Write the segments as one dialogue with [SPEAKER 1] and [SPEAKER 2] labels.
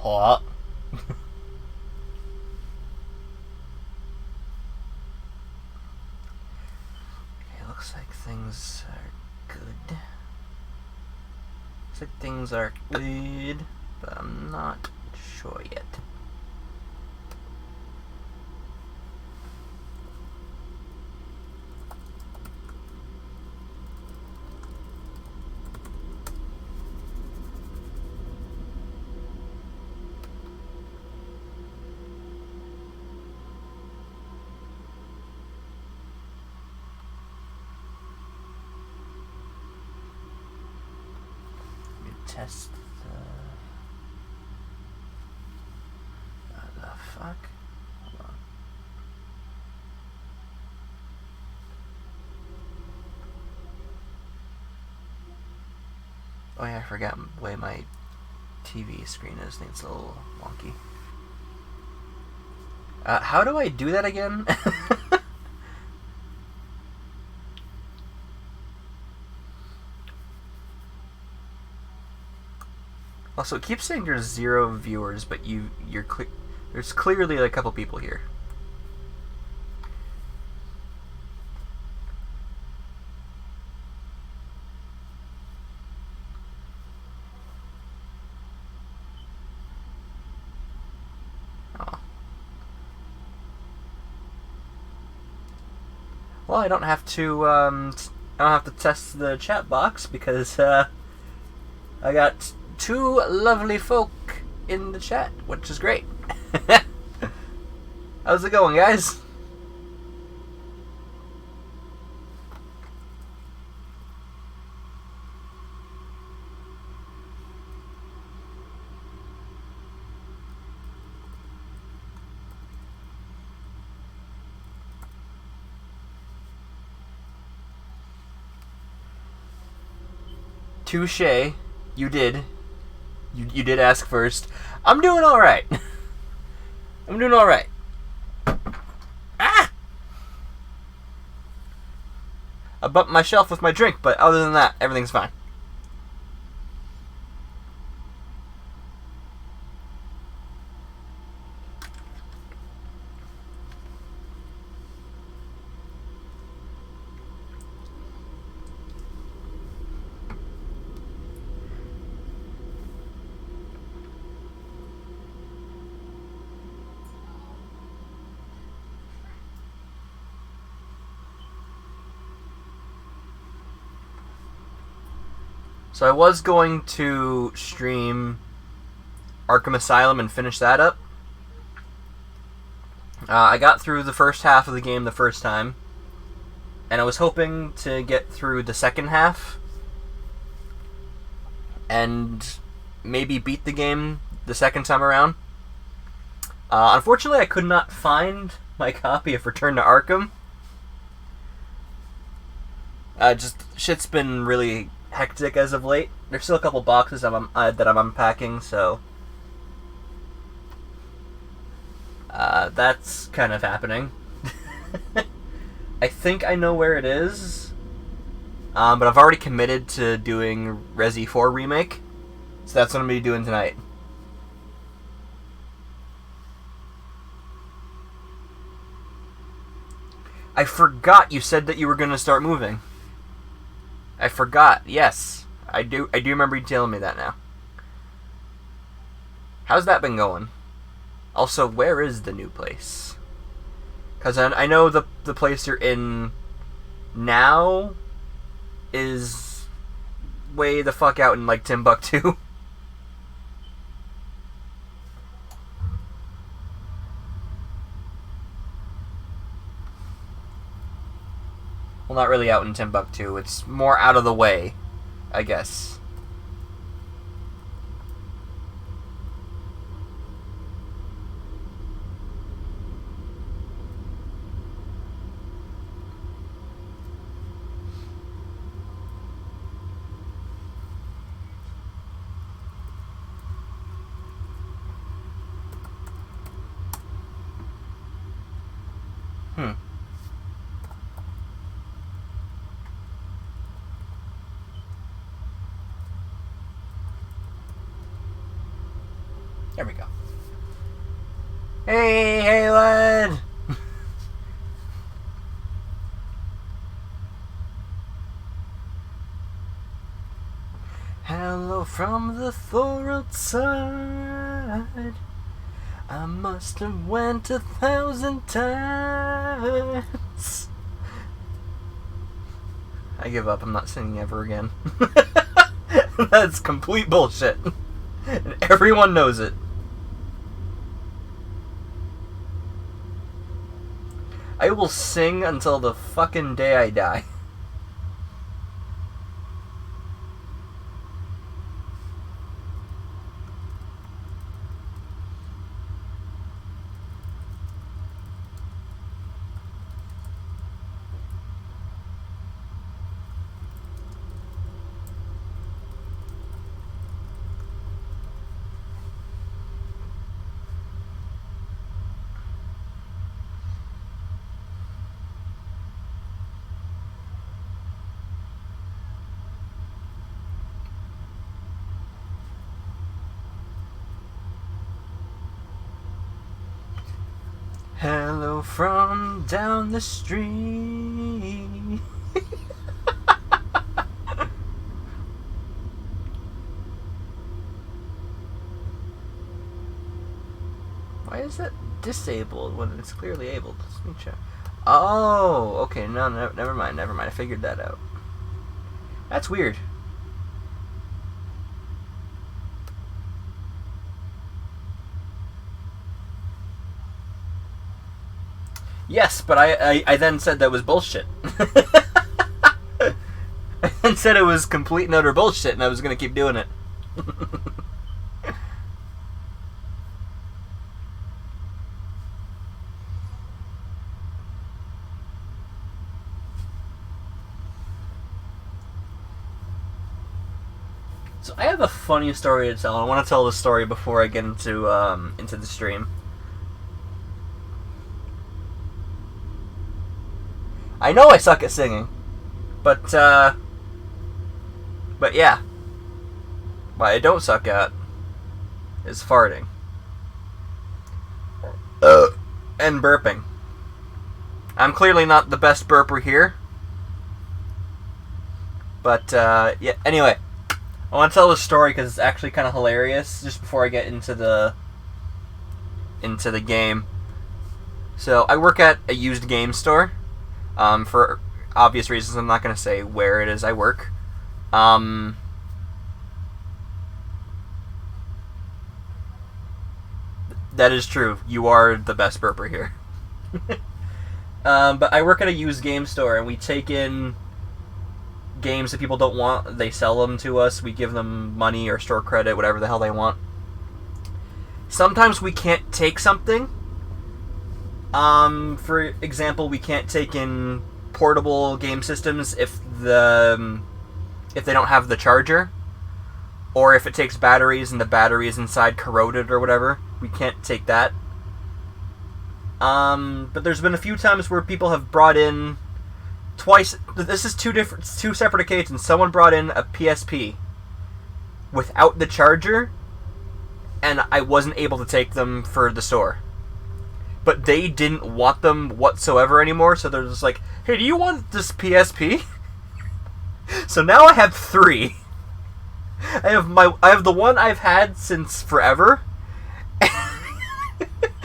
[SPEAKER 1] What? Okay, looks like things are good. Looks like things are good, but I'm not sure yet. Test the fuck? Hold on. Oh yeah, I forgot the way my TV screen is. I think it's a little wonky. How do I do that again? Also, it keeps saying there's 0 viewers, but there's clearly a couple people here. Oh. Well, I don't have to test the chat box because I got 2 lovely folk in the chat, which is great. How's it going, guys? Touche. You did. You did ask first. I'm doing alright. I'm doing alright. Ah! I bumped my shelf with my drink, but other than that, everything's fine. So I was going to stream Arkham Asylum and finish that up. I got through the first half of the game the first time, and I was hoping to get through the second half and maybe beat the game the second time around. Unfortunately, I could not find my copy of Return to Arkham. Just shit's been really hectic as of late. There's still a couple boxes that I'm unpacking, so that's kind of happening. I think I know where it is, but I've already committed to doing Resi 4 Remake, so that's what I'm going to be doing tonight. I forgot you said that you were going to start moving. I forgot. Yes, I do remember you telling me that now. How's that been going? Also, where is the new place? Because I know the place you're in now is way the fuck out in, like, Timbuktu. Well, not really out in Timbuktu. It's more out of the way, I guess. There we go. Hey, Halen! Hello from the Thorold side. I must have went 1,000 times. I give up. I'm not singing ever again. That's complete bullshit. And everyone knows it. I will sing until the fucking day I die. Hello from down the street. Why is that disabled when it's clearly able? Let me check. Oh, okay. No, never mind. I figured that out. That's weird. Yes, but I then said that was bullshit. I then said it was complete and utter bullshit, and I was going to keep doing it. So I have a funny story to tell. I want to tell the story before I get into the stream. I know I suck at singing, but yeah, what I don't suck at is farting and burping. I'm clearly not the best burper here, but yeah. Anyway, I want to tell this story because it's actually kind of hilarious. Just before I get into the game, so I work at a used game store. For obvious reasons, I'm not going to say where it is I work. That is true. You are the best burper here. But I work at a used game store, and we take in games that people don't want. They sell them to us. We give them money or store credit, whatever the hell they want. Sometimes we can't take something. For example, we can't take in portable game systems if they don't have the charger, or if it takes batteries and the battery is inside corroded or whatever. We can't take that. But there's been a few times where people have brought in twice. This is two separate occasions. Someone brought in a PSP without the charger, and I wasn't able to take them for the store. But they didn't want them whatsoever anymore, so they're just like, hey, do you want this PSP? So now I have 3. I have the one I've had since forever. And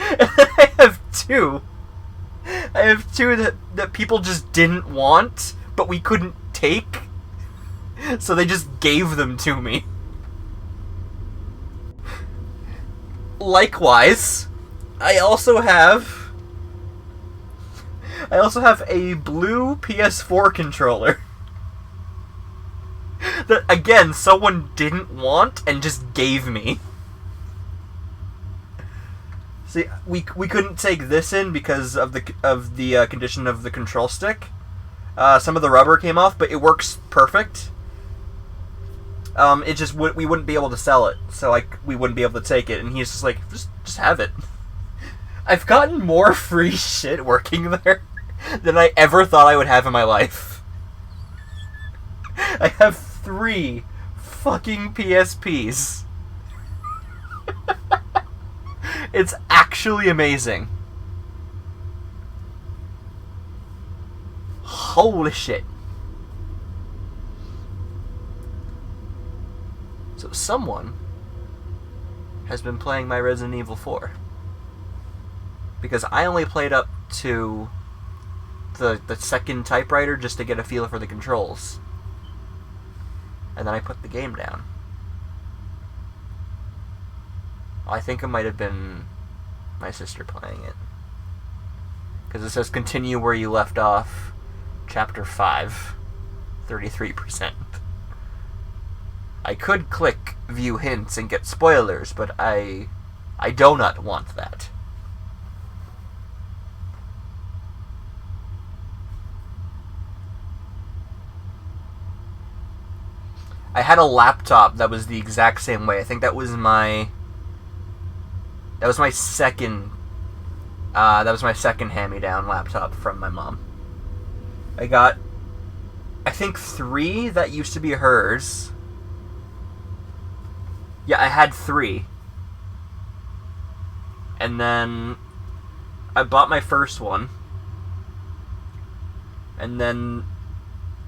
[SPEAKER 1] I have 2. I have 2 that people just didn't want, but we couldn't take. So they just gave them to me. Likewise, I also have a blue PS4 controller that, again, someone didn't want and just gave me. See, we couldn't take this in because of the condition of the control stick. Some of the rubber came off, but it works perfect. It just we wouldn't be able to sell it, so we wouldn't be able to take it. And he's just like, just have it. I've gotten more free shit working there than I ever thought I would have in my life. I have 3 fucking PSPs. It's actually amazing. Holy shit. So someone has been playing my Resident Evil 4. Because I only played up to the second typewriter just to get a feel for the controls. And then I put the game down. I think it might have been my sister playing it. Because it says continue where you left off, chapter 5, 33%. I could click view hints and get spoilers, but I do not want that. I had a laptop that was the exact same way. I think that was my second hand-me-down laptop from my mom. I got, I think, 3 that used to be hers. Yeah, I had 3. And then I bought my first one. And then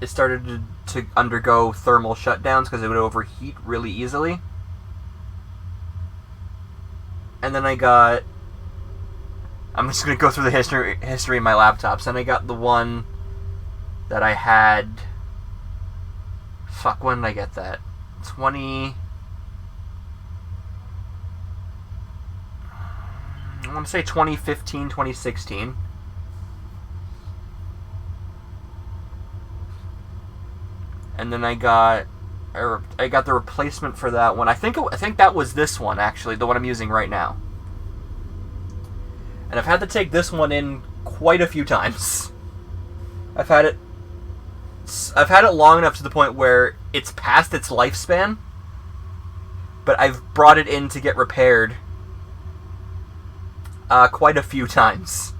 [SPEAKER 1] it started to undergo thermal shutdowns because it would overheat really easily. And then I got... I'm just going to go through the history of my laptops. And I got the one that I had... Fuck, when did I get that? I want to say 2015, 2016. And then I got the replacement for that one. I think that was this one, actually, the one I'm using right now. And I've had to take this one in quite a few times. I've had it long enough to the point where it's past its lifespan, but I've brought it in to get repaired quite a few times.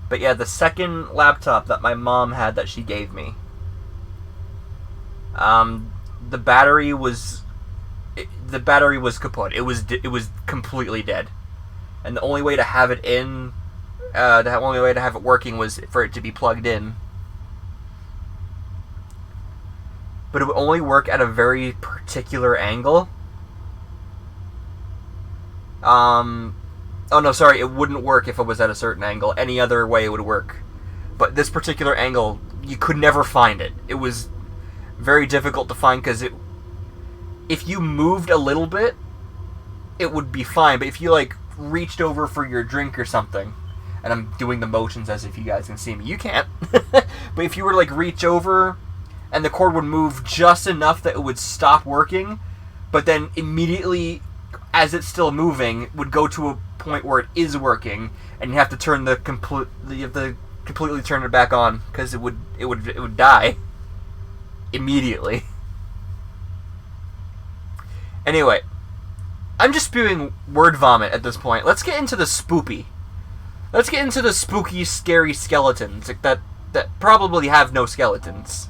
[SPEAKER 1] But yeah, the second laptop that my mom had that she gave me, the battery was kaput. It was completely dead, and the only way to have it working was for it to be plugged in. But it would only work at a very particular angle. Oh no, sorry, it wouldn't work if it was at a certain angle. Any other way it would work. But this particular angle, you could never find it. It was very difficult to find because if you moved a little bit, it would be fine. But if you, like, reached over for your drink or something, and I'm doing the motions as if you guys can see me. You can't. But if you were to, like, reach over, and the cord would move just enough that it would stop working, but then immediately, as it's still moving, would go to a point where it is working, and you have to turn completely turn it back on because it would die immediately. Anyway, I'm just spewing word vomit at this point. Let's get into the spoopy. Let's get into the spooky, scary skeletons that probably have no skeletons.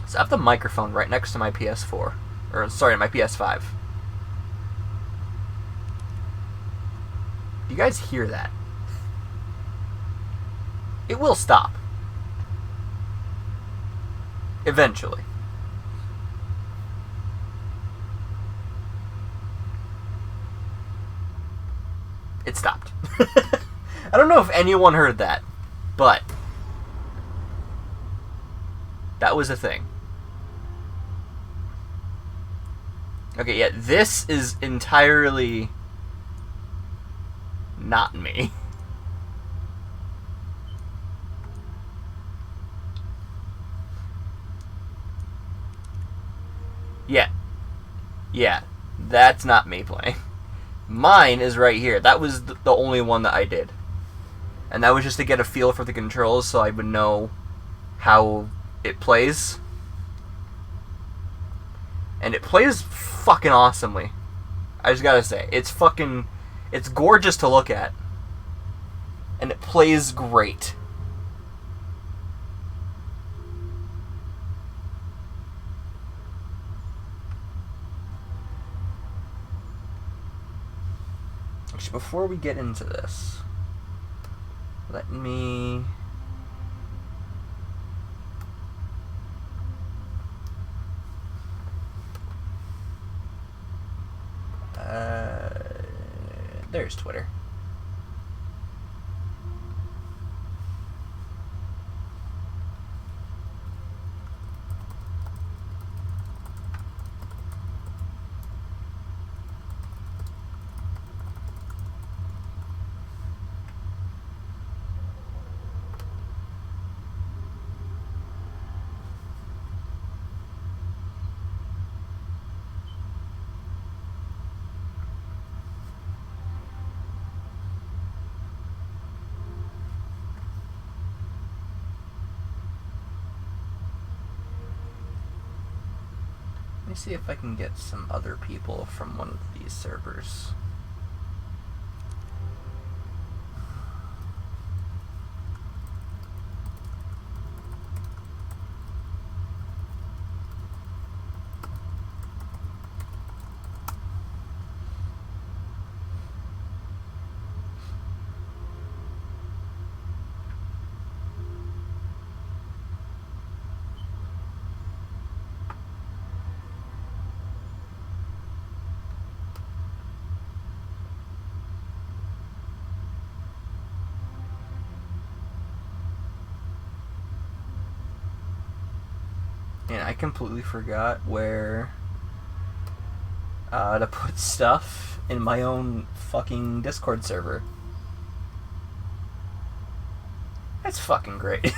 [SPEAKER 1] So I have the microphone right next to my PS4. Or, sorry, my PS5. Do you guys hear that? It will stop. Eventually. It stopped. I don't know if anyone heard that, but that was a thing. Okay, yeah, this is entirely not me. Yeah, that's not me playing. Mine is right here. That was the only one that I did. And that was just to get a feel for the controls so I would know how it plays. And it plays fucking awesomely. I just gotta say, it's gorgeous to look at. And it plays great. Which, before we get into this, let me... there's Twitter. Let me see if I can get some other people from one of these servers. And I completely forgot where to put stuff in my own fucking Discord server. That's fucking great.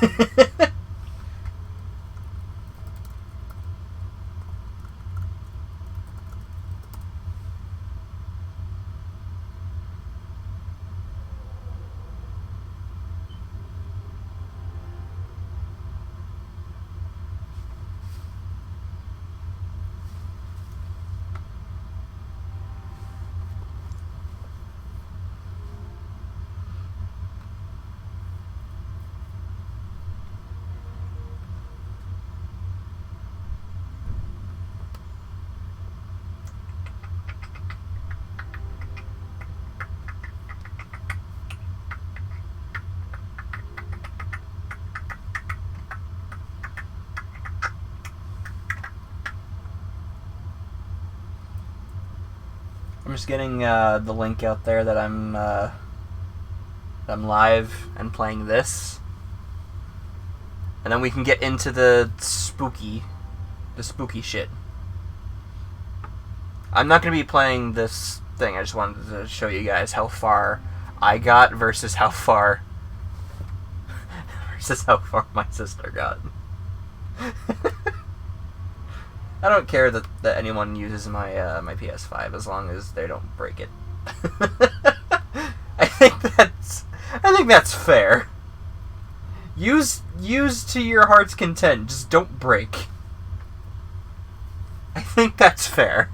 [SPEAKER 1] I'm just getting the link out there that I'm live and playing this, and then we can get into the spooky shit. I'm not gonna be playing this thing. I just wanted to show you guys how far I got versus how far my sister got. I don't care that anyone uses my my PS5 as long as they don't break it. I think that's fair. Use to your heart's content. Just don't break. I think that's fair.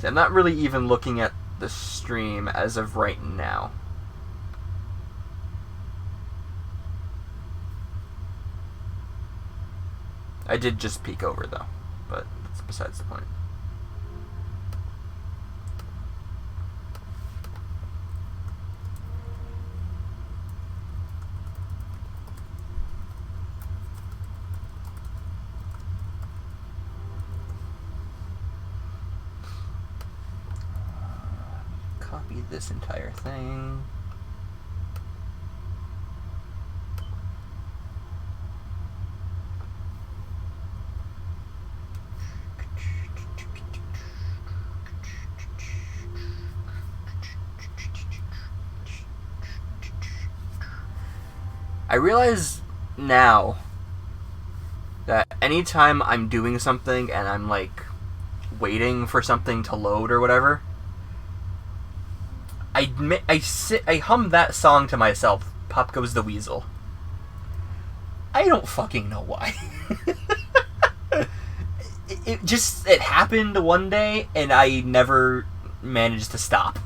[SPEAKER 1] See, I'm not really even looking at the stream as of right now. I did just peek over, though, but that's besides the point. Copy this entire thing. I realize now that anytime I'm doing something and I'm like waiting for something to load or whatever, I hum that song to myself, Pop Goes the Weasel. I don't fucking know why. it happened one day and I never managed to stop.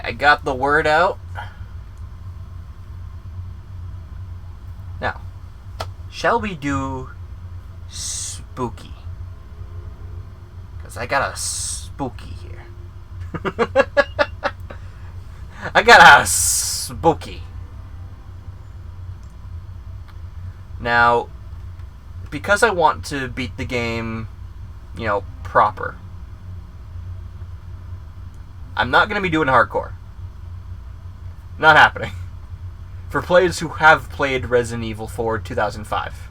[SPEAKER 1] I got the word out. Now, shall we do spooky? Because I got a spooky here. I got a spooky. Now, because I want to beat the game, proper, I'm not going to be doing hardcore. Not happening. For players who have played Resident Evil 4 2005.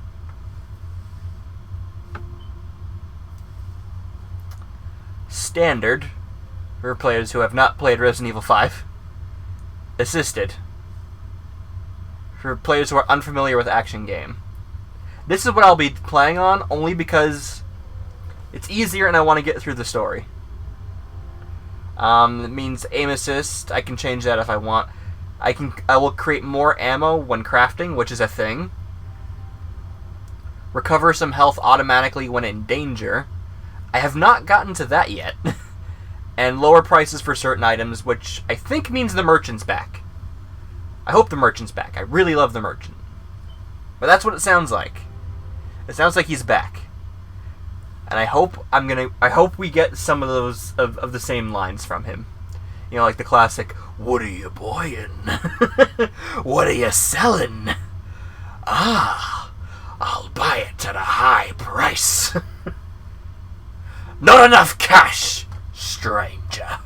[SPEAKER 1] Standard, for players who have not played Resident Evil 5. Assisted, for players who are unfamiliar with action game. This is what I'll be playing on, only because it's easier and I want to get through the story. It means aim assist. I can change that if I want. I will create more ammo when crafting, which is a thing. Recover some health automatically when in danger. I have not gotten to that yet. And lower prices for certain items, which I think means the merchant's back. I hope the merchant's back. I really love the merchant. But that's what it sounds like. It sounds like he's back. And I hope we get some of those of the same lines from him. Like the classic, "What are you buying? What are you selling? Ah, I'll buy it at a high price. Not enough cash, stranger."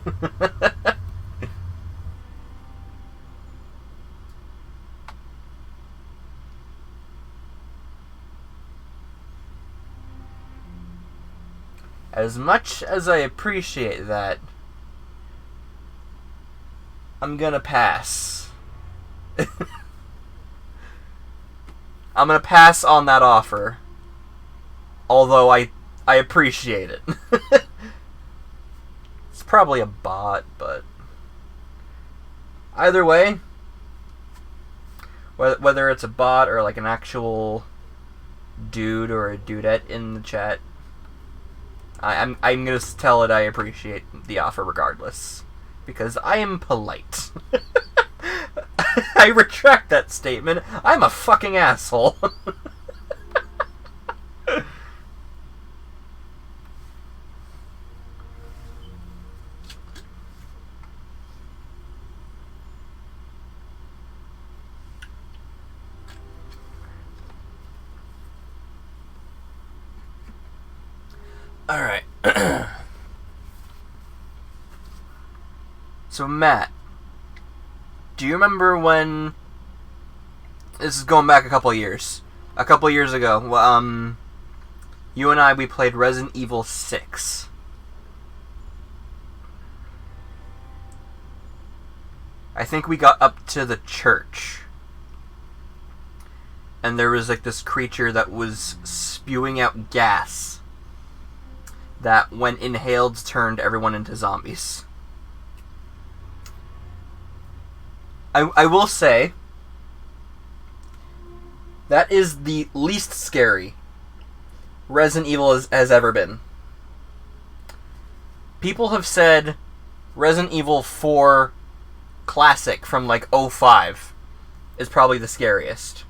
[SPEAKER 1] As much as I appreciate that, I'm gonna pass. I'm gonna pass on that offer. Although I appreciate it. It's probably a bot, but either way, whether it's a bot or like an actual dude or a dudette in the chat, I'm gonna tell it I appreciate the offer regardless, because I am polite. I retract that statement. I'm a fucking asshole. Alright. So, Matt, do you remember when... This is going back a couple years. A couple years ago, you and we played Resident Evil 6. I think we got up to the church. And there was like this creature that was spewing out gas that, when inhaled, turned everyone into zombies. I will say, that is the least scary Resident Evil has ever been. People have said Resident Evil 4 Classic from like 05 is probably the scariest.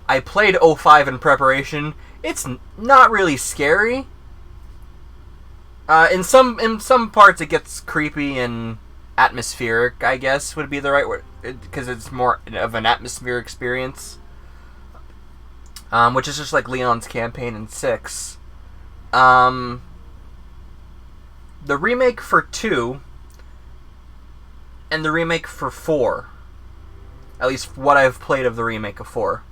[SPEAKER 1] I played 05 in preparation. It's not really scary. In some parts it gets creepy and atmospheric, I guess would be the right word, because it's more of an atmospheric experience. Which is just like Leon's campaign in 6. The remake for 2 and the remake for 4, at least what I've played of the remake of 4,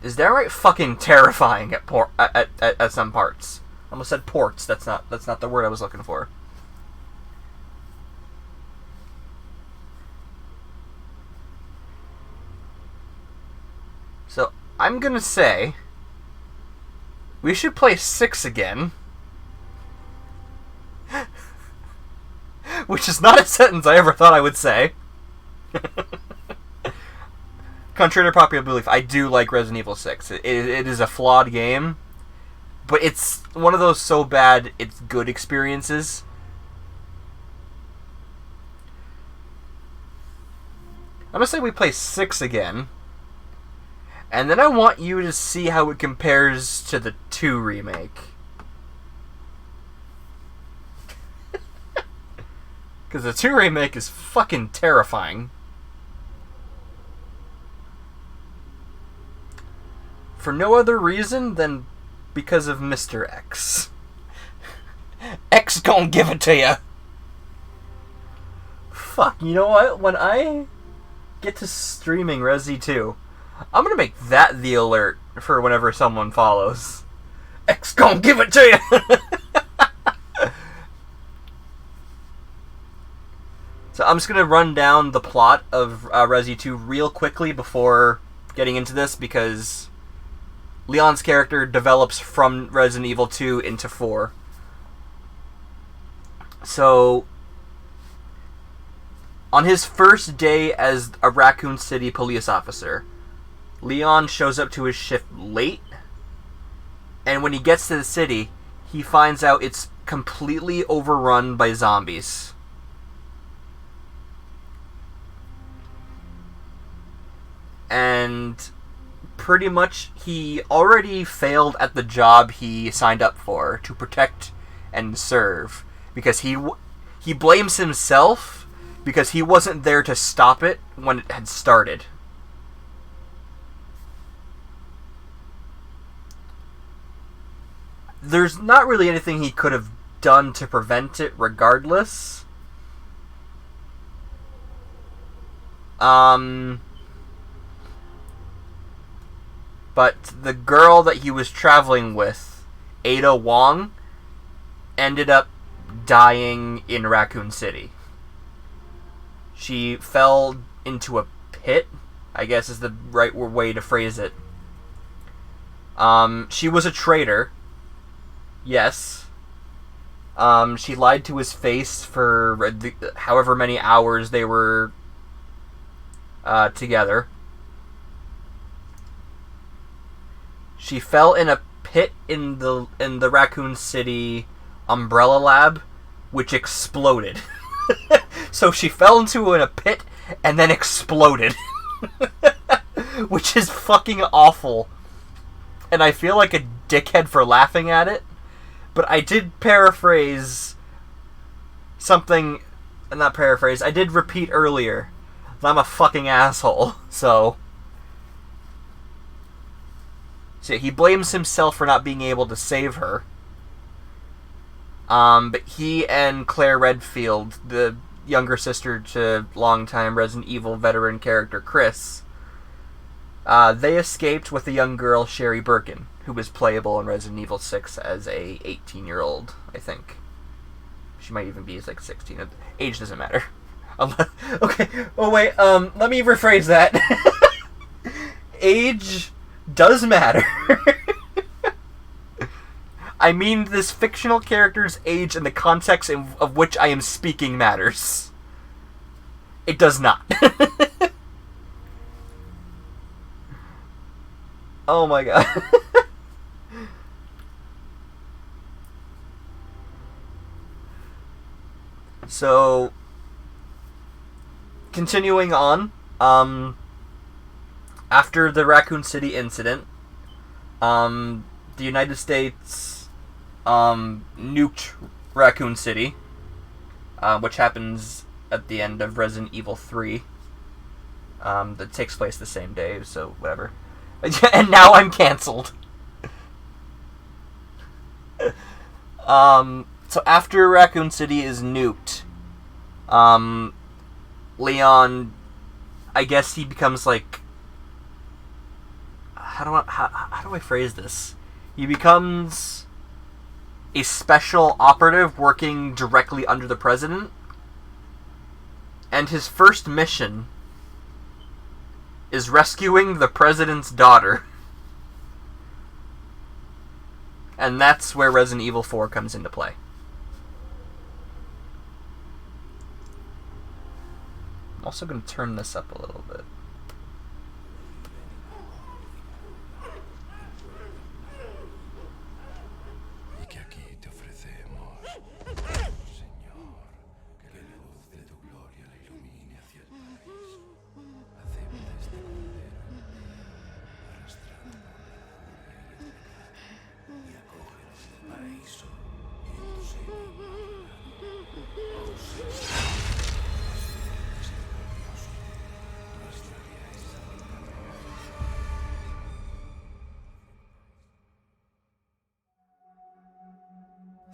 [SPEAKER 1] is downright fucking terrifying at some parts. I almost said ports. That's not the word I was looking for. So, I'm gonna say we should play 6 again. Which is not a sentence I ever thought I would say. Contrary to popular belief, I do like Resident Evil 6. It is a flawed game, but it's one of those so bad it's good experiences. I'm gonna say we play 6 again. And then I want you to see how it compares to the 2 remake. Because the 2 remake is fucking terrifying. For no other reason than because of Mr. X. X gonna give it to you. Fuck, you know what? When I get to streaming Resi 2, I'm gonna make that the alert for whenever someone follows. X gonna give it to you! So I'm just gonna run down the plot of Resi 2 real quickly before getting into this, because Leon's character develops from Resident Evil 2 into 4. So, on his first day as a Raccoon City police officer, Leon shows up to his shift late, and when he gets to the city, he finds out it's completely overrun by zombies. And pretty much he already failed at the job he signed up for, to protect and serve, because he blames himself because he wasn't there to stop it when it had started. There's not really anything he could have done to prevent it regardless. But the girl that he was traveling with, Ada Wong, ended up dying in Raccoon City. She fell into a pit, I guess is the right way to phrase it. She was a traitor. Yes. She lied to his face for however many hours they were together. She fell in a pit in the Raccoon City Umbrella Lab, which exploded. So she fell into a pit and then exploded. Which is fucking awful. And I feel like a dickhead for laughing at it. But I did paraphrase something... Not paraphrase, I did repeat earlier that I'm a fucking asshole, so... So he blames himself for not being able to save her. But he and Claire Redfield, the younger sister to longtime Resident Evil veteran character Chris, they escaped with a young girl, Sherry Birkin, who was playable in Resident Evil 6 as a 18-year-old, I think. She might even be like 16. Age doesn't matter. Okay, oh wait, let me rephrase that. Age does matter. I mean, this fictional character's age in the context of which I am speaking matters. It does not. Oh my god. So, continuing on, after the Raccoon City incident, the United States nuked Raccoon City, which happens at the end of Resident Evil 3. That takes place the same day, so whatever. And now I'm cancelled. So after Raccoon City is nuked, Leon, I guess he becomes like... How do I phrase this? He becomes a special operative working directly under the president. And his first mission is rescuing the president's daughter. And that's where Resident Evil 4 comes into play. I'm also going to turn this up a little bit.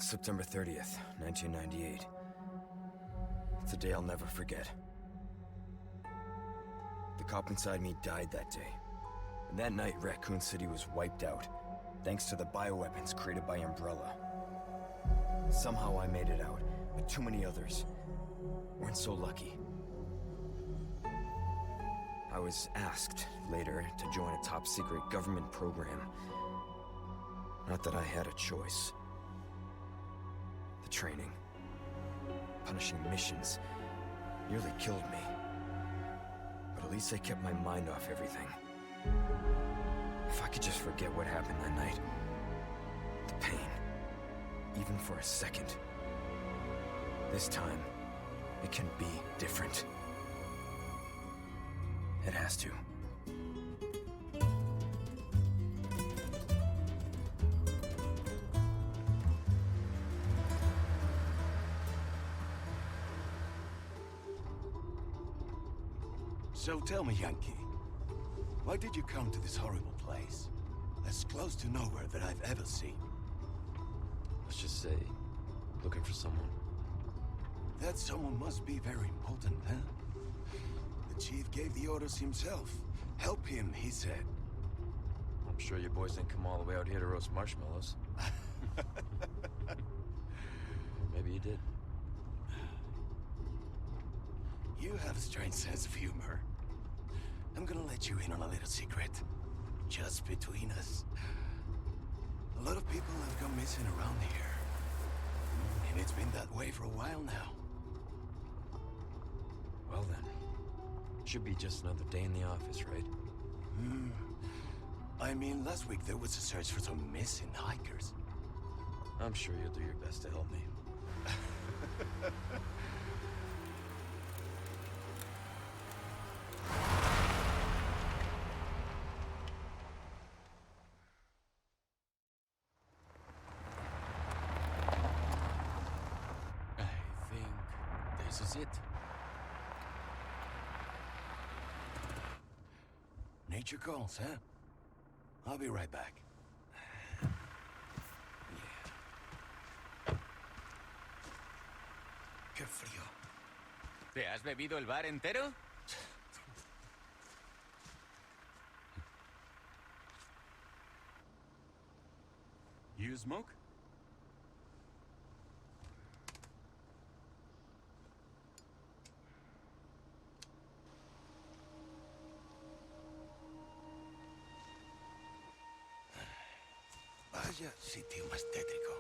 [SPEAKER 2] September 30th, 1998. It's a day I'll never forget. The cop inside me died that day. And that night, Raccoon City was wiped out, thanks to the bioweapons created by Umbrella. Somehow I made it out, but too many others weren't so lucky. I was asked later to join a top-secret government program. Not that I had a choice. The training, punishing missions, nearly killed me. But at least I kept my mind off everything. If I could just forget what happened that night, the pain, even for a second. This time, it can be different. It has to.
[SPEAKER 3] So tell me, Yankee, why did you come to this horrible place? As close to nowhere that I've ever seen.
[SPEAKER 2] Let's just say, looking for someone.
[SPEAKER 3] That someone must be very important, huh? The chief gave the orders himself. Help him, he said.
[SPEAKER 2] I'm sure your boys didn't come all the way out here to roast marshmallows. Maybe you did.
[SPEAKER 3] You have a strange sense of humor. I'm gonna let you in on a little secret. Just between us. A lot of people have gone missing around here. And it's been that way for a while now.
[SPEAKER 2] Well then, should be just another day in the office, right?
[SPEAKER 3] I mean, last week there was a search for some missing hikers.
[SPEAKER 2] I'm sure you'll do your best to help me.
[SPEAKER 3] I think this is it. Nature calls, huh? I'll be right back. Qué frío.
[SPEAKER 4] ¿Te has bebido el bar entero? You smoke?
[SPEAKER 3] Vaya sitio más tétrico.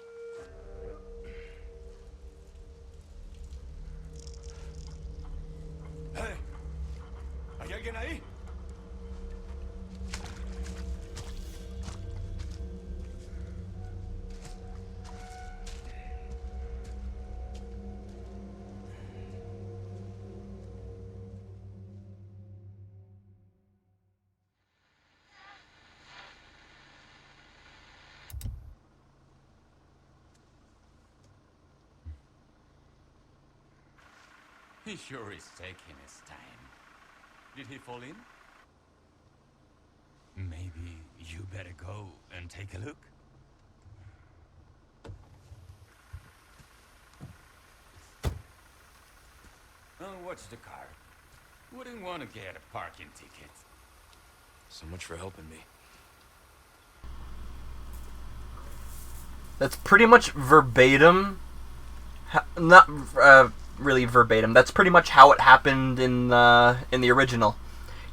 [SPEAKER 3] ¡Hey! ¿Hay alguien ahí?
[SPEAKER 4] He sure is taking his time. Did he fall in? Maybe you better go and take a look. Oh, watch the car. Wouldn't want to get a parking ticket.
[SPEAKER 2] So much for helping me.
[SPEAKER 1] That's pretty much verbatim. Not really verbatim. That's pretty much how it happened in the original.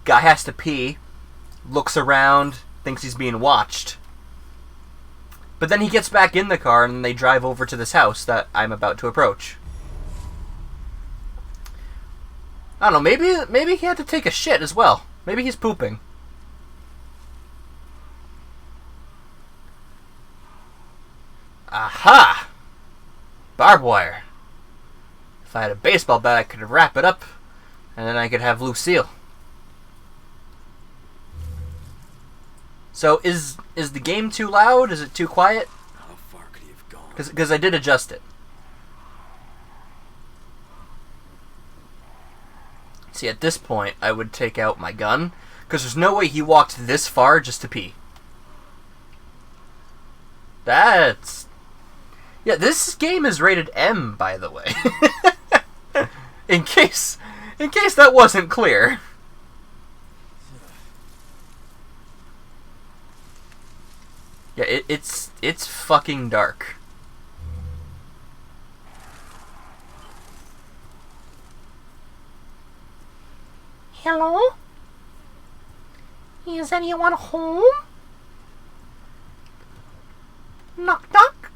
[SPEAKER 1] Guy has to pee, looks around, thinks he's being watched. But then he gets back in the car and they drive over to this house that I'm about to approach. I don't know, maybe he had to take a shit as well. Maybe he's pooping. Aha! Barbed wire. If I had a baseball bat, I could wrap it up, and then I could have Lucille. So, is the game too loud? Is it too quiet?
[SPEAKER 2] How far could he have gone?
[SPEAKER 1] Because I did adjust it. See, at this point, I would take out my gun, because there's no way he walked this far just to pee. Yeah, this game is rated M, by the way. in case that wasn't clear. Yeah, it's fucking dark. Hello? Is anyone home? Knock knock?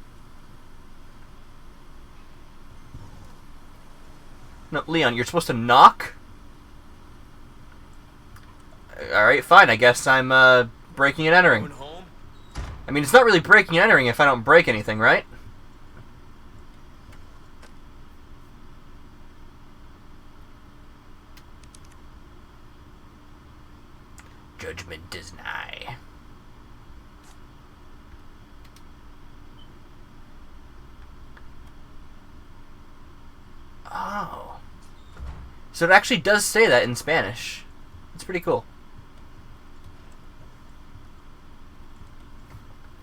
[SPEAKER 1] No, Leon, you're supposed to knock? Alright, fine, I guess I'm breaking and entering. I mean, it's not really breaking and entering if I don't break anything, right? Judgment is nigh. Oh. So it actually does say that in Spanish. It's pretty cool.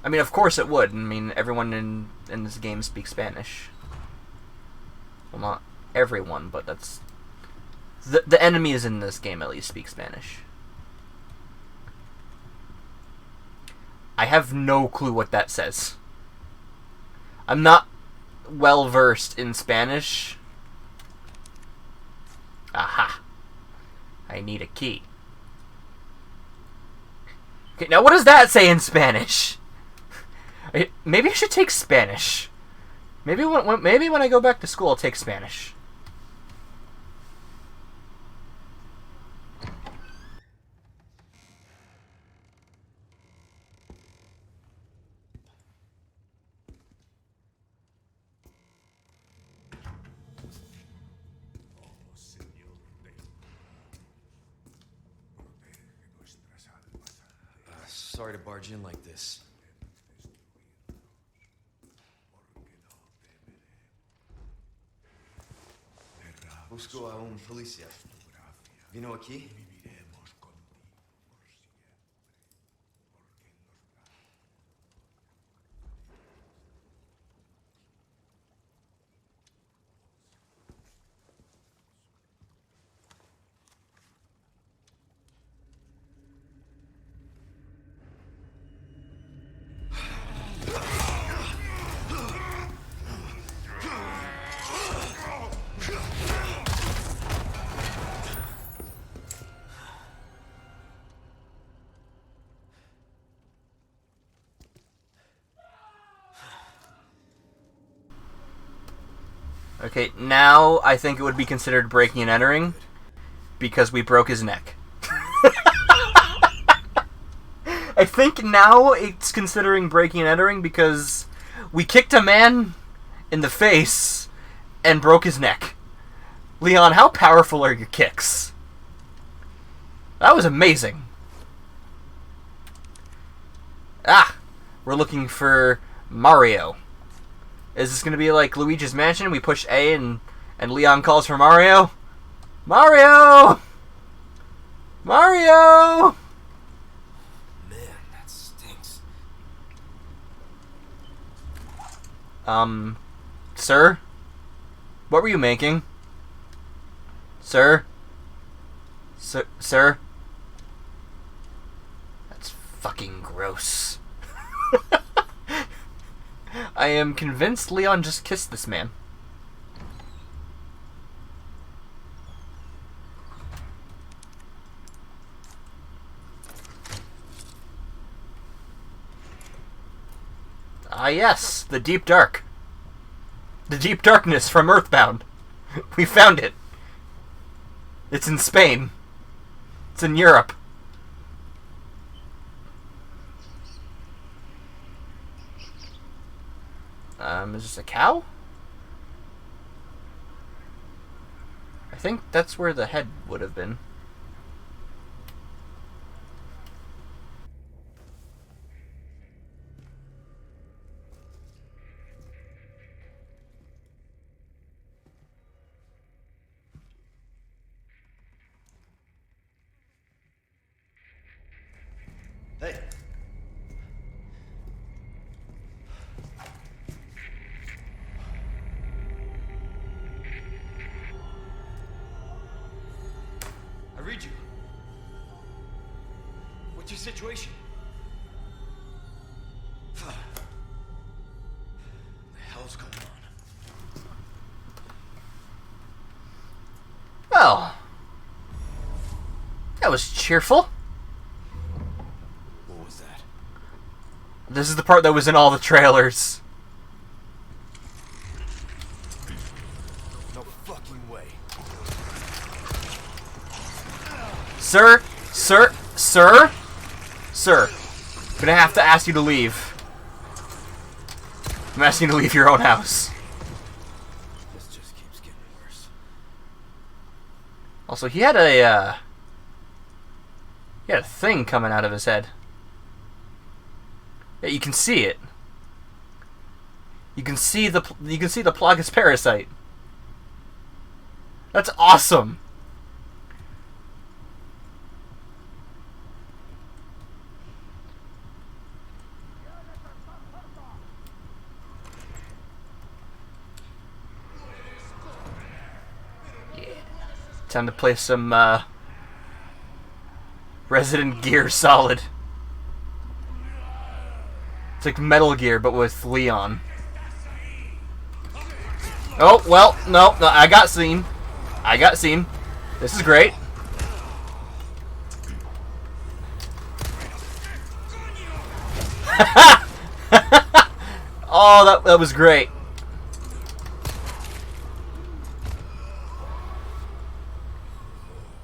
[SPEAKER 1] I mean, of course it would. I mean, everyone in this game speaks Spanish. Well, not everyone, but that's... The enemies in this game at least speak Spanish. I have no clue what that says. I'm not well versed in Spanish. Aha. I need a key. Okay, now what does that say in Spanish? Maybe I should take Spanish. Maybe when I go back to school, I'll take Spanish.
[SPEAKER 2] Sorry to barge in like this. Busco a un policía. ¿Vino aquí?
[SPEAKER 1] Okay, now I think it would be considered breaking and entering because we broke his neck. I think now it's considering breaking and entering because we kicked a man in the face and broke his neck. Leon, how powerful are your kicks? That was amazing. Ah, we're looking for Mario. Is this going to be like Luigi's Mansion? We push A and Leon calls for Mario? Mario! Mario!
[SPEAKER 2] Man, that stinks.
[SPEAKER 1] Sir? What were you making? Sir? Sir? That's fucking gross. I am convinced Leon just kissed this man. Ah yes, the deep dark. The deep darkness from Earthbound. We found it. It's in Spain. It's in Europe. Is this a cow? I think that's where the head would have been.
[SPEAKER 2] Hey. read you. What's your situation? What the hell's going on?
[SPEAKER 1] Well, that was cheerful.
[SPEAKER 2] What was that?
[SPEAKER 1] This is the part that was in all the trailers.
[SPEAKER 2] No fucking way.
[SPEAKER 1] Sir, sir, sir, sir. I'm gonna have to ask you to leave. I'm asking you to leave your own house.
[SPEAKER 2] This just keeps getting worse.
[SPEAKER 1] Also, he had a thing coming out of his head. Yeah, you can see it. You can see the Plagueis parasite. That's awesome. Yeah. Time to play some Resident Gear Solid. It's like Metal Gear, but with Leon. Oh, well, no, I got seen. I got seen. This is great. Oh, that was great.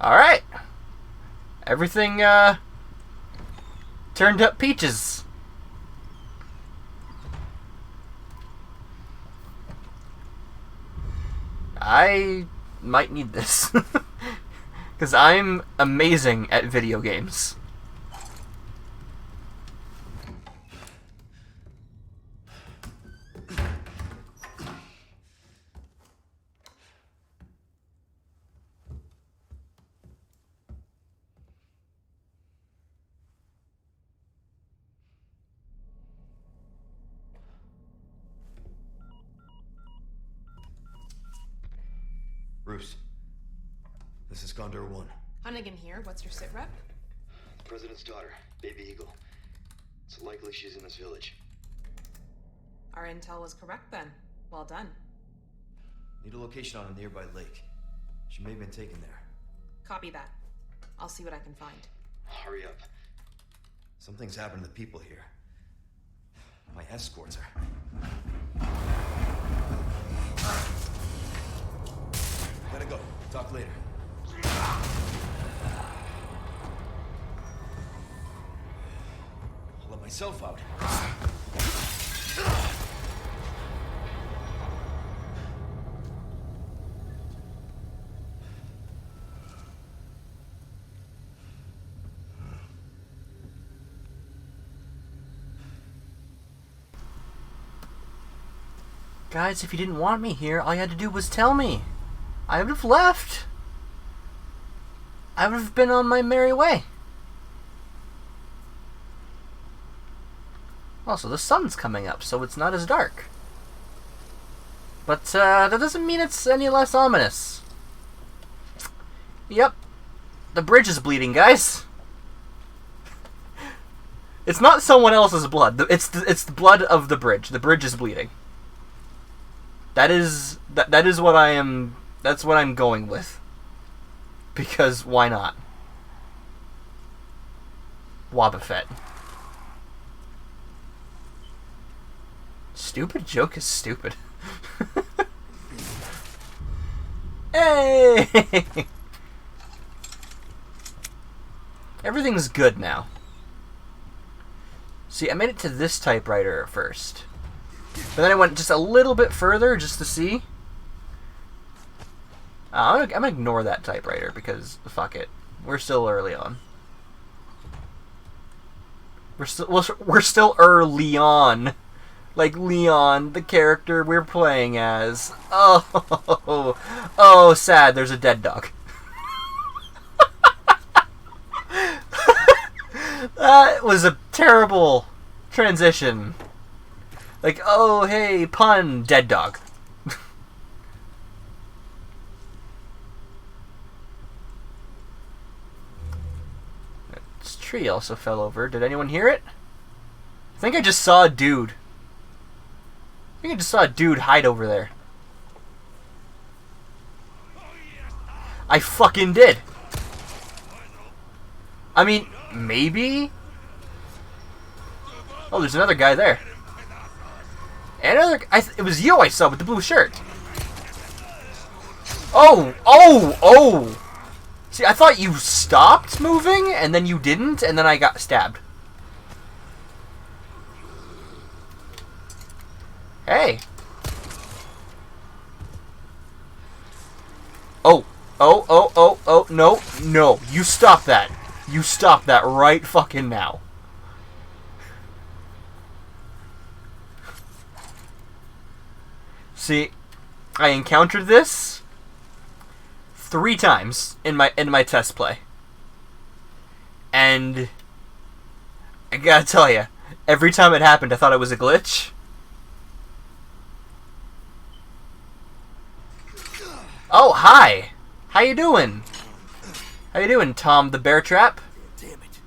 [SPEAKER 1] Alright. Everything, turned up peaches. I might need this. Because I'm amazing at video games.
[SPEAKER 2] Bruce, this is Condor 1.
[SPEAKER 5] Hunnigan here. What's your sit rep?
[SPEAKER 6] The President's daughter, Baby Eagle. It's likely she's in this village.
[SPEAKER 5] Our intel was correct then. Well done.
[SPEAKER 2] Need a location on a nearby lake. She may have been taken there.
[SPEAKER 5] Copy that. I'll see what I can find.
[SPEAKER 6] Hurry up.
[SPEAKER 2] Something's happened to the people here. My escorts are... Gotta go. Talk later. I'll let myself out.
[SPEAKER 1] Guys, if you didn't want me here, all you had to do was tell me. I would have left. I would have been on my merry way. Also, the sun's coming up, so it's not as dark. But that doesn't mean it's any less ominous. Yep. The bridge is bleeding, guys. It's not someone else's blood. It's the blood of the bridge. The bridge is bleeding. That is what I am. That's what I'm going with. Because why not? Wobbuffet. Stupid joke is stupid. Hey! Everything's good now. See, I made it to this typewriter at first. But then I went just a little bit further just to see. I'm gonna ignore that typewriter because fuck it. We're still early on. We're still early on. Like Leon, the character we're playing as. Oh, sad. There's a dead dog. That was a terrible transition. Like, oh, hey, pun, dead dog. tree also fell over. Did anyone hear it? I think I just saw a dude. Hide over there. I fucking did. I mean, maybe? Oh, there's another guy there. And another... it was you I saw with the blue shirt. Oh! Oh! Oh! See, I thought you stopped moving, and then you didn't, and then I got stabbed. Hey! Oh! Oh, oh, oh, oh, no, no. You stop that. You stop that right fucking now. See, I encountered this 3 times in my test play. And I gotta tell you, every time it happened, I thought it was a glitch. Oh, hi! How you doing? How you doing, Tom the Bear Trap?
[SPEAKER 3] Damn it.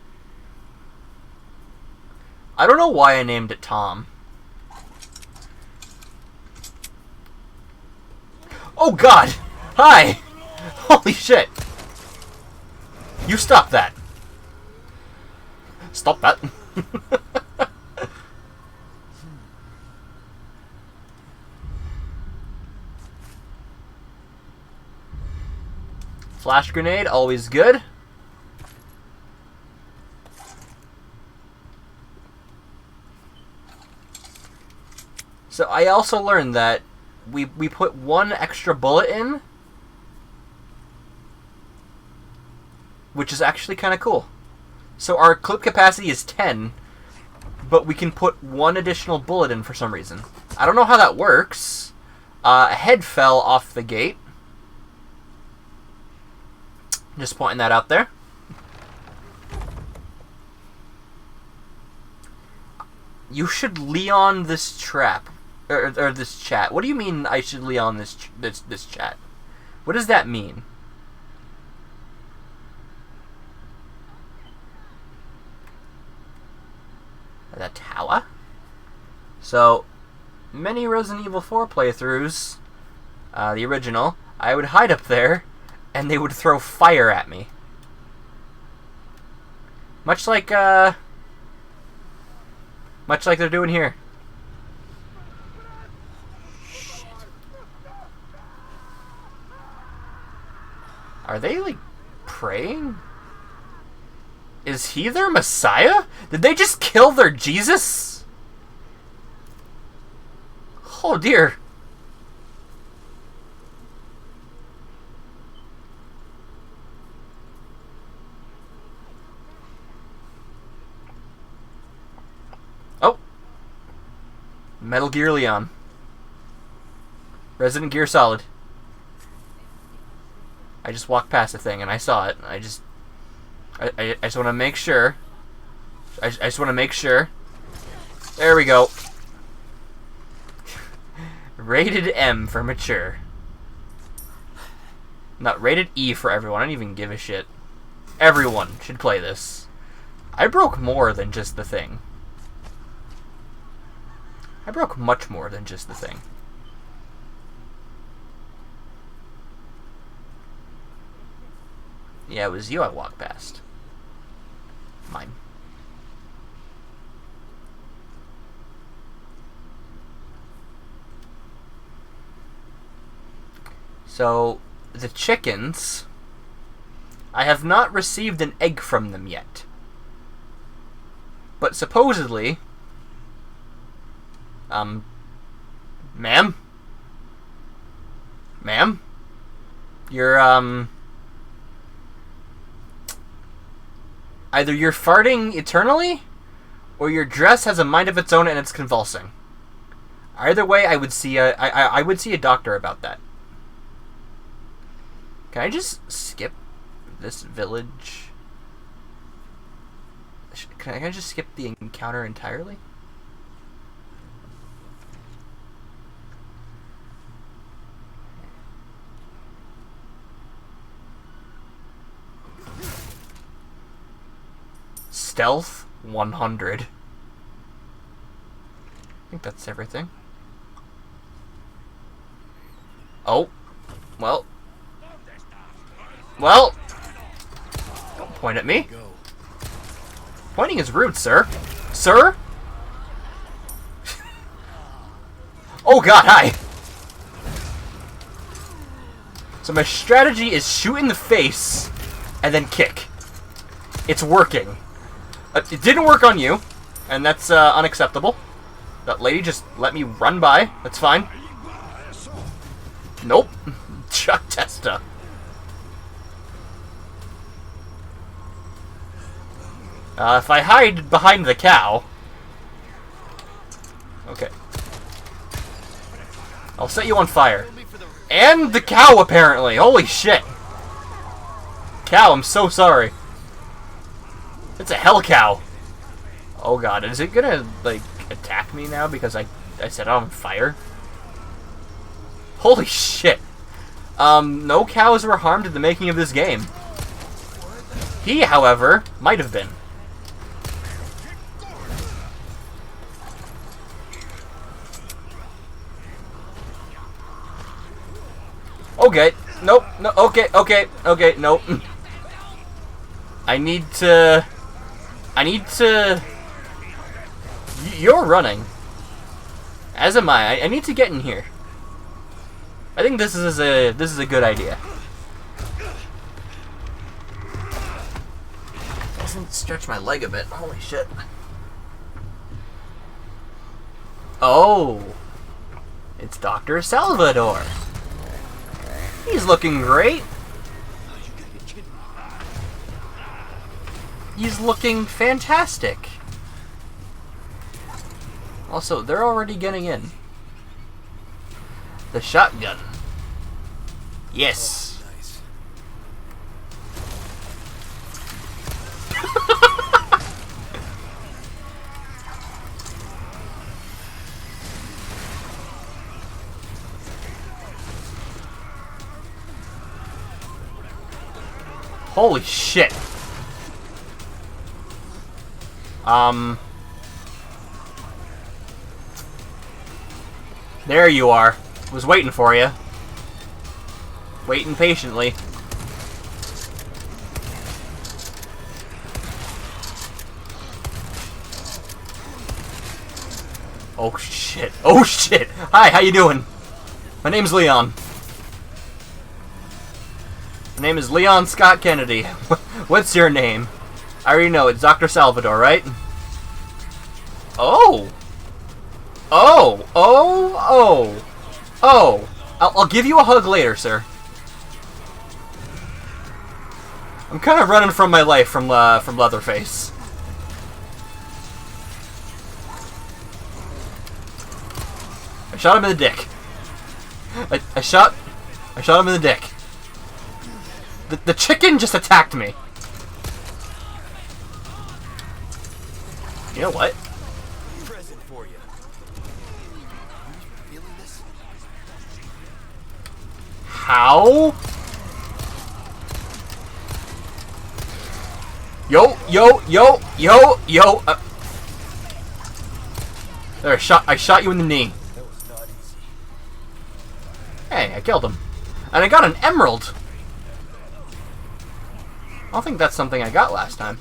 [SPEAKER 1] I don't know why I named it Tom. Oh god! Hi! Holy shit! You stop that! Stop that! Flash grenade, always good. So I also learned that we put 1 extra bullet in, which is actually kind of cool. So our clip capacity is 10, but we can put 1 additional bullet in for some reason. I don't know how that works. A head fell off the gate. Just pointing that out there. You should Leon this trap. Or this chat. What do you mean I should Leon this chat? What does that mean? The tower? So, many Resident Evil 4 playthroughs, the original, I would hide up there, and they would throw fire at me. Much like they're doing here. Are they, like, praying? Is he their Messiah? Did they just kill their Jesus? Oh, dear. Oh. Metal Gear Leon. Resident Gear Solid. I just walked past the thing and I saw it. I just want to make sure. I just want to make sure. There we go. Rated M for mature. Not rated E for everyone. I don't even give a shit. Everyone should play this. I broke more than just the thing. I broke much more than just the thing. Yeah, it was you I walked past. Mine. So, the chickens... I have not received an egg from them yet. But supposedly... Ma'am? Ma'am? You're, either you're farting eternally, or your dress has a mind of its own and it's convulsing. Either way, I would see I would see a doctor about that. Can I just skip this village? Can I just skip the encounter entirely? Stealth 100. I think that's everything. Oh. Well. Well. Don't point at me. Pointing is rude, sir. Sir? Oh god, hi! So my strategy is shoot in the face, and then kick. It's working. It didn't work on you, and that's unacceptable. That lady just let me run by. That's fine. Nope. Chuck Testa. If I hide behind the cow... Okay. I'll set you on fire. And the cow, apparently! Holy shit! Cow, I'm so sorry. It's a hell cow. Oh god, is it gonna, like, attack me now because I set it on fire? Holy shit. No cows were harmed in the making of this game. He, however, might have been. Okay. Nope. No. Okay. Okay. Okay. Nope. I need to. You're running. As am I. I need to get in here. I think this is a good idea. Doesn't stretch my leg a bit. Holy shit. Oh. It's Dr. Salvador. He's looking great. He's looking fantastic. Also, they're already getting in. The shotgun. Yes.
[SPEAKER 2] Oh, nice.
[SPEAKER 1] Holy shit. There you are. Was waiting for you. Waiting patiently. Oh shit. Oh shit. Hi, how you doing? My name's Leon. My name is Leon Scott Kennedy. What's your name? I already know, it's Dr. Salvador, right? Oh! Oh! Oh! Oh! Oh! I'll give you a hug later, sir. I'm kind of running from my life from Leatherface. I shot him in the dick. I shot him in the dick. The chicken just attacked me. You know what?
[SPEAKER 2] Present for you. Feeling this?
[SPEAKER 1] How? Yo, yo, yo, yo, yo. There, I shot you in the knee.
[SPEAKER 2] That was not easy.
[SPEAKER 1] Hey, I killed him. And I got an emerald. I don't think that's something I got last time.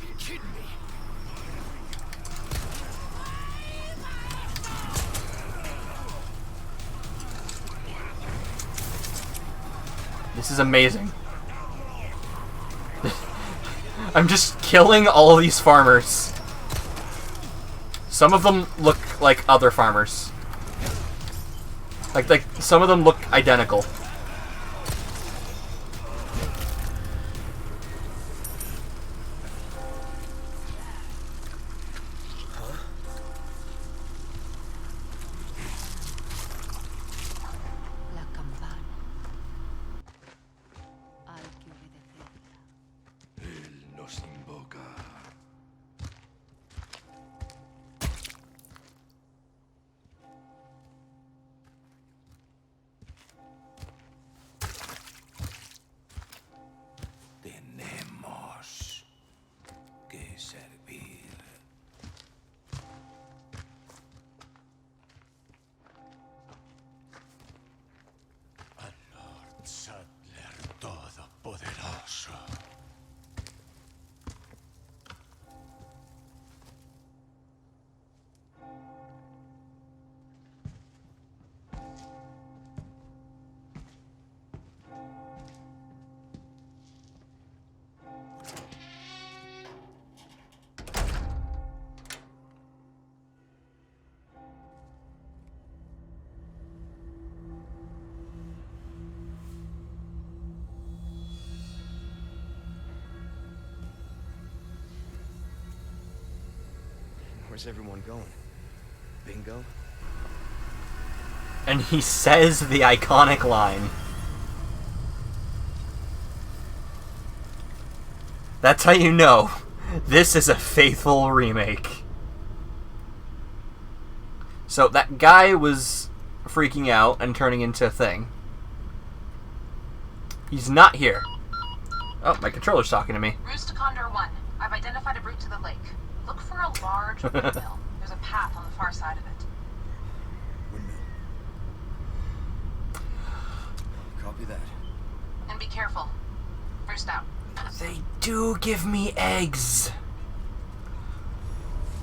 [SPEAKER 1] This is amazing. I'm just killing all these farmers. Some of them look like other farmers. Like some of them look identical.
[SPEAKER 7] La campana. Hay que obedecerla.
[SPEAKER 3] Él nos invoca.
[SPEAKER 2] Where's everyone going? Bingo?
[SPEAKER 1] And he says the iconic line. That's how you know this is a faithful remake. So that guy was freaking out and turning into a thing. He's not here. Oh, my controller's talking to me.
[SPEAKER 5] Roost to Condor 1. I've identified a route to the lake. Look for a large windmill. There's a path on the far side of it.
[SPEAKER 2] Windmill. Copy that.
[SPEAKER 5] And be careful. Roost out.
[SPEAKER 1] They do give me eggs.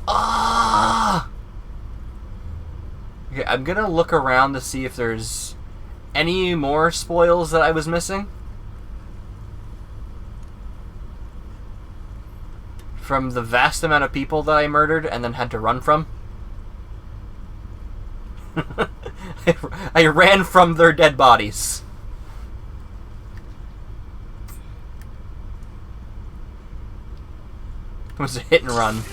[SPEAKER 1] Ah! Okay, I'm gonna look around to see if there's any more spoils that I was missing. From the vast amount of people that I murdered and then had to run from. I ran from their dead bodies. It was a hit and run.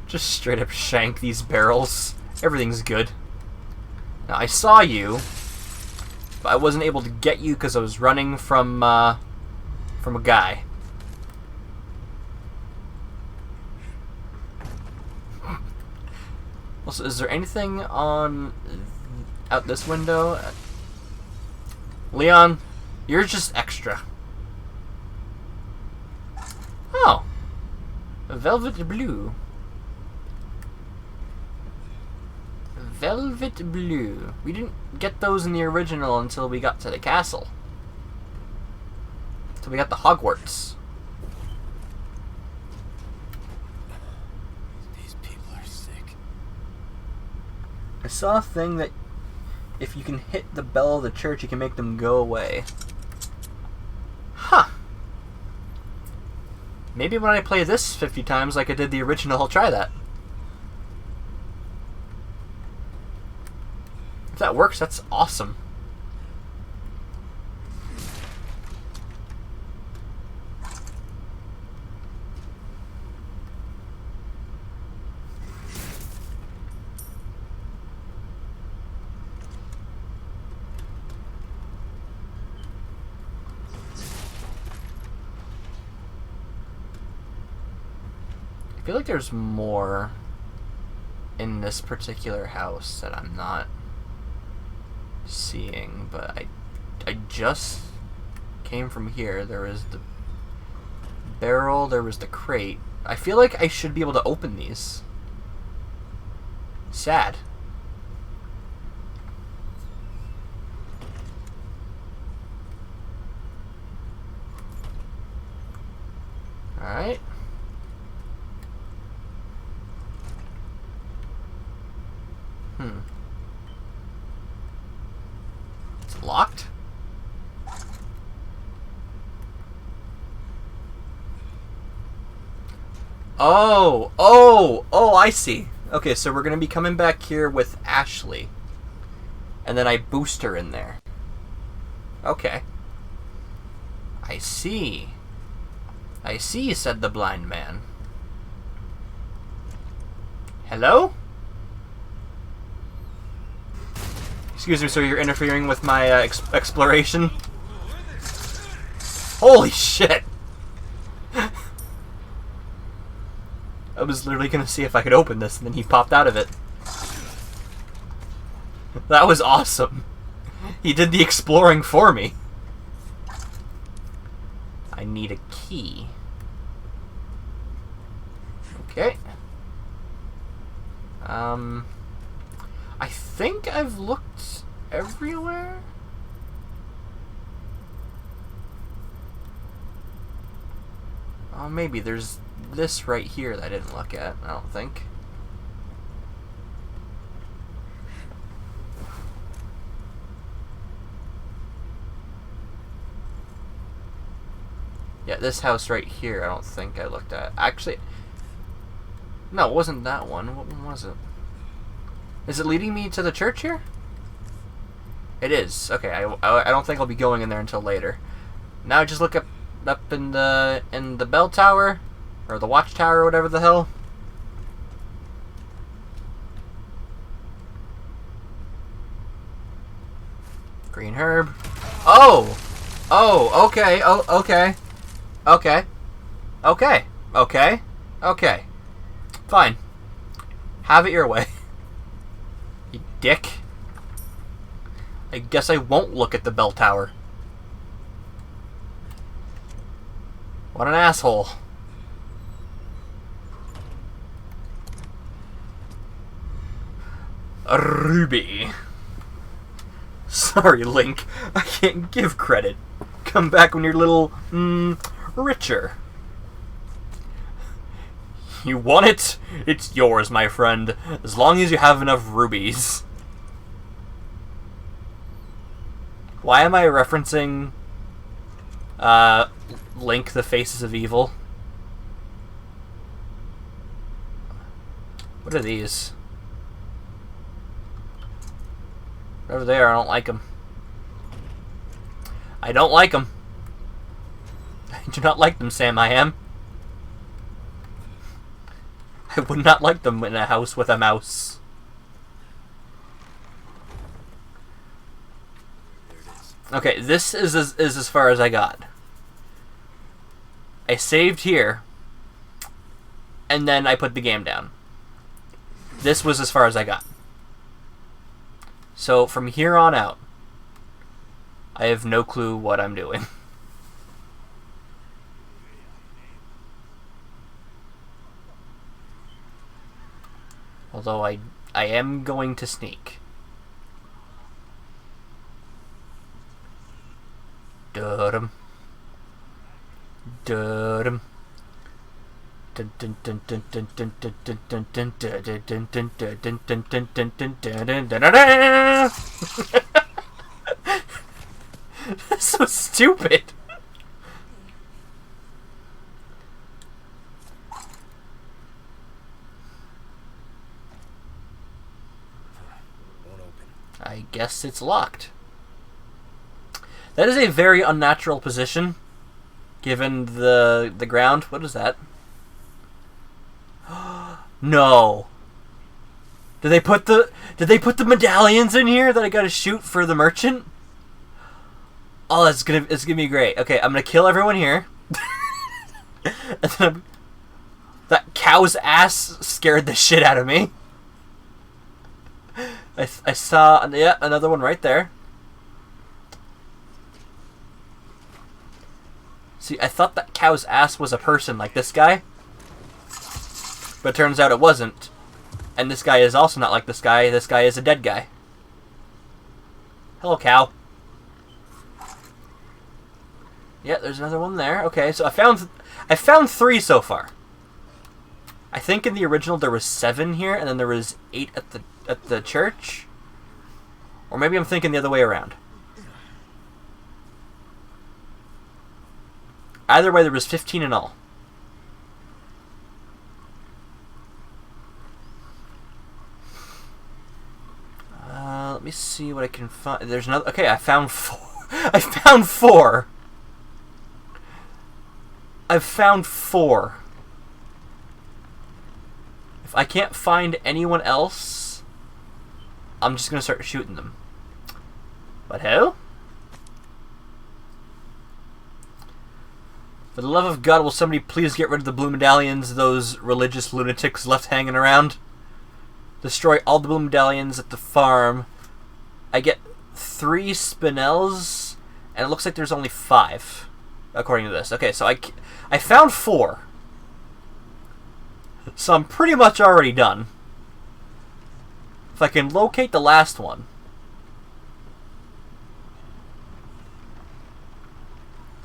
[SPEAKER 1] Just straight up shank these barrels. Everything's good. Now, I saw you, but I wasn't able to get you because I was running from a guy. Also, is there anything on out this window? Leon, you're just extra. Oh, velvet blue. Velvet blue. We didn't get those in the original until we got to the castle. Until we got the Hogwarts.
[SPEAKER 2] These people are sick.
[SPEAKER 1] I saw a thing that if you can hit the bell of the church, you can make them go away. Huh. Maybe when I play this 50 times like I did the original, I'll try that. If that works, that's awesome. I feel like there's more in this particular house that I'm not seeing, but I just came from here. There was the barrel, there was the crate. I feel like I should be able to open these. Sad. Alright. It's locked? Oh, I see. Okay, so we're gonna be coming back here with Ashley. And then I boost her in there. Okay. I see. I see, said the blind man. Hello? Excuse me, sir, you're interfering with my exploration? Holy shit! I was literally gonna see if I could open this, and then he popped out of it. That was awesome. He did the exploring for me. I need a key. Okay. I think I've looked everywhere. Oh, maybe there's this right here that I didn't look at, I don't think. Yeah, this house right here, I don't think I looked at. Actually, no, it wasn't that one. What one was it? Is it leading me to the church here? It is. Okay, I don't think I'll be going in there until later. Now just look up up in the bell tower, or the watchtower, or whatever the hell. Green herb. Oh! Oh, okay. Oh, okay. Okay. Okay. Okay. Okay. Fine. Have it your way. You dick. I guess I won't look at the bell tower. What an asshole. A ruby. Sorry, Link. I can't give credit. Come back when you're a little, richer. You want it? It's yours, my friend. As long as you have enough rubies. Why am I referencing, Link, the Faces of Evil? What are these? Whatever they are, I don't like them. I don't like them. I do not like them, Sam. I am. I would not like them in a house with a mouse. Okay, this is as far as I got. I saved here, and then I put the game down. This was as far as I got. So from here on out, I have no clue what I'm doing. Although I am going to sneak. Dum. Dum. That's so stupid.
[SPEAKER 2] Won't open.
[SPEAKER 1] I guess it's locked. That is a very unnatural position, given the ground. What is that? No. Did they put the medallions in here that I gotta shoot for the merchant? Oh, it's gonna be great. Okay, I'm gonna kill everyone here. And then that cow's ass scared the shit out of me. I saw, yeah, another one right there. See, I thought that cow's ass was a person like this guy. But it turns out it wasn't. And this guy is also not like this guy. This guy is a dead guy. Hello, cow. Yeah, there's another one there. Okay, so I found 3 so far. I think in the original there was 7 here, and then there was 8 at the church. Or maybe I'm thinking the other way around. Either way, there was 15 in all. Let me see what I can find. There's another. Okay, I found 4. I found 4. I've found 4. If I can't find anyone else, I'm just gonna start shooting them. But who? For the love of God, will somebody please get rid of the blue medallions those religious lunatics left hanging around? Destroy all the blue medallions at the farm. I get 3 spinels, and it looks like there's only 5, according to this. Okay, so I found 4. So I'm pretty much already done. If I can locate the last one.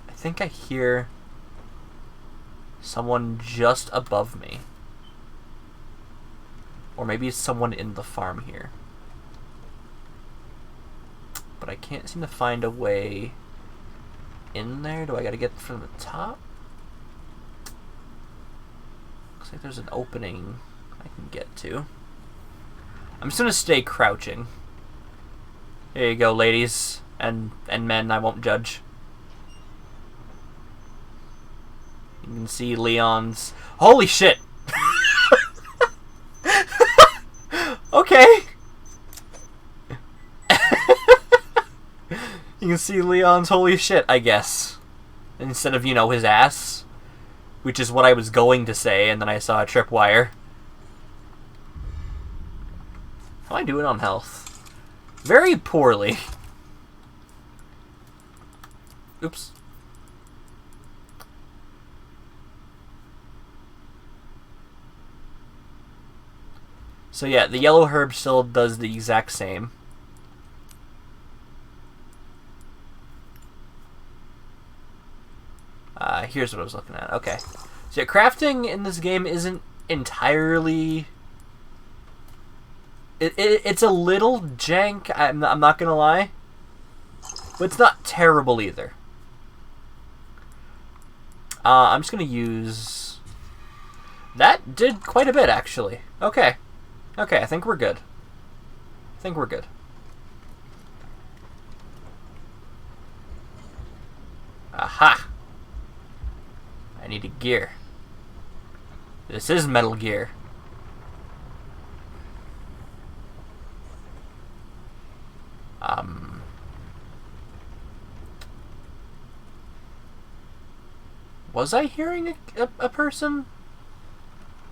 [SPEAKER 1] I think I hear someone just above me. Or maybe it's someone in the farm here. But I can't seem to find a way in there. Do I gotta get from the top? Looks like there's an opening I can get to. I'm just gonna stay crouching. There you go, ladies and men, I won't judge. You can see Leon's... Holy shit! Okay! You can see Leon's holy shit, I guess. Instead of, you know, his ass. Which is what I was going to say, and then I saw a tripwire. How am I doing on health? Very poorly. Oops. So yeah, the yellow herb still does the exact same. Here's what I was looking at. Okay. So yeah, crafting in this game isn't entirely... It's a little jank, I'm not gonna lie. But it's not terrible either. I'm just gonna use... That did quite a bit, actually. Okay. Okay, I think we're good. I think we're good. Aha! I need a gear. This is Metal Gear. Was I hearing a person?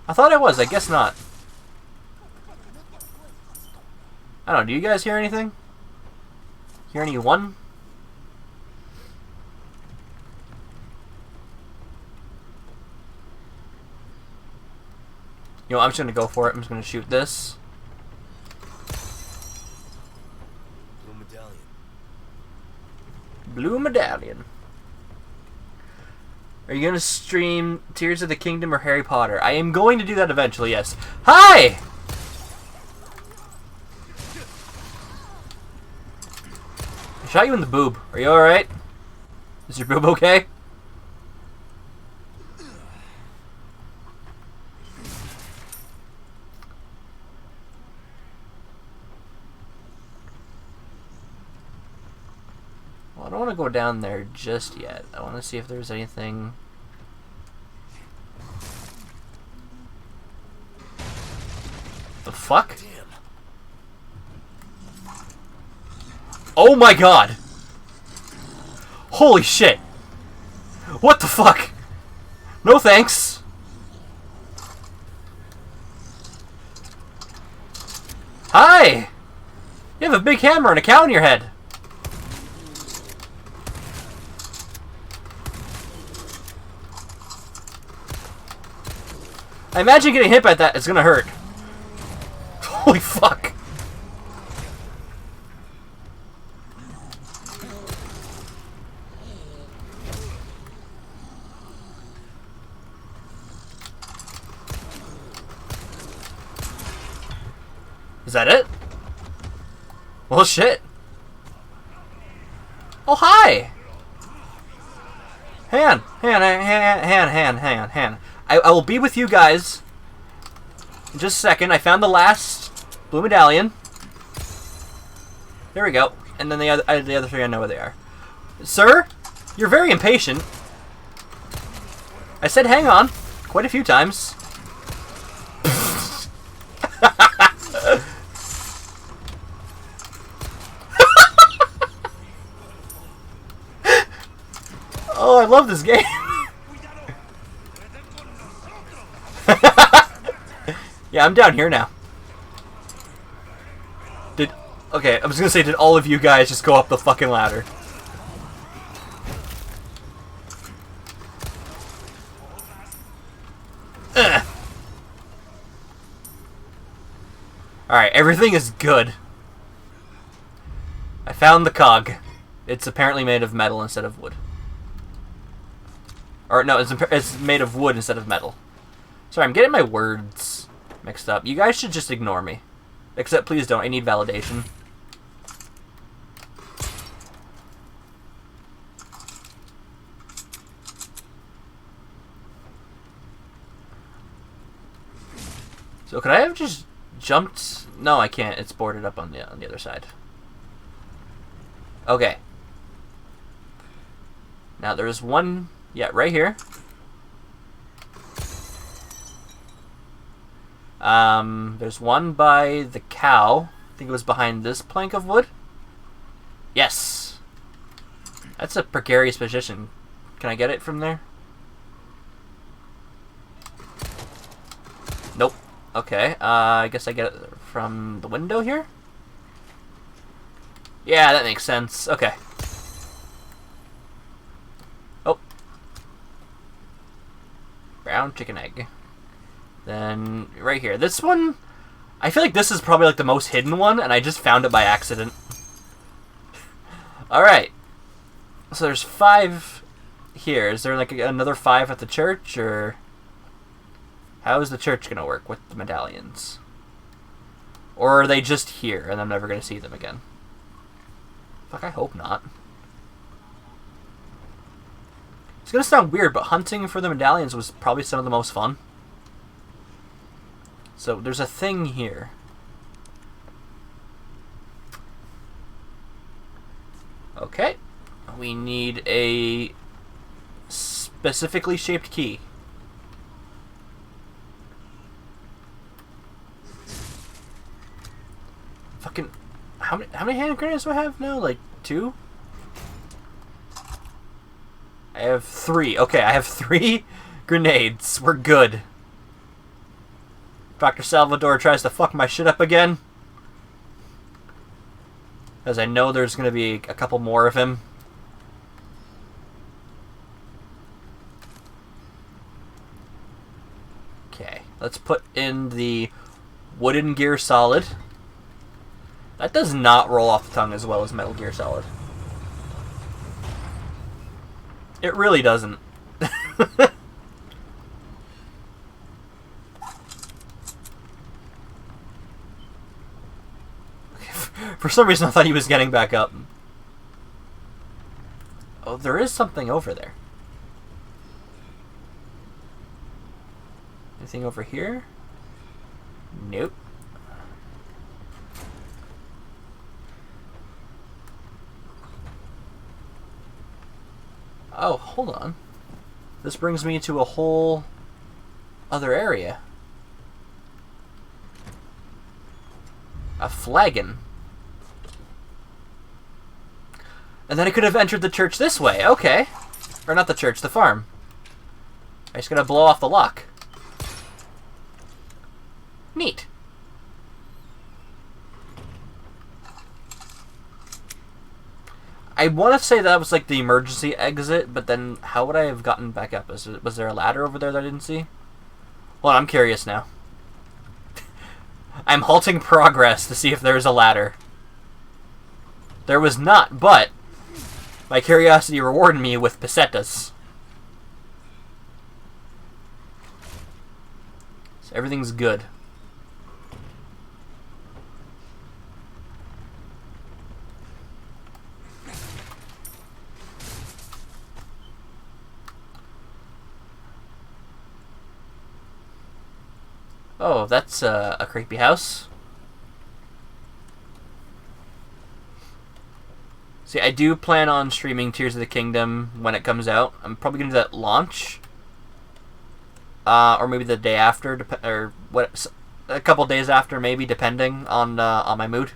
[SPEAKER 1] I thought I was. I guess not. I don't know. Do you guys hear anything? Hear anyone? You know, I'm just gonna go for it. I'm just gonna shoot this.
[SPEAKER 2] Blue medallion.
[SPEAKER 1] Blue medallion. Are you gonna stream Tears of the Kingdom or Harry Potter? I am going to do that eventually, yes. Hi! I shot you in the boob. Are you alright? Is your boob okay? Well, I don't want to go down there just yet. I want to see if there's anything... The fuck?
[SPEAKER 2] Damn.
[SPEAKER 1] Oh my god! Holy shit! What the fuck? No thanks! Hi! You have a big hammer and a cow in your head. I imagine getting hit by that is gonna hurt. Holy fuck. Is that it? Well, shit. Oh, hi! Hang on. I will be with you guys in just a second. I found the last blue medallion. There we go. And then the other three, I know where they are. Sir, you're very impatient. I said hang on quite a few times. Oh, I love this game. Yeah, I'm down here now. Okay, I was gonna say, did all of you guys just go up the fucking ladder? Alright, everything is good. I found the cog. It's apparently made of metal instead of wood. Or, no, it's made of wood instead of metal. Sorry, I'm getting my words mixed up. You guys should just ignore me. Except, please don't. I need validation. So, could I have just jumped? No, I can't. It's boarded up on the other side. Okay. Now, there's one... Yeah, right here. There's one by the cow. I think it was behind this plank of wood. Yes! That's a precarious position. Can I get it from there? Nope. Okay, I guess I get it from the window here? Yeah, that makes sense. Okay. Oh. Brown chicken egg. Then, right here. This one, I feel like this is probably like the most hidden one, and I just found it by accident. Alright. So there's 5 here. Is there like another 5 at the church, or how is the church going to work with the medallions? Or are they just here, and I'm never going to see them again? Fuck, I hope not. It's going to sound weird, but hunting for the medallions was probably some of the most fun. So there's a thing here. Okay. We need a specifically shaped key. Fucking... How many hand grenades do I have now? Like 2? I have 3. Okay, I have 3 grenades. We're good. Dr. Salvador tries to fuck my shit up again. As I know there's going to be a couple more of him. Okay, let's put in the wooden Gear Solid. That does not roll off the tongue as well as Metal Gear Solid. It really doesn't. For some reason I thought he was getting back up. Oh, there is something over there. Anything over here? Nope. Oh, hold on. This brings me to a whole other area. A flagon. And then I could have entered the church this way. Okay. Or not the church, the farm. I just gotta blow off the lock. Neat. I want to say that was like the emergency exit, but then how would I have gotten back up? Was there a ladder over there that I didn't see? Well, I'm curious now. I'm halting progress to see if there is a ladder. There was not, but my curiosity rewarded me with pesetas. So everything's good. Oh, that's a creepy house. See, I do plan on streaming Tears of the Kingdom when it comes out. I'm probably going to do that at launch. Or maybe the day after, or what? A couple days after, maybe, depending on my mood.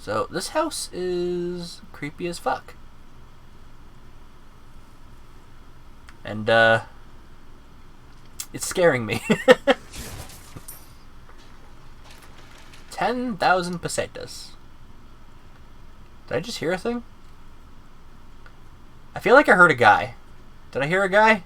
[SPEAKER 1] So this house is creepy as fuck, and it's scaring me. 10,000 pesetas. Did I just hear a thing? I feel like I heard a guy. Did I hear a guy?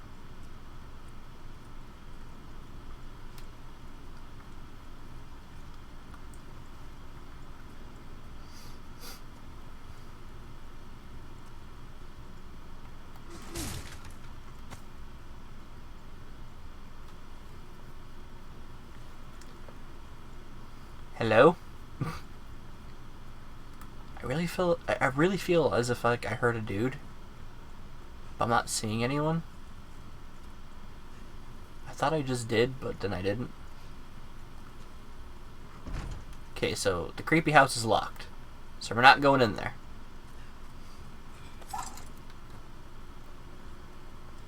[SPEAKER 1] Hello? I really feel as if like I heard a dude. But I'm not seeing anyone. I thought I just did, but then I didn't. Okay, so the creepy house is locked. So we're not going in there.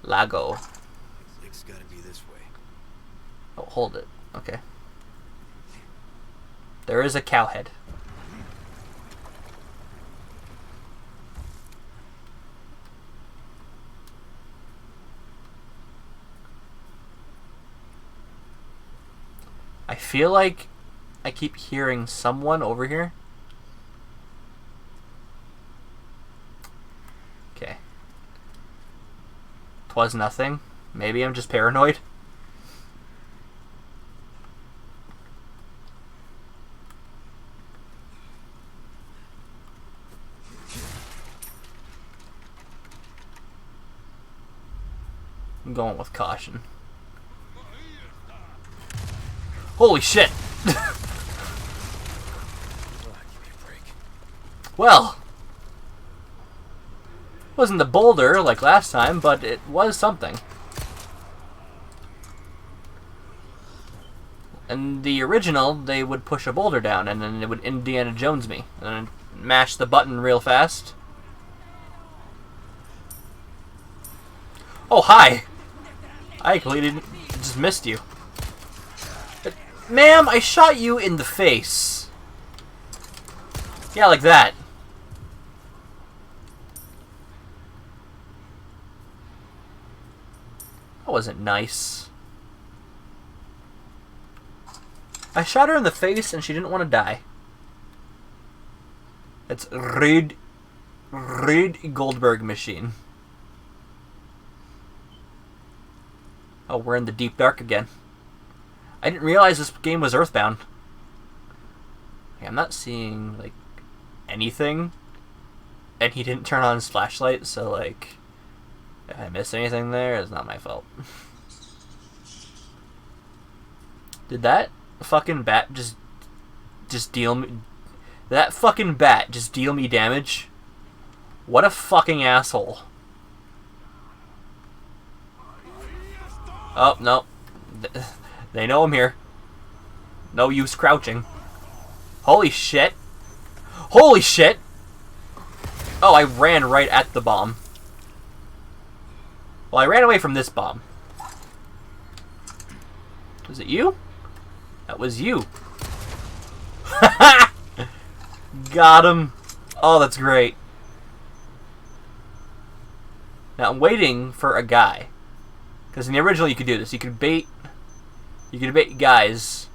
[SPEAKER 1] Lago.
[SPEAKER 2] It's gotta be this way.
[SPEAKER 1] Oh, hold it. Okay. There is a cow head. I feel like I keep hearing someone over here. Okay. 'Twas nothing. Maybe I'm just paranoid. I'm going with caution. Holy shit! Well, wasn't the boulder like last time, but it was something. In the original, they would push a boulder down, and then it would Indiana Jones me, and then mash the button real fast. Oh, hi! I completely just missed you. Ma'am, I shot you in the face. Yeah, like that. That wasn't nice. I shot her in the face and she didn't want to die. It's Reed Goldberg machine. Oh, we're in the deep dark again. I didn't realize this game was Earthbound. I'm not seeing, like, anything. And he didn't turn on his flashlight, so, like, if I miss anything there, it's not my fault. Did that fucking bat just deal me... That fucking bat just deal me damage? What a fucking asshole. Oh, no. They know I'm here. No use crouching. Holy shit. Holy shit! Oh, I ran right at the bomb. Well, I ran away from this bomb. Was it you? That was you. Got him. Oh, that's great. Now, I'm waiting for a guy. Because in the original, you could do this. You could bait guys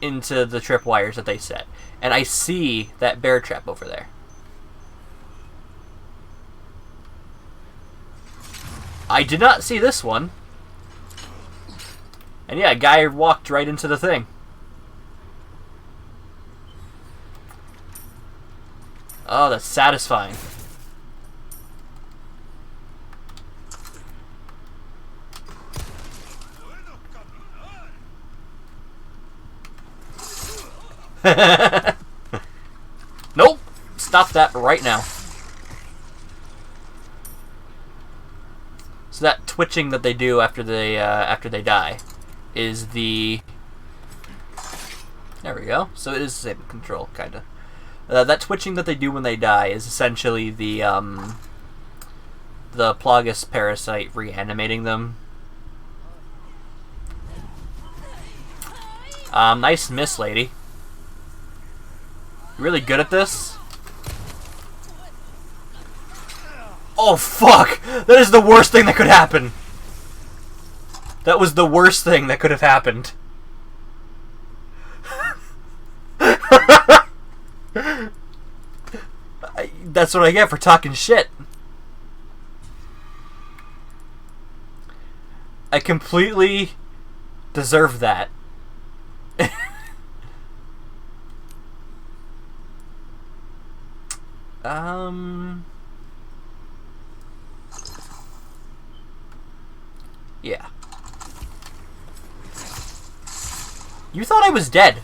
[SPEAKER 1] into the tripwires that they set. And I see that bear trap over there. I did not see this one. And yeah, a guy walked right into the thing. Oh, that's satisfying. Nope! Stop that right now. So that twitching that they do after they die is the... There we go. So it is the same control, kinda. That twitching that they do when they die is essentially the Plagus parasite reanimating them. Nice miss, lady. You really good at this? Oh, fuck! That is the worst thing that could happen! That was the worst thing that could have happened. That's what I get for talking shit. I completely deserve that. Yeah. You thought I was dead.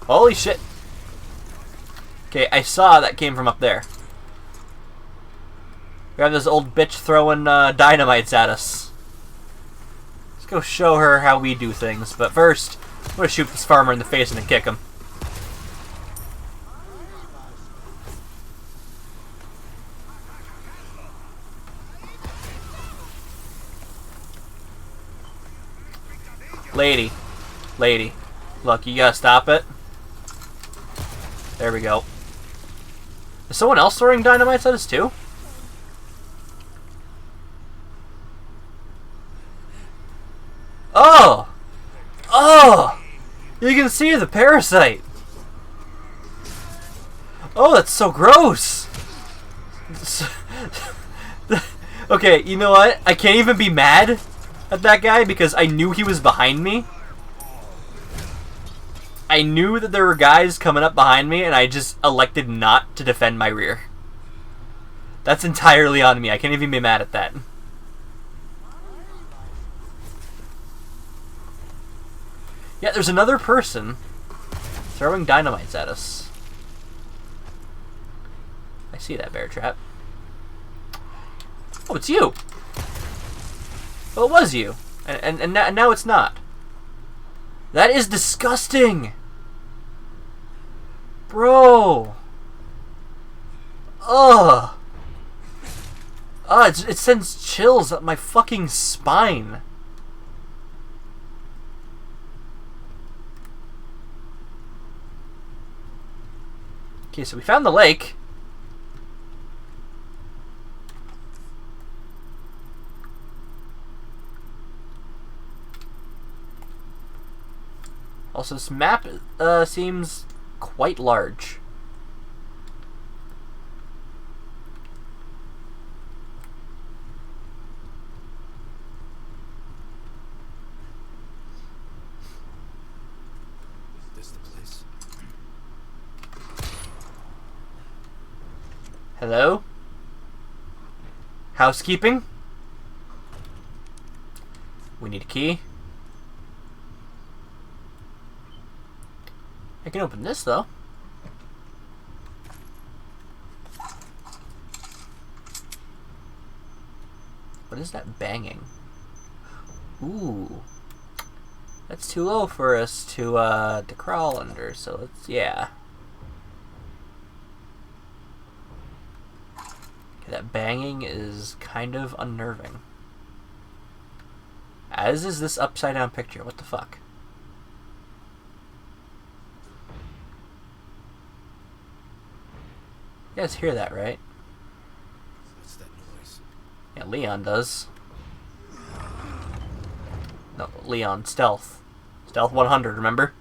[SPEAKER 1] Holy shit. Okay, I saw that came from up there. We have this old bitch throwing dynamites at us. Let's go show her how we do things, but first, gonna shoot this farmer in the face and then kick him. Lady. Lady. Look, you gotta stop it. There we go. Is someone else throwing dynamite at us too? Oh! Oh! You can see the parasite! Oh, that's so gross! Okay, you know what? I can't even be mad at that guy because I knew he was behind me. I knew that there were guys coming up behind me and I just elected not to defend my rear. That's entirely on me. I can't even be mad at that. Yeah, there's another person throwing dynamites at us. I see that bear trap. Oh, it's you! Well, it was you. And now it's not. That is disgusting! Bro! Ugh! It sends chills up my fucking spine. Okay, so we found the lake. Also, this map seems quite large.
[SPEAKER 2] Is this the place?
[SPEAKER 1] Hello? Housekeeping? We need a key. I can open this, though. What is that banging? Ooh. That's too low for us to crawl under, so let's, yeah. Okay, that banging is kind of unnerving. As is this upside down picture. What the fuck? You guys hear that, right?
[SPEAKER 2] What's that noise?
[SPEAKER 1] Yeah, Leon does. No, Leon, stealth. Stealth 100, remember?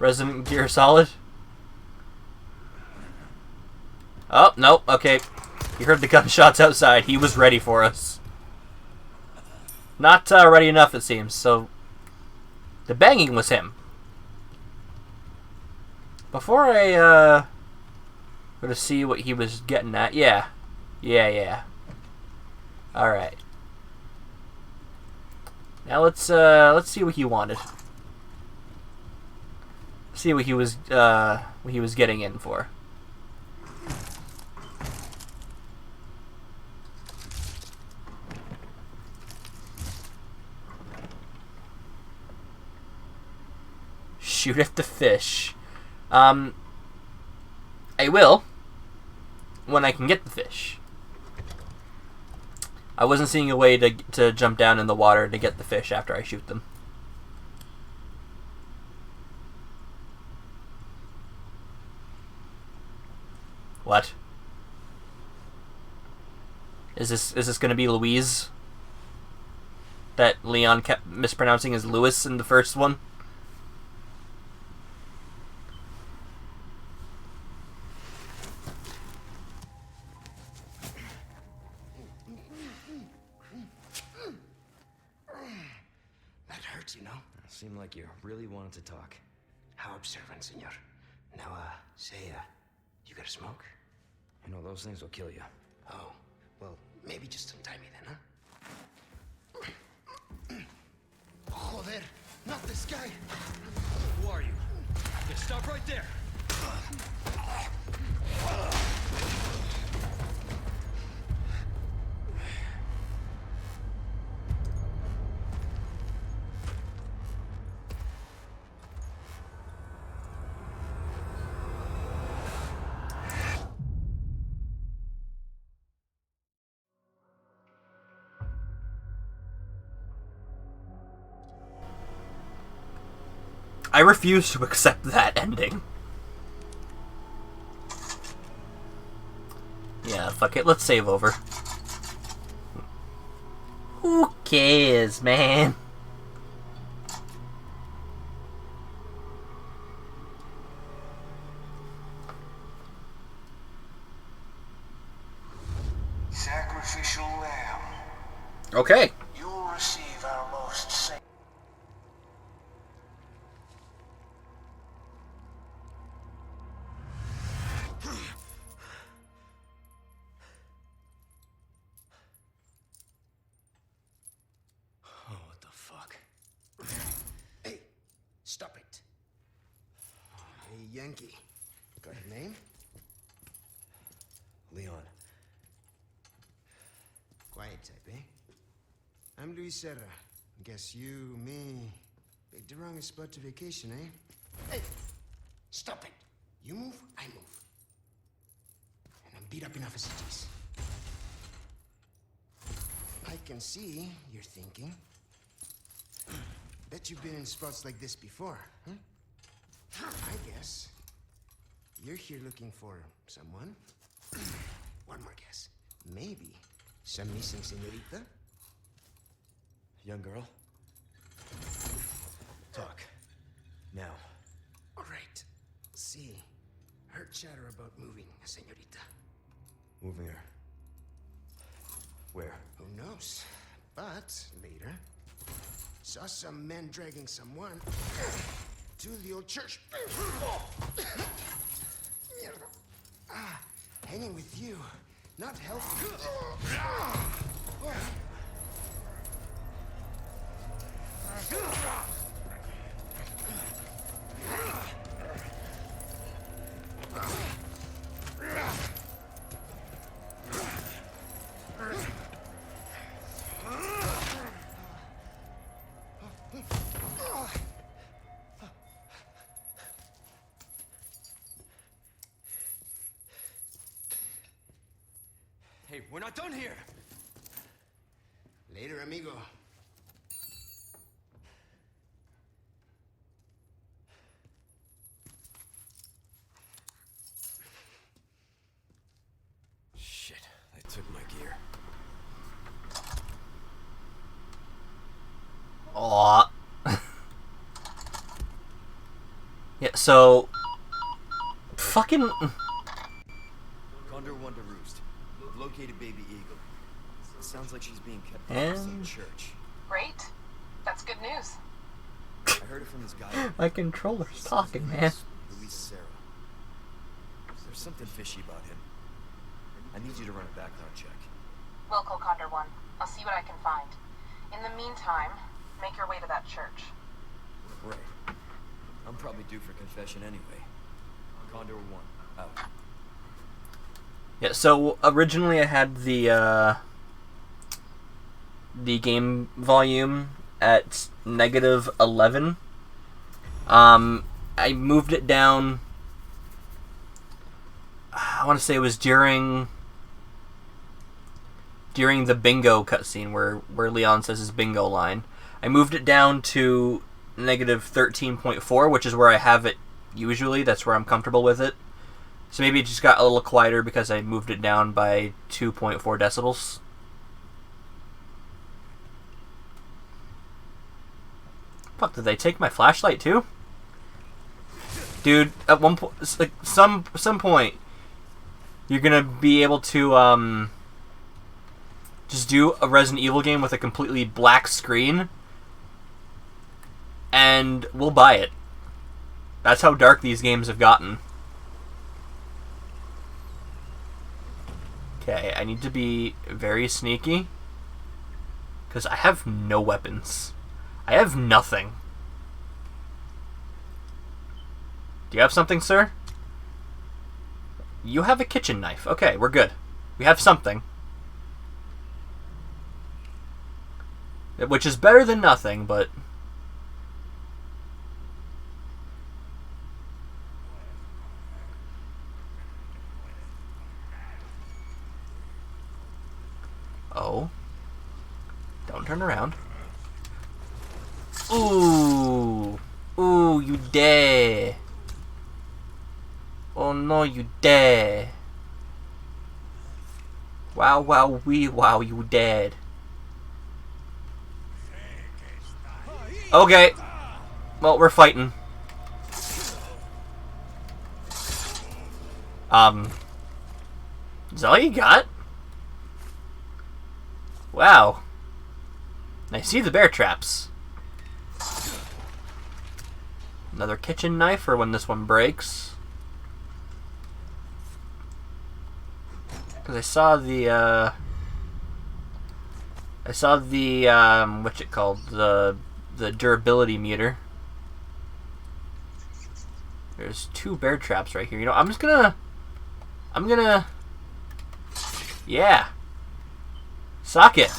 [SPEAKER 1] Resident Gear Solid? Oh, nope, okay. He heard the gunshots outside. He was ready for us. Not ready enough, it seems, so... The banging was him. Before I, go to see what he was getting at. Yeah. Yeah. Alright. Now let's see what he wanted. See what he was getting in for. Shoot at the fish. I will when I can get the fish. I wasn't seeing a way to jump down in the water to get the fish after I shoot them. What? Is this gonna be Louise? That Leon kept mispronouncing as Lewis in the first one?
[SPEAKER 3] You know?
[SPEAKER 2] Seemed like you really wanted to talk.
[SPEAKER 3] How observant, senor. Now, say, you got a smoke?
[SPEAKER 2] You know, those things will kill you.
[SPEAKER 3] Oh, well, maybe just untie me then, huh? Joder, not this guy!
[SPEAKER 2] Who are you? Yeah, stop right there!
[SPEAKER 1] I refuse to accept that ending. Yeah, fuck it. Let's save over. Who cares, man?
[SPEAKER 8] Sacrificial lamb.
[SPEAKER 1] Okay.
[SPEAKER 8] You will receive our most sacred.
[SPEAKER 3] Oh, what the fuck?
[SPEAKER 2] Hey, stop it. Hey, Yankee. Got a name?
[SPEAKER 3] Leon.
[SPEAKER 2] Quiet type, eh? I'm Luis Serra. Guess you, me, picked the wrongest spot to vacation, eh? Hey, stop it. You move, I move. And I'm beat up enough as it is. I can see you're thinking. Bet you've been in spots like this before, huh? I guess you're here looking for someone. One more guess. Maybe some missing señorita?
[SPEAKER 3] Young girl? Talk. Now.
[SPEAKER 2] All right. See, heard chatter about moving a señorita.
[SPEAKER 3] Moving her. Where?
[SPEAKER 2] Who knows? But later, saw some men dragging someone to the old church. Hanging with you, not healthy.
[SPEAKER 3] Hey, we're not done here!
[SPEAKER 2] Later, amigo.
[SPEAKER 3] Shit, they took my gear.
[SPEAKER 1] Aw. Yeah, so... Fucking...
[SPEAKER 3] Condor one to roost. Located baby eagle. It sounds like she's being kept close to the church.
[SPEAKER 5] Great. That's good news.
[SPEAKER 3] I heard it from this guy.
[SPEAKER 1] My controller's talking, man.
[SPEAKER 3] Luis Serra. There's something fishy about him. I need you to run a background check.
[SPEAKER 5] Wilco Condor 1. I'll see what I can find. In the meantime, make your way to that church.
[SPEAKER 3] Right. I'm probably due for confession anyway. Condor 1, out.
[SPEAKER 1] Yeah, so originally I had the game volume at -11. I moved it down. I want to say it was during the bingo cutscene where Leon says his bingo line. I moved it down to -13.4, which is where I have it usually. That's where I'm comfortable with it. So maybe it just got a little quieter because I moved it down by 2.4 decibels. Fuck, did they take my flashlight too? Dude, at one point, like some point, you're gonna be able to just do a Resident Evil game with a completely black screen, and we'll buy it. That's how dark these games have gotten. Okay, I need to be very sneaky, because I have no weapons. I have nothing. Do you have something, sir? You have a kitchen knife. Okay, we're good. We have something. Which is better than nothing, but... Oh. Don't turn around. Ooh. Ooh, you dead. Oh no, you dead. Wow, wow, wow, you dead. Okay. Well, we're fighting. Is that all you got? Wow. I see the bear traps. Another kitchen knife for when this one breaks. Because I saw the, what's it called? The durability meter. There's 2 bear traps right here. You know, I'm gonna... Yeah. Sock it.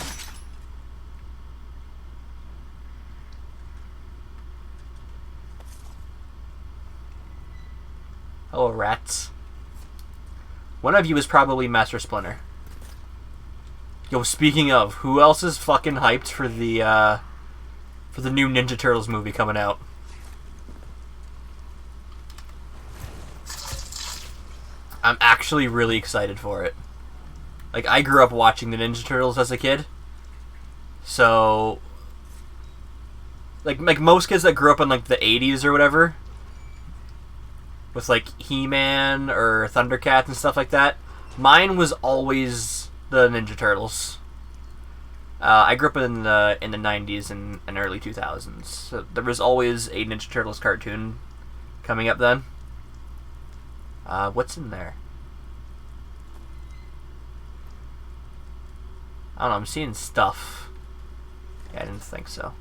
[SPEAKER 1] Hello, rats. One of you is probably Master Splinter. Yo, speaking of, who else is fucking hyped for the new Ninja Turtles movie coming out? I'm actually really excited for it. Like, I grew up watching the Ninja Turtles as a kid. So... Like most kids that grew up in, like, the 80s or whatever... with, like, He-Man or Thundercats and stuff like that. Mine was always the Ninja Turtles. I grew up in the 90s and early 2000s. So there was always a Ninja Turtles cartoon coming up then. What's in there? I don't know, I'm seeing stuff. Yeah, I didn't think so.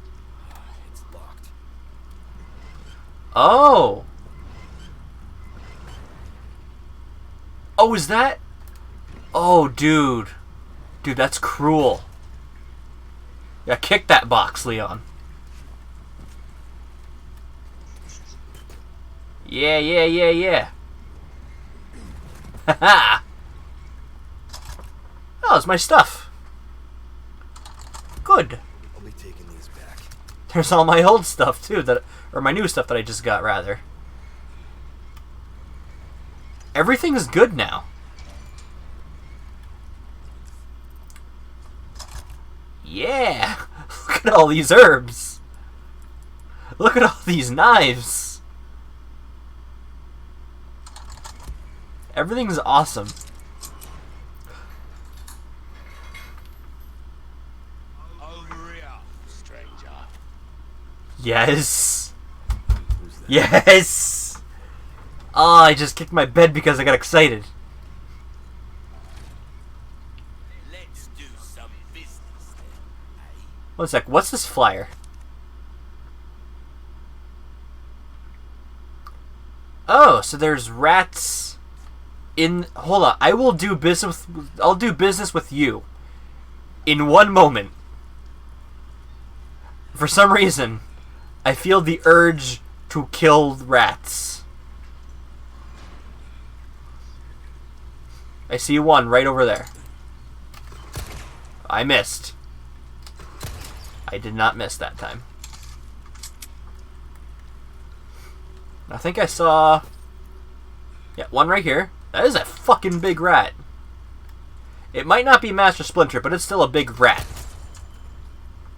[SPEAKER 2] It's locked.
[SPEAKER 1] Oh! Oh, is that? Oh, dude. Dude, that's cruel. Yeah, kick that box, Leon. Yeah, yeah, yeah, yeah. Haha! Oh, it's my stuff. Good.
[SPEAKER 2] I'll be taking these back.
[SPEAKER 1] There's all my old stuff, too, or my new stuff that I just got, rather. Everything's good now. Yeah! Look at all these herbs! Look at all these knives! Everything's awesome.
[SPEAKER 3] Over here, stranger.
[SPEAKER 1] Yes! Yes! Oh, I just kicked my bed because I got excited.
[SPEAKER 3] Let's do some business then.
[SPEAKER 1] One sec, what's this flyer? Oh, so there's rats in... Hold on, I will do business with... I'll do business with you. In one moment. For some reason, I feel the urge to kill rats. I see one right over there. I missed. I did not miss that time. I think I saw... Yeah, one right here. That is a fucking big rat. It might not be Master Splinter, but it's still a big rat.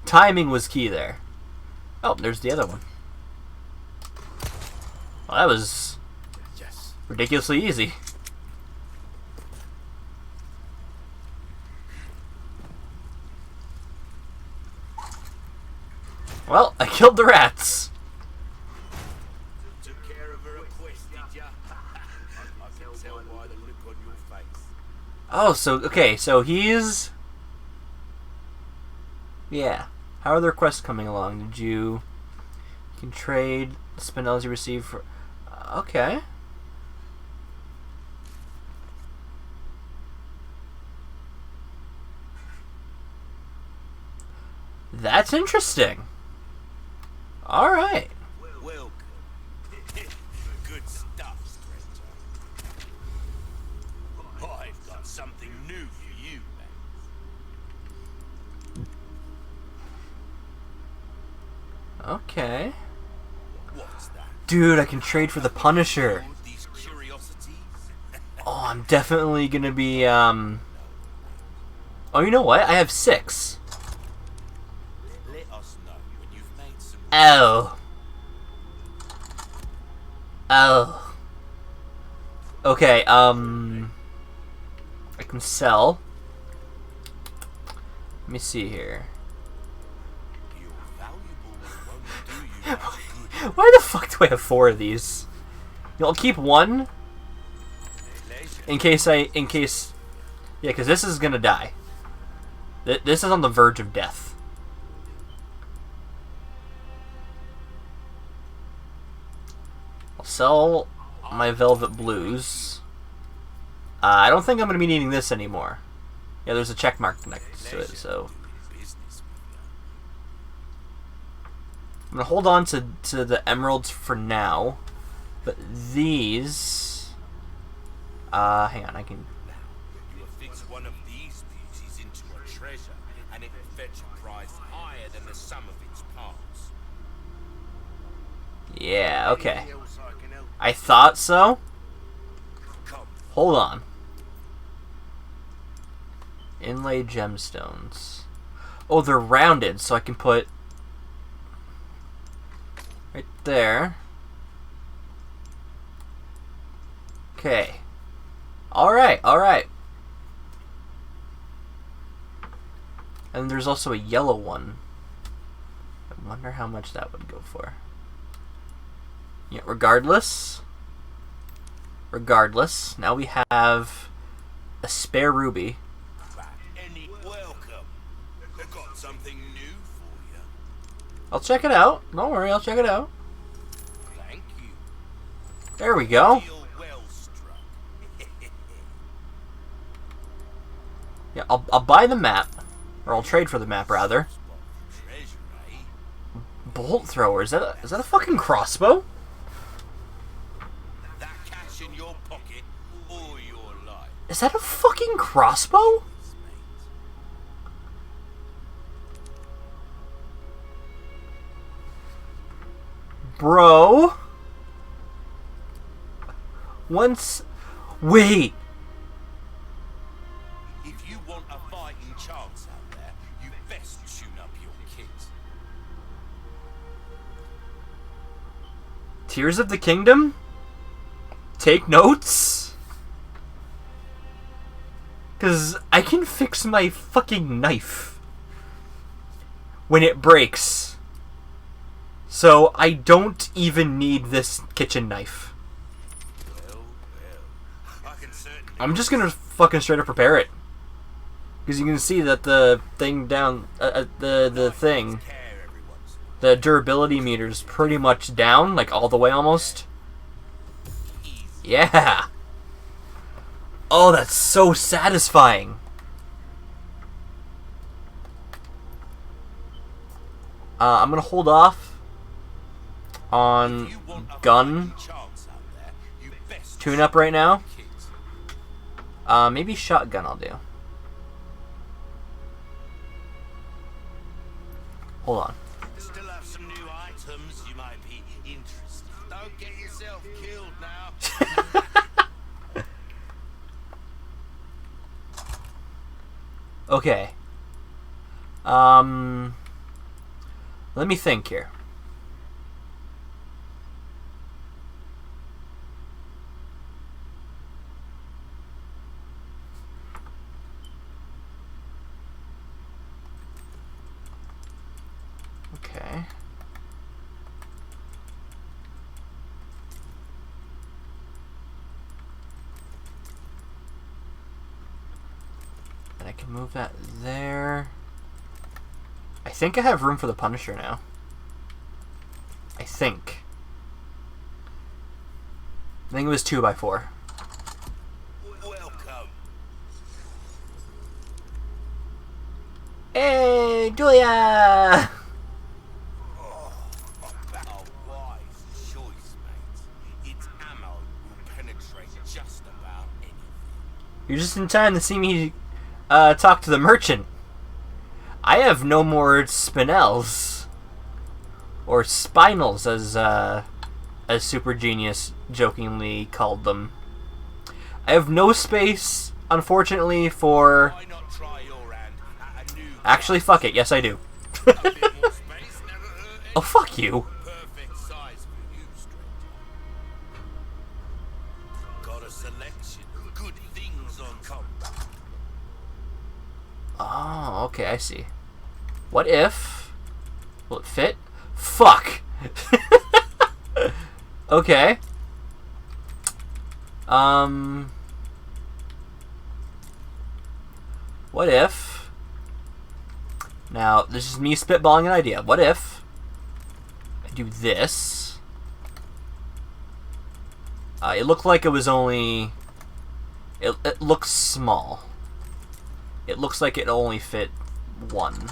[SPEAKER 1] Timing was key there. Oh, there's the other one. Well, that was ridiculously easy. Well, I killed the rats.
[SPEAKER 3] Took care of her request, did ya? I can tell by the look on your face.
[SPEAKER 1] Oh, so, okay, so he's... Yeah. How are the requests coming along? Did you... You can trade spinels you receive for... Okay. That's interesting. Alright.
[SPEAKER 3] Welcome. Good stuff, stranger. I've got something new for you, mate.
[SPEAKER 1] Okay.
[SPEAKER 3] What's
[SPEAKER 1] dude, I can trade for the Punisher.
[SPEAKER 3] These curiosities?
[SPEAKER 1] Oh, I'm definitely gonna be, Oh, you know what? I have 6.
[SPEAKER 3] Let us know when you've made some.
[SPEAKER 1] Oh. Oh. Okay, I can sell. Let me see here.
[SPEAKER 3] Your valuables won't do you much good.
[SPEAKER 1] Why the fuck do I have 4 of these? You know, I'll keep 1 in case yeah, because this is gonna die. This is on the verge of death. I'll sell my Velvet Blues. I don't think I'm gonna be needing this anymore. Yeah, there's a check mark next to it, so I'm gonna hold on to the emeralds for now. But these, hang on, I can.
[SPEAKER 3] You fix one of these beauties into a treasure, and it will fetch a price higher than the sum of its parts.
[SPEAKER 1] Yeah, okay.
[SPEAKER 3] Anything else I can help?
[SPEAKER 1] I thought so.
[SPEAKER 3] Come.
[SPEAKER 1] Hold on. Inlaid gemstones. Oh, they're rounded, so I can put right there. Okay. Alright, alright. And there's also a yellow one. I wonder how much that would go for. Yeah, regardless, now we have a spare ruby.
[SPEAKER 3] Any welcome. I've got something new for you.
[SPEAKER 1] I'll check it out. Don't worry, I'll check it out.
[SPEAKER 3] Thank you.
[SPEAKER 1] There we go.
[SPEAKER 3] Feel well struck.
[SPEAKER 1] Yeah, I'll buy the map, or I'll trade for the map rather.
[SPEAKER 3] Treasure, eh?
[SPEAKER 1] Bolt thrower, is that a fucking crossbow?
[SPEAKER 3] That cash in your pocket or your life.
[SPEAKER 1] Is that a fucking crossbow? Bro. Wait.
[SPEAKER 3] If you want a fighting chance out there, you best tune up your kit.
[SPEAKER 1] Tears of the Kingdom? Take notes? Cause I can fix my fucking knife when it breaks. So I don't even need this kitchen knife.
[SPEAKER 3] Well, I can certainly.
[SPEAKER 1] I'm just gonna fucking straight up repair it. Because you can see that the thing down, the thing,
[SPEAKER 3] Care everyone's
[SPEAKER 1] the durability meter's pretty much down, like all the way almost.
[SPEAKER 3] easy.
[SPEAKER 1] Yeah. Oh, that's so satisfying. I'm gonna hold off on
[SPEAKER 3] You want a
[SPEAKER 1] gun
[SPEAKER 3] fighting chance out there, you best
[SPEAKER 1] tune up right now.
[SPEAKER 3] kit.
[SPEAKER 1] Maybe shotgun I'll do. Hold on.
[SPEAKER 3] Still have some new items you might be interested. Don't get yourself killed now.
[SPEAKER 1] Okay. Let me think here. Okay. And I can move that there. I think I have room for the Punisher now. I think it was 2x4.
[SPEAKER 3] Welcome.
[SPEAKER 1] Hey, Julia!
[SPEAKER 3] A wise choice, mate. Its ammo will penetrate just about anything.
[SPEAKER 1] You're just in time to see me talk to the merchant. I have no more spinels. Or spinels, as as Super Genius jokingly called them. I have no space, unfortunately, for... Actually, fuck it. Yes, I do. Oh, fuck you. Oh, okay, I see. What if... Will it fit? Fuck! Okay. What if... Now, this is me spitballing an idea. What if I do this? It looked like it was only... It looks small. It looks like it only fit one.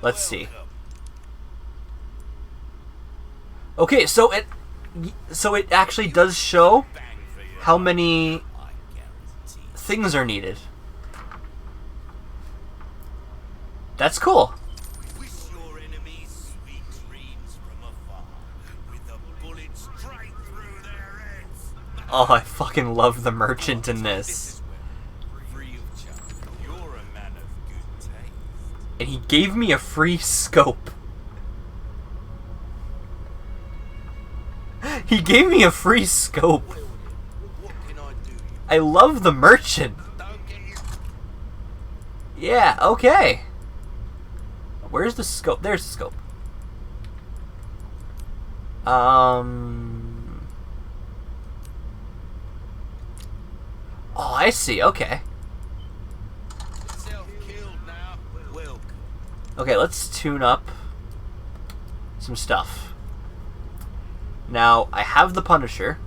[SPEAKER 1] Let's see. Okay, so it actually does show how many things are needed. That's cool. Oh, I fucking love the merchant in this. And he gave me a free scope. He gave me a free scope. I love the merchant. Yeah, okay. Where's the scope? There's the scope. Oh, I see. Okay. Okay, let's tune up some stuff. Now, I have the Punisher.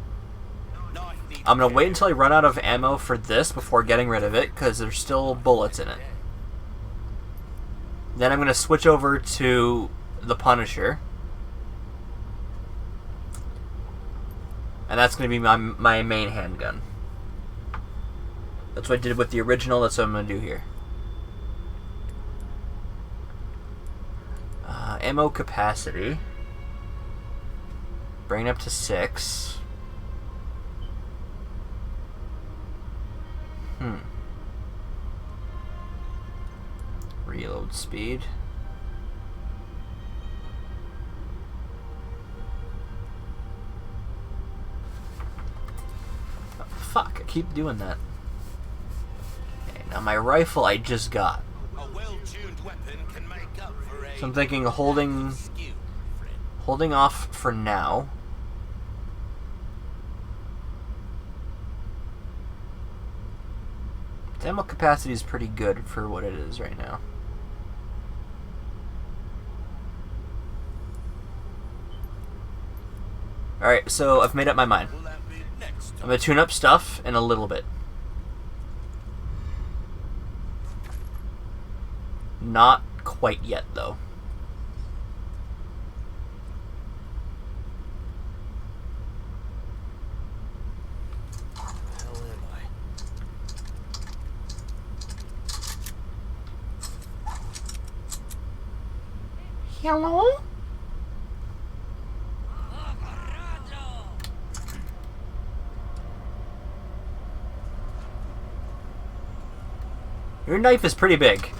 [SPEAKER 1] I'm gonna wait until I run out of ammo for this before getting rid of it, because there's still bullets in it. Then I'm gonna switch over to the Punisher. And that's gonna be my main handgun. That's what I did with the original, that's what I'm gonna do here. Ammo capacity. Bring it up to 6. Reload speed. Oh, fuck, I keep doing that. Okay, now my rifle I just got. So I'm thinking holding off for now. The ammo capacity is pretty good for what it is right now. Alright, so I've made up my mind. I'm going to tune up stuff in a little bit. Not quite yet, though. Hello? Your knife is pretty big.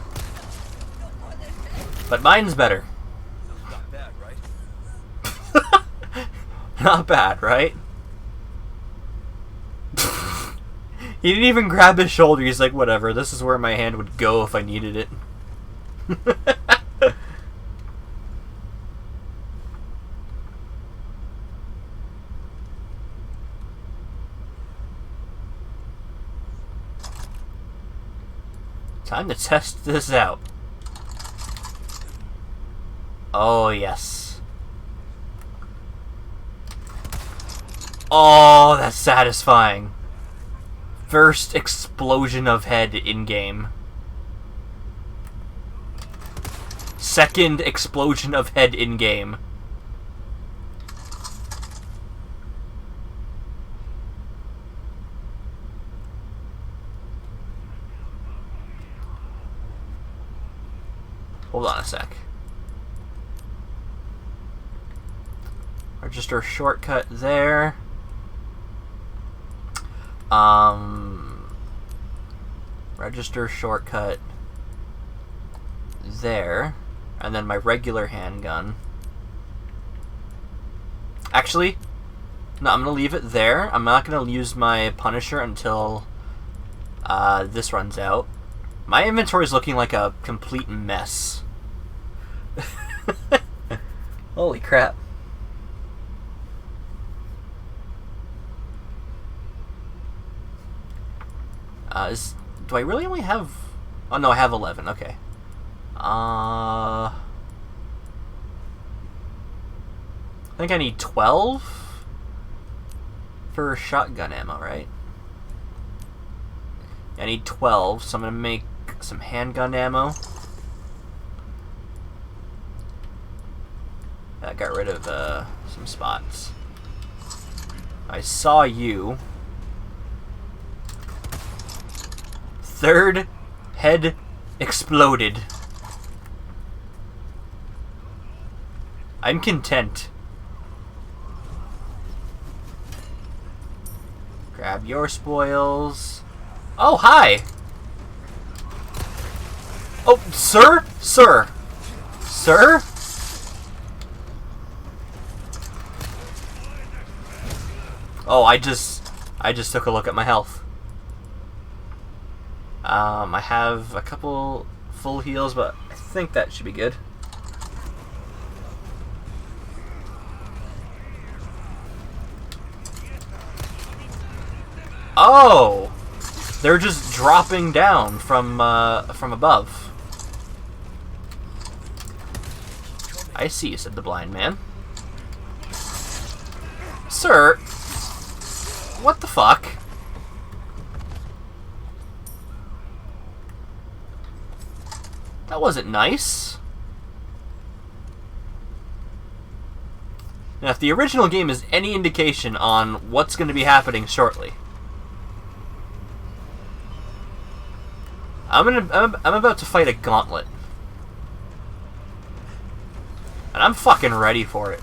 [SPEAKER 1] But mine's better.
[SPEAKER 2] Not bad, right?
[SPEAKER 1] Not bad, right? He didn't even grab his shoulder. He's like, whatever, this is where my hand would go if I needed it. Time to test this out. Oh, yes. Oh, that's satisfying. First explosion of head in-game. Second explosion of head in-game. Hold on a sec. Register shortcut there. Register shortcut there. And then my regular handgun. Actually, no, I'm going to leave it there. I'm not going to use my Punisher until this runs out. My inventory is looking like a complete mess. Holy crap. Do I really only have... Oh, no, I have 11. Okay. I think I need 12 for shotgun ammo, right? I need 12, so I'm going to make some handgun ammo. That got rid of some spots. I saw you. Third head exploded. I'm content. Grab your spoils. Oh, hi! Oh, sir? Sir? Sir? Oh, I just took a look at my health. I have a couple full heals, but I think that should be good. Oh! They're just dropping down from above. I see, said the blind man. Sir, what the fuck? That wasn't nice. Now, if the original game is any indication on what's going to be happening shortly, I'm about to fight a gauntlet. And I'm fucking ready for it.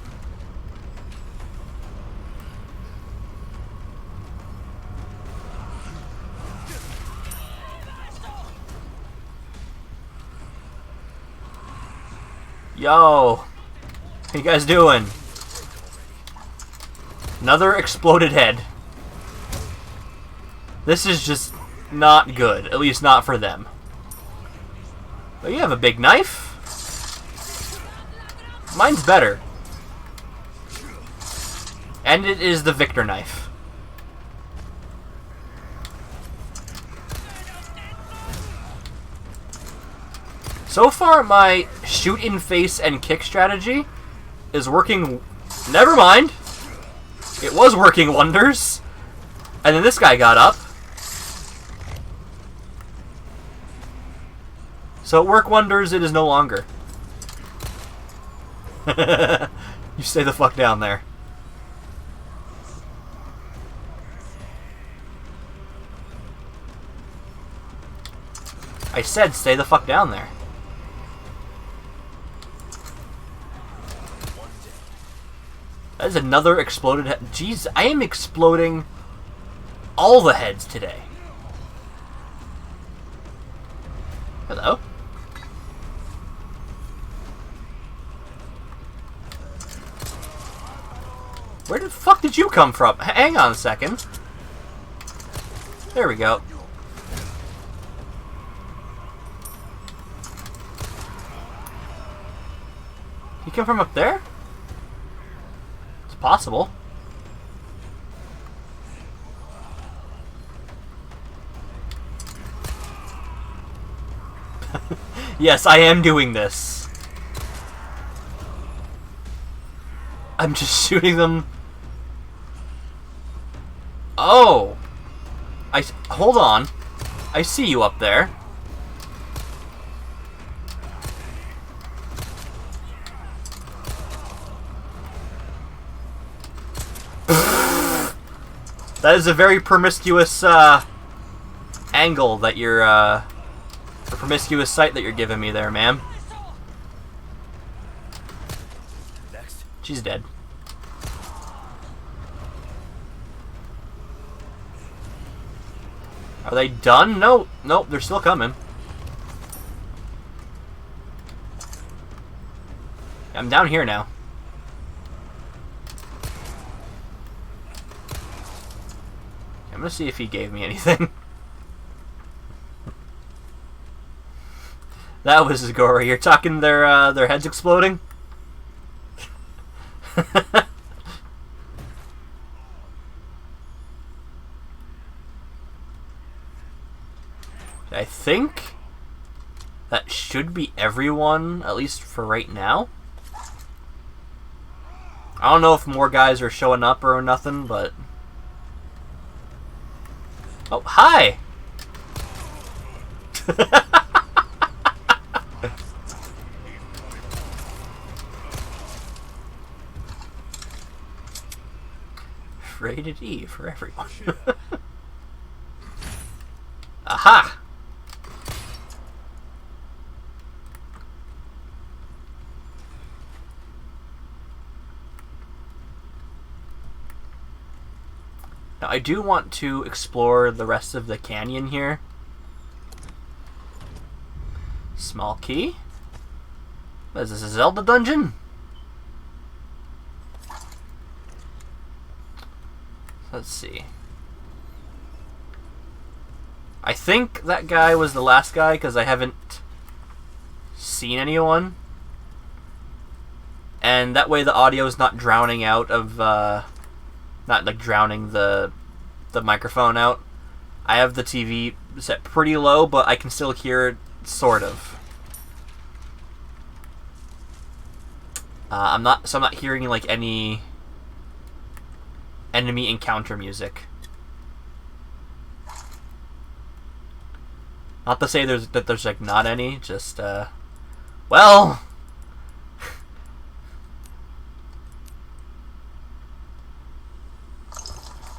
[SPEAKER 1] Yo, how you guys doing? Another exploded head. This is just not good, at least not for them. But you have a big knife? Mine's better. And it is the Victor knife. So far, my shoot in face and kick strategy is working. Never mind. It was working wonders. And then this guy got up. So it worked wonders, it is no longer. You stay the fuck down there. I said stay the fuck down there. That is another exploded head. Jeez, I am exploding all the heads today. Hello? Where the fuck did you come from? Hang on a second. There we go. You come from up there? It's possible. Yes, I am doing this. I'm just shooting them. Oh! Hold on. I see you up there. That is a very promiscuous angle that you're a promiscuous sight that you're giving me there, ma'am.
[SPEAKER 2] Next.
[SPEAKER 1] She's dead. Are they done? No. Nope, they're still coming. I'm down here now. I'm gonna see if he gave me anything. That was gory. You're talking their heads exploding? I think that should be everyone, at least for right now. I don't know if more guys are showing up or nothing, but... Oh, hi! Rated E for everyone. Aha! Now, I do want to explore the rest of the canyon here. Small key. What is this, a Zelda dungeon? Let's see. I think that guy was the last guy because I haven't seen anyone. And that way the audio is not drowning out of... not like drowning the microphone out. I have the TV set pretty low, but I can still hear it, sort of. I'm not hearing like any enemy encounter music. Not to say there's like not any, just well.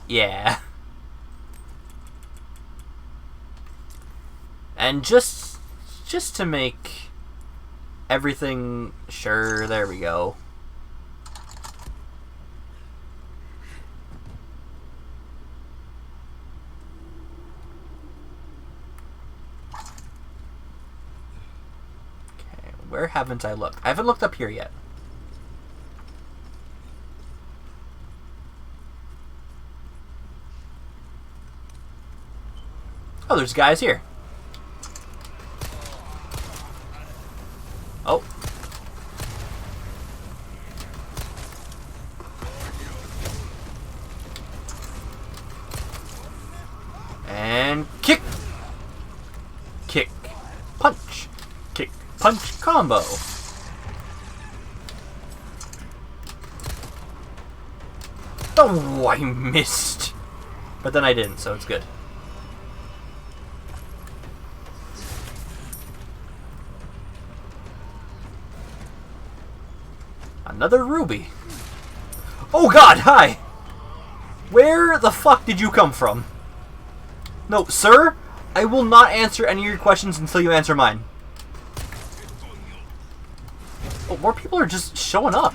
[SPEAKER 1] Yeah. And just to make everything sure, there we go. Okay, where haven't I looked? I haven't looked up here yet. Oh, there's guys here. Oh. And kick. Kick. Punch. Kick. Punch combo. Oh, I missed. But then I didn't, so it's good. Another ruby. Oh god, hi! Where the fuck did you come from? No, sir, I will not answer any of your questions until you answer mine. Oh, more people are just showing up.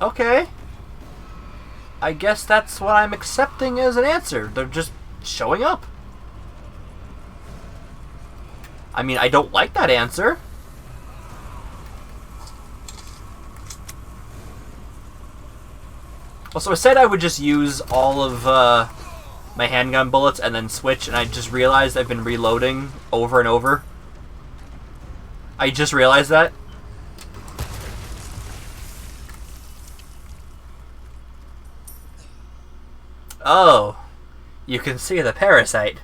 [SPEAKER 1] Okay. I guess that's what I'm accepting as an answer. They're just showing up. I mean, I don't like that answer. Also, I said I would just use all of my handgun bullets and then switch, and I just realized I've been reloading over and over. I just realized that. Oh, you can see the parasite.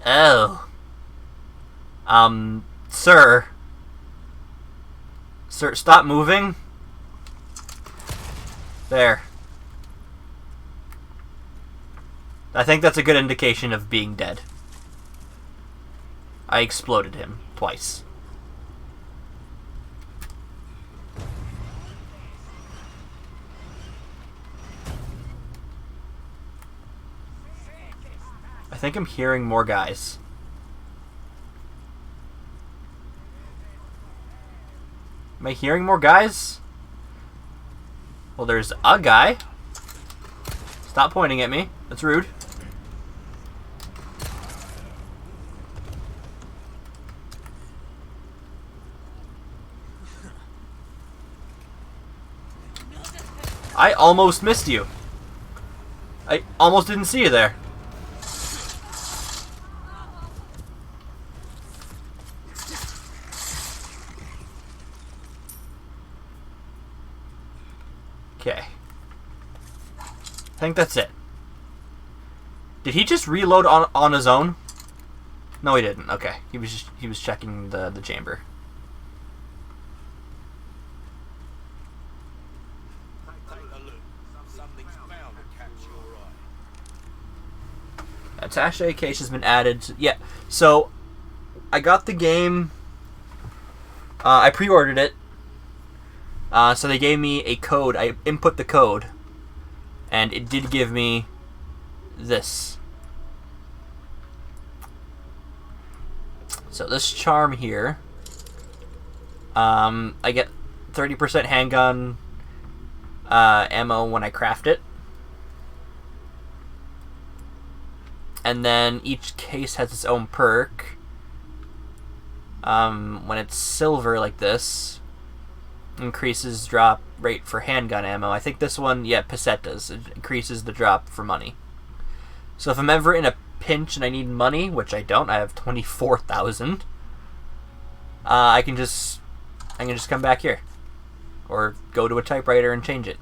[SPEAKER 1] Oh. Sir. Sir, stop moving. There. I think that's a good indication of being dead. I exploded him twice. I think I'm hearing more guys. Am I hearing more guys? Well, there's a guy. Stop pointing at me. That's rude. I almost missed you. I almost didn't see you there. Okay. I think that's it. Did he just reload on his own? No, he didn't. Okay. He was checking the chamber. Attaché case has been added. Yeah. So, I got the game. I pre-ordered it. So they gave me a code. I input the code, and it did give me this. So this charm here, I get 30% handgun ammo when I craft it. And then each case has its own perk. When it's silver like this, increases drop rate for handgun ammo. I think this one, yeah, pesetas. It increases the drop for money. So if I'm ever in a pinch and I need money, which I don't, I have 24,000. I can just come back here, or go to a typewriter and change it.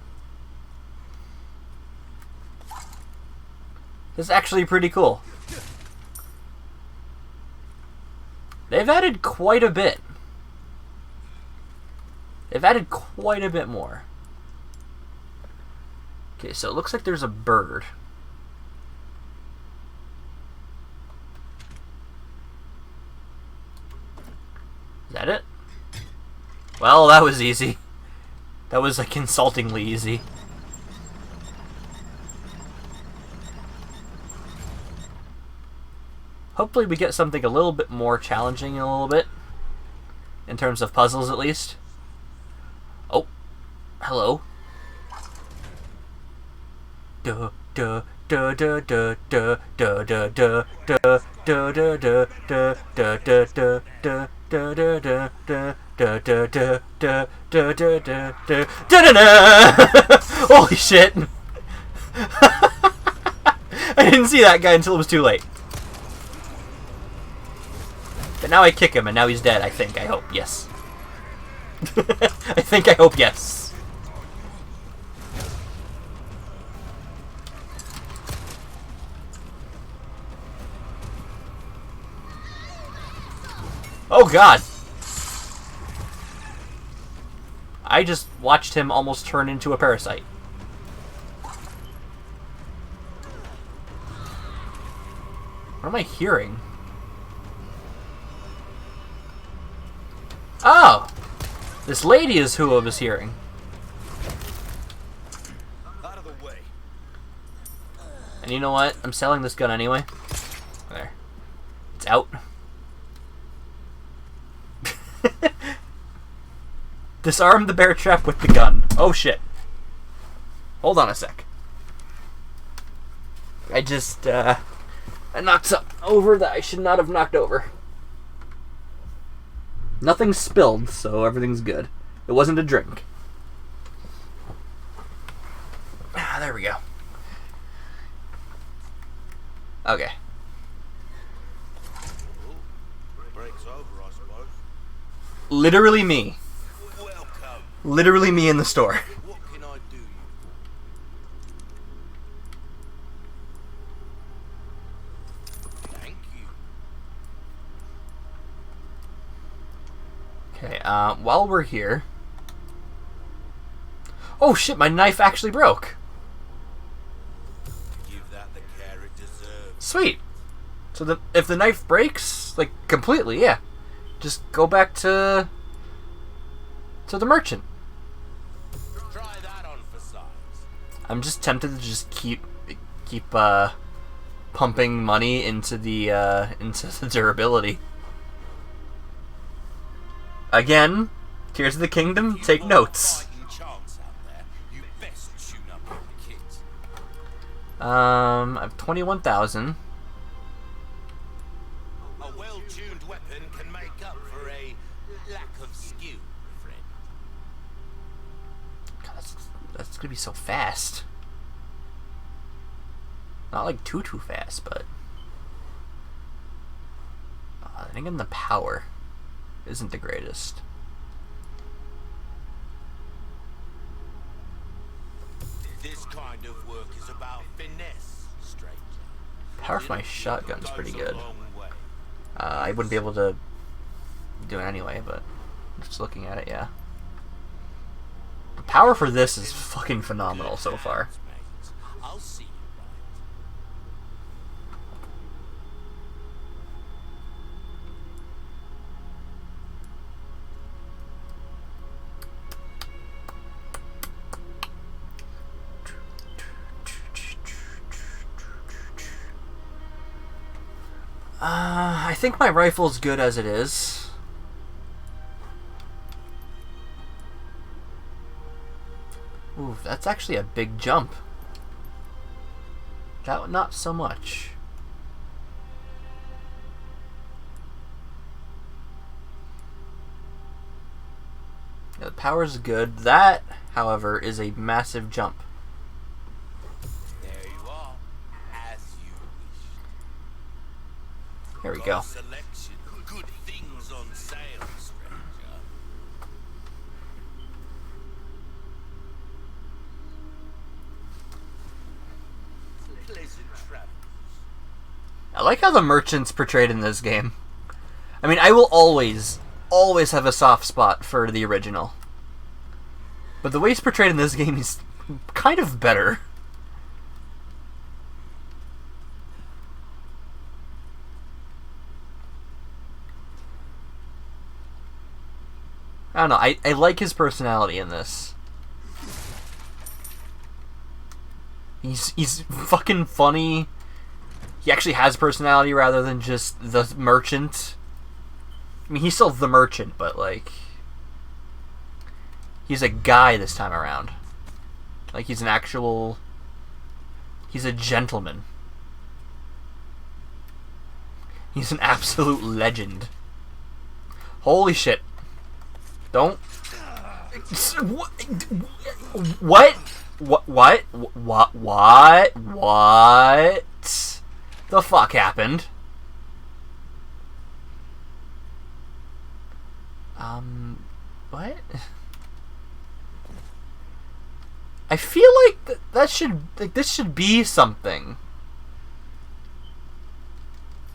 [SPEAKER 1] This is actually pretty cool. They've added quite a bit. They've added quite a bit more. Okay, so it looks like there's a bird. Is that it? Well, that was easy. That was, like, insultingly easy. Hopefully we get something a little bit more challenging in a little bit. In terms of puzzles, at least. Oh. Hello. Duh, duh, duh, duh, duh, duh, duh, duh, duh, duh, duh, duh, duh, duh, duh, duh, duh, duh. Da da da da da da da da da da da da da da. Holy shit! I didn't see that guy until it was too late. But now I kick him and now he's dead, I think. I hope. Yes. I hope, yes. Oh god! I just watched him almost turn into a parasite. What am I hearing? Oh! This lady is who I was hearing.
[SPEAKER 3] Out of the way.
[SPEAKER 1] And you know what? I'm selling this gun anyway. There. It's out. Disarm the bear trap with the gun. Oh shit. Hold on a sec. I just, I knocked something over that I should not have knocked over. Nothing spilled, so everything's good. It wasn't a drink. Ah, there we go. Okay.
[SPEAKER 3] Break's over, I suppose.
[SPEAKER 1] Literally me.
[SPEAKER 3] Welcome.
[SPEAKER 1] Literally me in the store.
[SPEAKER 3] What can I do you for? Thank you.
[SPEAKER 1] Okay, while we're here... Oh shit, my knife actually broke.
[SPEAKER 3] Give that the care it deserves.
[SPEAKER 1] Sweet. So if the knife breaks, like, completely, yeah. Just go back to the merchant.
[SPEAKER 3] Try that on for size.
[SPEAKER 1] I'm just tempted to just keep pumping money into the durability. Again, Tears of the Kingdom, take notes.
[SPEAKER 3] Fighting chance out there. You best tune up on the kit.
[SPEAKER 1] I have 21,000.
[SPEAKER 9] A well-tuned weapon can make up for a lack of skill, friend.
[SPEAKER 1] God, that's gonna be so fast. Not like too fast, but I think in the power isn't the greatest.
[SPEAKER 9] This kind of work is about finesse, stranger.
[SPEAKER 1] Power for my shotgun's pretty
[SPEAKER 9] Goes a
[SPEAKER 1] good.
[SPEAKER 9] long way.
[SPEAKER 1] I wouldn't be able to do it anyway, but just looking at it, yeah. The power for this is fucking phenomenal so far.
[SPEAKER 9] Mate, I'll see you right.
[SPEAKER 1] I think my rifle's good as it is. Ooh, that's actually a big jump. That not so much. Yeah, the power's good. That, however, is a massive jump.
[SPEAKER 9] There you are, as you wish.
[SPEAKER 1] There we
[SPEAKER 9] Got
[SPEAKER 1] go.
[SPEAKER 9] a selection of good things on sale, stranger. Pleasant travels.
[SPEAKER 1] I like how the merchant's portrayed in this game. I mean, I will always have a soft spot for the original. But the way he's portrayed in this game is kind of better. I don't know, I like his personality in this. He's fucking funny. He actually has personality rather than just the merchant. I mean, he's still the merchant, but like, he's a guy this time around. Like, he's a gentleman. He's an absolute legend. Holy shit. Don't. What? What? The fuck happened? What? I feel like this should be something.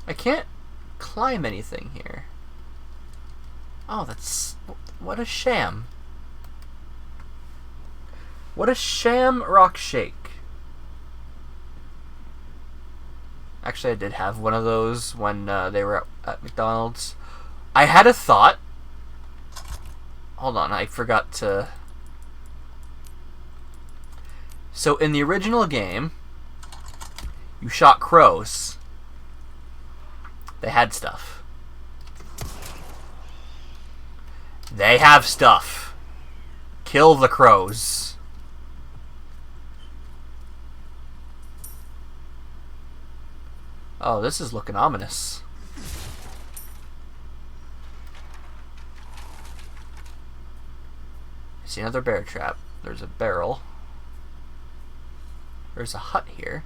[SPEAKER 1] I can't climb anything here. Oh, that's... what a sham. What a sham rock shake. Actually, I did have one of those when they were at McDonald's. I had a thought. Hold on, I forgot to... So, in the original game, you shot crows. They had stuff. They have stuff. Kill the crows. Oh, this is looking ominous. I see another bear trap. There's a barrel. There's a hut here.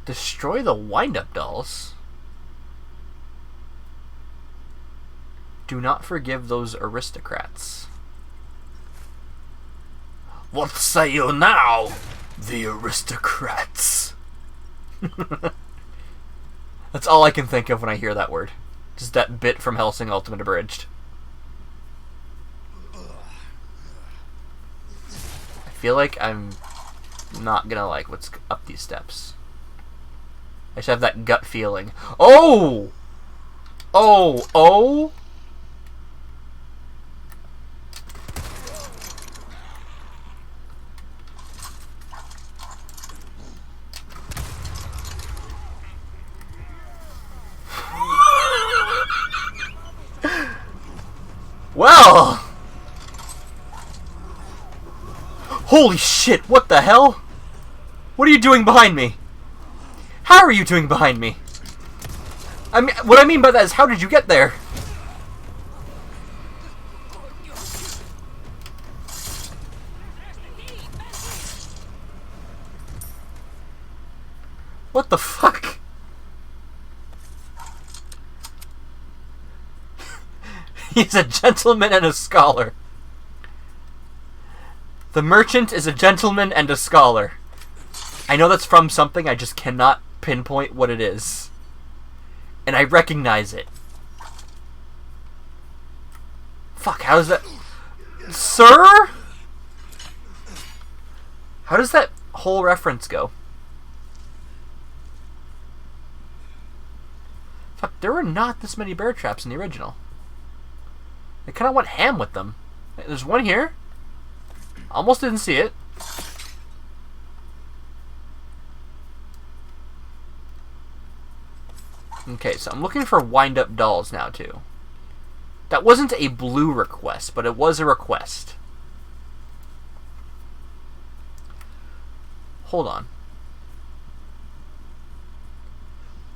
[SPEAKER 1] Destroy the wind-up dolls. Do not forgive those aristocrats. What say you now, the aristocrats? That's all I can think of when I hear that word. Just that bit from Hellsing Ultimate Abridged. I feel like I'm not gonna like what's up these steps. I just have that gut feeling. Oh! Oh! Oh! Well! Holy shit, what the hell? What are you doing behind me? How are you doing behind me? I mean, what I mean by that is, how did you get there? What the fuck? He's a gentleman and a scholar. The merchant is a gentleman and a scholar. I know that's from something, I just cannot pinpoint what it is. And I recognize it. Fuck, how does that... Sir? How does that whole reference go? Fuck, there were not this many bear traps in the original. They kind of went ham with them. There's one here. Almost didn't see it. Okay, so I'm looking for wind-up dolls now, too. That wasn't a blue request, but it was a request. Hold on.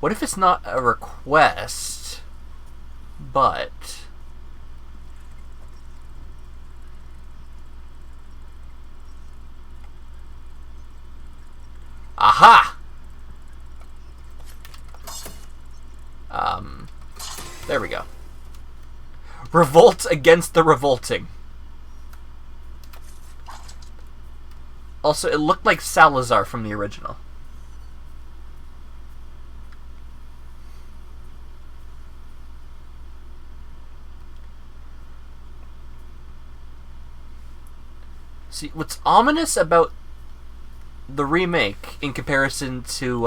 [SPEAKER 1] What if it's not a request, but... Aha! There we go. Revolt against the revolting. Also, it looked like Salazar from the original. See, what's ominous about the remake in comparison to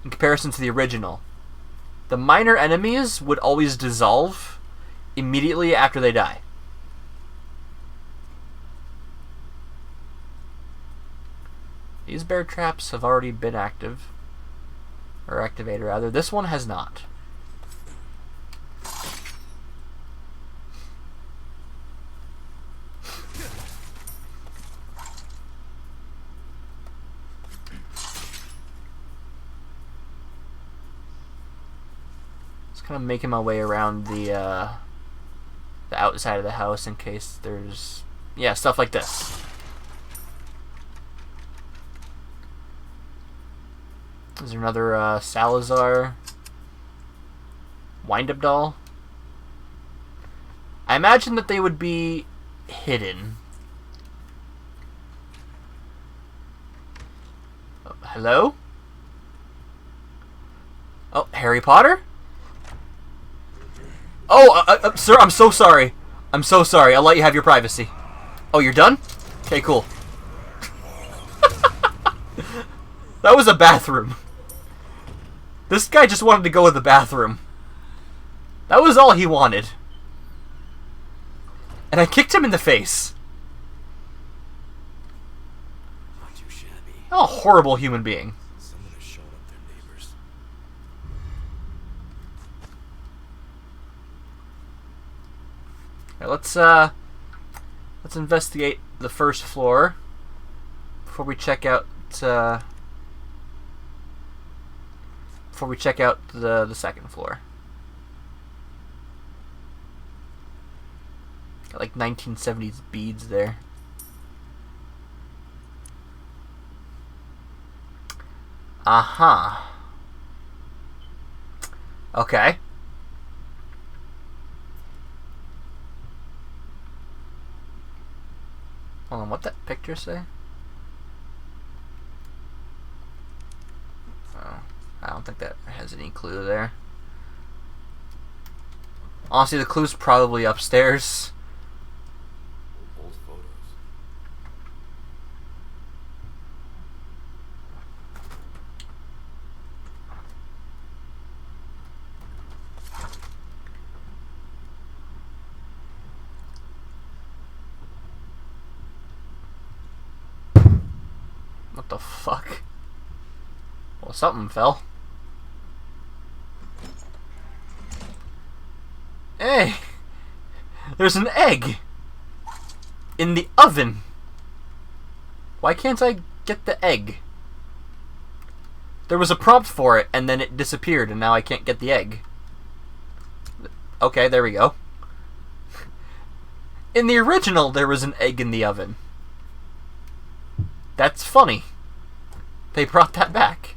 [SPEAKER 1] the original, the minor enemies would always dissolve immediately after they die. These bear traps have already been active, or activated rather. This one has not. Kind of making my way around the outside of the house in case there's, yeah, stuff like this. Is there another Salazar wind-up doll? I imagine that they would be hidden. Oh, hello? Oh, Harry Potter? Oh, sir, I'm so sorry. I'm so sorry. I'll let you have your privacy. Oh, you're done? Okay, cool. That was a bathroom. This guy just wanted to go to the bathroom. That was all he wanted. And I kicked him in the face.
[SPEAKER 2] Not too shabby.
[SPEAKER 1] Oh, a horrible human being.
[SPEAKER 2] Someone has shown up their neighbors.
[SPEAKER 1] Right, let's investigate the first floor before we check out the second floor. Got like 1970s beads there. Uh-huh. Okay. Hold on, what that picture say? Oh, I don't think that has any clue there. Honestly, the clue's probably upstairs.
[SPEAKER 2] Old photos.
[SPEAKER 1] What the fuck? Well, something fell. Hey! There's an egg in the oven. Why can't I get the egg? There was a prompt for it, and then it disappeared, and now I can't get the egg. Okay, there we go. In the original, there was an egg in the oven. That's funny. They brought that back.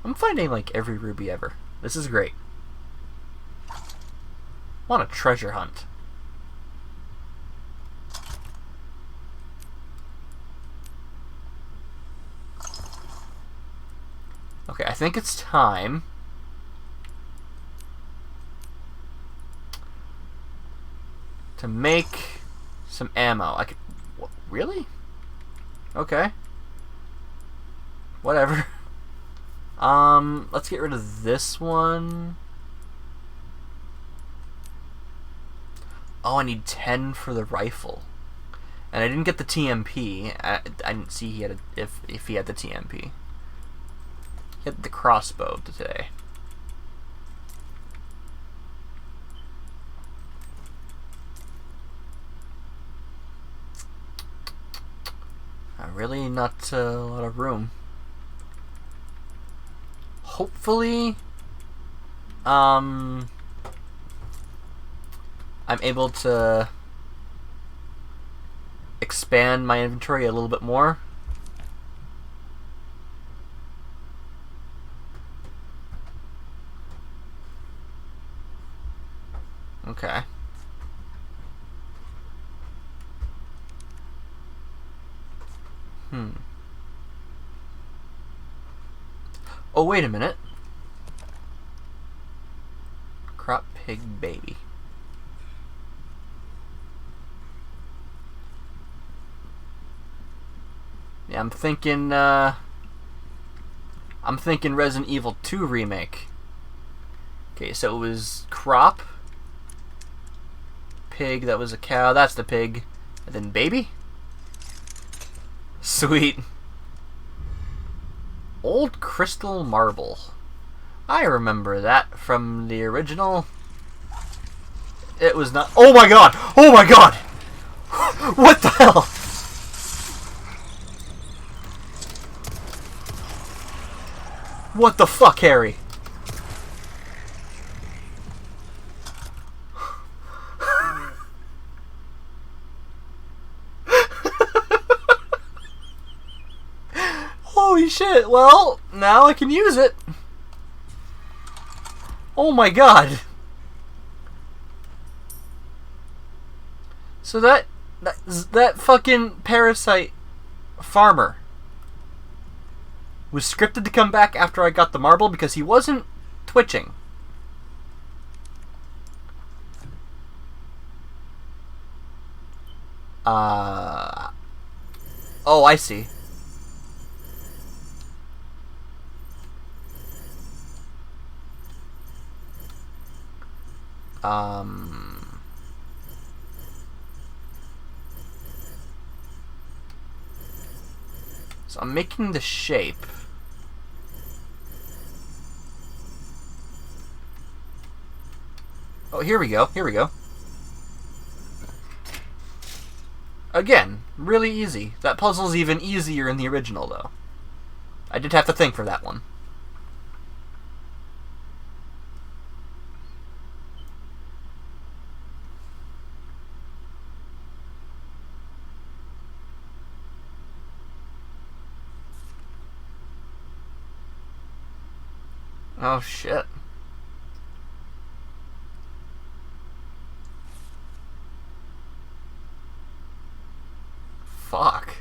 [SPEAKER 1] I'm finding, like, every ruby ever. This is great. Want a treasure hunt. Okay, I think it's time to make some ammo. I could... What, really? Okay. Whatever. Let's get rid of this one. Oh, I need 10 for the rifle. And I didn't get the TMP. I didn't see he had if he had the TMP. He had the crossbow today. Really not a lot of room. Hopefully, I'm able to expand my inventory a little bit more. Okay. Oh, wait a minute. Crop pig baby. Yeah, I'm thinking Resident Evil 2 remake. Okay, so it was crop, pig, that was a cow, that's the pig, and then baby? Sweet. Old crystal marble. I remember that from the original. It was not... Oh my god! Oh my god! What the hell? What the fuck, Harry? Holy shit, well, now I can use it. Oh my god. So that fucking parasite farmer was scripted to come back after I got the marble because he wasn't twitching. Oh, I see. So I'm making the shape. Oh, here we go. Here we go. Again, really easy. That puzzle's even easier in the original, though. I did have to think for that one. Oh, shit. Fuck.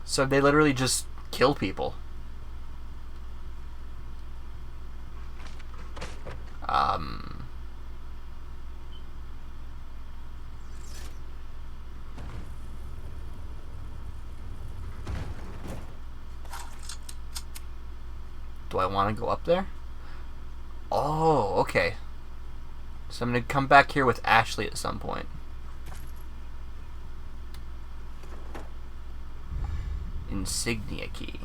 [SPEAKER 1] So they literally just kill people. Do I want to go up there? Oh, okay. So I'm going to come back here with Ashley at some point. insignia key.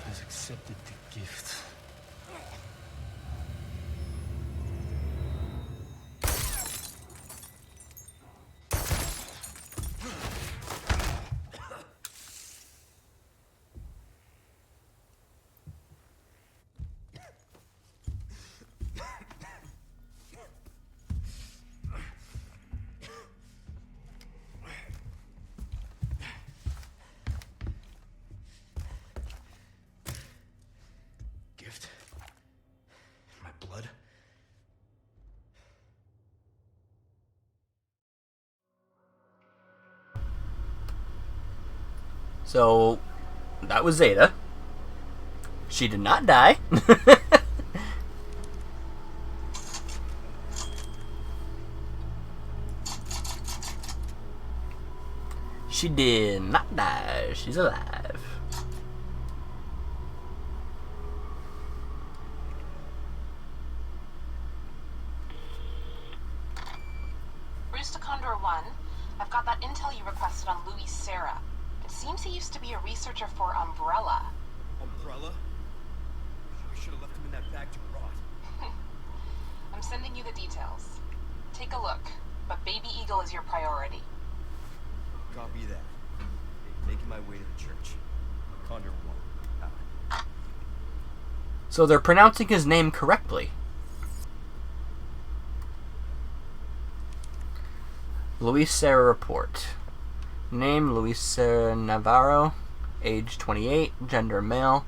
[SPEAKER 3] Has accepted the gift. Gift? My blood?
[SPEAKER 1] So, that was Zeta. She did not die. She did not die. She's alive.
[SPEAKER 5] Bruce to Condor 1, I've got that intel you requested on Louis Serra. It seems he used to be a researcher for Umbrella.
[SPEAKER 2] Umbrella? We should have left him in that bag to rot.
[SPEAKER 5] I'm sending you the details. Take a look, but Baby Eagle is your priority.
[SPEAKER 2] Copy that. Making my way to the church. Condor 1. Out.
[SPEAKER 1] So they're pronouncing his name correctly. Luis Serra report. Name Luis Serra Navarro. Age 28. Gender male.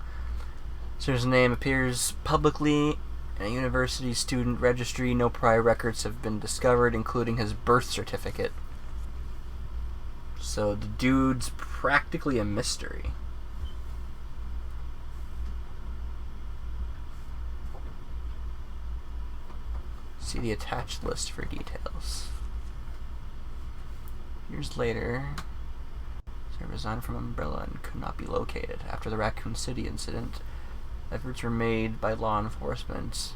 [SPEAKER 1] Serra's name appears publicly in a university student registry. No prior records have been discovered, including his birth certificate. So the dude's practically a mystery. See the attached list for details. Years later, Sarah resigned from Umbrella and could not be located. After the Raccoon City incident, efforts were made by law enforcement,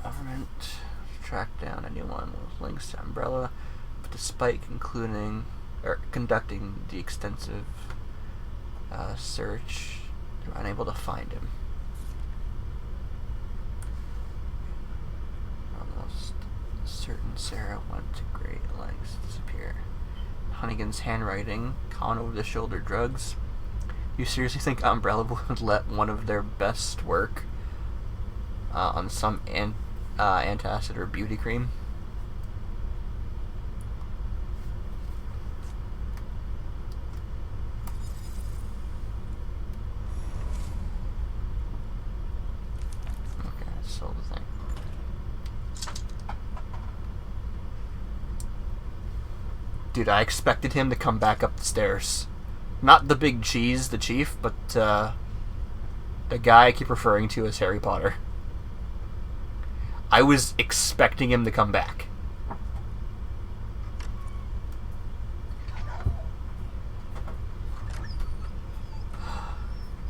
[SPEAKER 1] government, to track down anyone with links to Umbrella, but despite conducting the extensive search, they were unable to find him. Almost certain Sarah went to great lengths to disappear. Hunnigan's handwriting, con over-the-shoulder drugs. You seriously think Umbrella would let one of their best work on some antacid or beauty cream? Okay, that's still the thing. Dude, I expected him to come back up the stairs. Not the big cheese, the chief, but the guy I keep referring to as Harry Potter. I was expecting him to come back.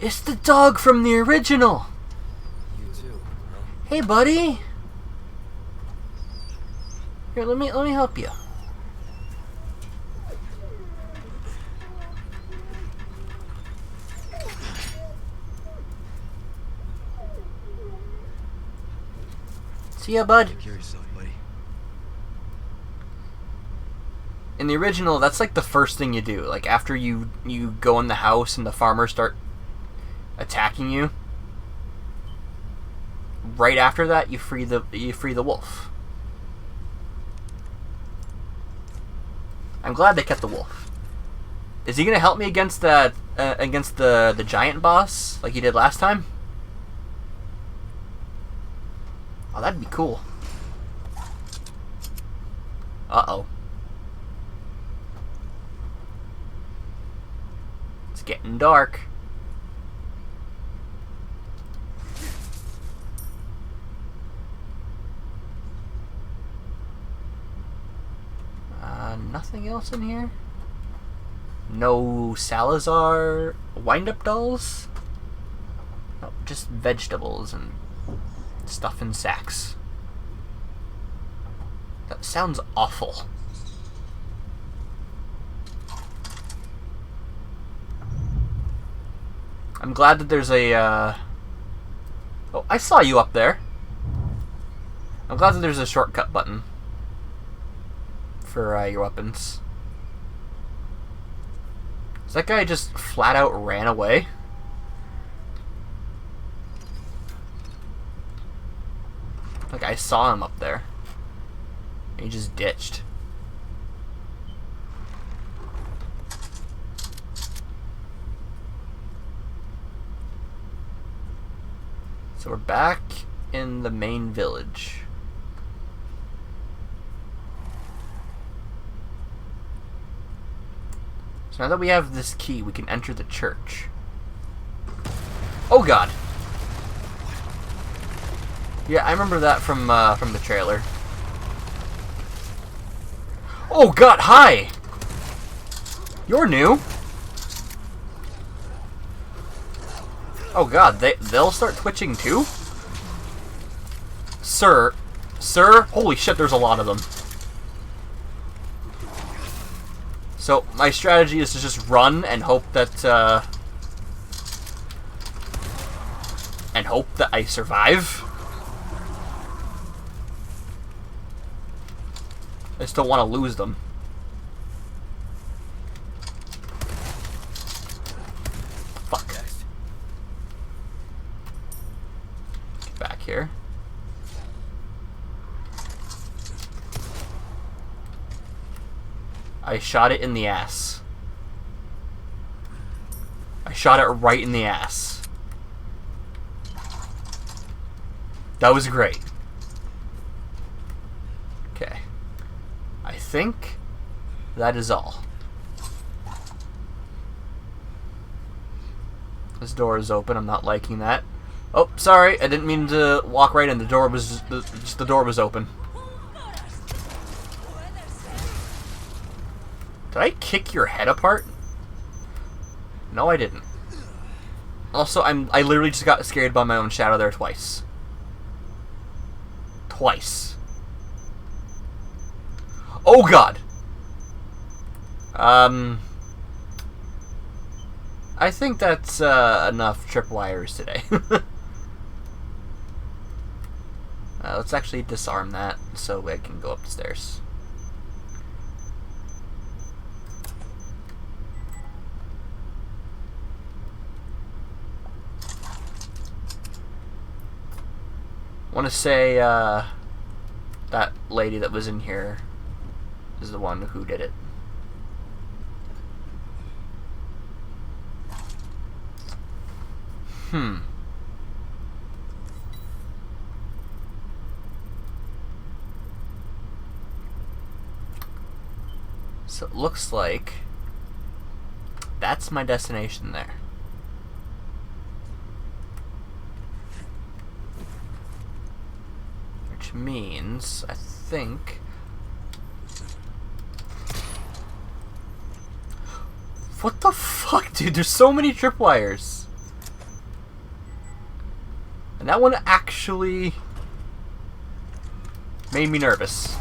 [SPEAKER 1] It's the dog from the original!
[SPEAKER 2] You too, huh?
[SPEAKER 1] Hey, buddy! Here, let me help you. See ya, bud.
[SPEAKER 2] Take care of yourself, buddy.
[SPEAKER 1] In the original, that's like the first thing you do. Like after you go in the house and the farmers start attacking you. Right after that, you free the wolf. I'm glad they kept the wolf. Is he gonna help me against the giant boss like he did last time? Oh, that'd be cool. Uh-oh. It's getting dark. nothing else in here? No Salazar wind-up dolls? No, just vegetables and stuff in sacks. That sounds awful. I'm glad that there's a, Oh, I saw you up there. I'm glad that there's a shortcut button for your weapons. So that guy just flat out ran away? Like, I saw him up there. He just ditched. So we're back in the main village. So now that we have this key, we can enter the church. Oh god! Yeah, I remember that from the trailer. Oh god, hi! You're new. Oh god, they'll start twitching too? Sir, holy shit, there's a lot of them. So my strategy is to just run and hope that I survive. I just don't want to lose them. Fuck. Get back here. I shot it in the ass. I shot it right in the ass. That was great. Okay. I think that is all. This door is open. I'm not liking that. Oh, sorry. I didn't mean to walk right in. The door was the door was open. Did I kick your head apart? No, I didn't. Also, I literally just got scared by my own shadow there twice. Twice. Oh god. I think that's enough tripwires today. Let's actually disarm that so I can go up the stairs. I want to say that lady that was in here is the one who did it. So it looks like that's my destination there. Which means, I think... What the fuck, dude? There's so many tripwires. And that one actually made me nervous.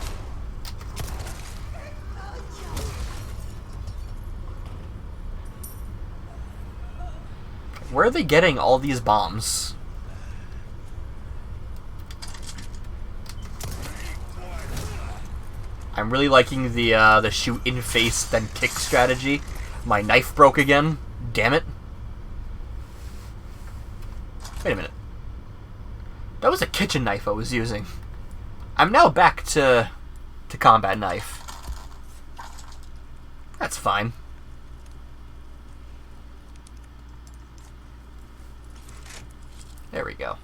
[SPEAKER 1] Where are they getting all these bombs? I'm really liking the shoot in face then kick strategy. My knife broke again. Damn it. Wait a minute. That was a kitchen knife I was using. I'm now back to combat knife. That's fine. There we go.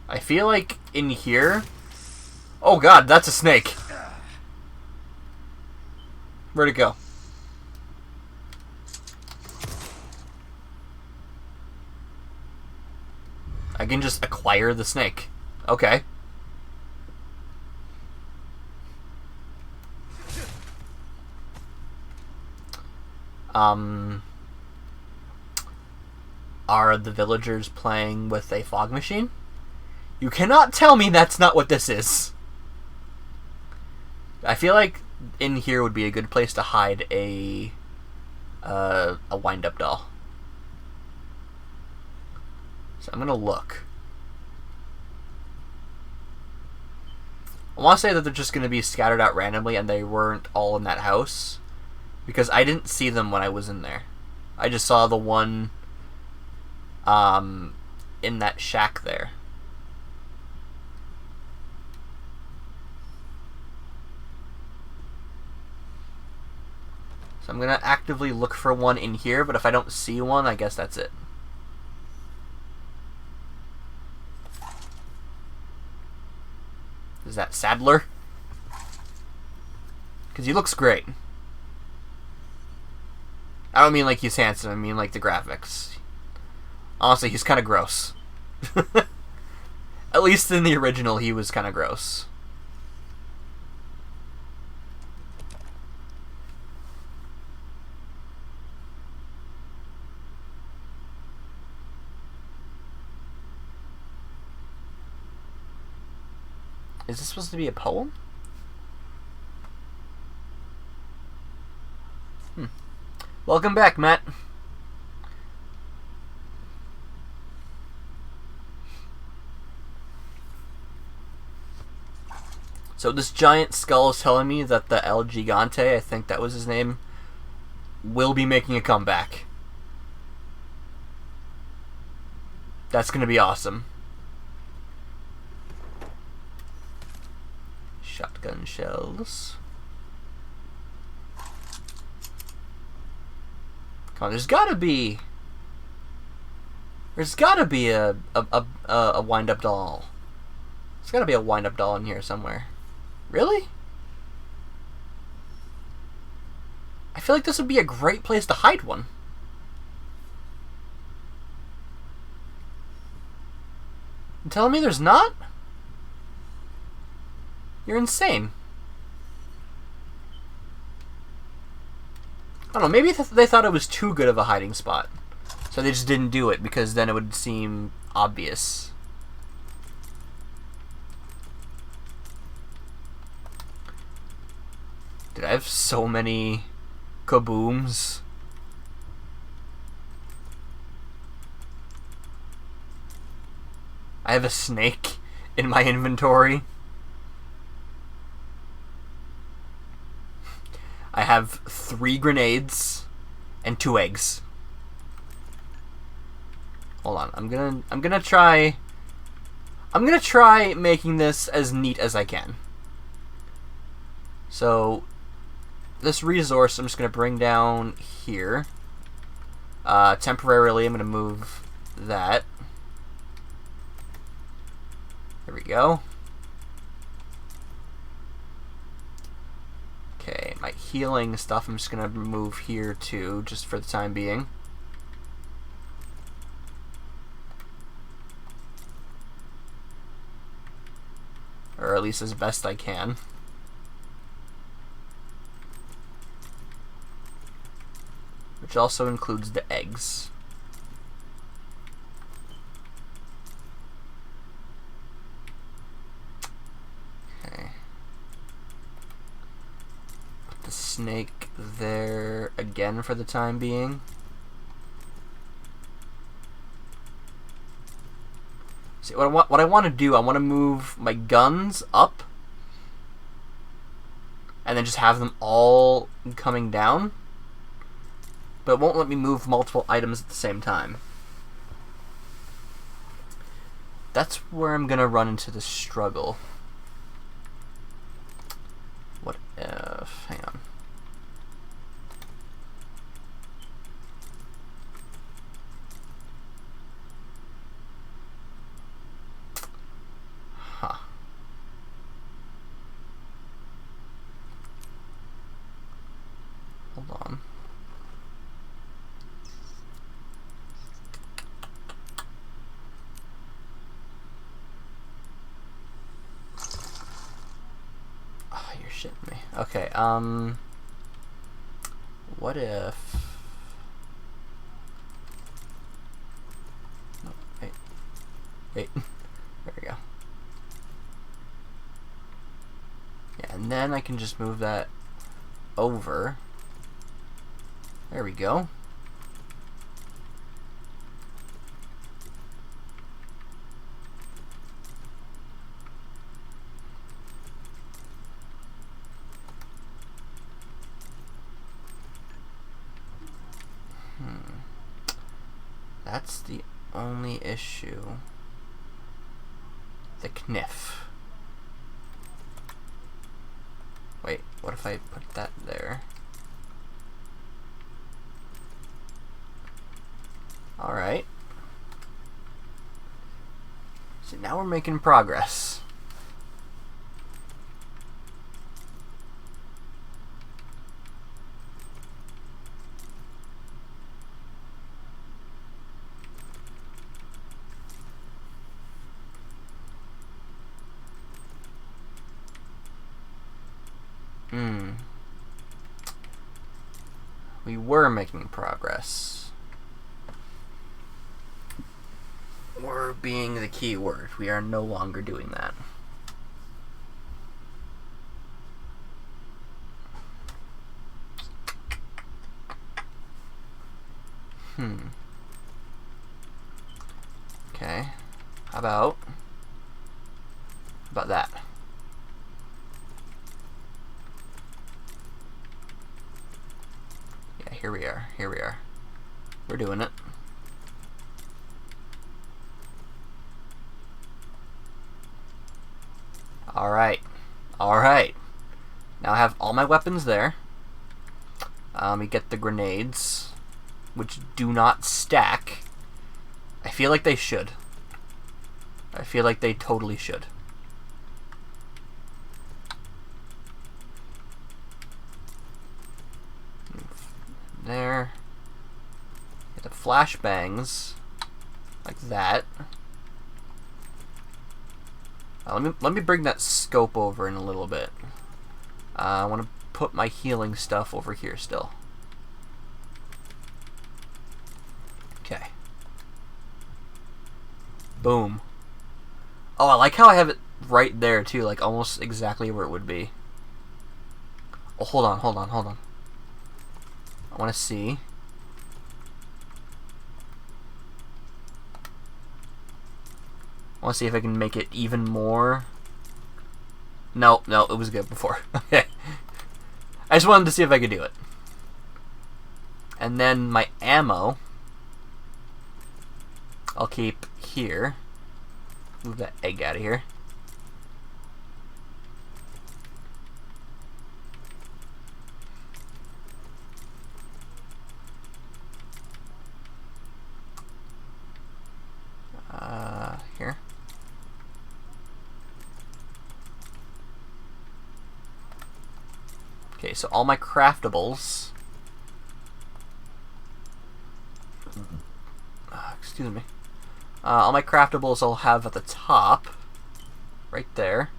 [SPEAKER 1] I feel like in here... Oh god, that's a snake. Where'd it go? I can just acquire the snake. Okay. Are the villagers playing with a fog machine? You cannot tell me that's not what this is. I feel like in here would be a good place to hide a wind-up doll. So I'm gonna look. I want to say that they're just gonna be scattered out randomly, and they weren't all in that house, because I didn't see them when I was in there. I just saw the one in that shack there. So I'm gonna actively look for one in here, but if I don't see one, I guess that's it. Is that Sadler? Because he looks great. I don't mean like he's handsome, I mean like the graphics. Honestly, he's kind of gross. At least in the original, he was kind of gross. Is this supposed to be a poem? Welcome back, Matt. So this giant skull is telling me that the El Gigante, I think that was his name, will be making a comeback. That's gonna be awesome. Shotgun shells. Come on, there's gotta be a wind-up doll. There's gotta be a wind-up doll in here somewhere. Really? I feel like this would be a great place to hide one. You telling me there's not? You're insane. I don't know, maybe they thought it was too good of a hiding spot. So they just didn't do it, because then it would seem obvious. Dude, I have so many kabooms. I have a snake in my inventory. I have 3 grenades and 2 eggs. Hold on, I'm gonna try making this as neat as I can. So this resource I'm just gonna bring down here. Temporarily I'm gonna move that. There we go. Okay, my healing stuff I'm just gonna move here too, just for the time being. Or at least as best I can. Which also includes the eggs. Okay. Put the snake there again for the time being. See, what I want to do, I want to move my guns up and then just have them all coming down. But it won't let me move multiple items at the same time. That's where I'm gonna run into the struggle. What if... hang on. Huh. Hold on. shitting me. Okay, what if... No, wait. There we go. Yeah, and then I can just move that over. There we go. That's the only issue. The kniff. Wait, what if I put that there? Alright. So now we're making progress. We were making progress. Were being the key word. We are no longer doing that. Okay. How about that? Yeah, here we are. Here we are. We're doing it. Alright. Alright. Now I have all my weapons there. We get the grenades, which do not stack. I feel like they should. I feel like they totally should. There. Get the flashbangs like that. Let me bring that scope over in a little bit. I want to put my healing stuff over here still. Okay. Boom. Oh, I like how I have it right there too, like almost exactly where it would be. Oh, hold on. I want to see. I want to see if I can make it even more. No, it was good before. Okay. I just wanted to see if I could do it. And then my ammo, I'll keep here. Move that egg out of here. Here. Okay, so all my craftables. Excuse me. All my craftables I'll have at the top, right there.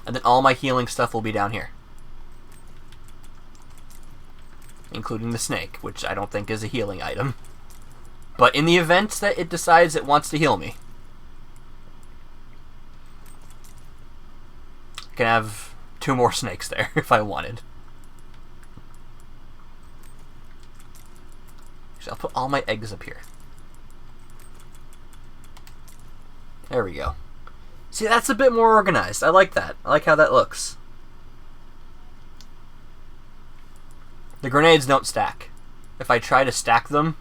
[SPEAKER 1] And then all my healing stuff will be down here. Including the snake, which I don't think is a healing item. But in the event that it decides it wants to heal me, I can have 2 more snakes there if I wanted. So I'll put all my eggs up here. There we go. See, that's a bit more organized. I like that. I like how that looks. The grenades don't stack. If I try to stack them,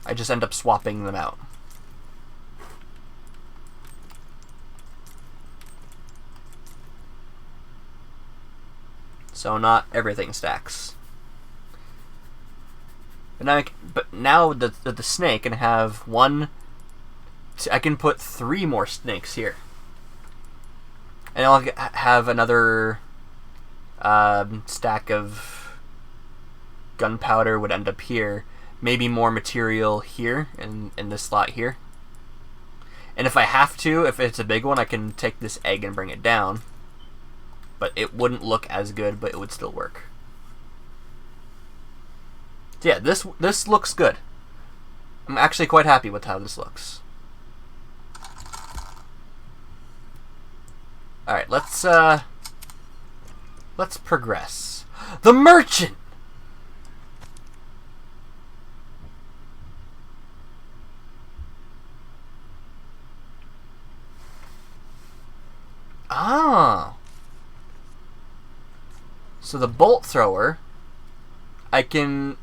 [SPEAKER 1] I just end up swapping them out. So not everything stacks. But now the snake can have one. I can put 3 more snakes here, and I'll have another stack of gunpowder would end up here. Maybe more material here in this slot here. And if I have to, if it's a big one, I can take this egg and bring it down. But it wouldn't look as good, but it would still work. So yeah, this looks good. I'm actually quite happy with how this looks. Alright, let's progress. The merchant! Ah. So the bolt thrower, I can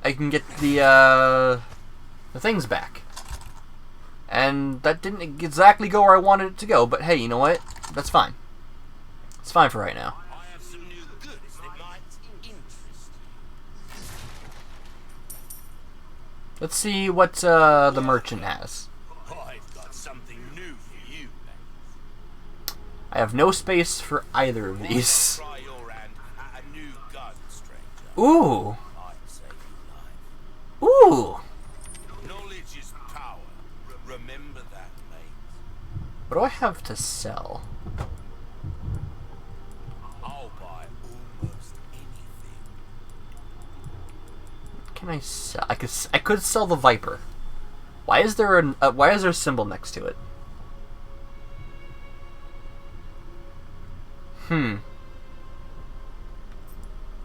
[SPEAKER 1] get the things back. And that didn't exactly go where I wanted it to go, but hey, you know what? That's fine. It's fine for right now.
[SPEAKER 9] I have some new goods that might interest you.
[SPEAKER 1] Let's see what the merchant has.
[SPEAKER 9] I've got something new for you, mate.
[SPEAKER 1] I have no space for either of these.
[SPEAKER 9] Try your hand at a new gun, stranger.
[SPEAKER 1] Ooh.
[SPEAKER 9] I'd save you life.
[SPEAKER 1] Ooh.
[SPEAKER 9] Knowledge is power. Remember that, mate.
[SPEAKER 1] What do I have to sell?
[SPEAKER 9] I'll buy almost anything.
[SPEAKER 1] What can I sell? I could sell the Viper. Why is there a symbol next to it?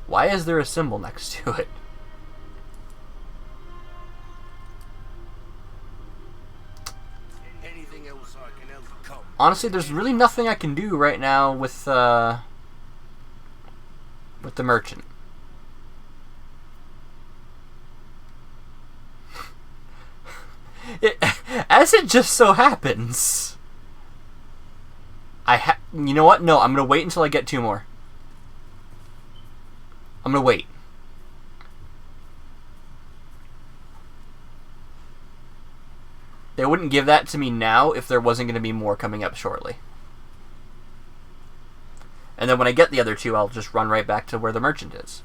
[SPEAKER 1] Why is there a symbol next to it?
[SPEAKER 9] Anything else I can help come?
[SPEAKER 1] Honestly, there's really nothing I can do right now with the merchant. As it just so happens, you know what? No, I'm gonna wait until I get 2 more. I'm gonna wait. They wouldn't give that to me now if there wasn't going to be more coming up shortly. And then when I get the other 2, I'll just run right back to where the merchant is.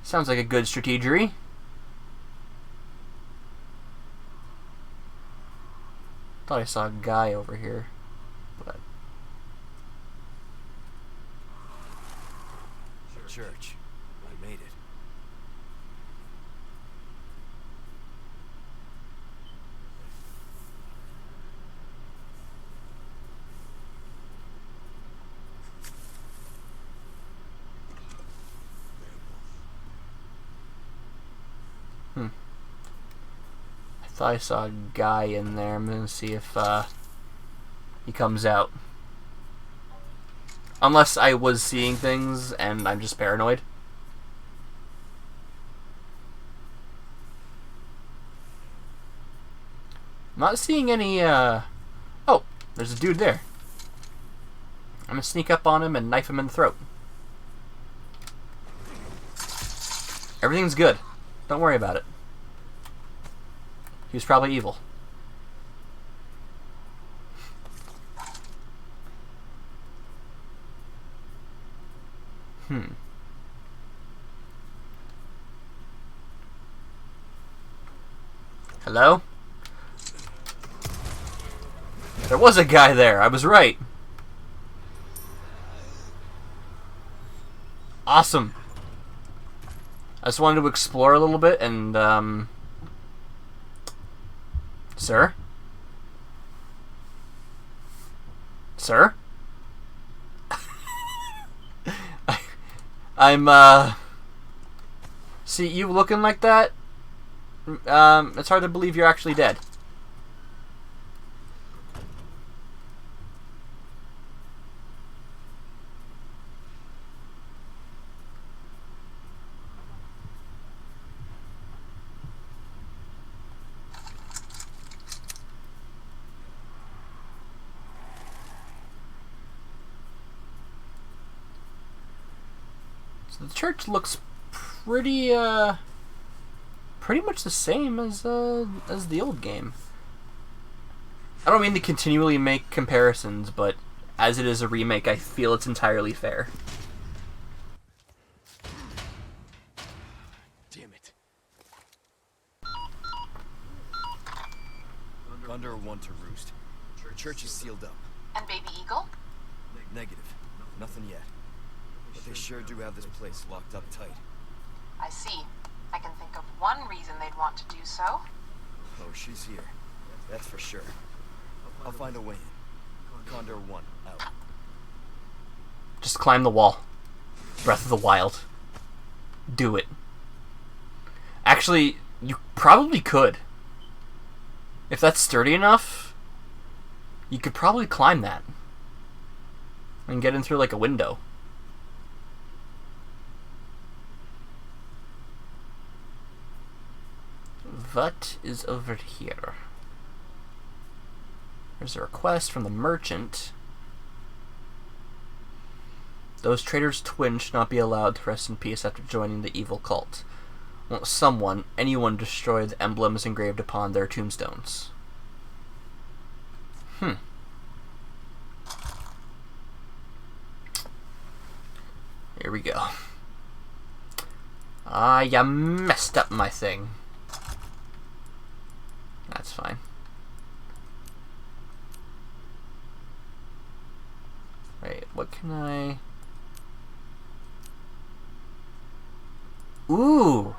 [SPEAKER 1] Sounds like a good strategery. Thought I saw a guy over here. But
[SPEAKER 2] Church. I made it.
[SPEAKER 1] I thought I saw a guy in there. I'm gonna see if he comes out. Unless I was seeing things and I'm just paranoid. I'm not seeing any, Oh, there's a dude there. I'm gonna sneak up on him and knife him in the throat. Everything's good. Don't worry about it. He was probably evil. Hello? There was a guy there. I was right. Awesome. I just wanted to explore a little bit and, Sir? Sir? I'm, See, you looking like that? It's hard to believe you're actually dead. So the church looks pretty much the same as the old game. I don't mean to continually make comparisons, but as it is a remake, I feel it's entirely fair.
[SPEAKER 3] Damn it.
[SPEAKER 2] church is sealed up.
[SPEAKER 5] And Baby Eagle?
[SPEAKER 2] Negative. Nothing yet. But they sure do have this place locked up tight.
[SPEAKER 5] I see. I can think of one reason they'd want to do so.
[SPEAKER 2] Oh, she's here. That's for sure. I'll find a way in. Condor 1, out.
[SPEAKER 1] Just climb the wall. Breath of the Wild. Do it. Actually, you probably could. If that's sturdy enough, you could probably climb that. And get in through like a window. What is over here? There's a request from the merchant. Those traitors' twin should not be allowed to rest in peace after joining the evil cult. Won't someone, anyone, destroy the emblems engraved upon their tombstones? Here we go. Ah, you messed up my thing. That's fine. Wait, what can I... Ooh!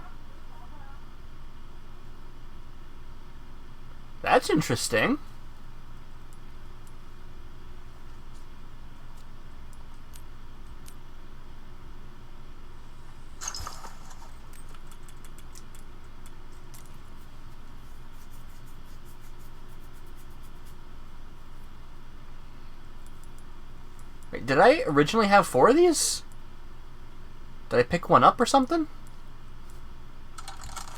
[SPEAKER 1] That's interesting. Wait, did I originally have 4 of these? Did I pick one up or something?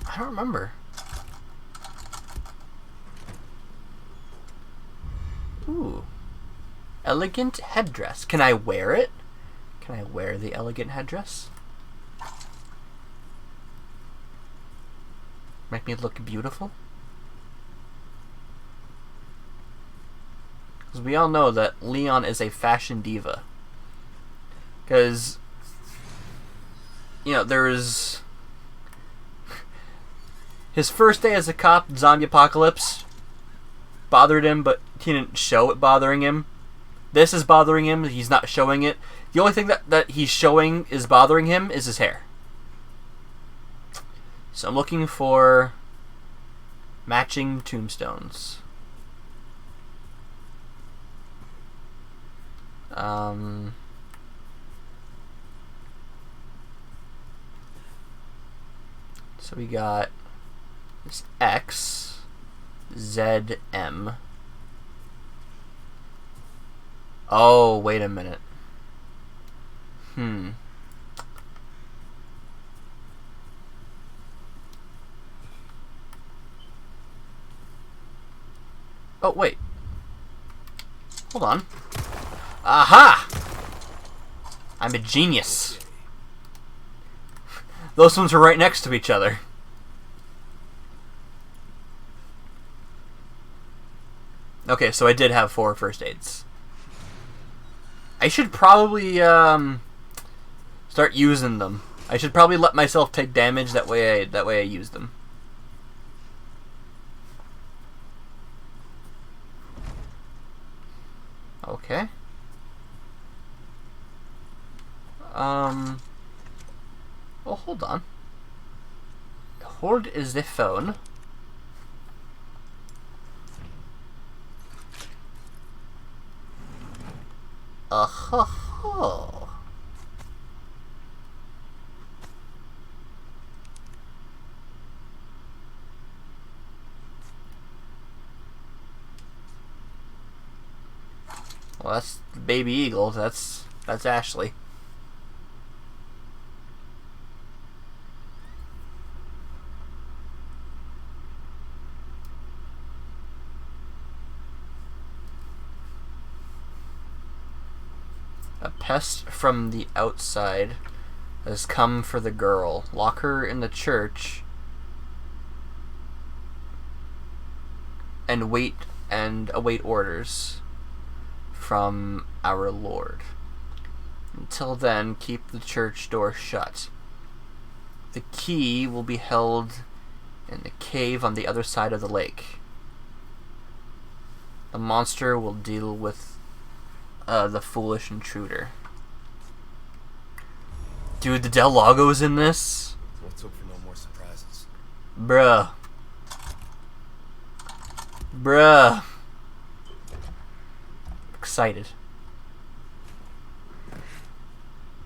[SPEAKER 1] I don't remember. Ooh. Elegant headdress. Can I wear it? Can I wear the elegant headdress? Make me look beautiful? Because we all know that Leon is a fashion diva. Because, you know, there's... His first day as a cop, zombie apocalypse, bothered him, but he didn't show it bothering him. This is bothering him, he's not showing it. The only thing that he's showing is bothering him is his hair. So I'm looking for matching tombstones. So we got this X, Z, M. Oh, wait a minute. Oh, wait. Hold on. Aha! I'm a genius. Those ones are right next to each other. Okay, so I did have 4 first aids. I should probably start using them. I should probably let myself take damage, that way I use them. Okay. Well, hold on. Hold is the phone. Oh. Well, that's Baby Eagle. That's Ashley. A pest from the outside has come for the girl. Lock her in the church and await orders from our Lord. Until then, keep the church door shut. The key will be held in the cave on the other side of the lake. A monster will deal with the foolish intruder. Dude, the Del Lago's in this?
[SPEAKER 2] Let's hope for no more surprises.
[SPEAKER 1] Bruh. Bruh. Excited.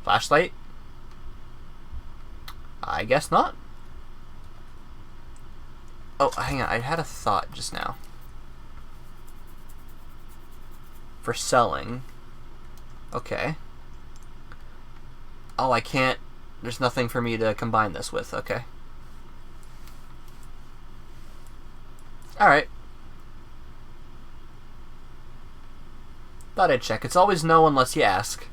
[SPEAKER 1] Flashlight? I guess not. Oh, hang on. I had a thought just now. For selling. Okay. Oh, I can't. There's nothing for me to combine this with. Okay. Alright. Thought I'd check. It's always no unless you ask.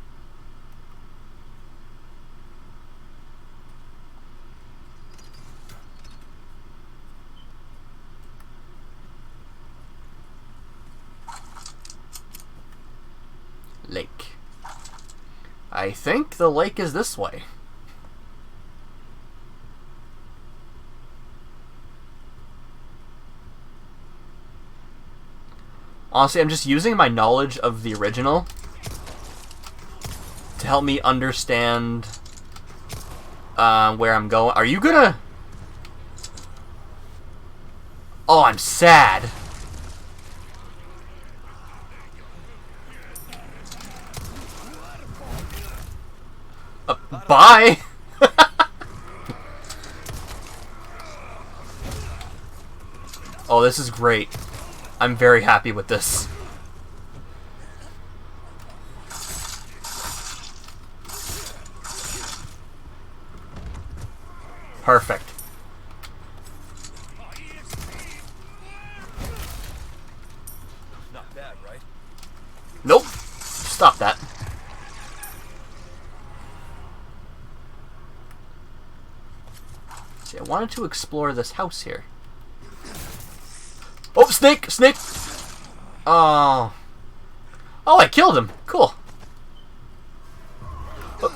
[SPEAKER 1] Lake. I think the lake is this way. Honestly, I'm just using my knowledge of the original to help me understand where I'm going. Are you gonna... Oh, I'm sad. Bye! Oh, this is great. I'm very happy with this. Perfect.
[SPEAKER 2] Not bad, right?
[SPEAKER 1] Nope. Stop that. See, I wanted to explore this house here. Oh, snake! Snake! Oh. Oh, I killed him. Cool.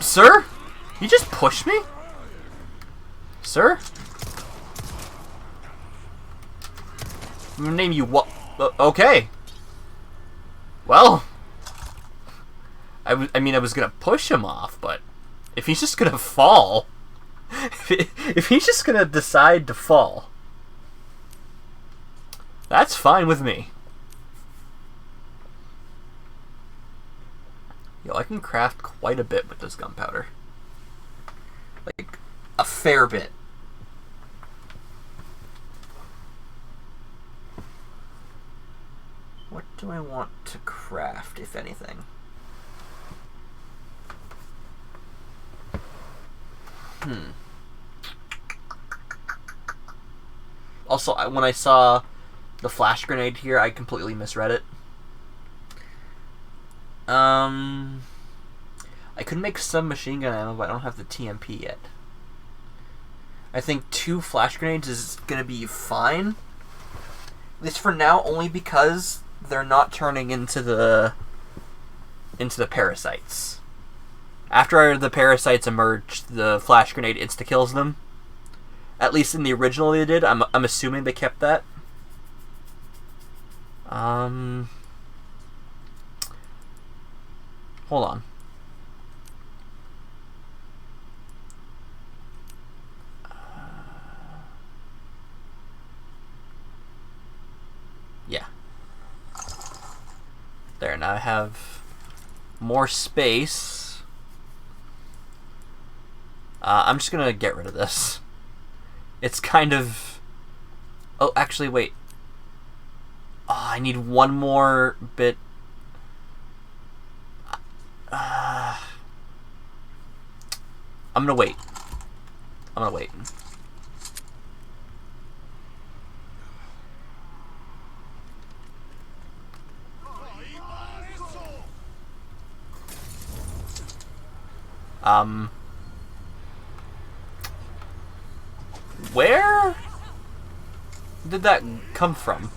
[SPEAKER 1] Sir? You just pushed me? Sir? I'm gonna name you what? Okay. Well. I mean, I was gonna push him off, but if he's just gonna fall... if he's just gonna decide to fall... That's fine with me. Yo, I can craft quite a bit with this gunpowder. Like, a fair bit. What do I want to craft, if anything? Also, when I saw the flash grenade here, I completely misread it. I could make some machine gun ammo, but I don't have the TMP yet. I think 2 flash grenades is gonna be fine. At least for now, only because they're not turning into the parasites. After the parasites emerge, the flash grenade insta-kills them. At least in the original they did. I'm assuming they kept that. Hold on. Yeah. There, now I have more space. I'm just gonna get rid of this. It's kind of... Oh, actually, wait. Oh, I need one more bit. I'm gonna wait. I'm gonna wait. Where did that come from?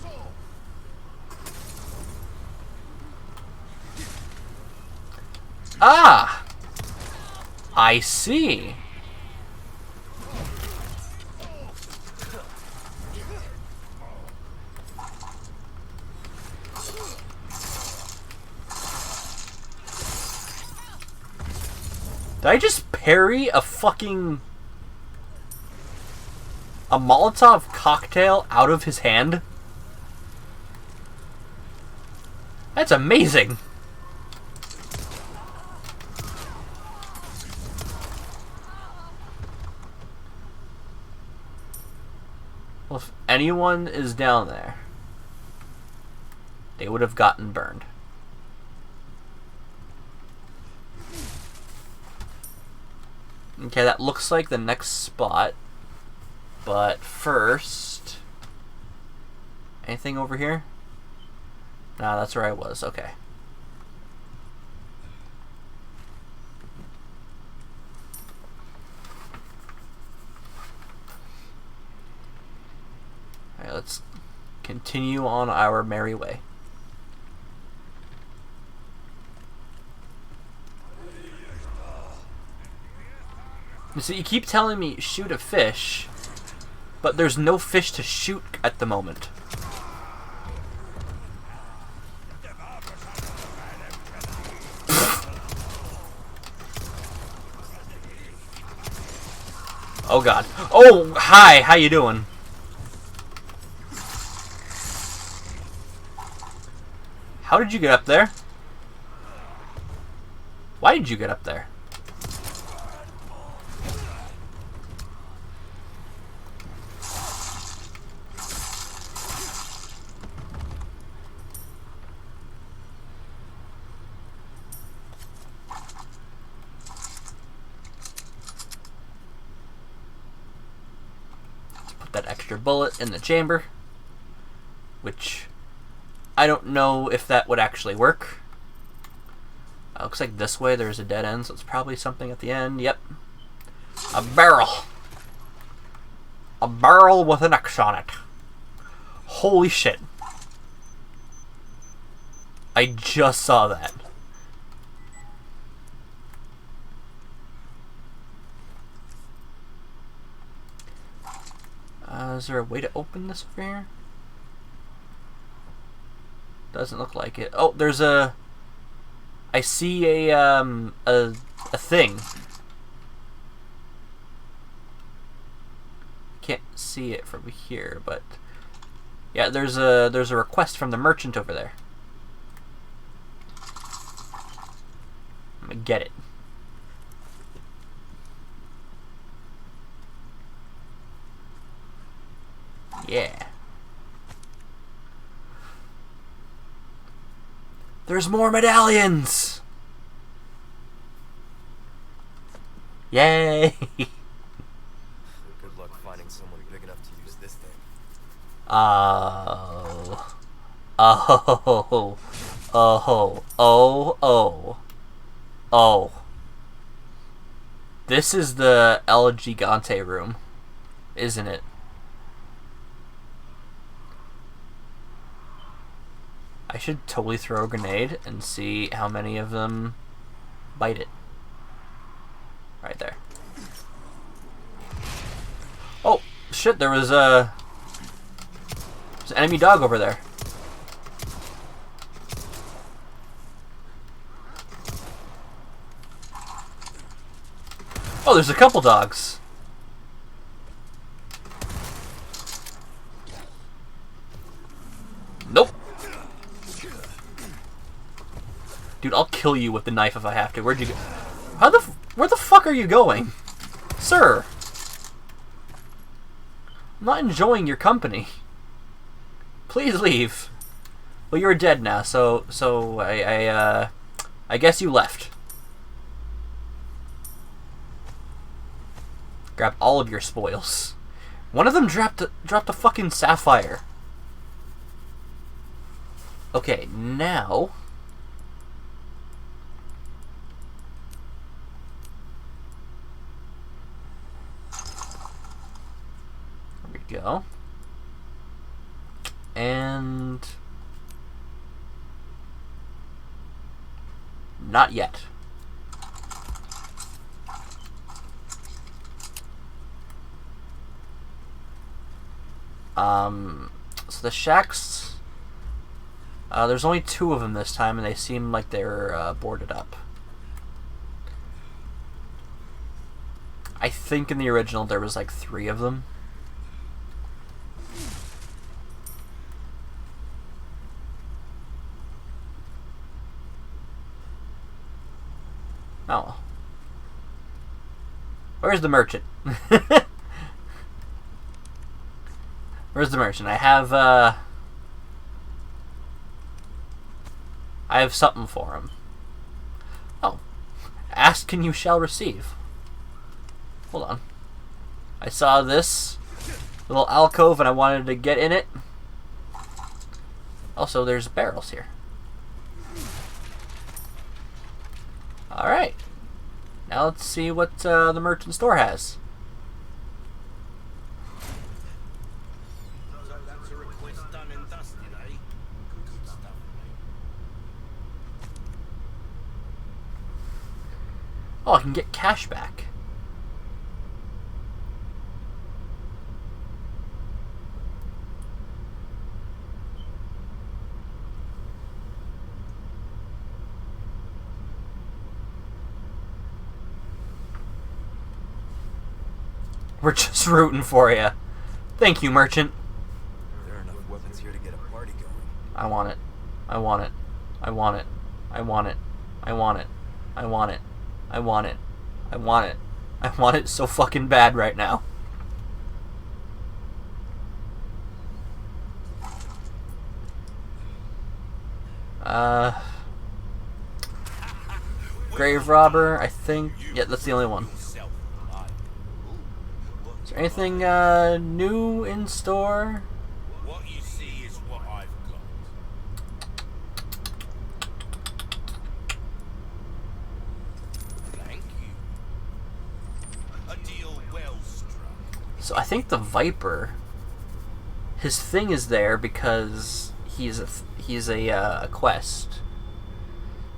[SPEAKER 1] Ah! I see. Did I just parry a fucking... a Molotov cocktail out of his hand? That's amazing! Well, if anyone is down there, they would have gotten burned. Okay, that looks like the next spot. But first... anything over here? Nah, that's where I was. Okay. Alright, let's continue on our merry way. You see, you keep telling me shoot a fish, but there's no fish to shoot at the moment. Oh god. Oh, hi, how you doing? How did you get up there? Why did you get up there? That extra bullet in the chamber, which I don't know if that would actually work. Looks like this way there's a dead end, so it's probably something at the end. Yep. A barrel. A barrel with an X on it. Holy shit. I just saw that. Is there a way to open this over here? Doesn't look like it. Oh, there's a... I see a thing. Can't see it from here, but... yeah, there's a request from the merchant over there. I'm gonna get it. Yeah. There's more medallions! Yay!
[SPEAKER 2] Good luck finding someone big enough to use this thing.
[SPEAKER 1] Oh. Oh. Oh. Oh. Oh. Oh. This is the El Gigante room, isn't it? I should totally throw a grenade and see how many of them bite it. Right there. Oh, shit, there's an enemy dog over there. Oh, there's a couple dogs. Nope. Dude, I'll kill you with the knife if I have to. Where'd you go? Where the fuck are you going? Sir! I'm not enjoying your company. Please leave. Well, you're dead now, so I guess you left. Grab all of your spoils. One of them dropped a fucking sapphire. Okay, now... go. And... not yet. So the shacks... there's only 2 of them this time, and they seem like they're boarded up. I think in the original there was like 3 of them. Oh. Where's the merchant? Where's the merchant? I have something for him. Oh. Ask and you shall receive. Hold on. I saw this little alcove and I wanted to get in it. Also, there's barrels here. Alright. Now let's see what the merchant store has.
[SPEAKER 9] So that's a request done and dusted, eh? Good stuff, mate.
[SPEAKER 1] Oh, I can get cash back. We're just rooting for you. Thank you, merchant.
[SPEAKER 2] There are enough weapons here to get a party going.
[SPEAKER 1] I want it. I want it. I want it. I want it. I want it. I want it. I want it. I want it. I want it so fucking bad right now. Grave robber, I think. Yeah, that's the only one. Is there anything new in store?
[SPEAKER 9] What you see is what I've got. Thank you. A deal well struck.
[SPEAKER 1] So I think the Viper, his thing is there because he's a quest.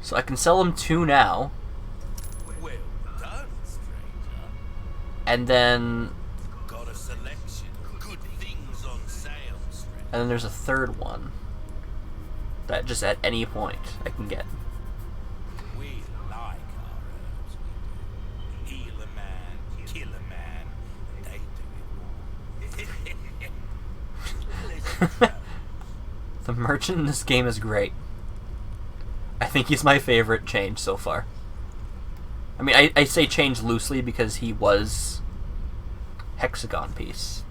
[SPEAKER 1] So I can sell him 2 now,
[SPEAKER 9] Well done, stranger.
[SPEAKER 1] and then
[SPEAKER 9] Got a selection of good things on sale, stranger.
[SPEAKER 1] and then there's a 3rd one that just at any point I can get.
[SPEAKER 9] We like our herbs, we do. Heal a man, kill a man, they do it all.
[SPEAKER 1] The merchant in this game is great. I think he's my favorite change so far. I mean, I say change loosely because he was Hexagon piece.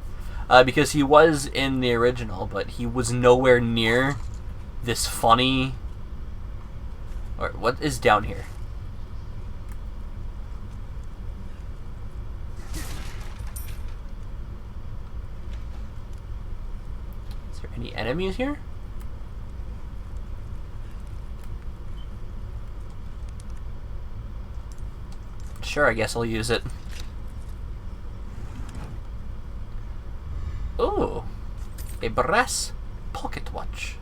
[SPEAKER 1] Because he was in the original, but he was nowhere near this funny... Or what is down here? Is there any enemies here? Sure, I guess I'll use it. Ooh, a brass pocket watch.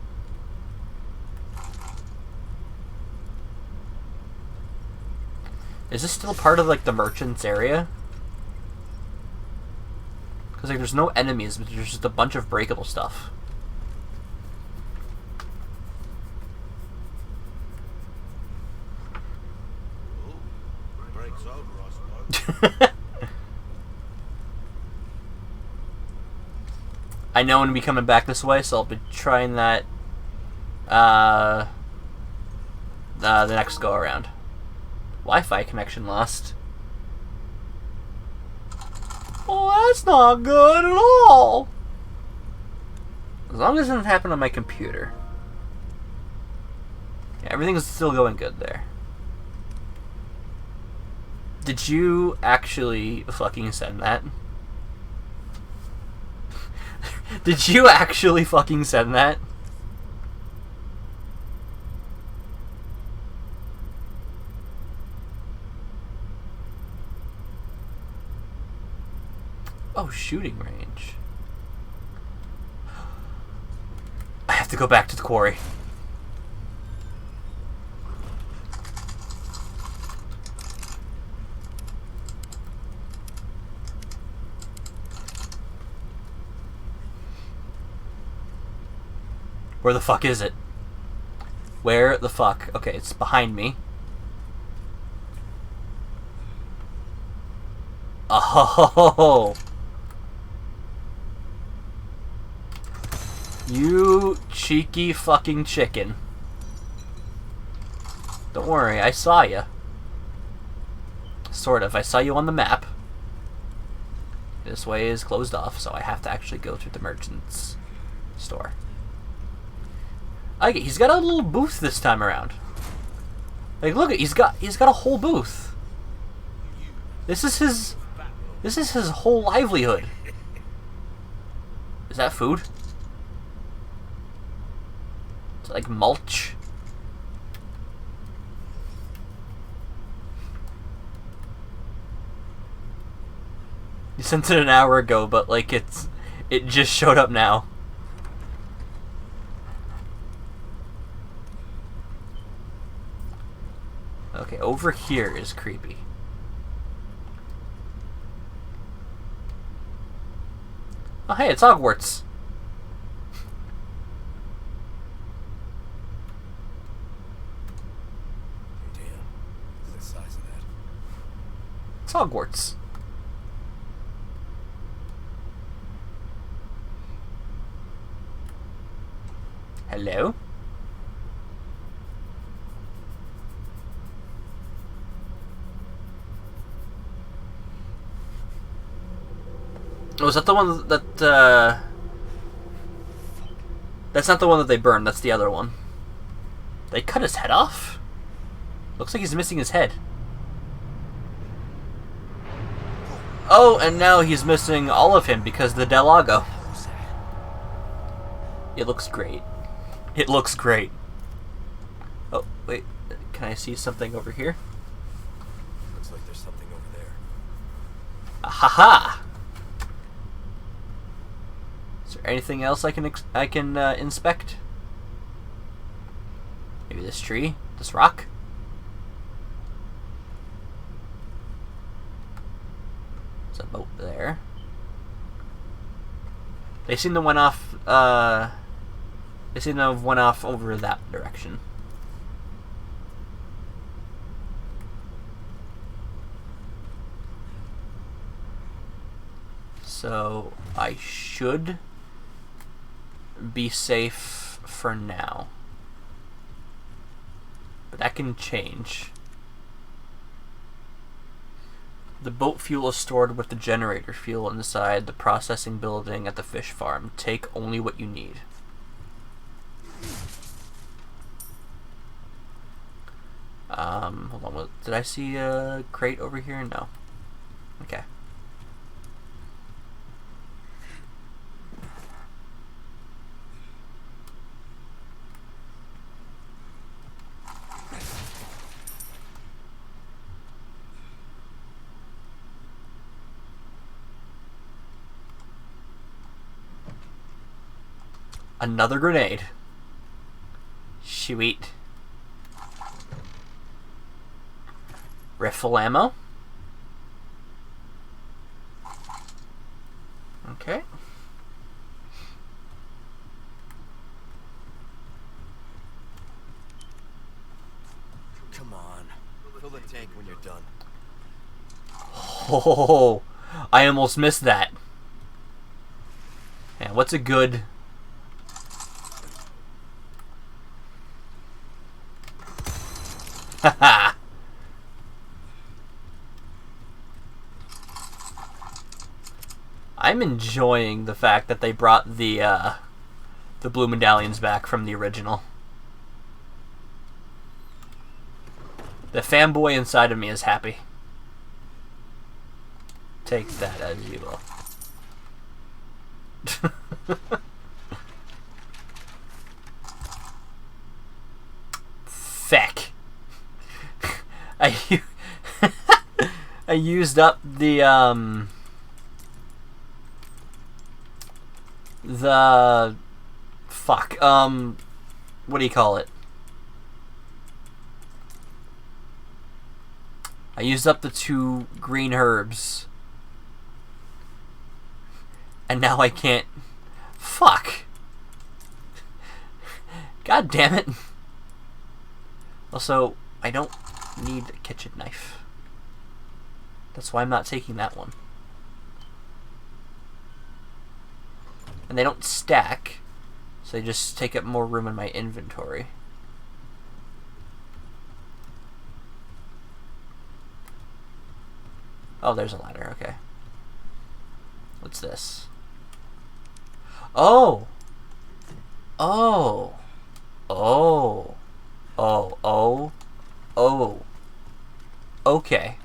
[SPEAKER 1] Is this still part of like the merchant's area? Because like there's no enemies, but there's just a bunch of breakable stuff.
[SPEAKER 9] Breaks over, I suppose.
[SPEAKER 1] I know I'm gonna be coming back this way, so I'll be trying that the next go around. Wi-Fi connection lost. Oh, that's not good at all. As long as it doesn't happen on my computer. Yeah, everything's still going good there. Did you actually fucking send that? Did you actually fucking send that? Oh, shooting range. I have to go back to the quarry. Where the fuck is it? Where the fuck? Okay, it's behind me. Oh! You cheeky fucking chicken. Don't worry, I saw you. Sort of. I saw you on the map. This way is closed off, so I have to actually go to the merchant's store. Okay, he's got a little booth this time around. Like, look, he's got a whole booth. This is his whole livelihood. Is that food? It's like mulch. You sent it an hour ago, but like it just showed up now. Okay, over here is creepy. Oh hey, it's Hogwarts.
[SPEAKER 2] Damn. Look at the size of that.
[SPEAKER 1] It's Hogwarts. Hello? Oh, is that the one that, That's not the one that they burned, that's the other one. They cut his head off? Looks like he's missing his head. Oh, and now he's missing all of him because of the Del Lago. It looks great. It looks great. Oh, wait. Can I see something over here?
[SPEAKER 2] Looks like there's something over there.
[SPEAKER 1] Haha! Is there anything else I can inspect? Maybe this tree? This rock? There's a boat there. They seem to went off, they seem to have went off over that direction. So, I should be safe for now. But that can change. The boat fuel is stored with the generator fuel inside the processing building at the fish farm. Take only what you need. Hold on. Did I see a crate over here? No. Okay. Another grenade. Sweet. Rifle ammo. Okay.
[SPEAKER 2] Come on. Fill the tank when you're done.
[SPEAKER 1] Oh, I almost missed that. And what's a good... Haha. I'm enjoying the fact that they brought the blue medallions back from the original. The fanboy inside of me is happy. Take that as you will. Feck. I used up the fuck, what do you call it? I used up the 2 green herbs. And now I can't... Fuck! God damn it. Also, I don't need a kitchen knife. That's why I'm not taking that one. And they don't stack, so they just take up more room in my inventory. Oh, there's a ladder, okay. What's this? Oh! Oh! Oh! Oh, oh, oh. Okay.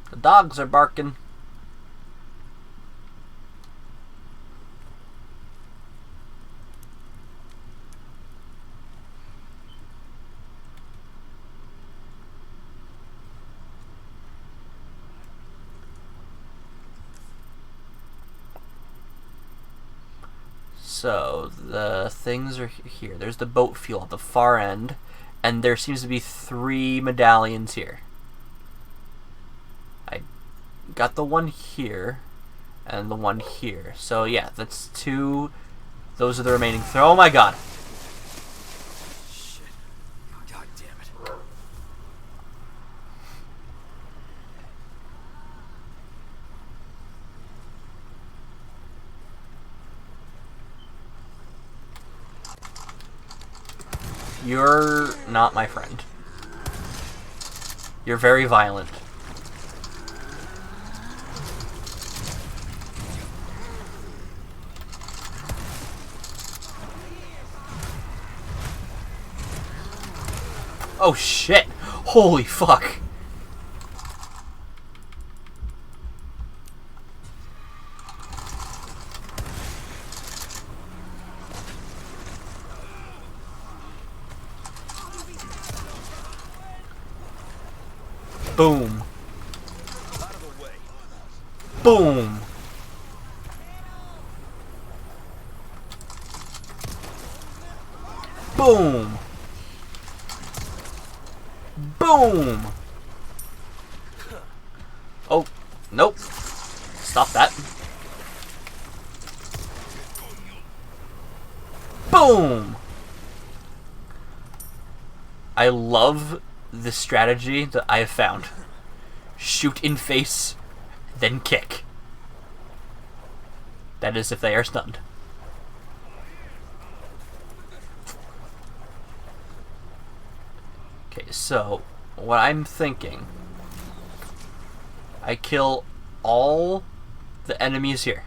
[SPEAKER 1] The dogs are barking. So, the things are here. There's the boat fuel at the far end, and there seems to be 3 medallions here. I got the one here, and the one here. So, yeah, that's 2. Those are the remaining 3. Oh my god!
[SPEAKER 2] Shit. God damn it.
[SPEAKER 1] You're not my friend. You're very violent. Oh shit! Holy fuck! Boom. Boom. Boom. Boom. Oh, nope. Stop that. Boom. I love the strategy that I have found. Shoot in face, then kick. That is if they are stunned. Okay, so what I'm thinking, I kill all the enemies here,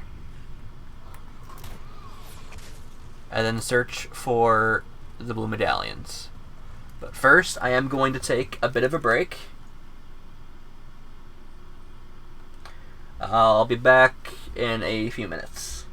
[SPEAKER 1] and then search for the blue medallions. But first, I am going to take a bit of a break. I'll be back in a few minutes.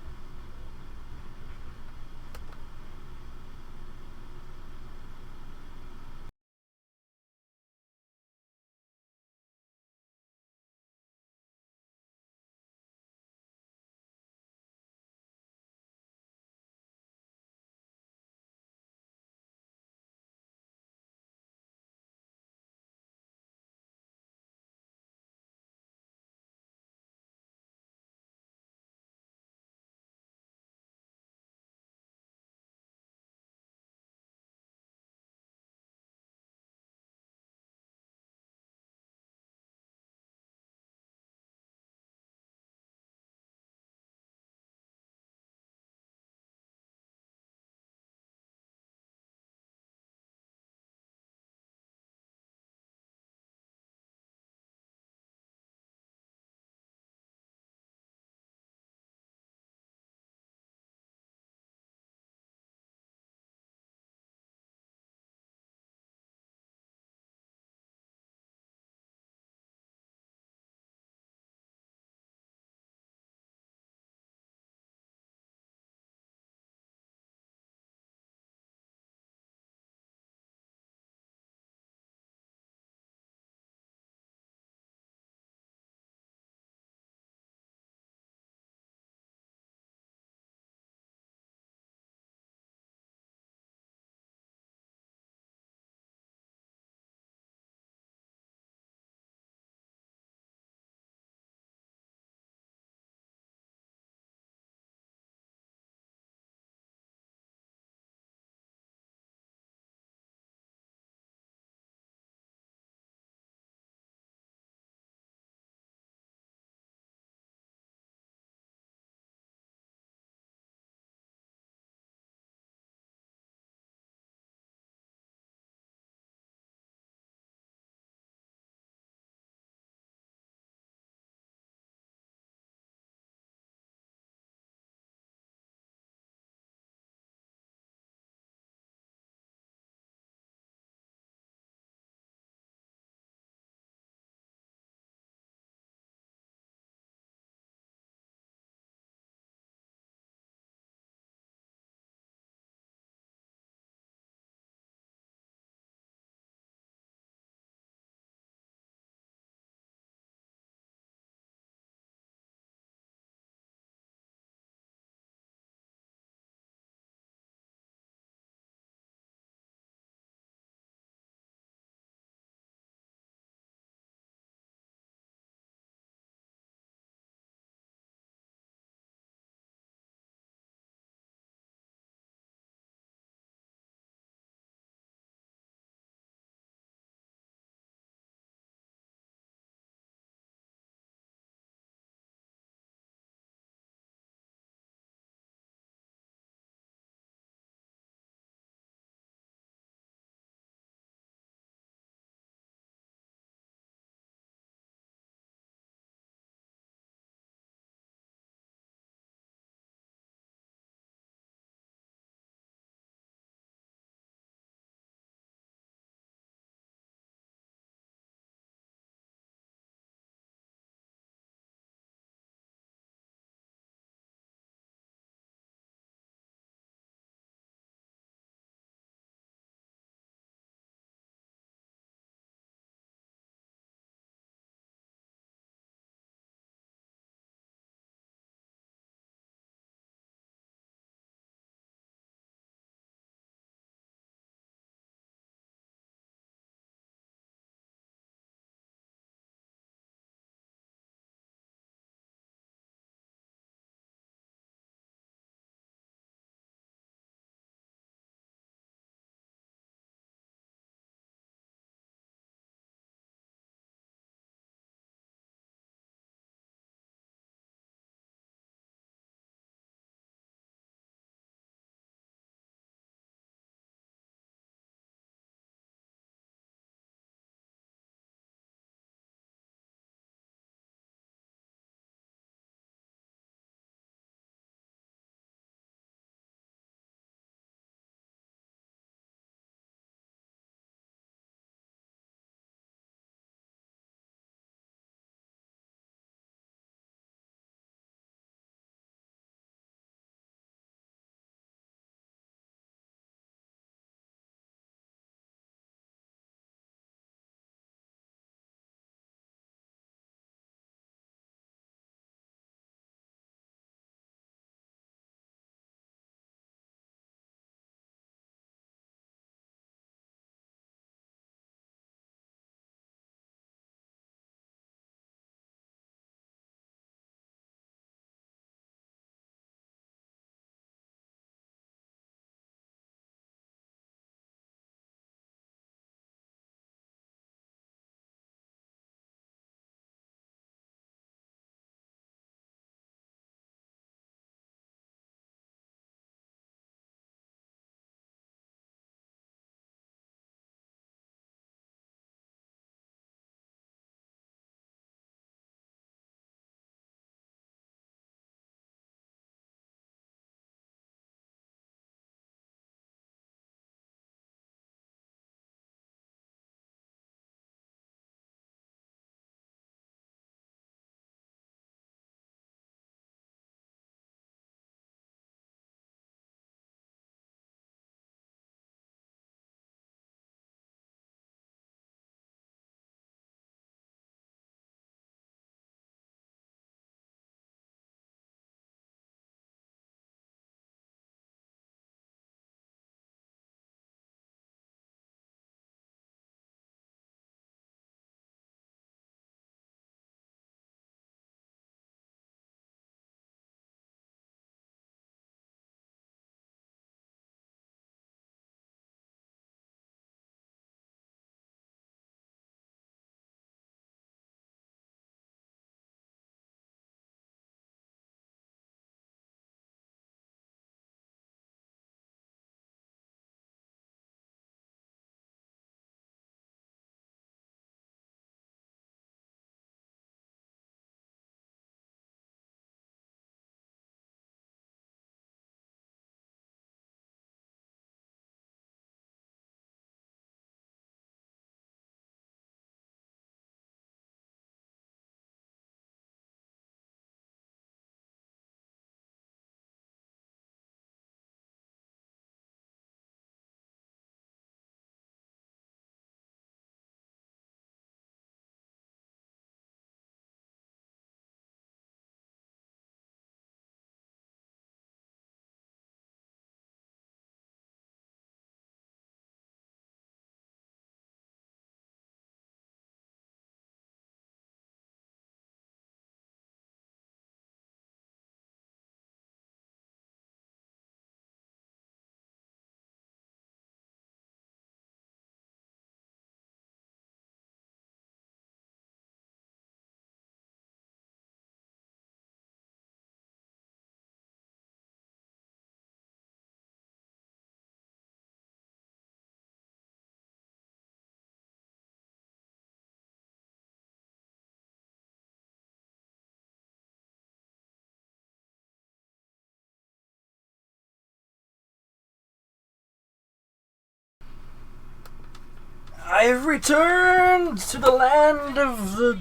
[SPEAKER 1] I've returned to the land of the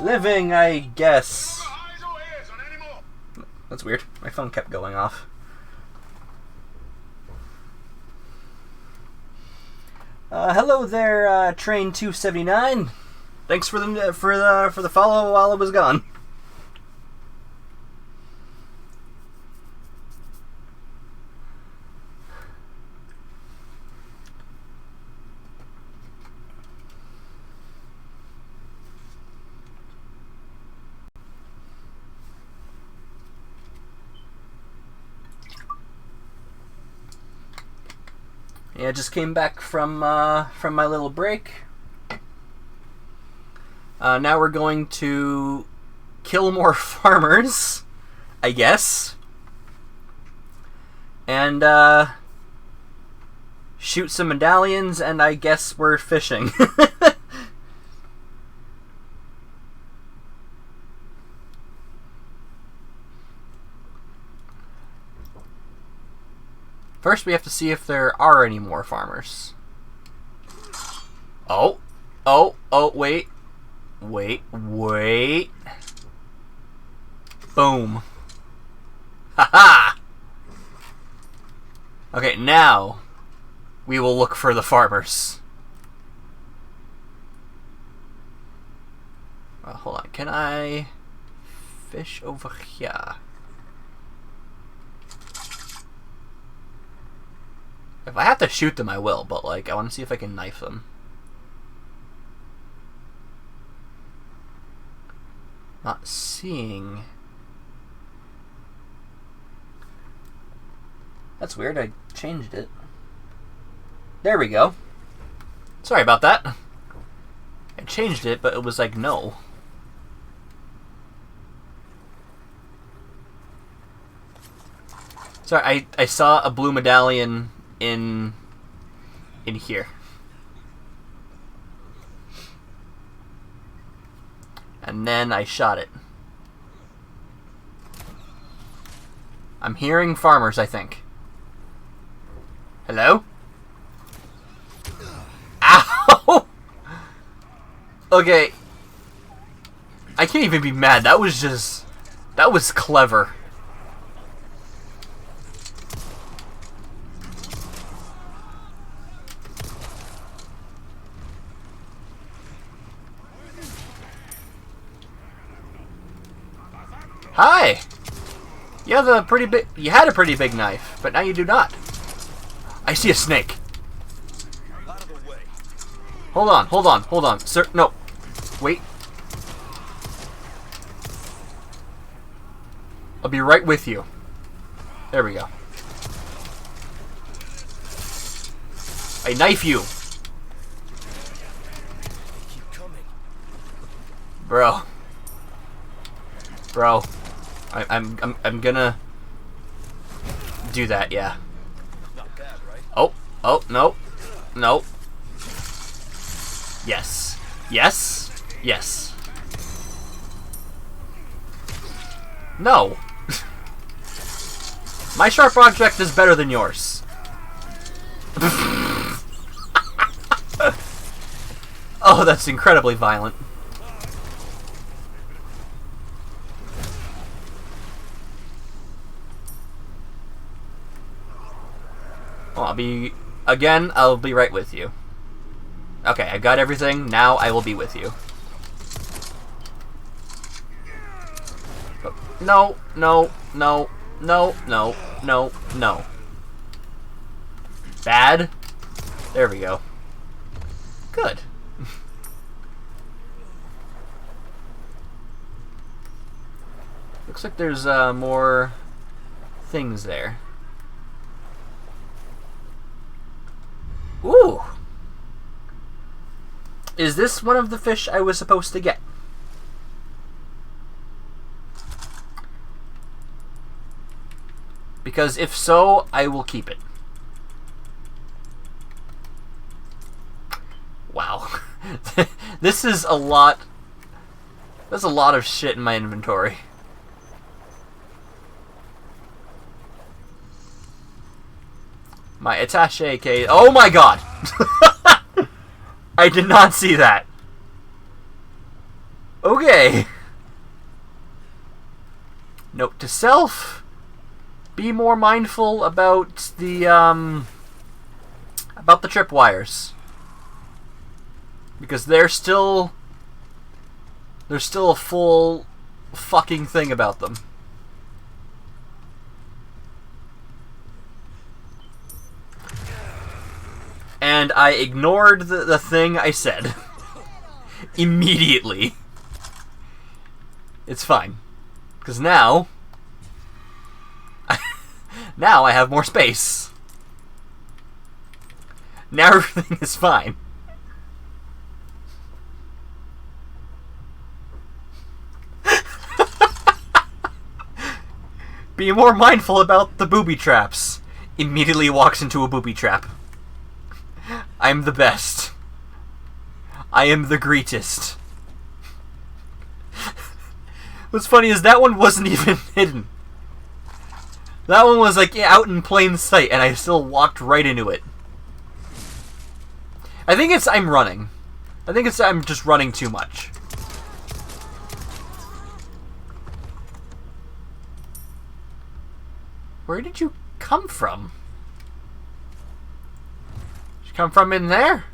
[SPEAKER 1] living, I guess. That's weird. My phone kept going off. Hello there, Train 279. Thanks for the follow while I was gone. Yeah, I just came back from my little break. Now we're going to kill more farmers, I guess, and shoot some medallions, and I guess we're fishing. First, we have to see if there are any more farmers. Oh, wait. Boom. Haha! Okay, now we will look for the farmers. Hold on, can I fish over here? If I have to shoot them, I will, but, like, I want to see if I can knife them. Not seeing... That's weird, I changed it. There we go. Sorry about that. I changed it, but it was like, no. Sorry, I saw a blue medallion in here. And then I shot it. I'm hearing farmers, I think. Hello? Ow! Okay. I can't even be mad. That was clever. Hi! You had a pretty big knife, but now you do not. I see a snake. Hold on. Sir, no. Wait. I'll be right with you. There we go. I knife you. Bro. I'm gonna do that, yeah.
[SPEAKER 2] Not bad, right?
[SPEAKER 1] Oh, no. Yes. No. My sharp object is better than yours. Oh, that's incredibly violent. Well, I'll be right with you. Okay, I got everything. Now I will be with you. No. Bad. There we go. Good. Looks like there's more things there. Ooh! Is this one of the fish I was supposed to get? Because if so, I will keep it. Wow. This is a lot... There's a lot of shit in my inventory. My attaché case... Oh my god! I did not see that. Okay. Note to self. Be more mindful about the tripwires. Because there's still a full fucking thing about them. And I ignored the thing I said. Immediately. It's fine. Because now... now I have more space. Now everything is fine. Be more mindful about the booby traps. Immediately walks into a booby trap. I'm the best. I am the greatest. What's funny is that one wasn't even hidden. That one was like out in plain sight, and I still walked right into it. I think it's I'm running. I think it's I'm just running too much. Where did you come from? Did you come from in there?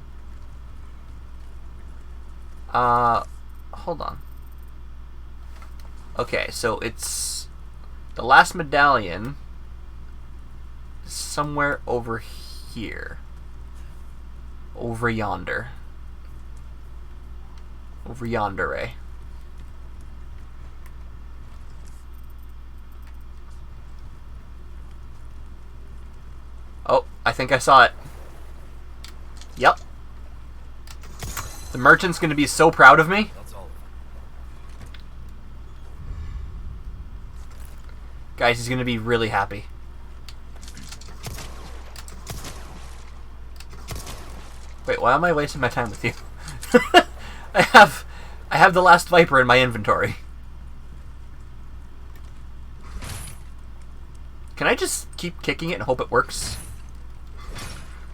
[SPEAKER 1] Hold on. Okay, so it's the last medallion is somewhere over here. Over yonder. Over yonder, eh? Oh, I think I saw it. Yep. The merchant's gonna be so proud of me. Guys, he's gonna be really happy. Wait, why am I wasting my time with you? I have the last Viper in my inventory. Can I just keep kicking it and hope it works?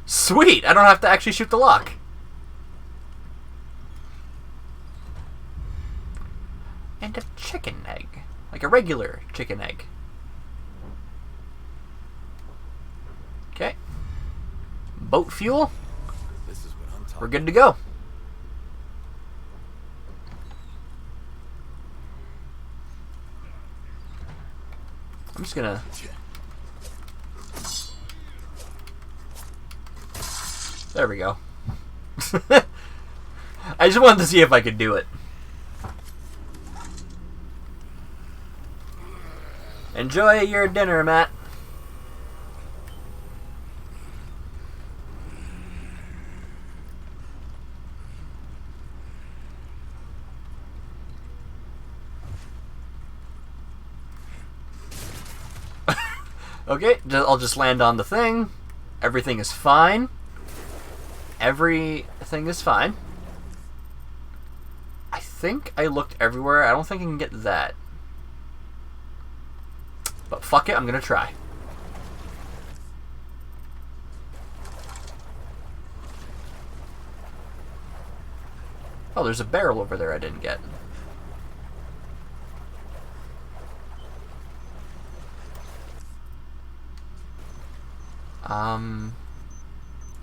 [SPEAKER 1] Sweet! I don't have to actually shoot the lock. And a chicken egg. Like a regular chicken egg. Okay. Boat fuel. We're good to go. I'm just gonna... There we go. I just wanted to see if I could do it. Enjoy your dinner, Matt. Okay, I'll just land on the thing. Everything is fine. Everything is fine. I think I looked everywhere. I don't think I can get that. But fuck it, I'm gonna try. Oh, there's a barrel over there I didn't get.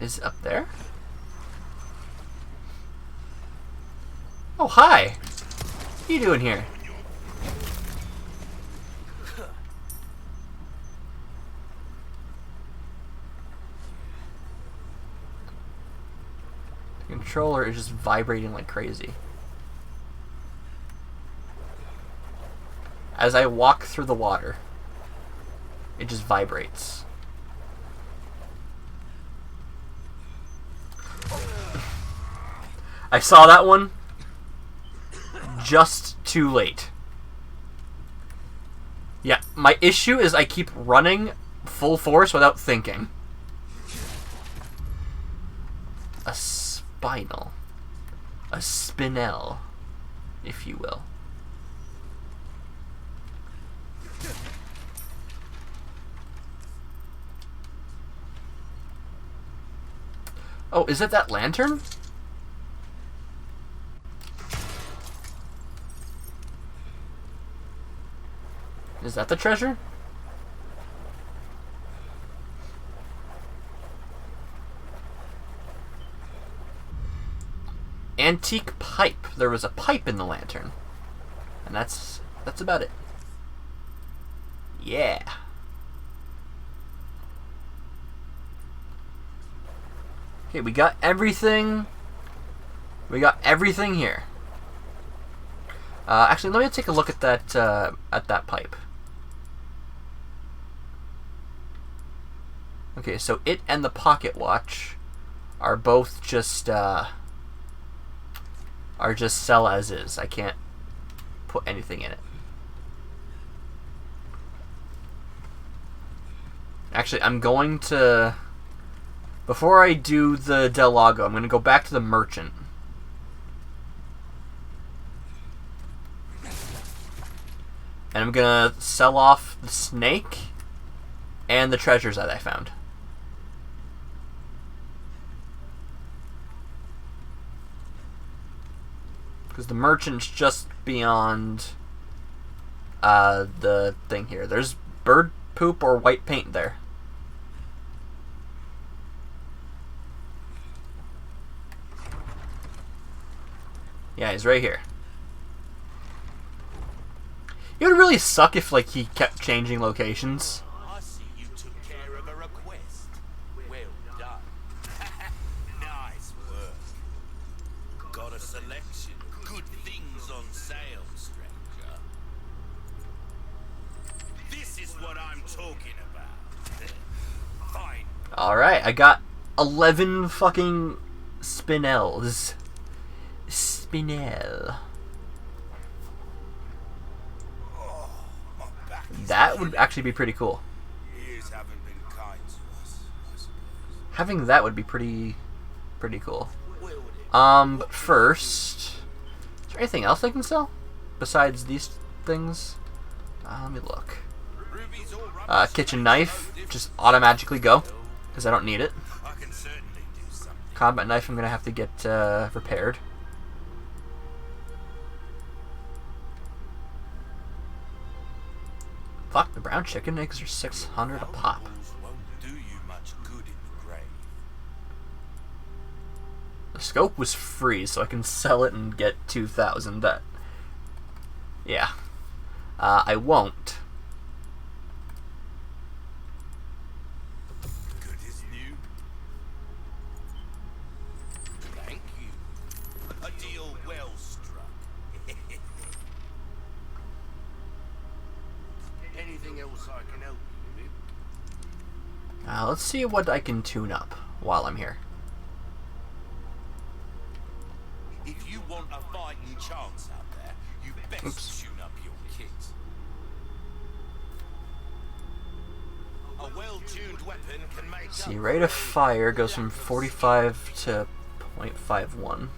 [SPEAKER 1] Is it up there? Oh, hi! What are you doing here? The controller is just vibrating like crazy. As I walk through the water, it just vibrates. I saw that one just too late. Yeah, my issue is I keep running full force without thinking. A spinel. A spinel, if you will. Oh, is it that lantern? Is that the treasure? Antique pipe. There was a pipe in the lantern. And that's about it. Yeah. Okay, we got everything. We got everything here. Actually, let me take a look at that pipe. Okay, so it and the pocket watch are both just sell as is. I can't put anything in it. Actually, I'm going to, before I do the Del Lago, I'm going to go back to the merchant. And I'm going to sell off the snake and the treasures that I found. Because the merchant's just beyond the thing here. There's bird poop or white paint there. Yeah, he's right here. It would really suck if, like, he kept changing locations.
[SPEAKER 9] I see you took care of a request. Well done. Nice work. Got a selection of good things on sale, stranger. This is what I'm talking about. Fine.
[SPEAKER 1] Alright, I got 11 fucking spinels. Spinel. That would actually be pretty cool.
[SPEAKER 9] Years haven't been kind to us, I suppose.
[SPEAKER 1] Having that would be pretty cool. But first, is there anything else I can sell besides these things? Let me look. Kitchen knife, just automatically go because I don't need it.
[SPEAKER 9] I can certainly do something.
[SPEAKER 1] Combat knife, I'm gonna have to get repaired. Fuck, the brown chicken eggs are 600 a pop.
[SPEAKER 9] Won't do you much good in the grave.
[SPEAKER 1] The scope was free, so I can sell it and get 2,000. That, yeah, I won't.
[SPEAKER 9] Good as new. Thank you. A deal well struck. Anything else I can help you with?
[SPEAKER 1] Let's see what I can tune up while I'm here.
[SPEAKER 9] If you want a fighting chance out there, you best tune up your kit. A well-tuned weapon can make
[SPEAKER 1] See,
[SPEAKER 9] up
[SPEAKER 1] rate of
[SPEAKER 9] for
[SPEAKER 1] fire goes from 45 to 0.51.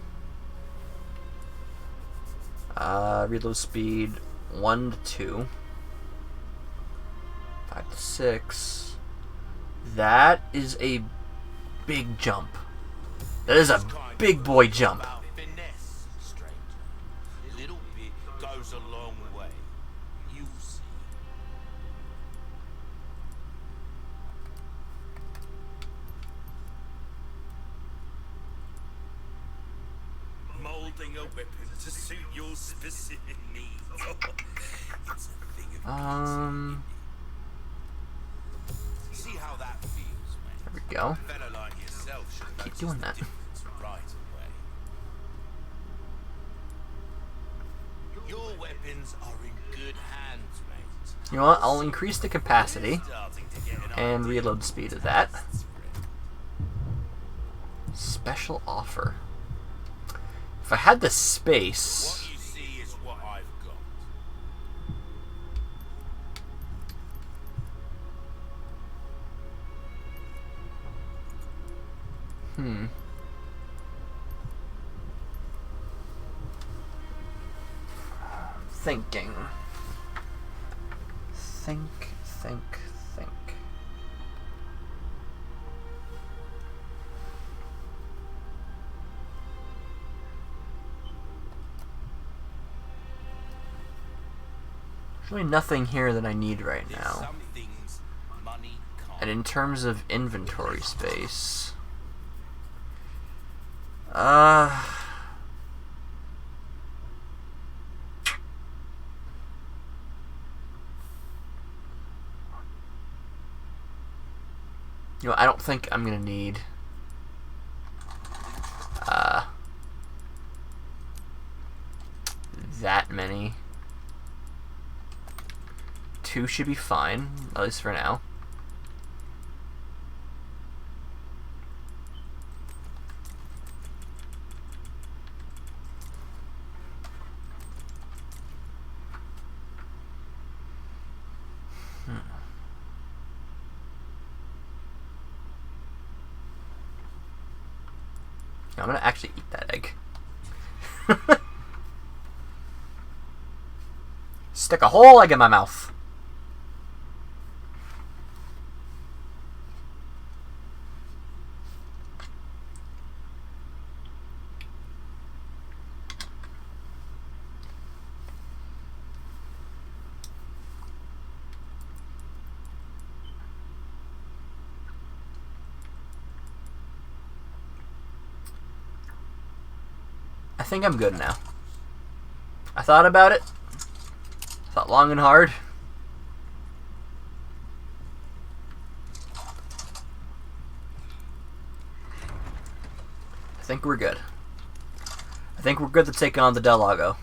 [SPEAKER 1] Reload speed 1 to 2. 5 to 6. That is a big jump. That is a big boy jump.
[SPEAKER 9] about finesse, stranger. A little bit goes a long way. You'll see. Molding a weapon to suit your specific needs. It's a thing of see how that feels, man.
[SPEAKER 1] There we go.
[SPEAKER 9] A fella like yourself should
[SPEAKER 1] Keep
[SPEAKER 9] notice
[SPEAKER 1] doing
[SPEAKER 9] the
[SPEAKER 1] that.
[SPEAKER 9] difference right away. Your weapons are in good hands, mate.
[SPEAKER 1] You know what? I'll increase the capacity
[SPEAKER 9] Starting to get an
[SPEAKER 1] and
[SPEAKER 9] idea
[SPEAKER 1] reload speed of that.
[SPEAKER 9] of this friend.
[SPEAKER 1] Special offer. If I had the space...
[SPEAKER 9] What you see is what I've got.
[SPEAKER 1] Thinking. Think. really nothing here that I need right now.
[SPEAKER 9] Some things money can't.
[SPEAKER 1] And in terms of inventory space, you know, I don't think I'm gonna need that many. 2 should be fine, at least for now. I'm gonna actually eat that egg. Stick a whole egg in my mouth. I think I'm good now. I thought about it. Thought long and hard. I think we're good. I think we're good to take on the Del Lago.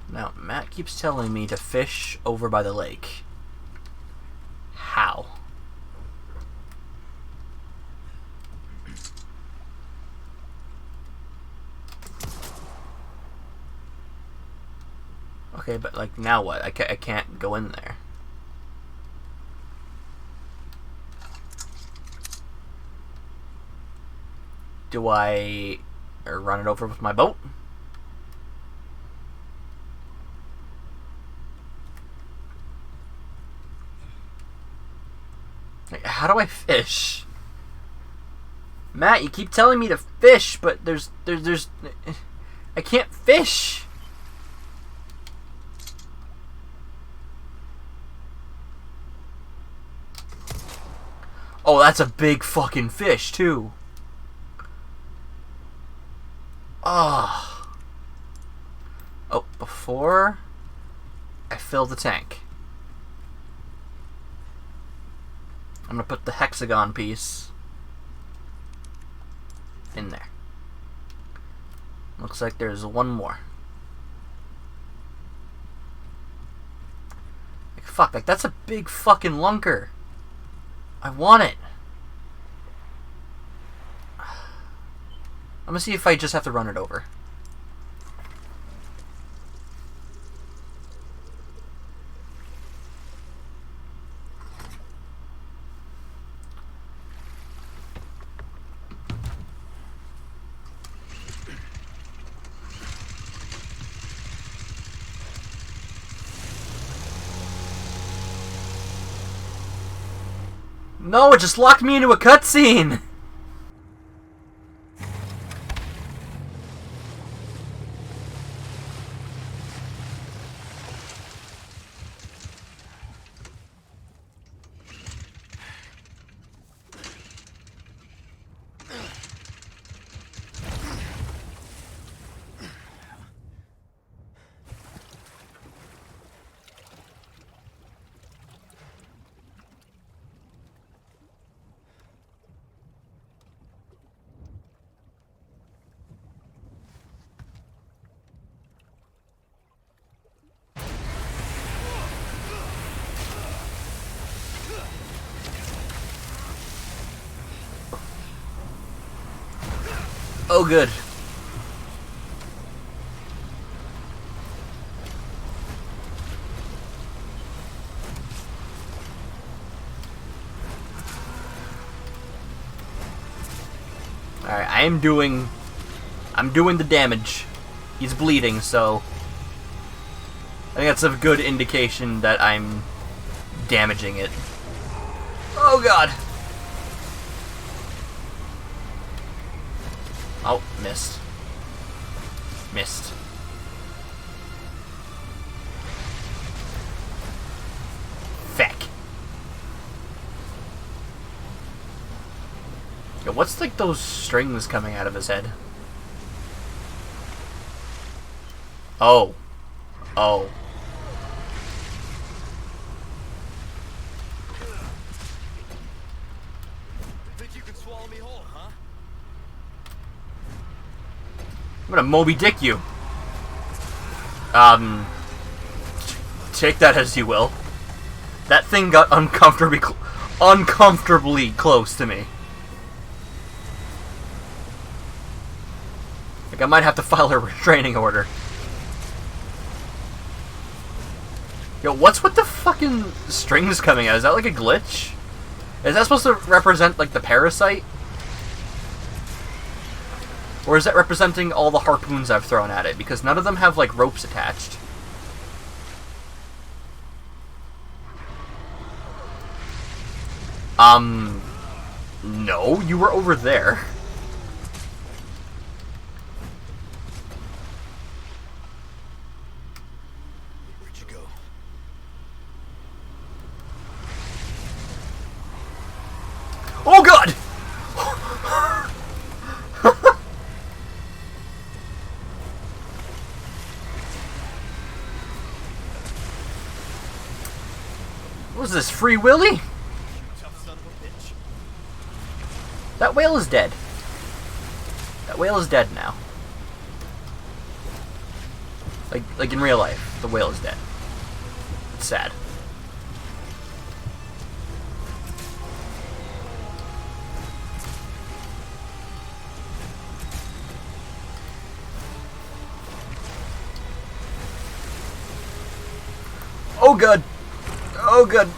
[SPEAKER 1] Now, Matt keeps telling me to fish over by the lake. How? Okay, but like now what? I can't go in there. Do I run it over with my boat? Like, how do I fish? Matt, you keep telling me to fish, but there's I can't fish. Oh, that's a big fucking fish, too. Oh. Oh, before I fill the tank, I'm gonna put the hexagon piece in there. Looks like there's one more. Like, fuck, like that's a big fucking lunker. I want it. I'm gonna see if I just have to run it over. No, it just locked me into a cutscene! Oh, good. Alright, I'm doing the damage. He's bleeding, so I think that's a good indication that I'm damaging it. Oh god! Oh, missed. Missed. Feck. Yo, what's like those strings coming out of his head? Oh. Oh.
[SPEAKER 9] Think you can swallow me whole, huh?
[SPEAKER 1] I'm gonna Moby Dick you. Take that as you will. That thing got uncomfortably close to me. Like, I might have to file a restraining order. Yo, what's with the fucking strings coming out? Is that like a glitch? Is that supposed to represent, like, the parasite? Or is that representing all the harpoons I've thrown at it? Because none of them have, like, ropes attached. No, you were over there.
[SPEAKER 9] Where'd you go?
[SPEAKER 1] Oh god! What was this, Free Willy?
[SPEAKER 9] Tough son of a bitch.
[SPEAKER 1] That whale is dead. That whale is dead now. Like in real life, the whale is dead. It's sad. Oh god! Oh god!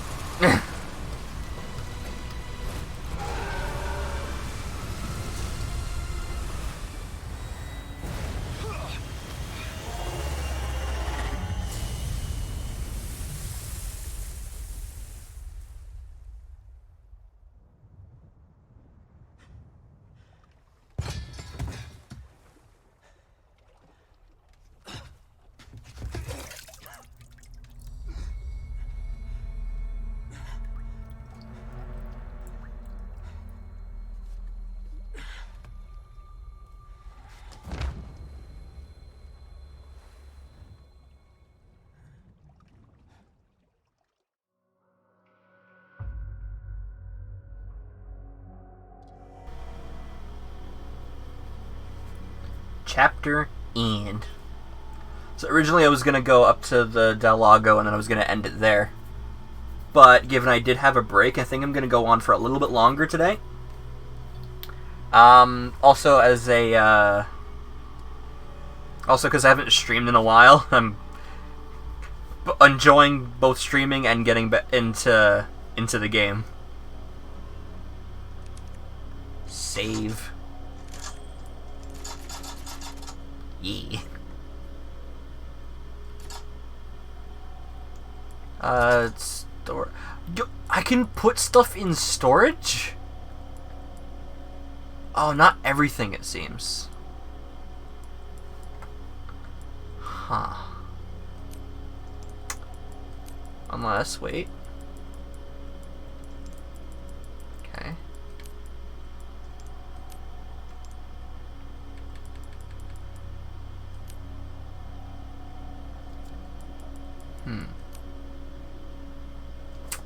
[SPEAKER 1] Chapter end. So originally I was going to go up to the Del Lago and then I was going to end it there. But given I did have a break, I think I'm going to go on for a little bit longer today. Also as a, also because I haven't streamed in a while, I'm enjoying both streaming and getting into the game. Save. Yeah. Store. I can put stuff in storage? Oh, not everything, it seems. Huh. Unless, wait. Okay.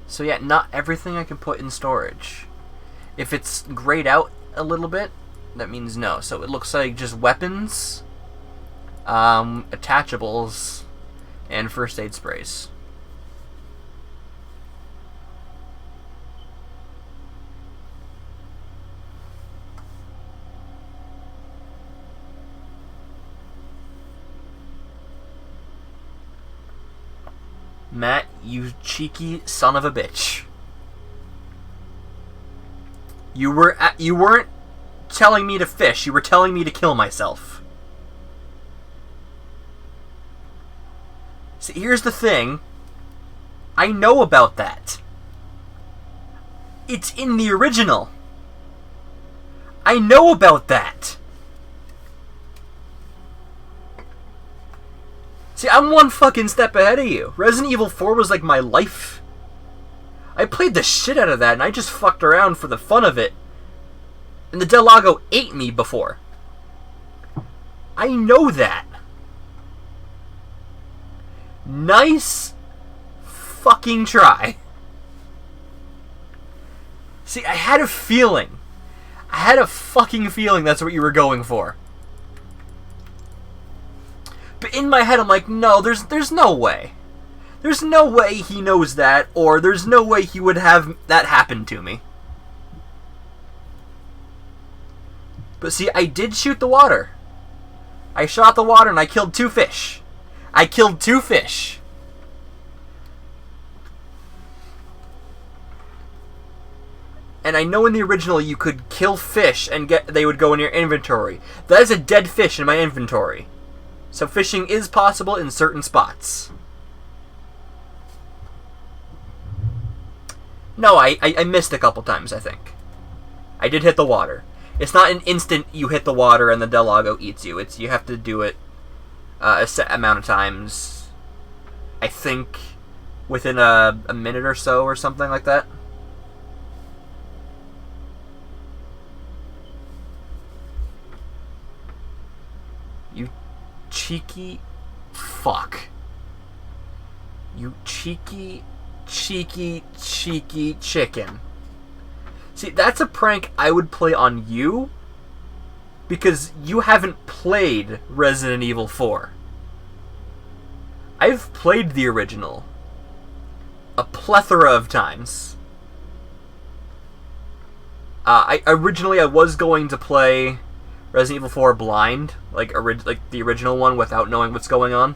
[SPEAKER 1] So yeah, not everything I can put in storage. If it's grayed out a little bit, that means no. So it looks like just weapons, attachables, and first aid sprays. Matt, you cheeky son of a bitch. You weren't telling me to fish, you were telling me to kill myself. See, here's the thing. I know about that. It's in the original. I know about that. See, I'm one fucking step ahead of you. Resident Evil 4 was like my life. I played the shit out of that, and I just fucked around for the fun of it. And the Del Lago ate me before. I know that. Nice fucking try. See, I had a feeling. I had a fucking feeling that's what you were going for. But in my head, I'm like, no, there's no way. There's no way he knows that, or there's no way he would have that happen to me. But see, I did shoot the water. I shot the water and I killed 2 fish. I killed 2 fish. And I know in the original you could kill fish and they would go in your inventory. That is a dead fish in my inventory. So fishing is possible in certain spots. No, I missed a couple times, I think. I did hit the water. It's not an instant you hit the water and the Del Lago eats you. You have to do it a set amount of times. I think within a minute or so or something like that. You cheeky fuck. You cheeky chicken. See, that's a prank I would play on you because you haven't played Resident Evil 4. I've played the original a plethora of times. Originally I was going to play Resident Evil 4 blind, like the original one, without knowing what's going on.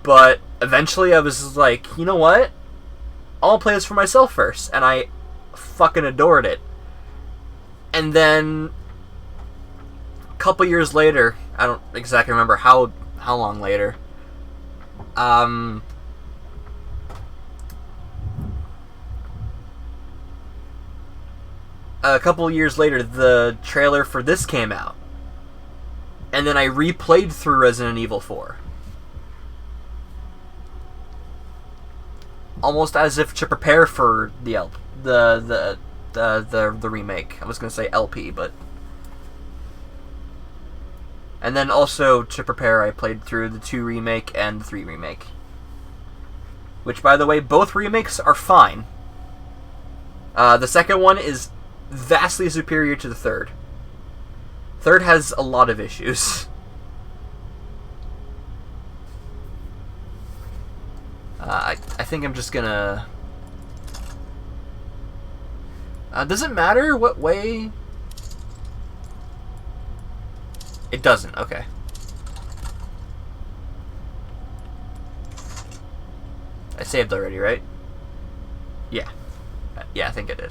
[SPEAKER 1] But eventually I was like, you know what? I'll play this for myself first, and I fucking adored it. And then a couple years later, I don't exactly remember how long later, a couple years later, the trailer for this came out. And then I replayed through Resident Evil 4. Almost as if to prepare for the remake. I was going to say LP, but... And then also, to prepare, I played through the 2 remake and the 3 remake. Which, by the way, both remakes are fine. The second one is vastly superior to the third. Third has a lot of issues. I think I'm just gonna... does it matter what way? It doesn't, okay. I saved already, right? Yeah. Yeah, I think I did.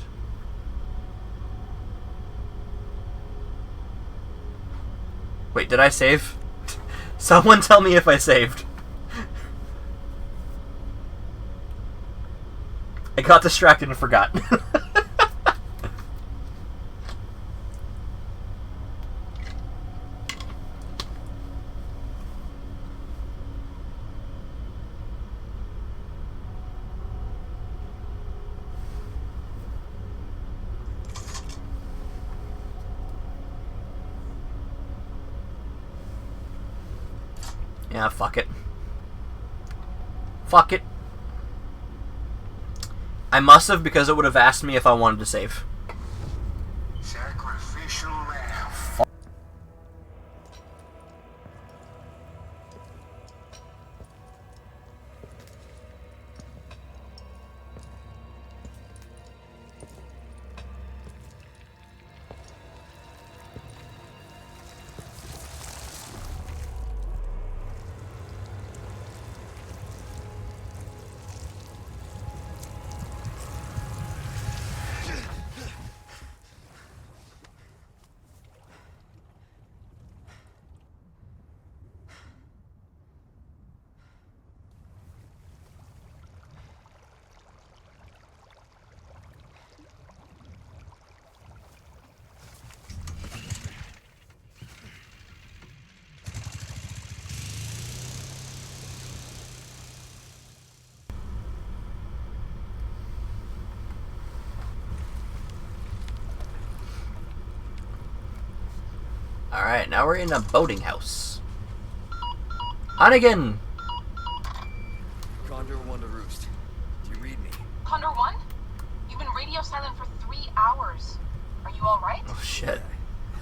[SPEAKER 1] Wait, did I save? Someone tell me if I saved. I got distracted and forgot. Yeah, fuck it. Fuck it. I must have, because it would have asked me if I wanted to save.
[SPEAKER 8] Sacrificial lamb.
[SPEAKER 1] Alright, now we're in a boating house. Hannigan!
[SPEAKER 2] Condor 1 to Roost. Do you read me?
[SPEAKER 5] Condor 1? You've been radio silent for 3 hours. Are you alright?
[SPEAKER 1] Oh shit.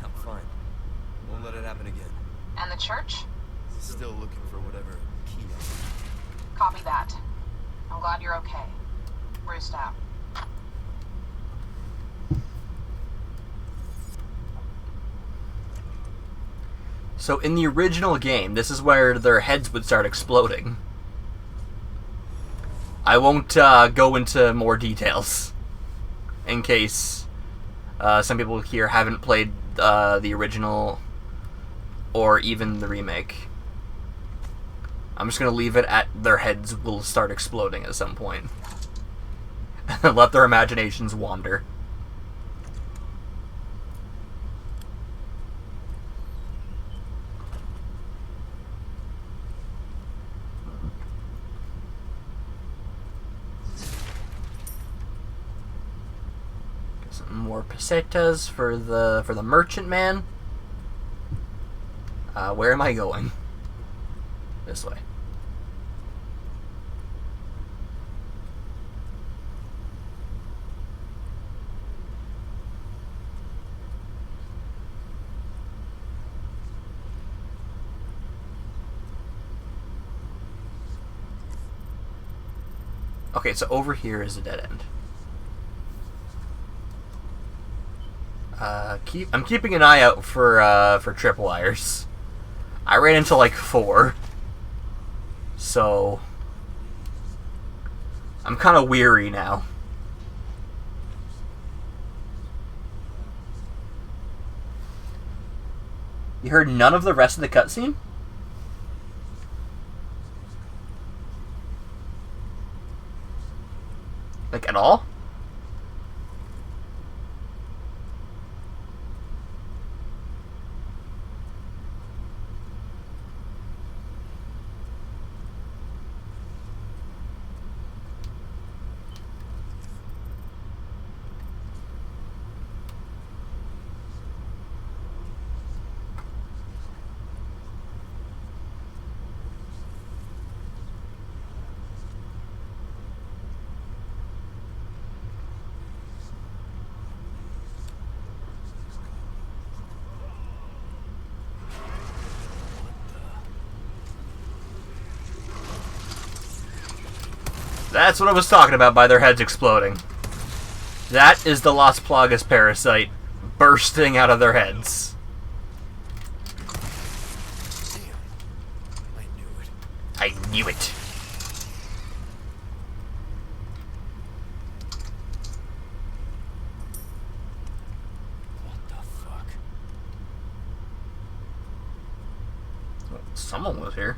[SPEAKER 2] I'm fine. Won't let it happen again.
[SPEAKER 5] And the church?
[SPEAKER 2] Still looking for whatever key I
[SPEAKER 5] Copy that. I'm glad you're okay. Roost out.
[SPEAKER 1] So in the original game, this is where their heads would start exploding. I won't go into more details, in case some people here haven't played the original or even the remake. I'm just going to leave it at their heads will start exploding at some point. And let their imaginations wander. Some more pesetas for the merchant man. Where am I going? This way. Okay, so over here is a dead end. I'm keeping an eye out for tripwires. I ran into like 4. So I'm kind of weary now. You heard none of the rest of the cutscene? Like, at all? That's what I was talking about by their heads exploding. That is the Las Plagas parasite bursting out of their heads.
[SPEAKER 2] I knew it.
[SPEAKER 1] I knew it.
[SPEAKER 2] What the fuck?
[SPEAKER 1] Well, someone was here.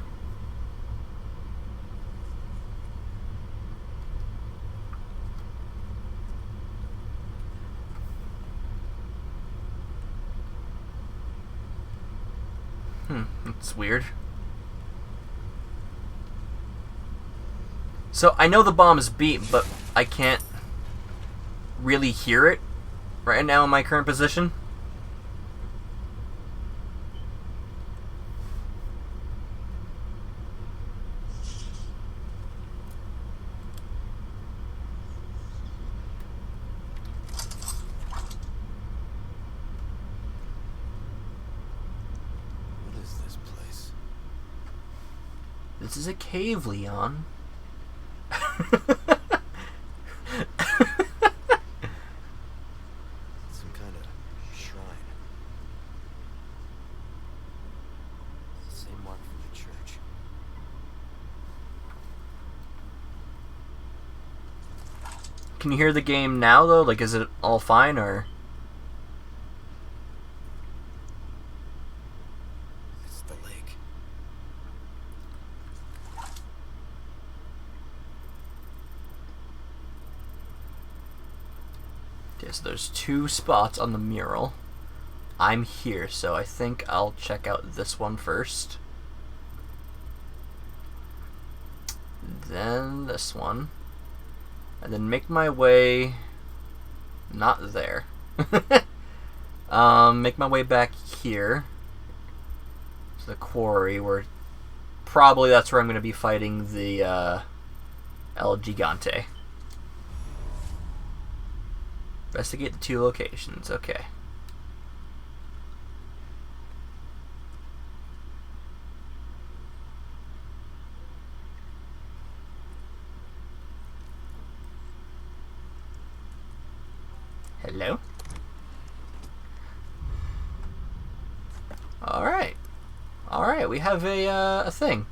[SPEAKER 1] That's weird. So, I know the bomb is beat, but I can't really hear it right now in my current position. This is a cave, Leon.
[SPEAKER 2] Some kind of shrine. Same mark from the church.
[SPEAKER 1] Can you hear the game now, though? Like, is it all fine, or...?
[SPEAKER 2] It's the lake.
[SPEAKER 1] Okay, so there's 2 spots on the mural. I'm here, so I think I'll check out this one first. Then this one. And then make my way... not there. Make my way back here. the quarry, where probably that's where I'm going to be fighting the El Gigante. Investigate the 2 locations. Okay. Hello? Alright. Alright, we have a thing.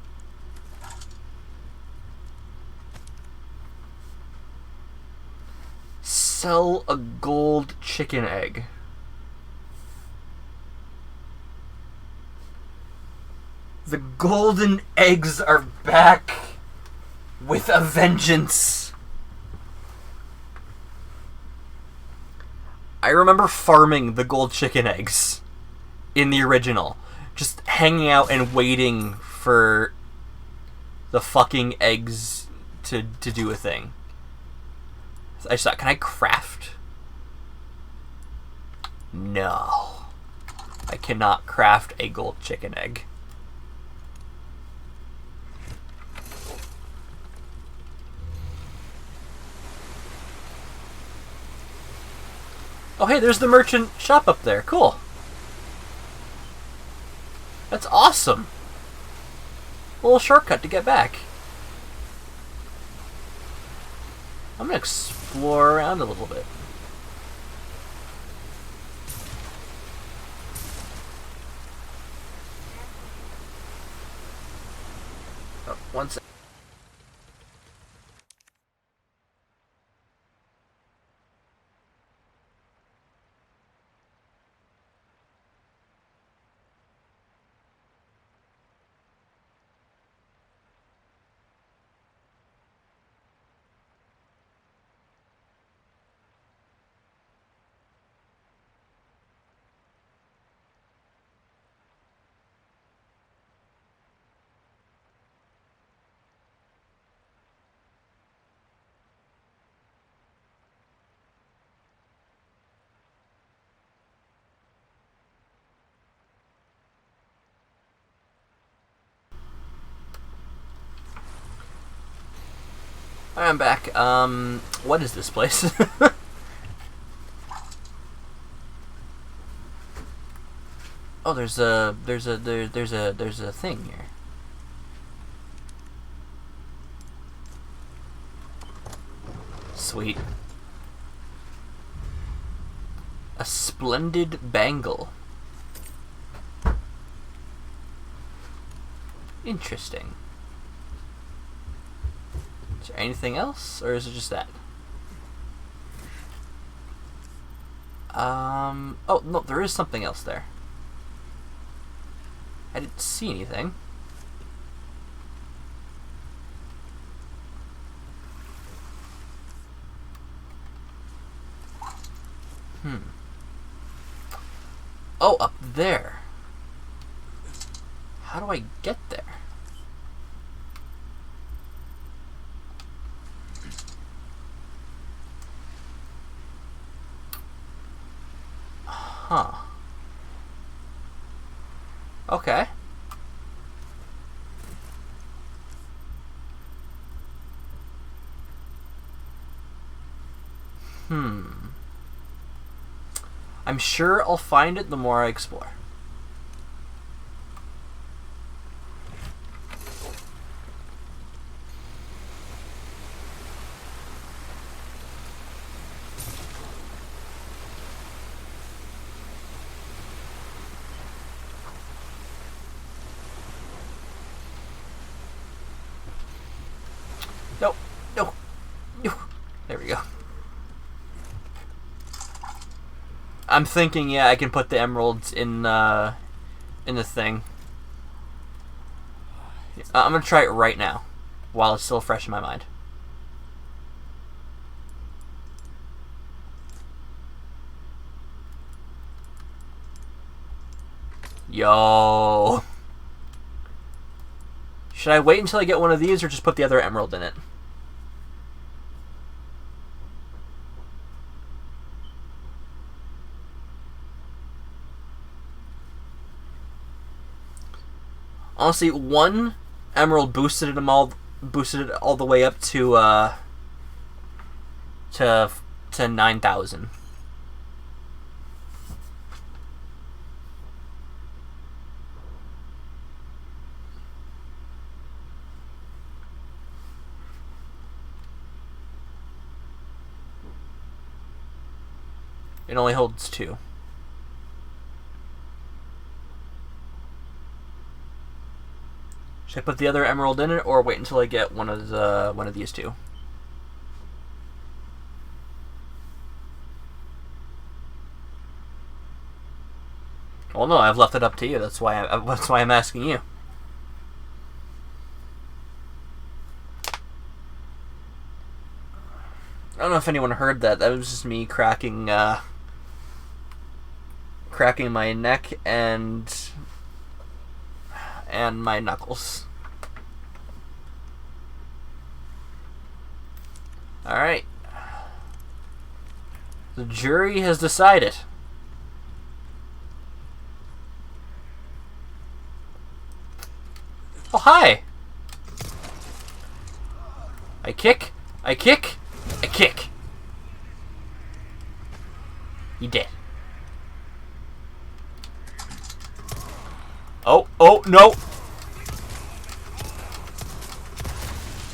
[SPEAKER 1] Sell a gold chicken egg. The golden eggs are back with a vengeance. I remember farming the gold chicken eggs in the original. Just hanging out and waiting for the fucking eggs to do a thing. I just thought, can I craft? No. I cannot craft a gold chicken egg. Oh hey, there's the merchant shop up there. Cool. That's awesome. A little shortcut to get back. I'm gonna explore around a little bit. Oh, one sec. I'm back. What is this place? Oh, there's a thing here. Sweet. A splendid bangle. Interesting. Is there anything else, or is it just that? Oh, no, there is something else there. I didn't see anything. Oh, up there. How do I get there? Huh. Okay. I'm sure I'll find it the more I explore. No, no, no. There we go. I'm thinking, yeah, I can put the emeralds in the thing. I'm gonna try it right now, while it's still fresh in my mind. Yo. Should I wait until I get one of these, or just put the other emerald in it? Honestly, one emerald boosted it all the way up to 9,000. It only holds 2. Should I put the other emerald in it, or wait until I get one of these two? Well, no, I've left it up to you. That's why I'm asking you. I don't know if anyone heard that. That was just me cracking my neck and my knuckles. All right. The jury has decided. Oh, hi. I kick. I kick. I kick. You dead. Oh, no.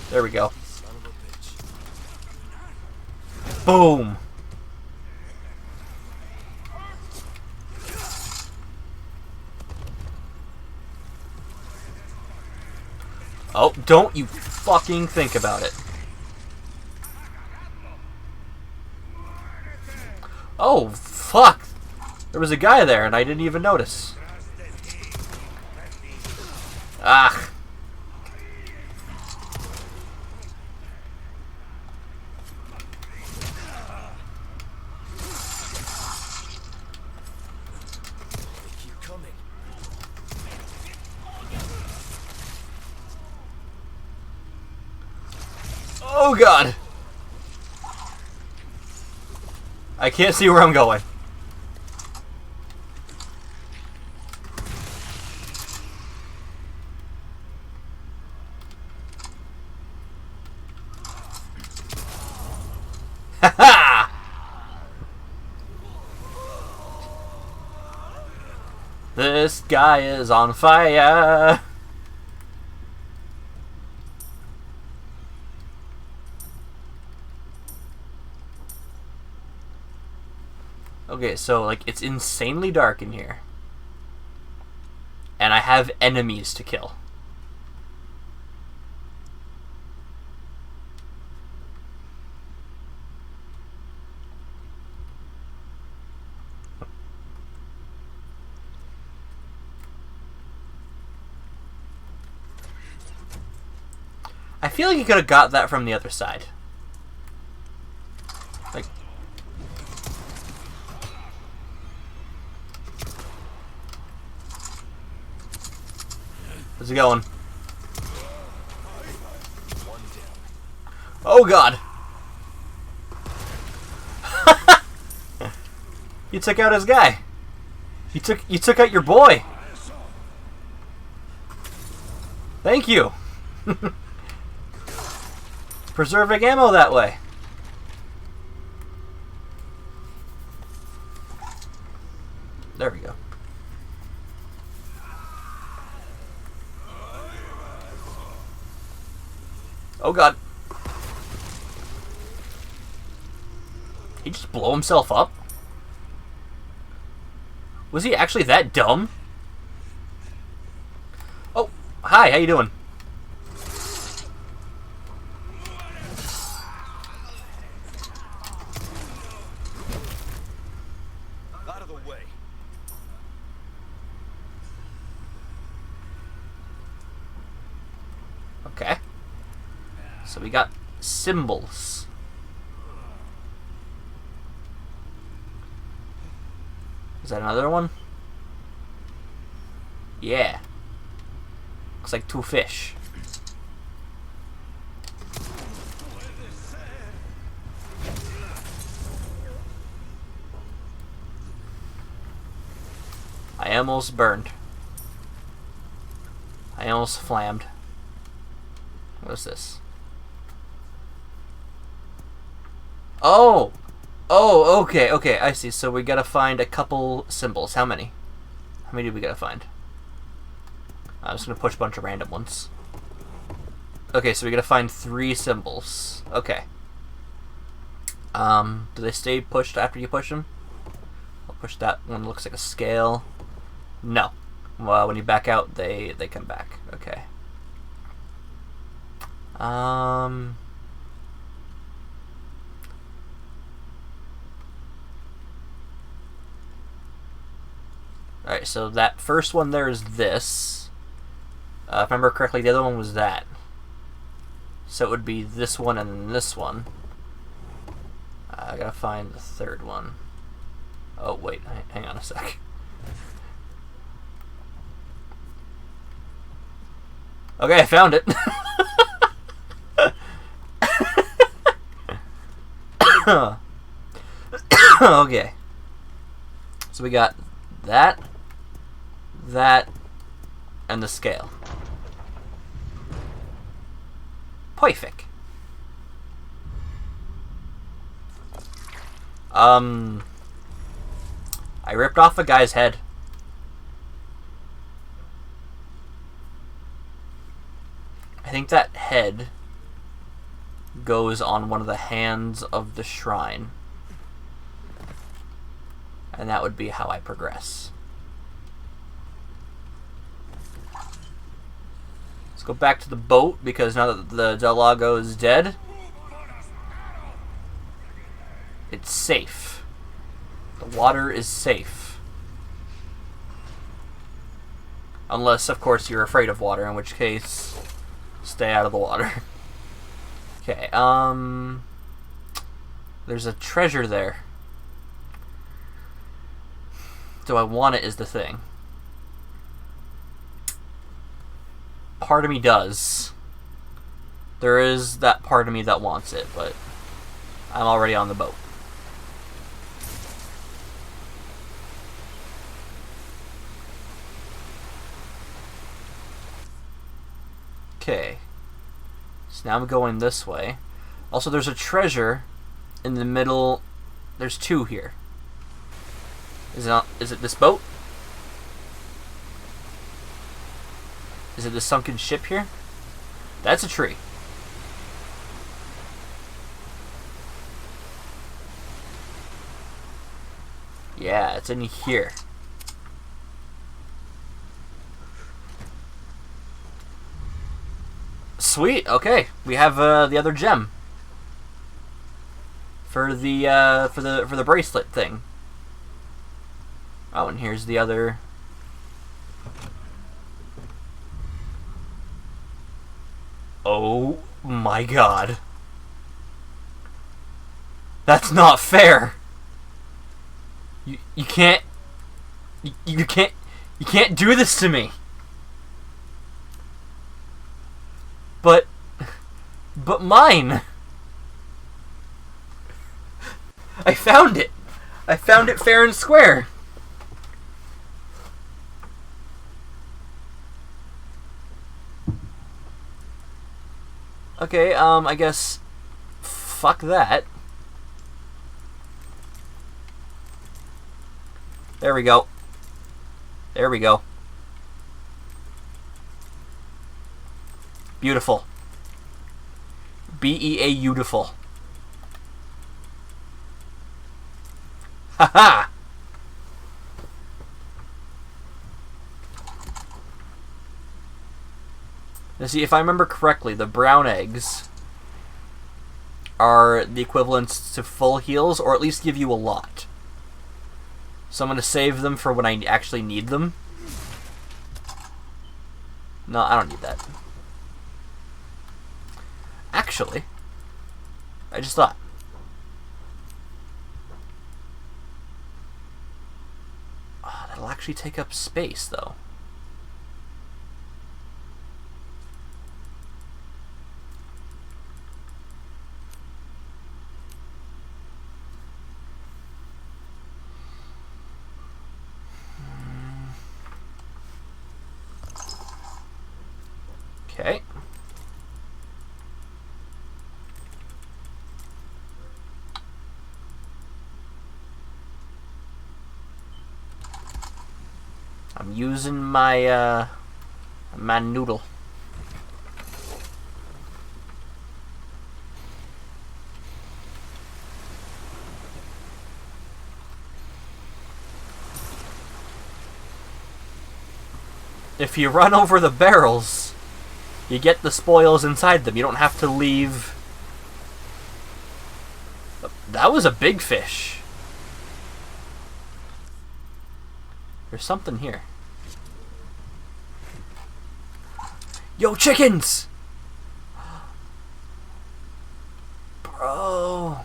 [SPEAKER 1] There we go. Boom. Oh, don't you fucking think about it. Oh, fuck. There was a guy there and I didn't even notice. Ah.
[SPEAKER 2] Keep coming.
[SPEAKER 1] Oh, God. I can't see where I'm going. Ha-ha! This guy is on fire. Okay, so, like, it's insanely dark in here. And I have enemies to kill. I feel like you could have got that from the other side. Like... How's it going? Oh, God! You took out his guy. You took out your boy. Thank you. Preserving ammo that way. There we go. Oh, God. He just blow himself up? Was he actually that dumb? Oh, hi, how you doing?
[SPEAKER 2] Out of the way.
[SPEAKER 1] Okay. So we got symbols. Is that another one? Yeah. Looks like 2 fish. I almost burned. I almost flammed. What's this? Oh! Oh, okay, okay, I see. So we gotta find a couple symbols. How many? How many do we gotta find? I'm just gonna push a bunch of random ones. Okay, so we gotta find 3 symbols. Okay. Do they stay pushed after you push them? I'll push that one. Looks like a scale. No. Well, when you back out, they come back. Okay. Alright, so that first one there is this. If I remember correctly, the other one was that. So it would be this one and then this one. I gotta find the third one. Oh, wait, hang on a sec. Okay, I found it. Okay. So we got that, and the scale. Perfect. I ripped off a guy's head. I think that head goes on one of the hands of the shrine. And that would be how I progress. Let's go back to the boat, because now that the Del Lago is dead, it's safe. The water is safe. Unless, of course, you're afraid of water, in which case, stay out of the water. Okay, there's a treasure there. Do I want it is the thing. Part of me does. There is that part of me that wants it, but I'm already on the boat. Okay. So now I'm going this way. Also, there's a treasure in the middle. There's 2 here. Is it this boat? Is it the sunken ship here? That's a tree. Yeah, it's in here. Sweet. Okay, we have the other gem for the bracelet thing. Oh, and here's the other. Oh my god. That's not fair. You can't you can't do this to me. But mine. I found it. I found it fair and square. Okay, I guess fuck that. There we go. There we go. Beautiful. B-E-A beautiful. Haha! Now see, if I remember correctly, the brown eggs are the equivalents to full heals, or at least give you a lot. So I'm going to save them for when I actually need them. No, I don't need that. Actually, I just thought. Oh, that'll actually take up space, though. Okay. I'm using my my noodle. If you run over the barrels, you get the spoils inside them. You don't have to leave. That was a big fish. There's something here. Yo, chickens! Bro.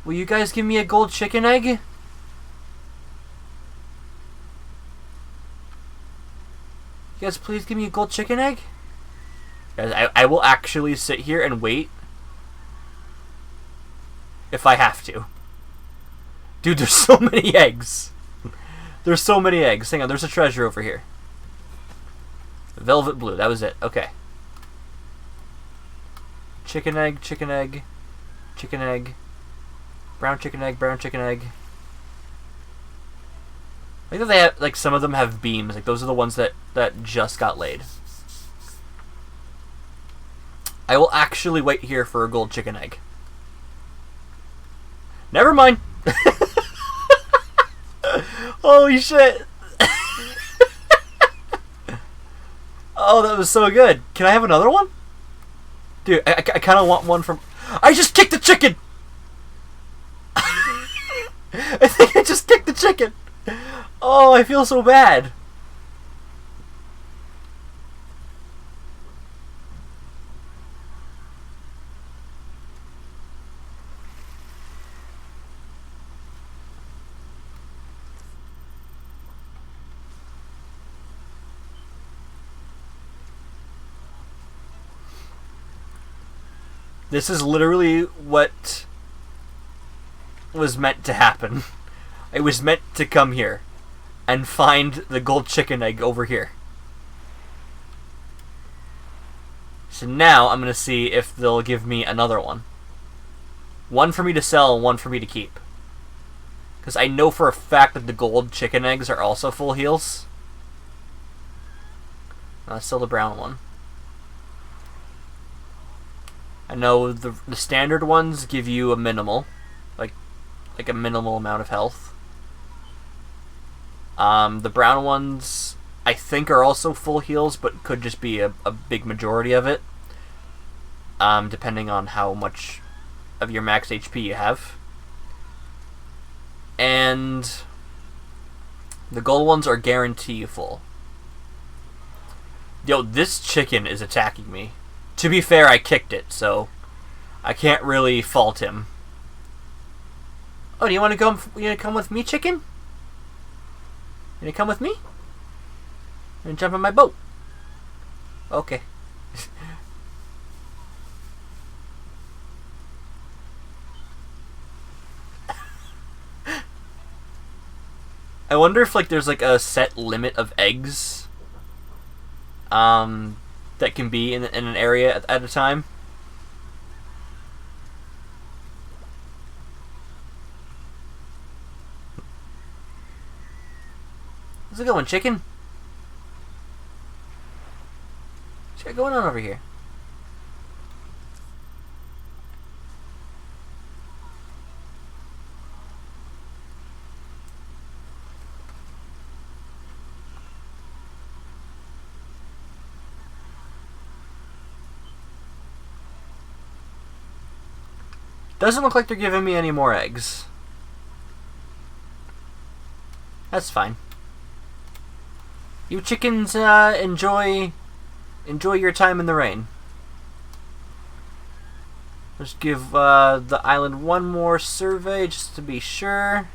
[SPEAKER 1] Will you guys give me a gold chicken egg? You guys please give me a gold chicken egg? Guys, I will actually sit here and wait. If I have to. Dude, there's so many eggs. There's so many eggs. Hang on, there's a treasure over here. Velvet blue, that was it. Okay. Chicken egg, chicken egg, chicken egg. Brown chicken egg, brown chicken egg. I think that they have, like, some of them have beams. Like, those are the ones that just got laid. I will actually wait here for a gold chicken egg. Never mind. Holy shit. Oh, that was so good. Can I have another one? Dude, I kind of want one from... I just kicked the chicken! I think I just kicked the chicken! Oh, I feel so bad. This is literally what was meant to happen. I was meant to come here and find the gold chicken egg over here. So now I'm going to see if they'll give me another one. One for me to sell and one for me to keep. Because I know for a fact that the gold chicken eggs are also full heals. Still the brown one. I know the standard ones give you a minimal, like a minimal amount of health. The brown ones, I think, are also full heals, but could just be a big majority of it, depending on how much of your max HP you have. And the gold ones are guarantee full. Yo, this chicken is attacking me. To be fair, I kicked it, so I can't really fault him. Oh, do you want to come? You want to come with me, chicken? You want to come with me? You want to jump on my boat? Okay. I wonder if, like, there's like a set limit of eggs. That can be in an area at a time. How's it going, chicken? What's got going on over here? Doesn't look like they're giving me any more eggs. That's fine. You chickens, enjoy your time in the rain. Let's give the island one more survey just to be sure.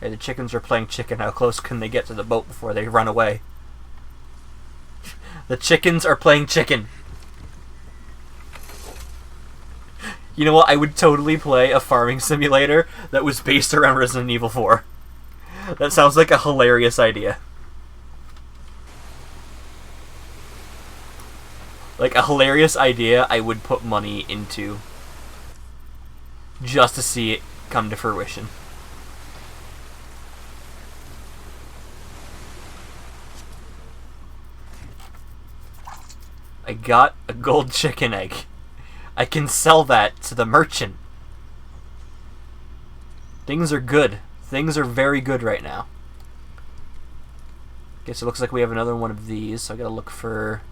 [SPEAKER 1] Hey, the chickens are playing chicken. How close can they get to the boat before they run away? The chickens are playing chicken. You know what? I would totally play a farming simulator that was based around Resident Evil 4. That sounds like a hilarious idea. Like, a hilarious idea I would put money into. Just to see it come to fruition. I got a gold chicken egg. I can sell that to the merchant. Things are good. Things are very good right now. Guess it looks like we have another one of these, so I gotta look for...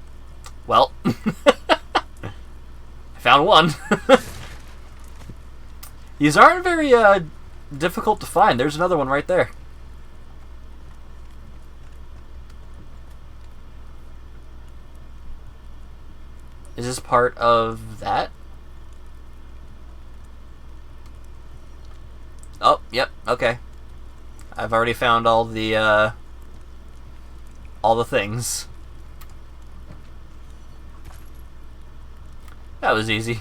[SPEAKER 1] Well, I found one. These aren't very difficult to find. There's another one right there. Is this part of that? Oh, yep, okay. I've already found all the things. That was easy.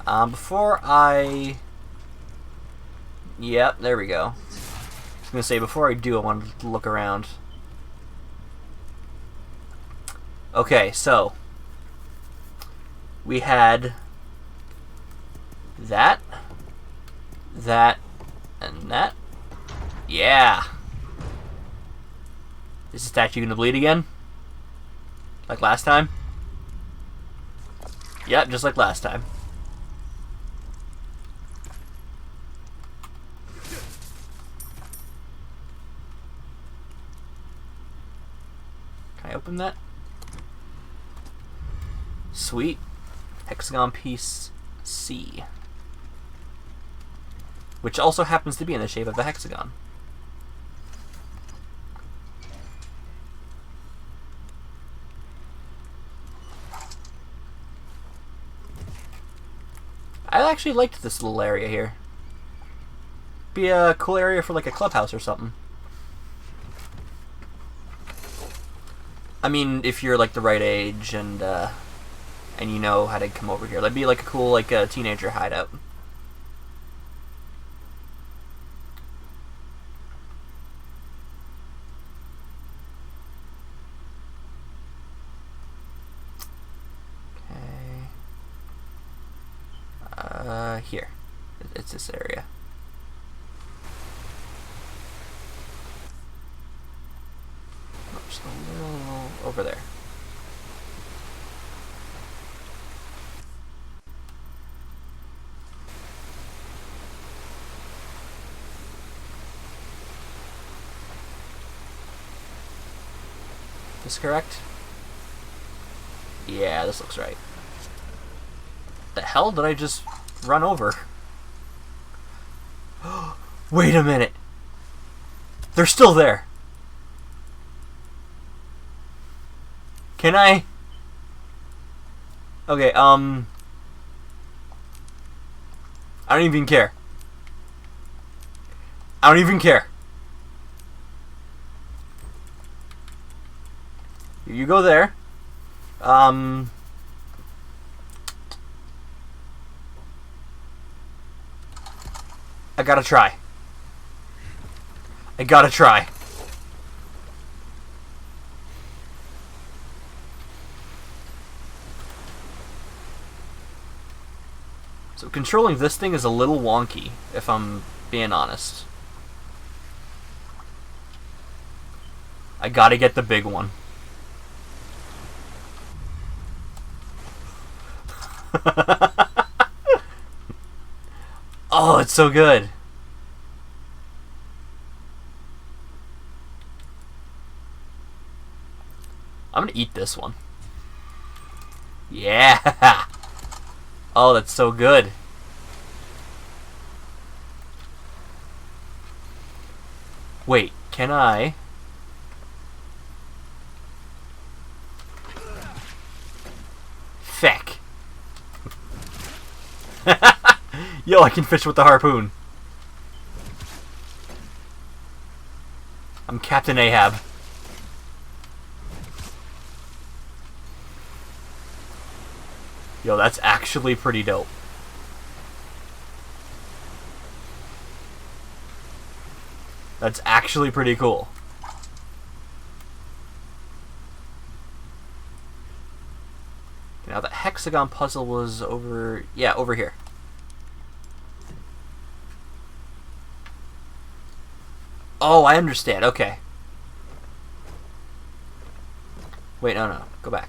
[SPEAKER 1] Before I... Yep, there we go. I was gonna say, before I do, I want to look around. Okay, so... We had... That... That... And that... Yeah! Is the statue gonna bleed again? Like last time? Yep, just like last time. Can I open that? Sweet. Hexagon piece C. Which also happens to be in the shape of a hexagon. I actually liked this little area here. Be a cool area for like a clubhouse or something. I mean, if you're like the right age and you know how to come over here, that'd be like a cool like a teenager hideout. Here. It's this area. Oh, just a little over there. Is this correct? Yeah, this looks right. The hell did I just run over? Wait a minute. They're still there. Can I? Okay, I don't even care. I don't even care. You go there. I gotta try. I gotta try. So controlling this thing is a little wonky, if I'm being honest. I gotta get the big one. Oh, it's so good. I'm gonna eat this one. Yeah! Oh, that's so good. Wait, can I? Feck. Yo, I can fish with the harpoon. I'm Captain Ahab. Yo, that's actually pretty dope. That's actually pretty cool. Now, the hexagon puzzle was over... Yeah, over here. Oh, I understand. Okay. Wait, no. Go back.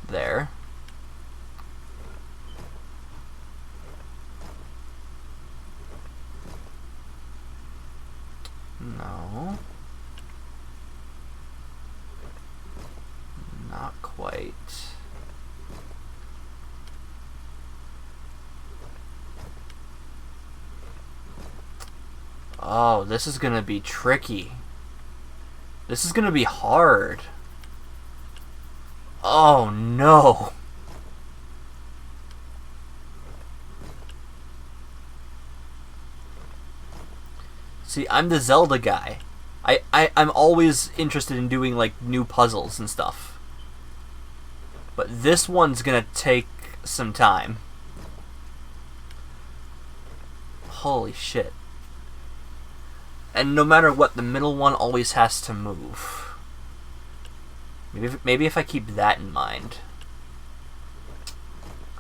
[SPEAKER 1] There. No. Not quite. Oh, this is gonna be tricky. This is gonna be hard. Oh no. See, I'm the Zelda guy. I'm always interested in doing, like, new puzzles and stuff. But this one's gonna take some time. Holy shit. And no matter what, the middle one always has to move. Maybe if I keep that in mind,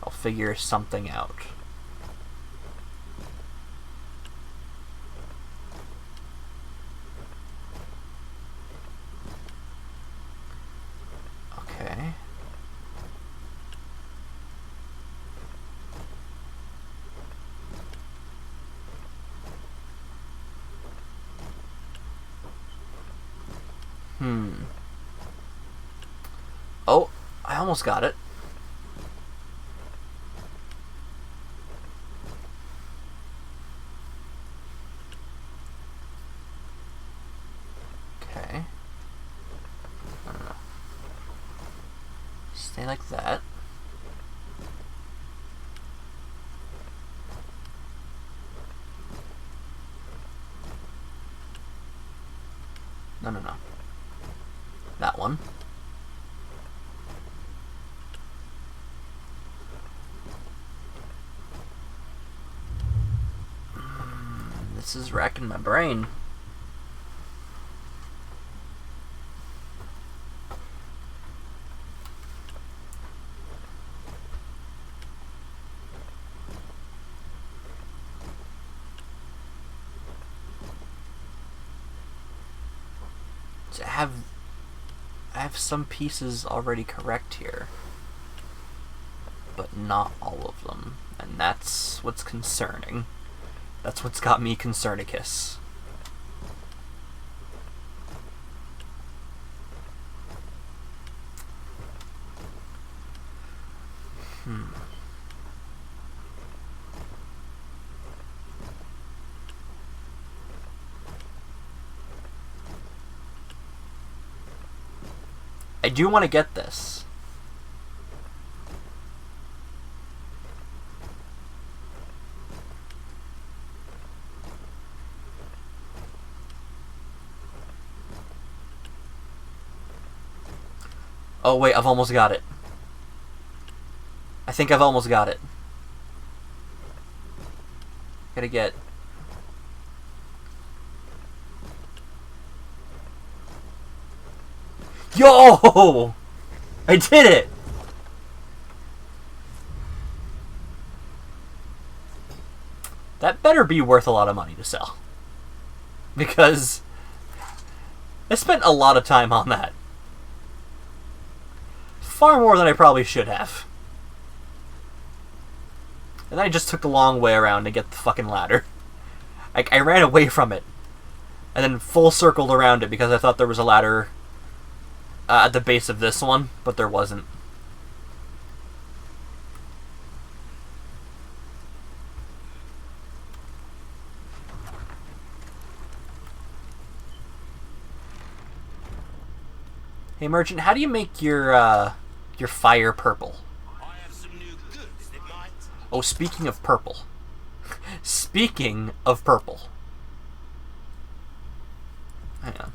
[SPEAKER 1] I'll figure something out. Okay. Oh, I almost got it. Okay. No. Stay like that. No. That one. This is racking my brain. I have some pieces already correct here, but not all of them, and that's what's concerning. That's what's got me concernicus. I do want to get this. Oh wait, I've almost got it. I think I've almost got it. Gotta get... Yo! I did it! That better be worth a lot of money to sell. Because I spent a lot of time on that. Far more than I probably should have. And then I just took the long way around to get the fucking ladder. I ran away from it. And then full circled around it because I thought there was a ladder at the base of this one, but there wasn't. Hey merchant, how do you make your fire purple?
[SPEAKER 9] I have some new goods that might...
[SPEAKER 1] Oh, speaking of purple. Speaking of purple. Hang on.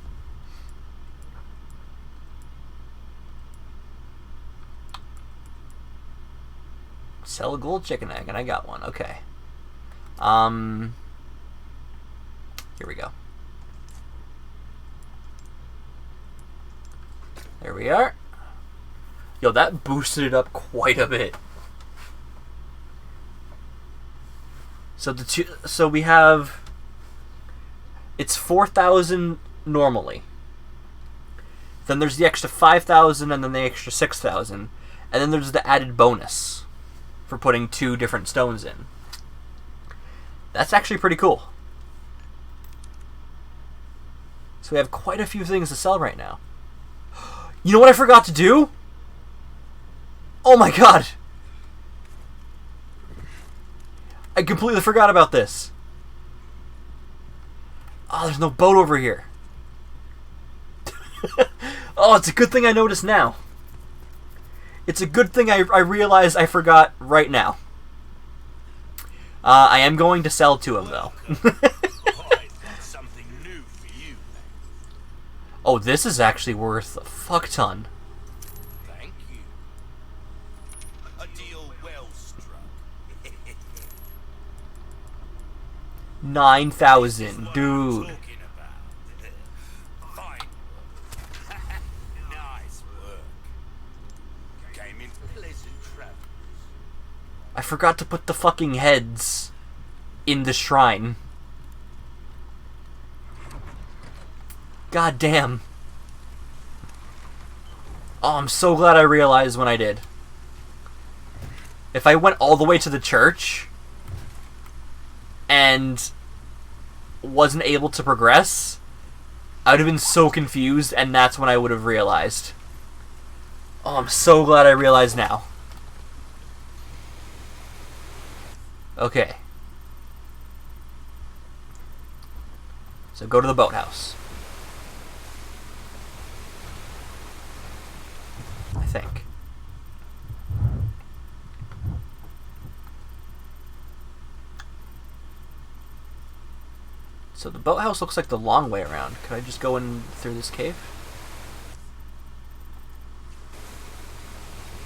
[SPEAKER 1] Sell a gold chicken egg, and I got one. Okay. Here we go. There we are. Yo, that boosted it up quite a bit. So we have, it's 4,000 normally. Then there's the extra 5,000 and then the extra 6,000. And then there's the added bonus for putting 2 different stones in. That's actually pretty cool. So we have quite a few things to sell right now. You know what I forgot to do? Oh my god! I completely forgot about this. Oh, there's no boat over here. Oh, it's a good thing I noticed now. It's a good thing I realized I forgot right now. I am going to sell to him, though.
[SPEAKER 9] Something new for you.
[SPEAKER 1] Oh, this is actually worth a fuck ton.
[SPEAKER 9] Thank you. A deal well struck.
[SPEAKER 1] 9,000, dude.
[SPEAKER 9] Talking about. Fine. Nice work. Came in pleasant travels.
[SPEAKER 1] I forgot to put the fucking heads in the shrine. God damn. Oh, I'm so glad I realized when I did. If I went all the way to the church and wasn't able to progress, I would have been so confused, and that's when I would have realized. Oh, I'm so glad I realized now. Okay. So go to the boathouse. I think. So the boathouse looks like the long way around. Could I just go in through this cave?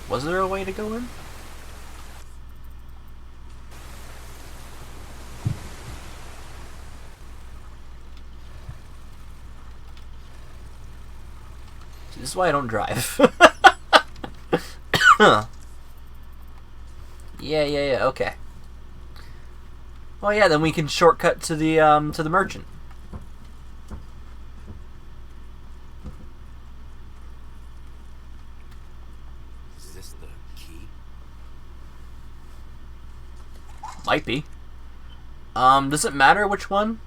[SPEAKER 1] Was there a way to go in? This is why I don't drive. Yeah, okay. Well, yeah, then we can shortcut to the merchant.
[SPEAKER 2] Is this the key?
[SPEAKER 1] Might be. Does it matter which one?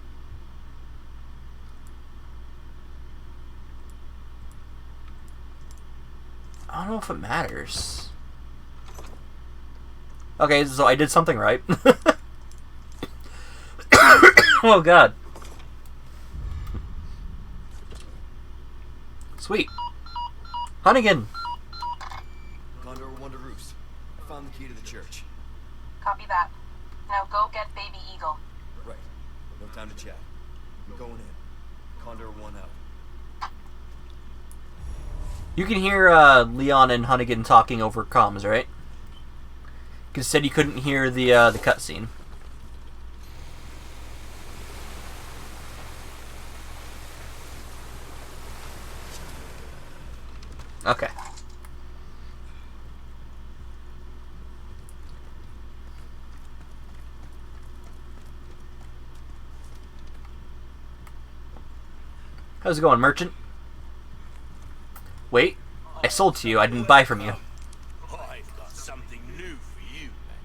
[SPEAKER 1] I don't know if it matters. Okay, so I did something right. Oh god. Sweet. Hunnigan.
[SPEAKER 2] Condor 1 to Roost. I found the key to the church.
[SPEAKER 5] Copy that. Now go get Baby Eagle.
[SPEAKER 2] Right. No time to chat. I'm going in. Condor 1 out.
[SPEAKER 1] You can hear Leon and Hunnigan talking over comms, right? Because said you couldn't hear the cutscene. Okay. How's it going, merchant? Wait, I sold to you. I didn't buy from you.
[SPEAKER 9] I've got something new for you, mate.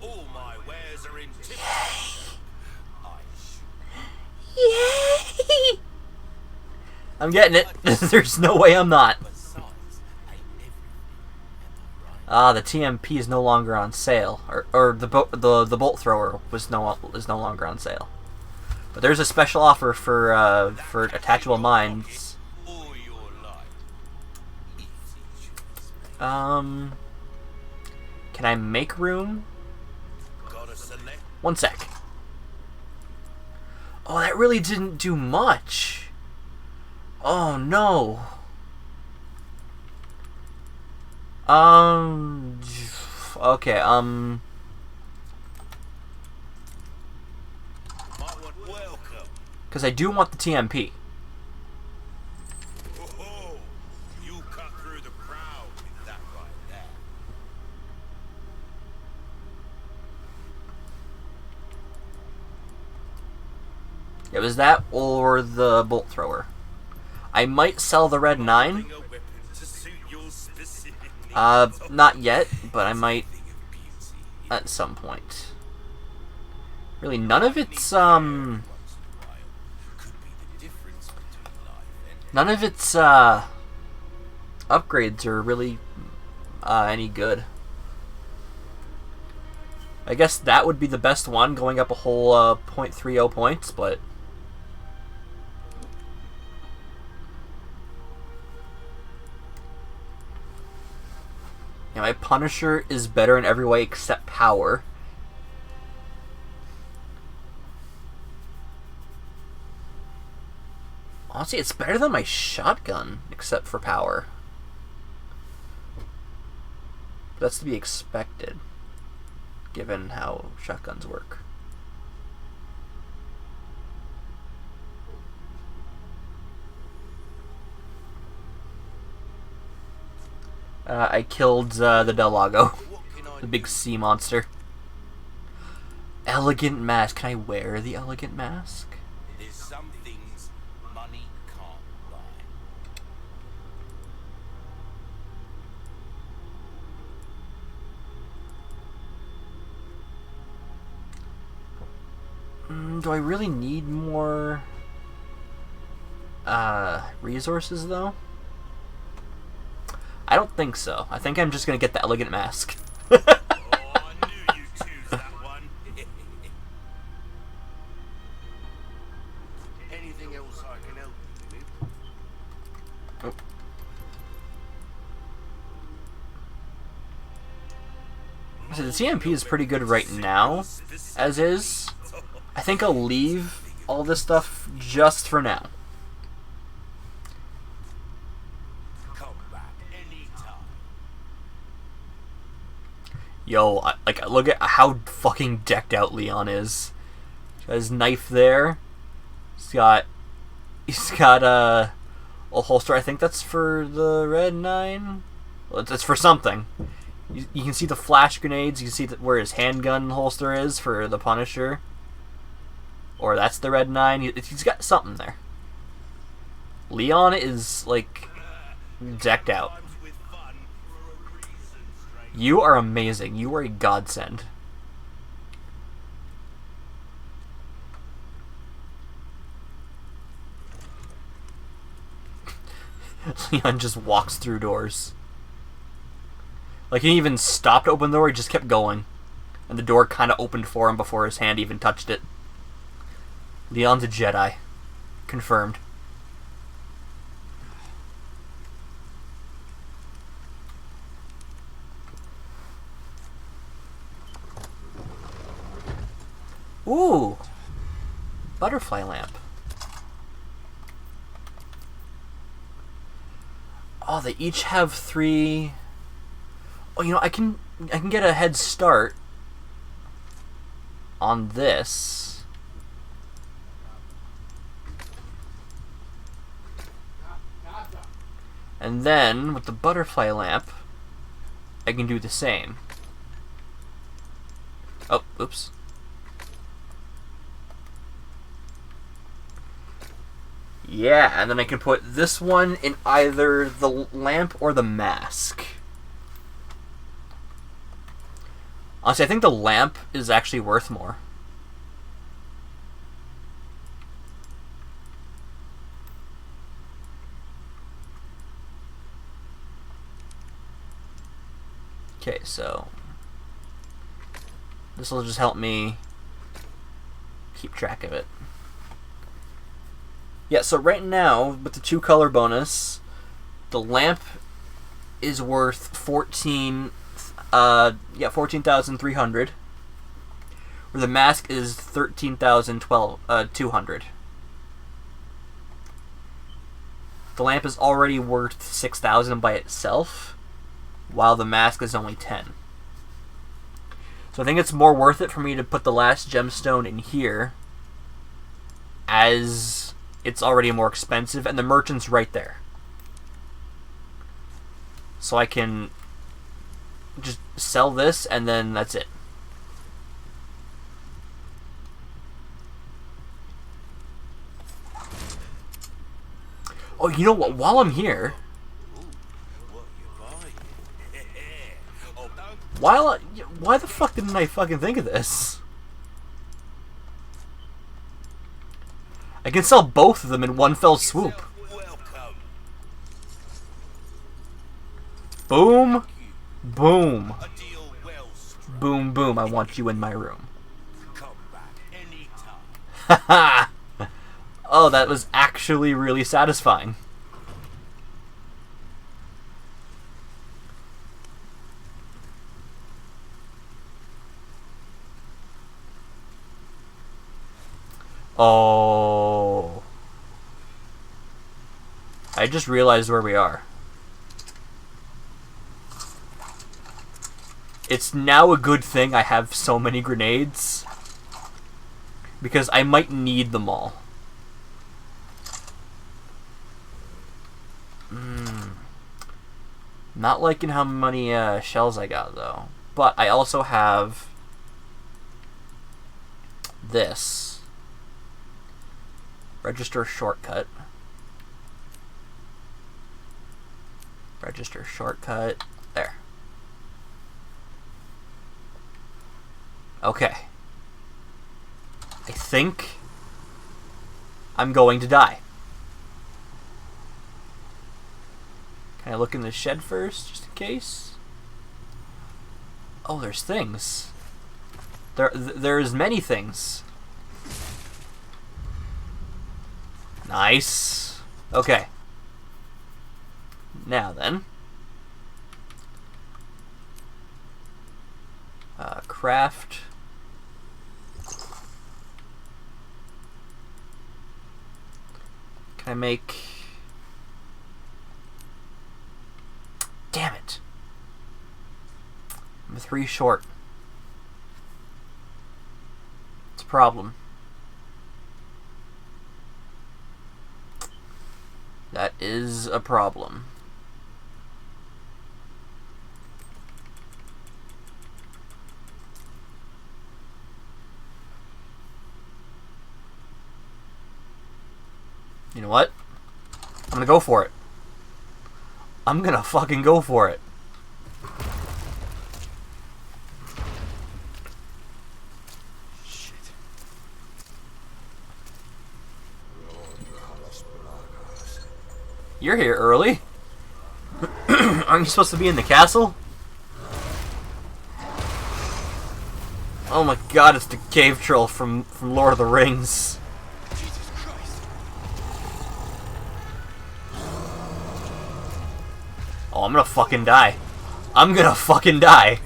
[SPEAKER 9] All my wares are in tip.
[SPEAKER 1] Yay! I'm getting it. There's no way I'm not. Ah, the TMP is no longer on sale, or the bolt thrower is no longer on sale. But there's a special offer for attachable mines. Can I make room? One sec. Oh, that really didn't do much. Oh no. Okay, because I do want the TMP. It was that or the bolt thrower. I might sell the red 9. Not yet, but I might at some point. Really, none of its upgrades are really any good. I guess that would be the best one, going up a whole 0.30 points, but yeah, my Punisher is better in every way except power. Honestly, it's better than my shotgun, except for power. That's to be expected, given how shotguns work. I killed the Del Lago, the big sea monster. Elegant mask. Can I wear the elegant mask?
[SPEAKER 9] There's some things money can't buy.
[SPEAKER 1] Do I really need more resources, though? I don't think so. I think I'm just gonna get the elegant mask.
[SPEAKER 9] Oh, I knew you'd choose that one. Anything else I can help you with?
[SPEAKER 1] Oh. So the CMP is pretty good right now, as is. I think I'll leave all this stuff just for now. Yo, like, look at how fucking decked out Leon is. He's got his knife there. He's got a holster. I think that's for the red 9. Well, it's for something. You can see the flash grenades. You can see where his handgun holster is for the Punisher. Or that's the red 9. He's got something there. Leon is, like, decked out. You are amazing. You are a godsend. Leon just walks through doors. Like, he even stopped to open the door, he just kept going. And the door kind of opened for him before his hand even touched it. Leon's a Jedi. Confirmed. Ooh! Butterfly lamp. Oh, they each have 3... Oh, you know, I can get a head start on this. And then, with the butterfly lamp, I can do the same. Oh, oops. Yeah, and then I can put this one in either the lamp or the mask. Honestly, I think the lamp is actually worth more. Okay, so this will just help me keep track of it. Yeah, so right now, with the 2 color bonus, the lamp is worth 14,300. Where the mask is 13,200. The lamp is already worth 6,000 by itself, while the mask is only 10. So I think it's more worth it for me to put the last gemstone in here, as it's already more expensive, and the merchant's right there. So I can just sell this, and then that's it. you know what? While I'm here,
[SPEAKER 9] What you buying? Oh, don't
[SPEAKER 1] why the fuck didn't I fucking think of this? I can sell both of them in one fell swoop.
[SPEAKER 9] welcome.
[SPEAKER 1] Boom, boom,
[SPEAKER 9] A deal well struck.
[SPEAKER 1] boom, boom. I want you in my room.
[SPEAKER 9] Come back anytime.
[SPEAKER 1] Haha. Oh, that was actually really satisfying. Oh. I just realized where we are. It's now a good thing I have so many grenades, because I might need them all. Not liking how many shells I got, though. But I also have this. Register shortcut. Register shortcut. There. Okay. I think I'm going to die. Can I look in the shed first, just in case? Oh, there's things. There's many things. Nice. Okay. Now then. Craft. Can I make... Damn it. I'm 3 short. It's a problem. That is a problem. You know what? I'm gonna go for it. I'm gonna fucking go for it.
[SPEAKER 2] Shit.
[SPEAKER 1] You're here early. Aren't you supposed to be in the castle? Oh my god, it's the cave troll from Lord of the Rings.
[SPEAKER 2] Jesus Christ.
[SPEAKER 1] Oh, I'm gonna fucking die. I'm gonna fucking die.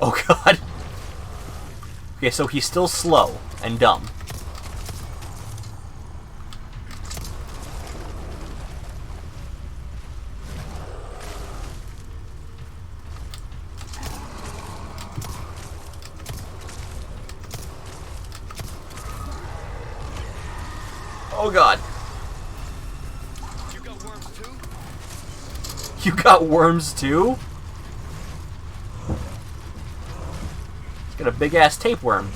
[SPEAKER 1] Oh god. Okay, so he's still slow and dumb. Oh god.
[SPEAKER 2] You got worms too?
[SPEAKER 1] You got worms too? Got a big ass tapeworm.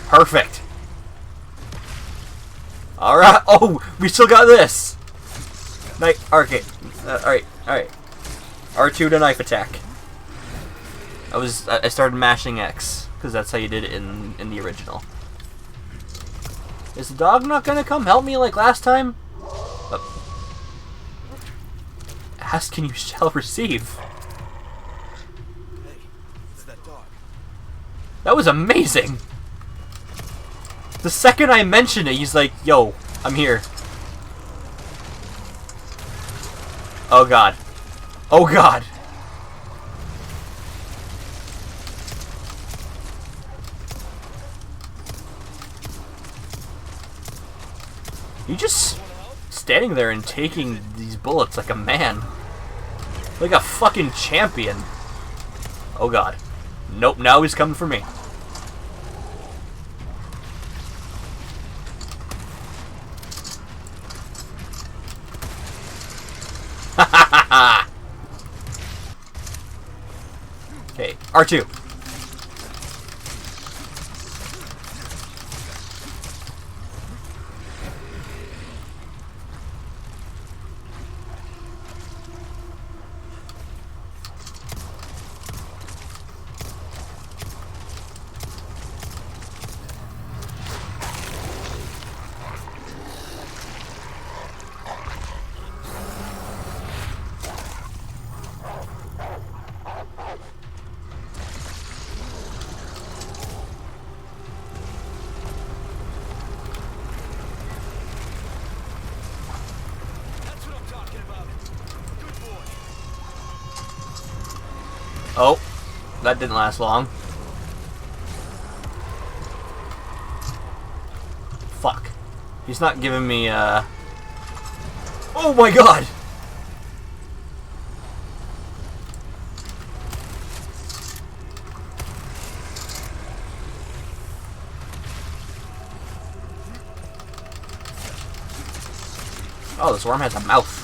[SPEAKER 1] Perfect. Alright. Oh, we still got this. Okay. Alright. R2 to knife attack. I started mashing X, because that's how you did it in the original. Is the dog not gonna come help me like last time? Ask and you shall receive.
[SPEAKER 2] Hey, it's that dog.
[SPEAKER 1] That was amazing! The second I mentioned it, he's like, yo, I'm here. Oh god. Oh god. You just standing there and taking these bullets like a man. Like a fucking champion. Oh god. Nope, now he's coming for me. Okay, R2. Oh, that didn't last long. Fuck. He's not giving me, Oh my god! Oh, this worm has a mouth.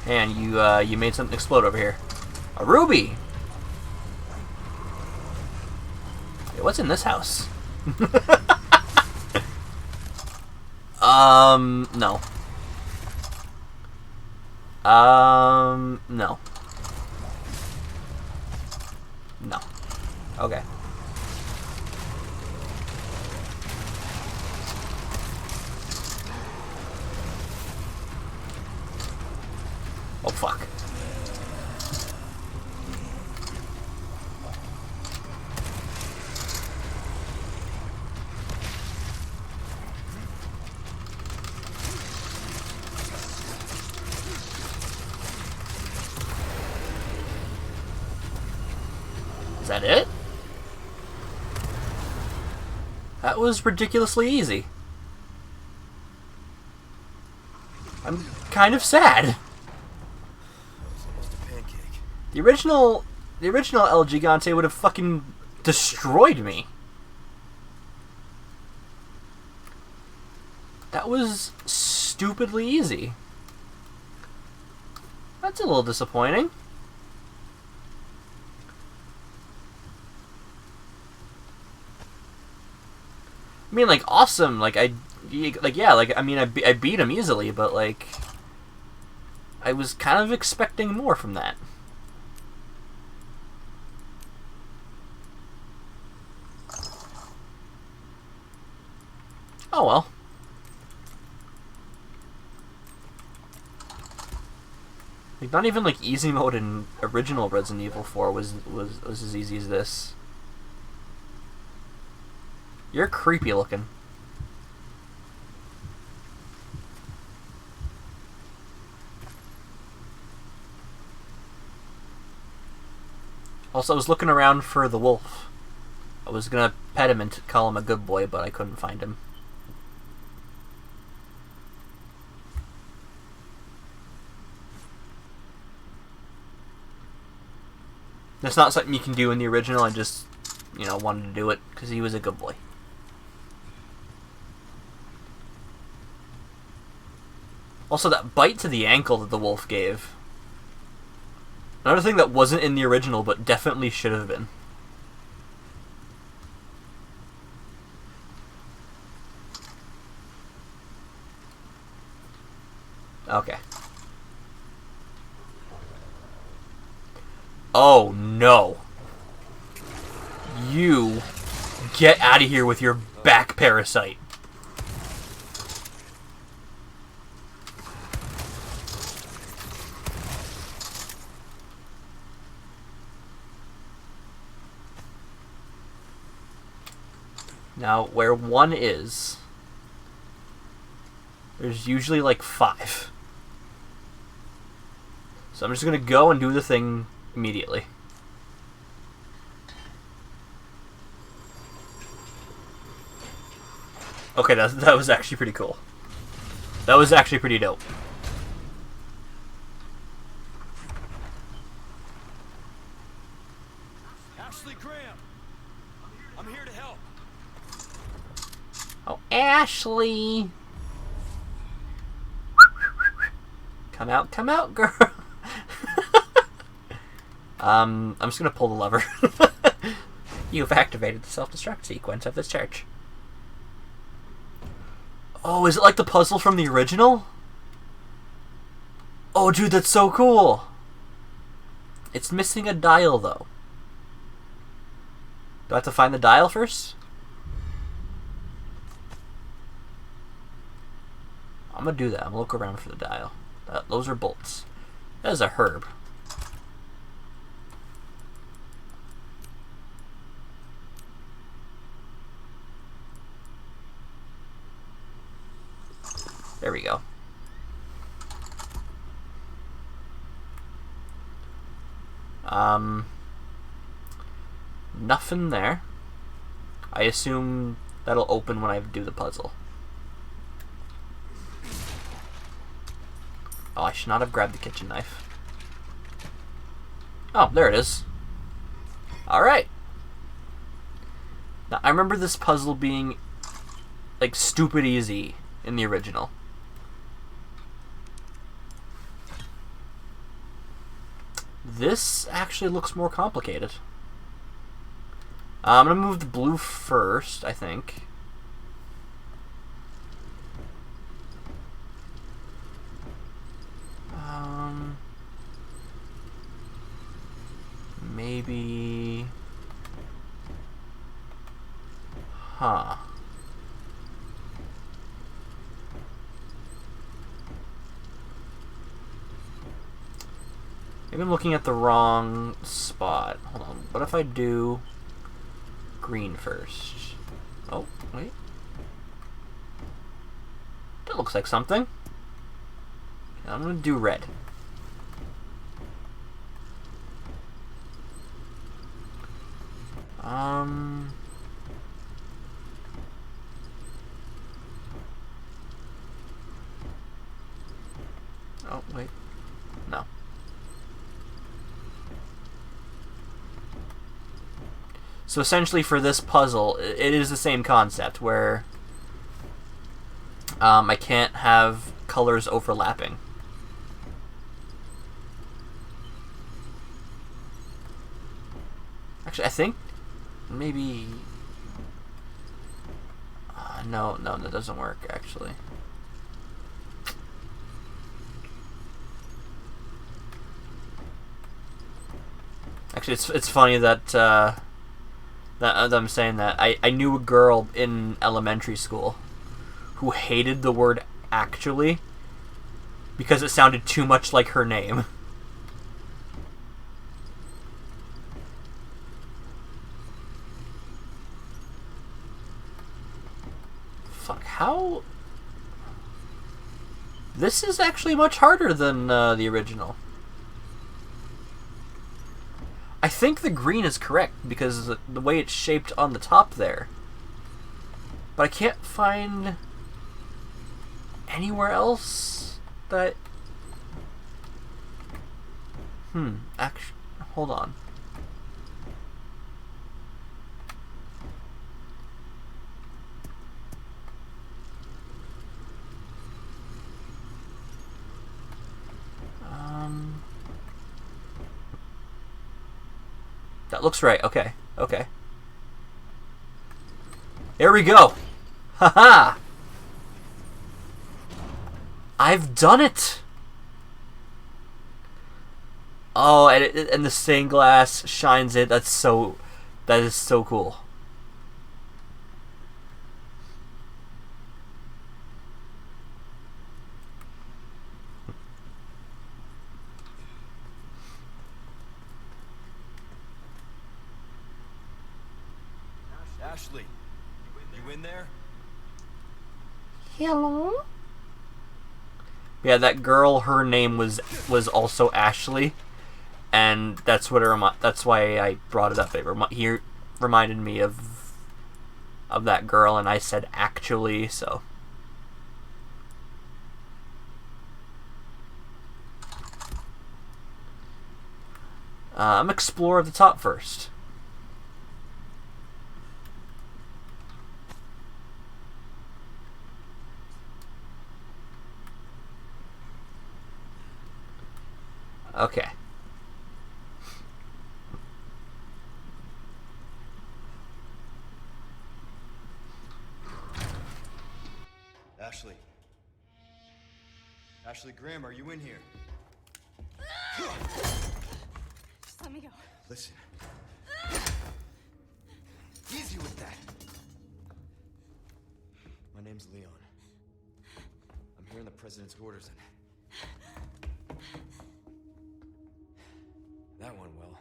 [SPEAKER 1] And you made something explode over here. A ruby! Hey, what's in this house? No. No. No. Okay. Oh, fuck. Is that it? That was ridiculously easy. I'm kind of sad. The original El Gigante would have fucking destroyed me. That was stupidly easy. That's a little disappointing. I mean, like, awesome. Like, I mean, I beat him easily, but, like, I was kind of expecting more from that. Oh well. Like, not even like easy mode in original Resident Evil 4 was as easy as this. You're creepy looking. Also, I was looking around for the wolf. I was gonna pet him and call him a good boy, but I couldn't find him. That's not something you can do in the original. I just, you know, wanted to do it because he was a good boy. Also, that bite to the ankle that the wolf gave. Another thing that wasn't in the original, but definitely should have been. Okay. Oh, no. You get out of here with your back parasite. Now, where one is, there's usually like 5. So I'm just going to go and do the thing immediately. Okay, that was actually pretty cool. That was actually pretty dope.
[SPEAKER 9] Ashley Graham, I'm here to help.
[SPEAKER 1] Oh, Ashley! Come out, girl! I'm just gonna pull the lever. You've activated the self-destruct sequence of this church. Oh, is it like the puzzle from the original? Oh, dude, that's so cool! It's missing a dial, though. Do I have to find the dial first? I'm gonna do that. I'm gonna look around for the dial. Those are bolts. That is a herb. There we go. Nothing there. I assume that'll open when I do the puzzle. Oh, I should not have grabbed the kitchen knife. Oh, there it is. Alright. Now, I remember this puzzle being, like, stupid easy in the original. This actually looks more complicated. I'm gonna move the blue first, I think. Maybe... Huh. Maybe I'm looking at the wrong spot. Hold on. What if I do green first? Oh, wait. That looks like something. I'm gonna do red. Oh, wait. No. So essentially for this puzzle, it is the same concept where I can't have colors overlapping. Actually, I think maybe... no, that doesn't work, actually. Actually, it's funny that that I'm saying that. I knew a girl in elementary school who hated the word actually because it sounded too much like her name. Fuck, how... This is actually much harder than the original. I think the green is correct because the way it's shaped on the top there. But I can't find anywhere else that... Actually, hold on. That looks right. Okay. Okay. There we go. Haha. I've done it. Oh, and the stained glass shines it. That is so cool.
[SPEAKER 2] Ashley, you in there?
[SPEAKER 1] Hello? Yeah, that girl, her name was also Ashley, and that's what that's why I brought it up. He reminded me of that girl, and I said actually, so. I'm explore the top first. Okay.
[SPEAKER 2] Ashley. Ashley Graham, are you in here?
[SPEAKER 10] Just let me go.
[SPEAKER 2] Listen. Easy with that. My name's Leon. I'm here in the president's orders and... That went well.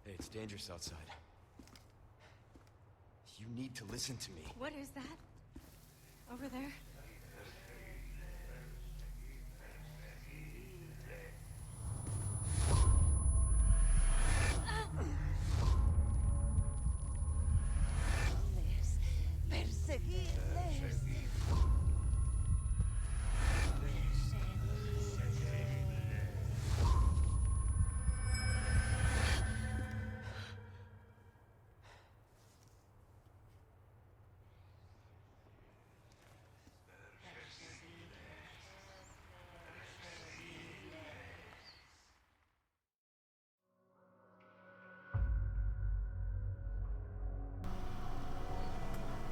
[SPEAKER 2] Hey, it's dangerous outside. You need to listen to me.
[SPEAKER 10] What is that? Over there? Perseguirles.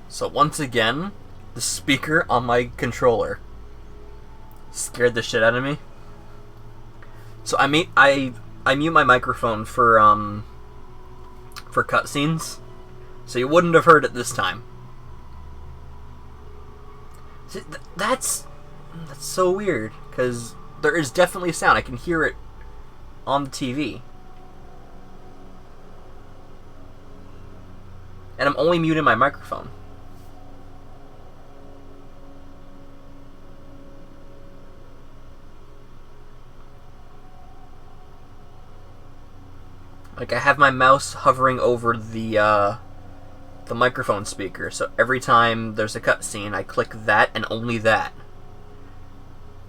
[SPEAKER 1] So once again, the speaker on my controller scared the shit out of me. So I mute my microphone for cutscenes, so you wouldn't have heard it this time. See, that's so weird, because there is definitely sound. I can hear it on the TV. And I'm only muting my microphone. Like, I have my mouse hovering over the microphone speaker, so every time there's a cutscene, I click that and only that.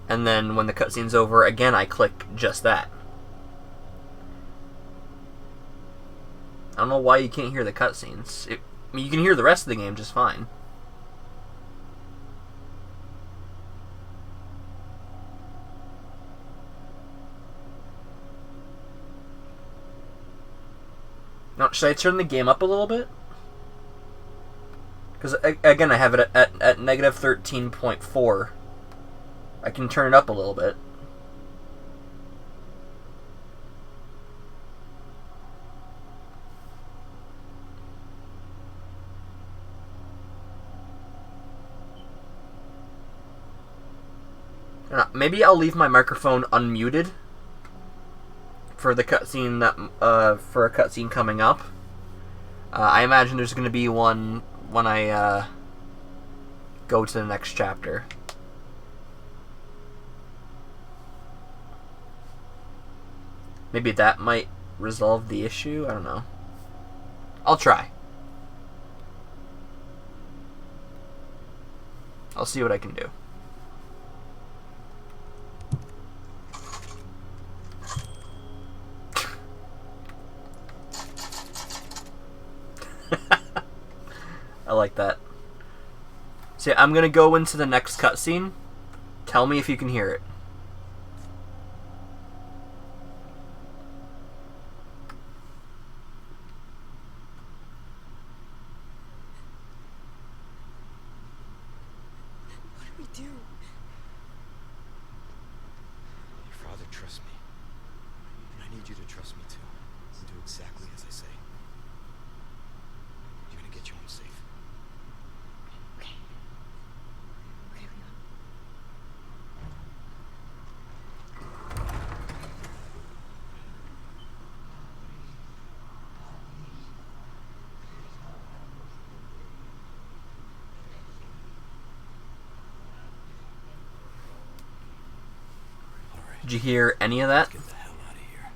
[SPEAKER 1] And then when the cutscene's over, again, I click just that. I don't know why you can't hear the cutscenes. I mean, you can hear the rest of the game just fine. Now, should I turn the game up a little bit? Because, again, I have it at negative 13.4. I can turn it up a little bit. Maybe I'll leave my microphone unmuted for the cutscene that for a cutscene coming up. I imagine there's going to be one when I go to the next chapter. Maybe that might resolve the issue. I don't know. I'll try. I'll see what I can do. I like that. So yeah, I'm gonna go into the next cutscene. Tell me if you can hear it.
[SPEAKER 10] What do we do?
[SPEAKER 2] Your father trusts me. And I need you to trust me too. And do exactly as I say. You're gonna get you home safe.
[SPEAKER 10] Okay. Okay, we go.
[SPEAKER 2] All right.
[SPEAKER 1] Did you hear any of that?
[SPEAKER 2] Get the hell out of here.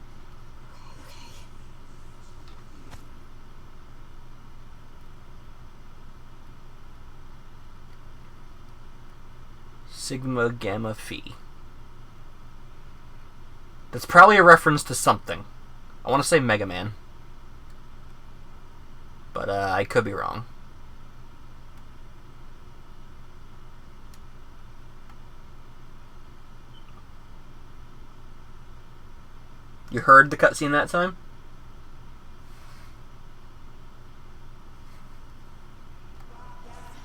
[SPEAKER 1] Sigma Gamma Phi. That's probably a reference to something. I want to say Mega Man. But I could be wrong. You heard the cutscene that time?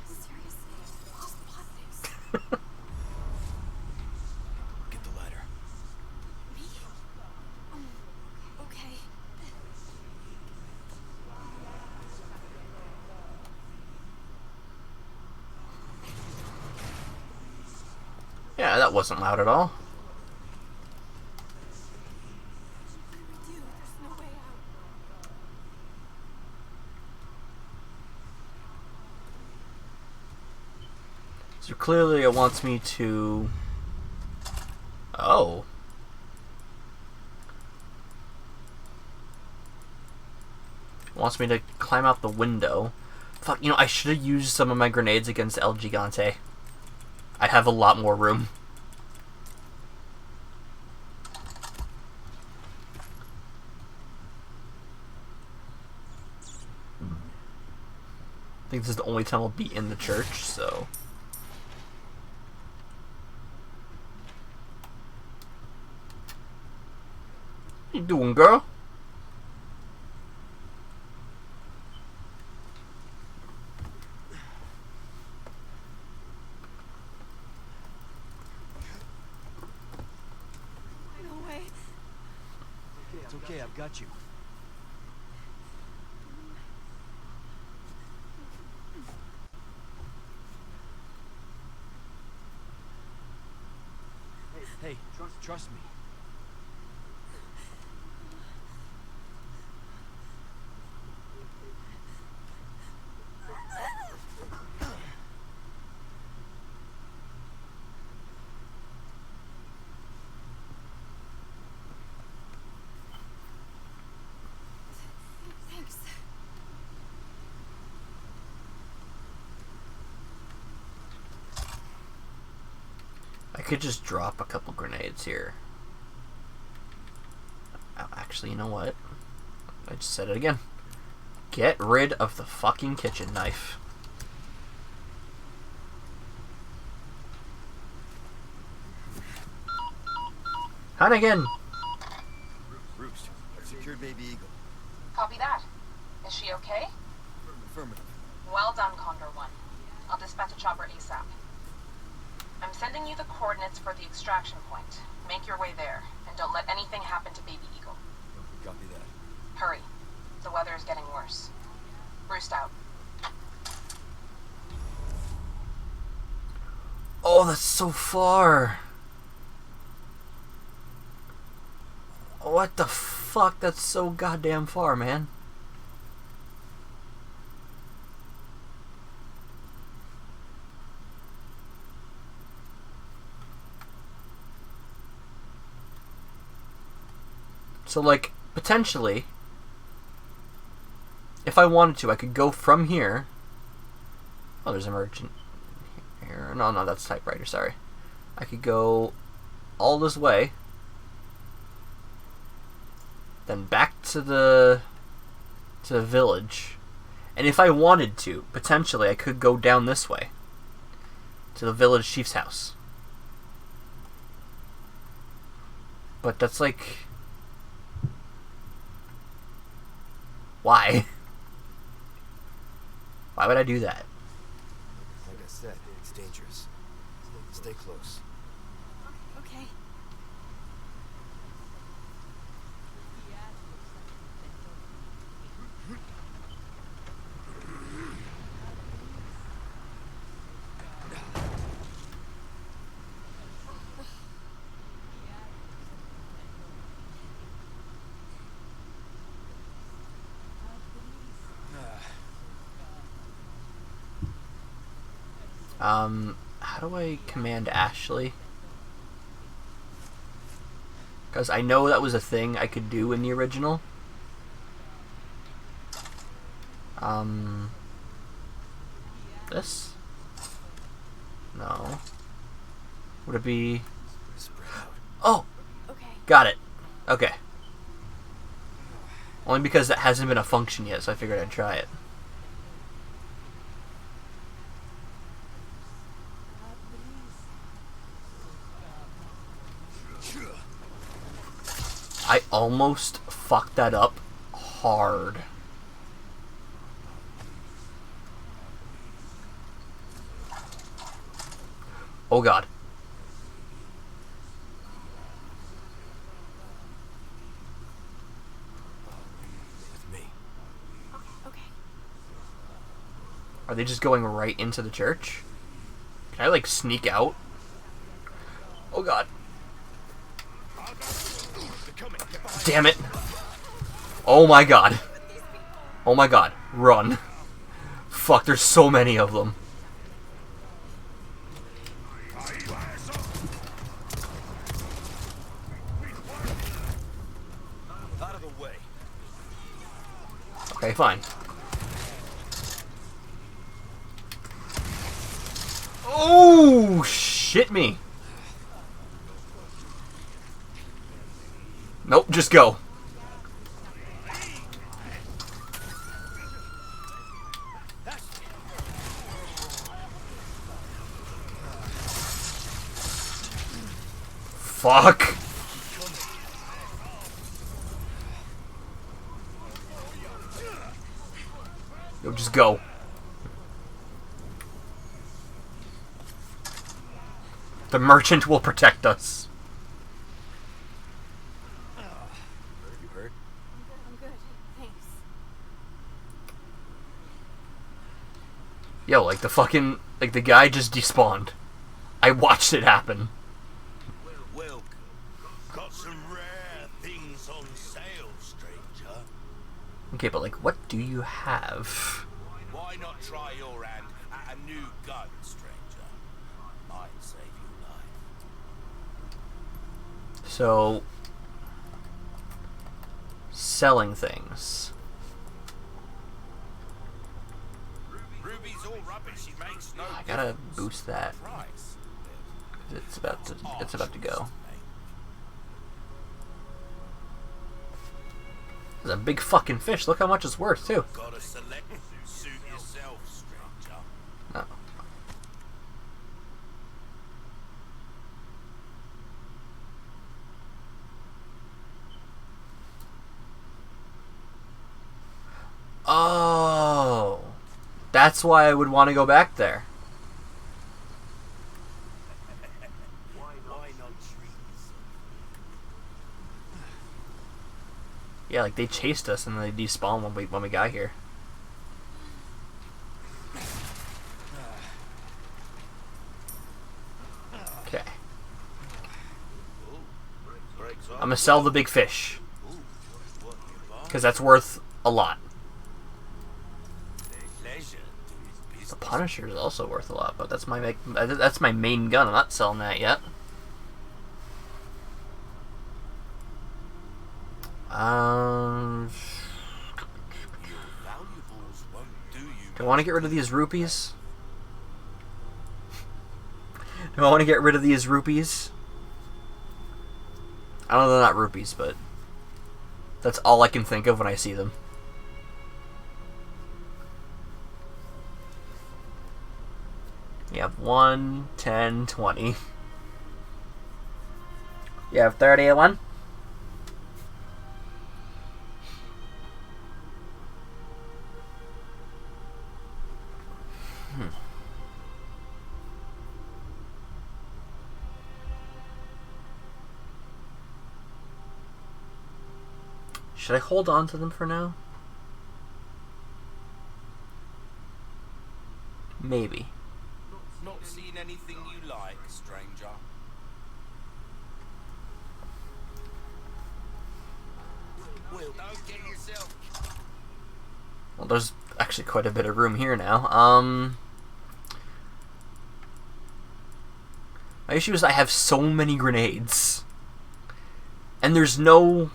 [SPEAKER 10] Seriously, just plot this.
[SPEAKER 2] Get the ladder.
[SPEAKER 10] Me? Okay.
[SPEAKER 1] Yeah, that wasn't loud at all.
[SPEAKER 10] Dude, there's no way out.
[SPEAKER 1] So clearly it wants me to... Oh. It wants me to climb out the window. Fuck, you know, I should have used some of my grenades against El Gigante. I'd have a lot more room. I think this is the only time I'll be in the church, so... What you doing, girl?
[SPEAKER 10] No way.
[SPEAKER 2] It's okay, I've got you. Hey, trust me.
[SPEAKER 10] Thanks.
[SPEAKER 1] I could just drop a couple grenades here. Oh, actually, you know what? I just said it again. Get rid of the fucking kitchen knife. Hannigan!
[SPEAKER 2] Roost, I've secured Baby Eagle.
[SPEAKER 5] Copy that. Is she okay?
[SPEAKER 2] Affirmative.
[SPEAKER 5] Well done, Condor 1. I'll dispatch a chopper ASAP. I'm sending you the coordinates for the extraction point. Make your way there, and don't let anything happen to Baby Eagle.
[SPEAKER 2] Copy that.
[SPEAKER 5] Hurry. The weather is getting worse. Roost out.
[SPEAKER 1] Oh, that's so far. What the fuck? That's so goddamn far, man. So, like, potentially, if I wanted to, I could go from here. Oh, there's a merchant here. No, that's typewriter, sorry. I could go all this way, then back to the village. And if I wanted to, potentially, I could go down this way to the village chief's house. But that's like... Why? Why would I do that?
[SPEAKER 2] Like I said, it's dangerous. Stay close.
[SPEAKER 10] Okay.
[SPEAKER 1] How do I command Ashley? Because I know that was a thing I could do in the original. This? No. Would it be... Oh!
[SPEAKER 10] Okay.
[SPEAKER 1] Got it. Okay. Only because that hasn't been a function yet, so I figured I'd try it. I almost fucked that up hard. Oh god.
[SPEAKER 2] With me.
[SPEAKER 10] Okay.
[SPEAKER 1] Are they just going right into the church? Can I, like, sneak out? Oh god. Damn it. Oh my god. Oh my god. Run. Fuck, there's so many of them. Okay, fine. Oh, shit me. Nope, just go. Fuck. Yo, just go. The merchant will protect us.
[SPEAKER 2] You hurt?
[SPEAKER 10] I'm good. Thanks.
[SPEAKER 1] Yo, like the fucking... Like the guy just despawned. I watched it happen.
[SPEAKER 9] Welcome. Got some rare things on sale, stranger.
[SPEAKER 1] Okay, but like, what do you have?
[SPEAKER 9] Why not try your hand at a new gun, stranger? Might save your life.
[SPEAKER 1] So... Selling things.
[SPEAKER 9] Ruby's all rubbish. It makes no
[SPEAKER 1] I gotta
[SPEAKER 9] difference.
[SPEAKER 1] boost that.
[SPEAKER 9] Price.
[SPEAKER 1] It's about to go. There's a big fucking fish. Look how much it's worth, too.
[SPEAKER 9] Gotta select suit yourself, stranger.
[SPEAKER 1] Oh. Oh. That's why I would want to go back there.
[SPEAKER 9] Why not trees?
[SPEAKER 1] Yeah, like they chased us and they despawned when we got here. Okay. I'm gonna sell the big fish. Because that's worth a lot. The Punisher is also worth a lot, but that's my main gun. I'm not selling that yet. Do I want to get rid of these rupees? Do I want to get rid of these rupees? I know they're not rupees, but that's all I can think of when I see them. You have 1, 10, 20. You have 31. Should I hold on to them for now? Maybe.
[SPEAKER 9] Not seen anything you like, stranger. Well, don't get yourself.
[SPEAKER 1] Well, there's actually quite a bit of room here now. My issue is I have so many grenades. And there's no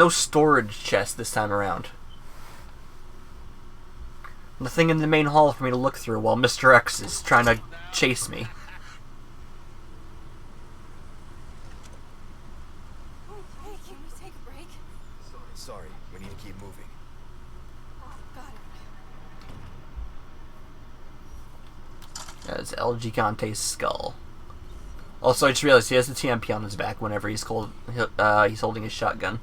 [SPEAKER 1] storage chest this time around. Nothing in the main hall for me to look through while Mr. X is trying to chase me.
[SPEAKER 10] Hey, can we take a break?
[SPEAKER 2] Sorry, we need to keep moving.
[SPEAKER 10] Oh, got it.
[SPEAKER 1] That's El Gigante's skull. Also, I just realized he has the TMP on his back whenever he's holding his shotgun.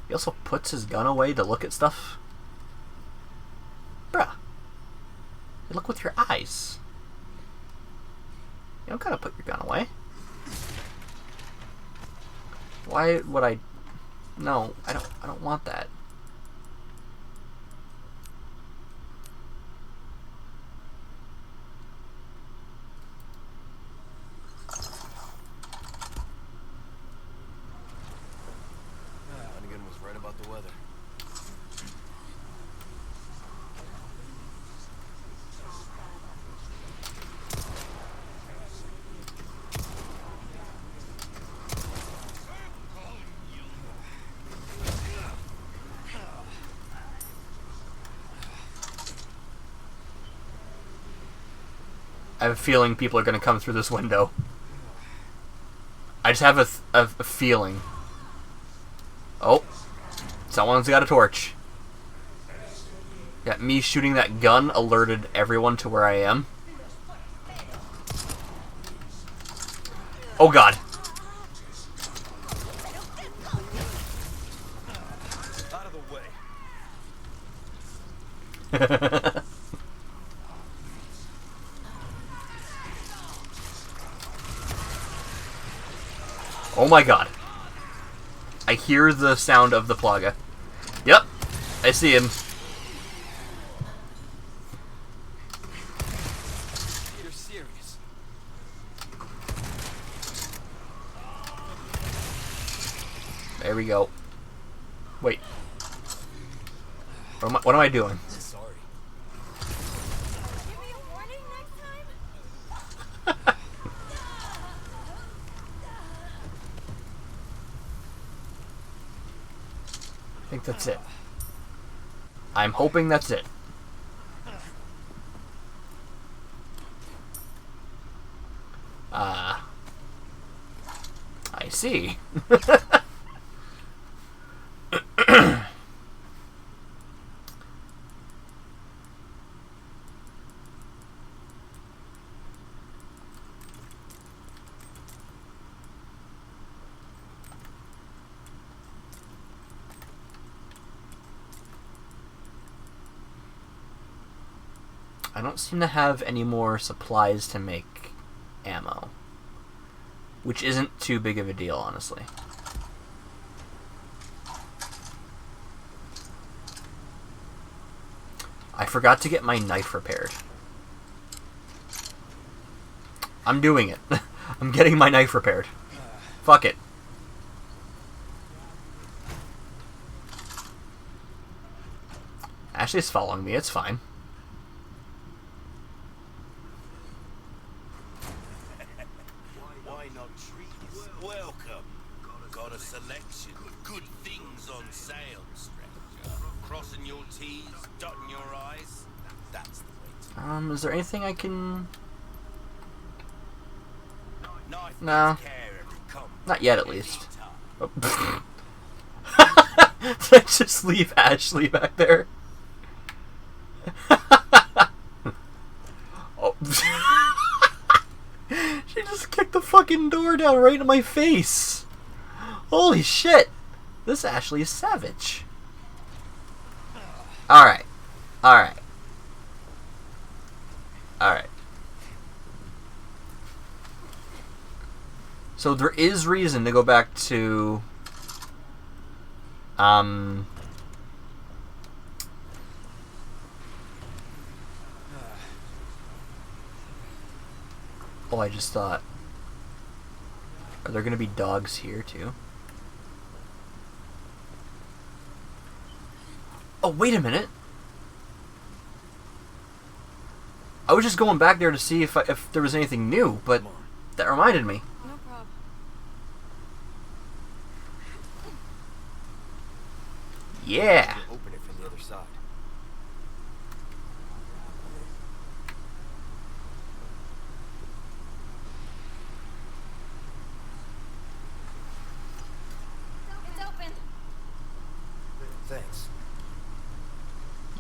[SPEAKER 1] He also puts his gun away to look at stuff. Bruh. You look with your eyes. You don't gotta put your gun away. Why would I... No, I don't want that.
[SPEAKER 2] Hunnigan was right about the weather.
[SPEAKER 1] I have a feeling people are going to come through this window. I just have a feeling. Oh. Someone's got a torch. Yeah, me shooting that gun alerted everyone to where I am. Oh god.
[SPEAKER 2] Out of the way.
[SPEAKER 1] Oh my god. I hear the sound of the Plaga. Yep. I see him.
[SPEAKER 2] You're serious.
[SPEAKER 1] There we go. Wait. What am I doing?
[SPEAKER 2] Sorry.
[SPEAKER 10] Give me a warning next time?
[SPEAKER 1] I think that's it. I'm hoping that's it. I see. I don't seem to have any more supplies to make ammo. Which isn't too big of a deal, honestly. I forgot to get my knife repaired. I'm doing it. I'm getting my knife repaired. Fuck it. Ashley's following me, it's fine.
[SPEAKER 9] Why not treat us? Welcome. Got a selection of good things on sale, stranger. Crossing your T's, dotting your I's. That's the way to
[SPEAKER 1] Is there anything I can...
[SPEAKER 9] Knife
[SPEAKER 1] No.
[SPEAKER 9] care every come.
[SPEAKER 1] Not yet, at least. Oh. Did I just leave Ashley back there? Oh. She just kicked the fucking door down right in my face. Holy shit. This Ashley is savage. Alright. Alright. Alright. So there is reason to go back to... Oh, I just thought... Are there gonna be dogs here, too? Oh, wait a minute! I was just going back there to see if there was anything new, but that reminded me.
[SPEAKER 10] No problem.
[SPEAKER 1] Yeah!
[SPEAKER 2] Open it from the other side.
[SPEAKER 10] It's open.
[SPEAKER 2] Thanks.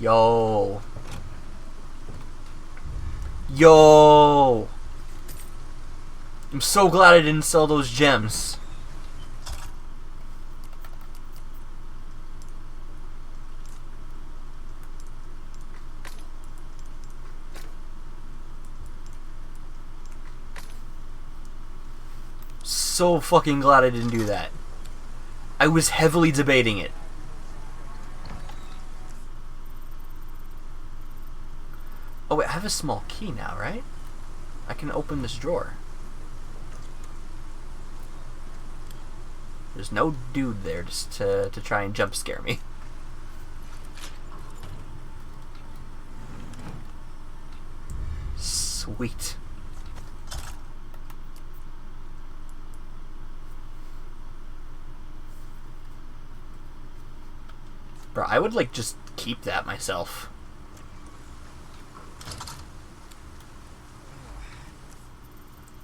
[SPEAKER 1] Yo! Yo! I'm so glad I didn't sell those gems. So fucking glad I didn't do that. I was heavily debating it. Oh wait, I have a small key now, right? I can open this drawer. There's no dude there just to try and jump scare me. Sweet. Bro, I would like just keep that myself.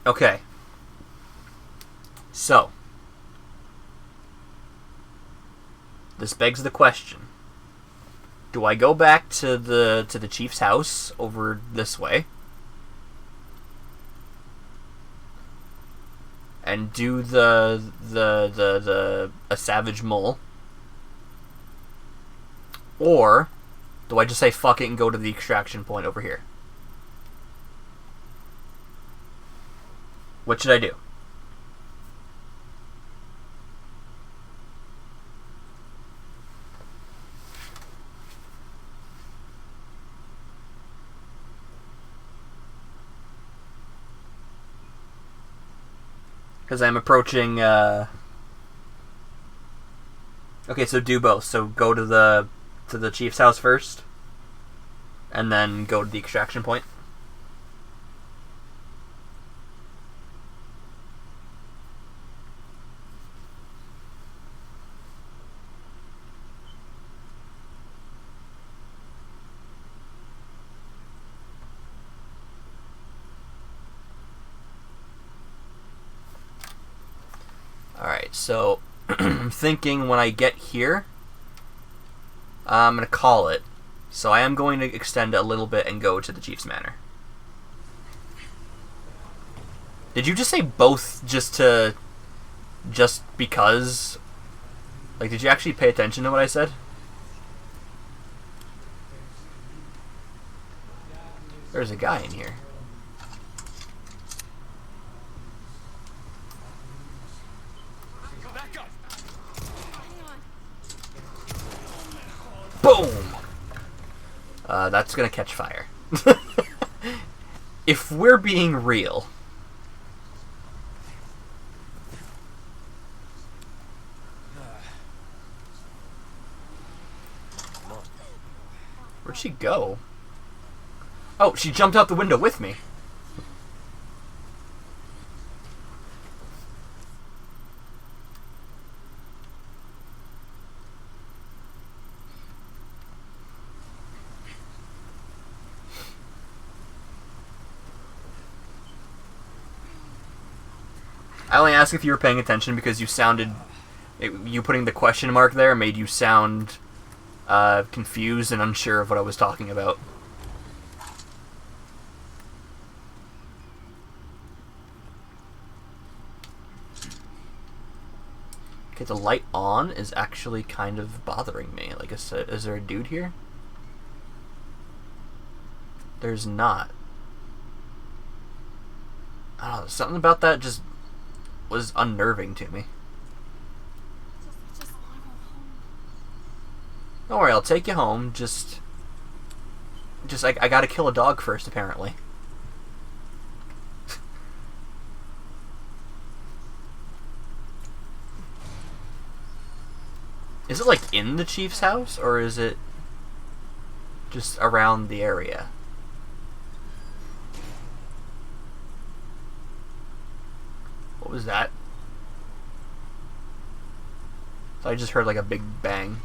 [SPEAKER 1] Okay. So, this begs the question. Do I go back to the chief's house over this way? And do a savage mole? Or do I just say fuck it and go to the extraction point over here? What should I do? Because I'm approaching, Okay, so do both. So go to the chief's house first, and then go to the extraction point. Alright, so I'm thinking when I get here, I'm going to call it. So I am going to extend a little bit and go to the Chief's Manor. Did you just say both just because? Like, did you actually pay attention to what I said? There's a guy in here. Boom! That's gonna catch fire. If we're being real. Where'd she go? Oh, she jumped out the window with me. I only asked if you were paying attention because you sounded... You putting the question mark there made you sound confused and unsure of what I was talking about. Okay, the light on is actually kind of bothering me. Like, is there a dude here? There's not. I don't know, something about that just was unnerving to me.
[SPEAKER 10] Just wanna go home.
[SPEAKER 1] Don't worry, I'll take you home. Just I gotta kill a dog first, apparently. Is it like in the chief's house, or is it just around the area? What was that? So I just heard like a big bang.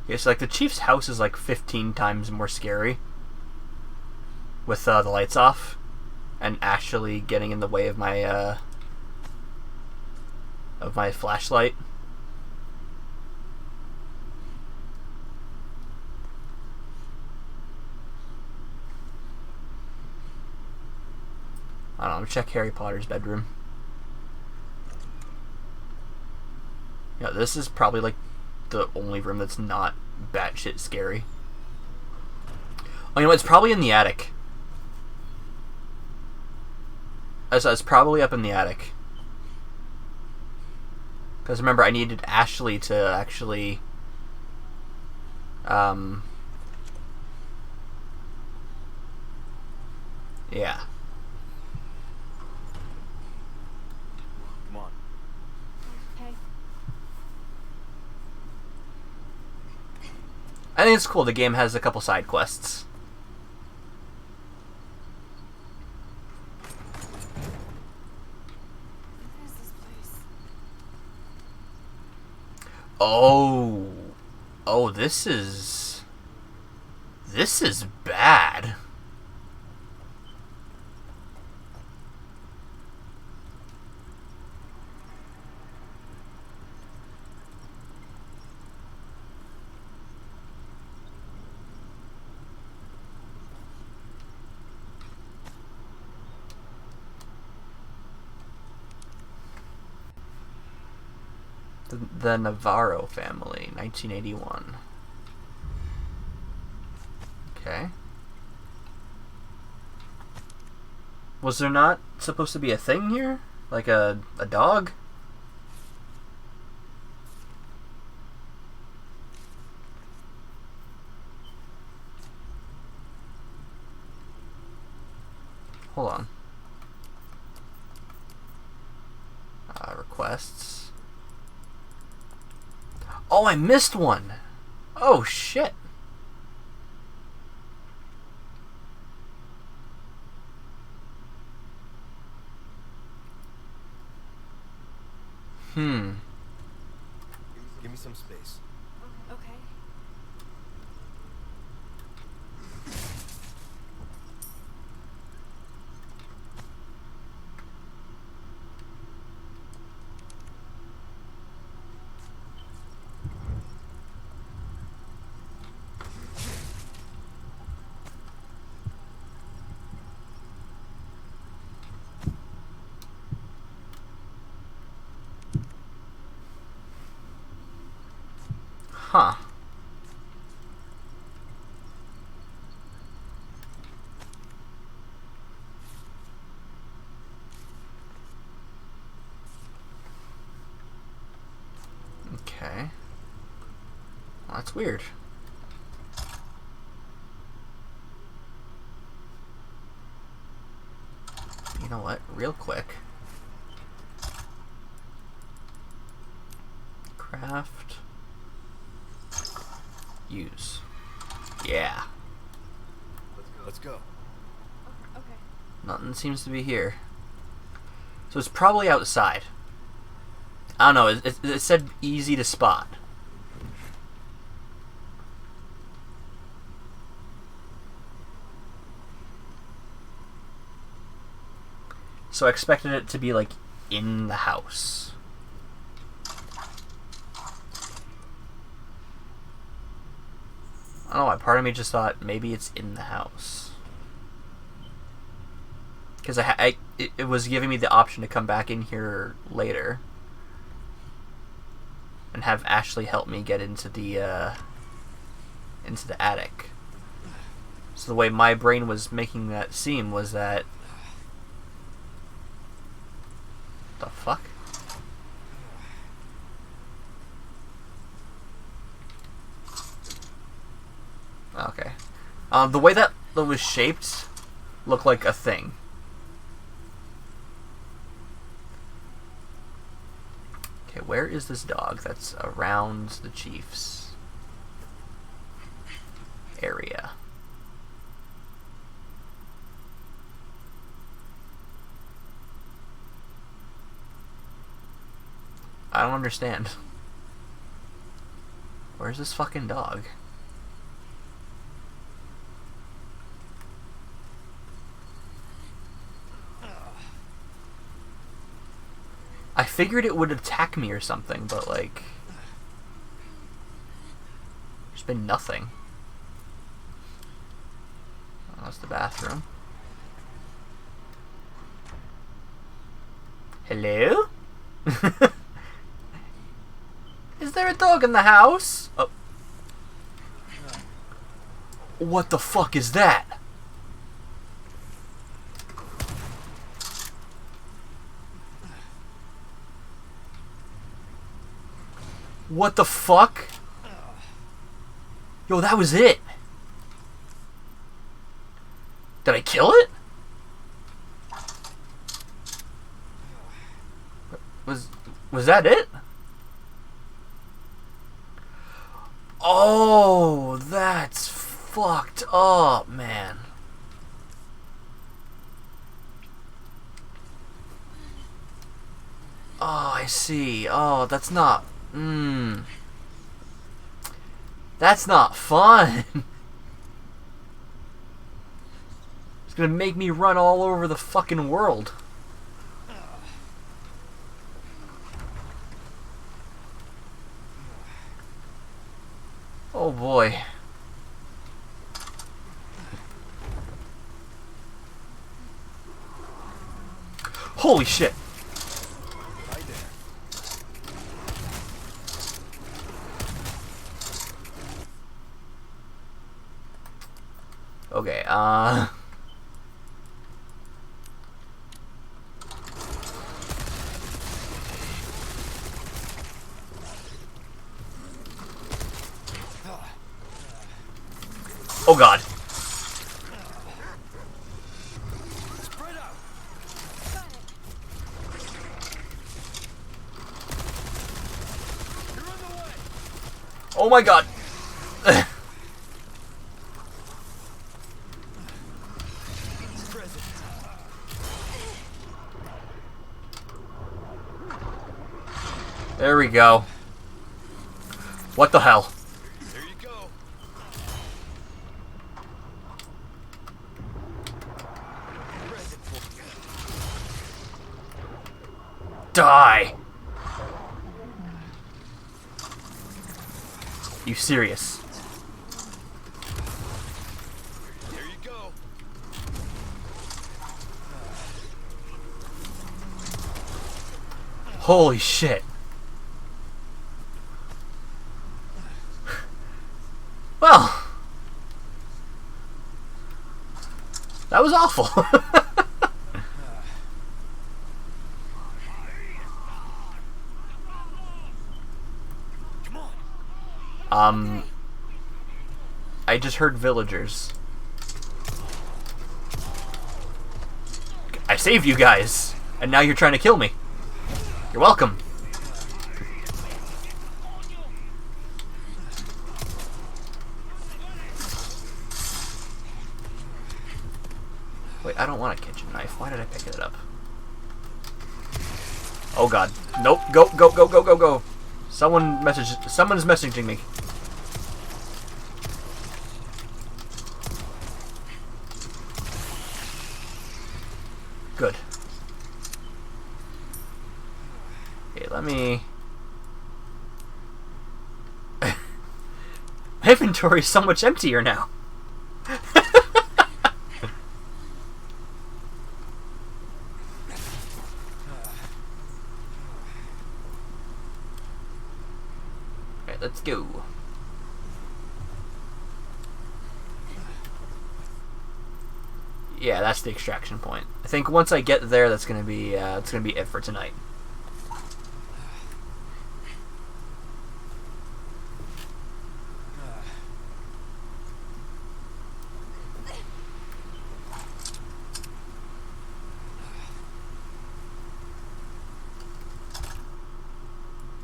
[SPEAKER 1] Yeah, so like the chief's house is like 15 times more scary with the lights off and actually getting in the way of my flashlight. I don't know, check Harry Potter's bedroom. Yeah, this is probably like the only room that's not batshit scary. Oh, you know, it's probably in the attic. It's probably up in the attic. Because remember, I needed Ashley to actually... yeah.
[SPEAKER 2] Come on.
[SPEAKER 10] Okay.
[SPEAKER 1] I think it's cool. The game has a couple side quests. Oh. Oh, this is bad. The Navarro family, 1981. Okay. Was there not supposed to be a thing here? Like a dog? Hold on. Requests. Oh, I missed one! Oh, shit!
[SPEAKER 2] Give me some space.
[SPEAKER 10] Okay.
[SPEAKER 1] Huh. Okay. Well, that's weird. You know what? Real quick. Craft. Use. Yeah.
[SPEAKER 2] Let's go.
[SPEAKER 10] Okay.
[SPEAKER 1] Nothing seems to be here. So it's probably outside. I don't know. It said easy to spot. So I expected it to be like in the house. I don't know why. Part of me just thought maybe it's in the house. Because it was giving me the option to come back in here later and have Ashley help me get into the attic. So the way my brain was making that seem was that... The fuck? Okay. The way that was shaped looked like a thing. Okay, where is this dog that's around the Chief's area? I don't understand. Where's this fucking dog? I figured it would attack me or something, but like... There's been nothing. Oh, that's the bathroom. Hello? Is there a dog in the house? Oh. What the fuck is that? What the fuck? Yo, that was it. Did I kill it? Was that it? Oh, that's fucked up, man. Oh, I see. Oh, that's not... That's not fun. It's gonna make me run all over the fucking world. Oh boy. Holy shit. Okay, oh god. Oh my god. There we go. What the hell?
[SPEAKER 9] There you go.
[SPEAKER 1] Die. You serious?
[SPEAKER 9] There you go.
[SPEAKER 1] Holy shit. Well, that was awful. I just heard villagers. I saved you guys, and now you're trying to kill me. You're welcome. Wait, I don't want a kitchen knife. Why did I pick it up? Oh god. Nope. Go, go, go, go, go, go. Someone's messaging me. Good. Okay, let me... My inventory is so much emptier now. Alright, let's go. Yeah, that's the extraction point. I think once I get there, that's gonna be it for tonight.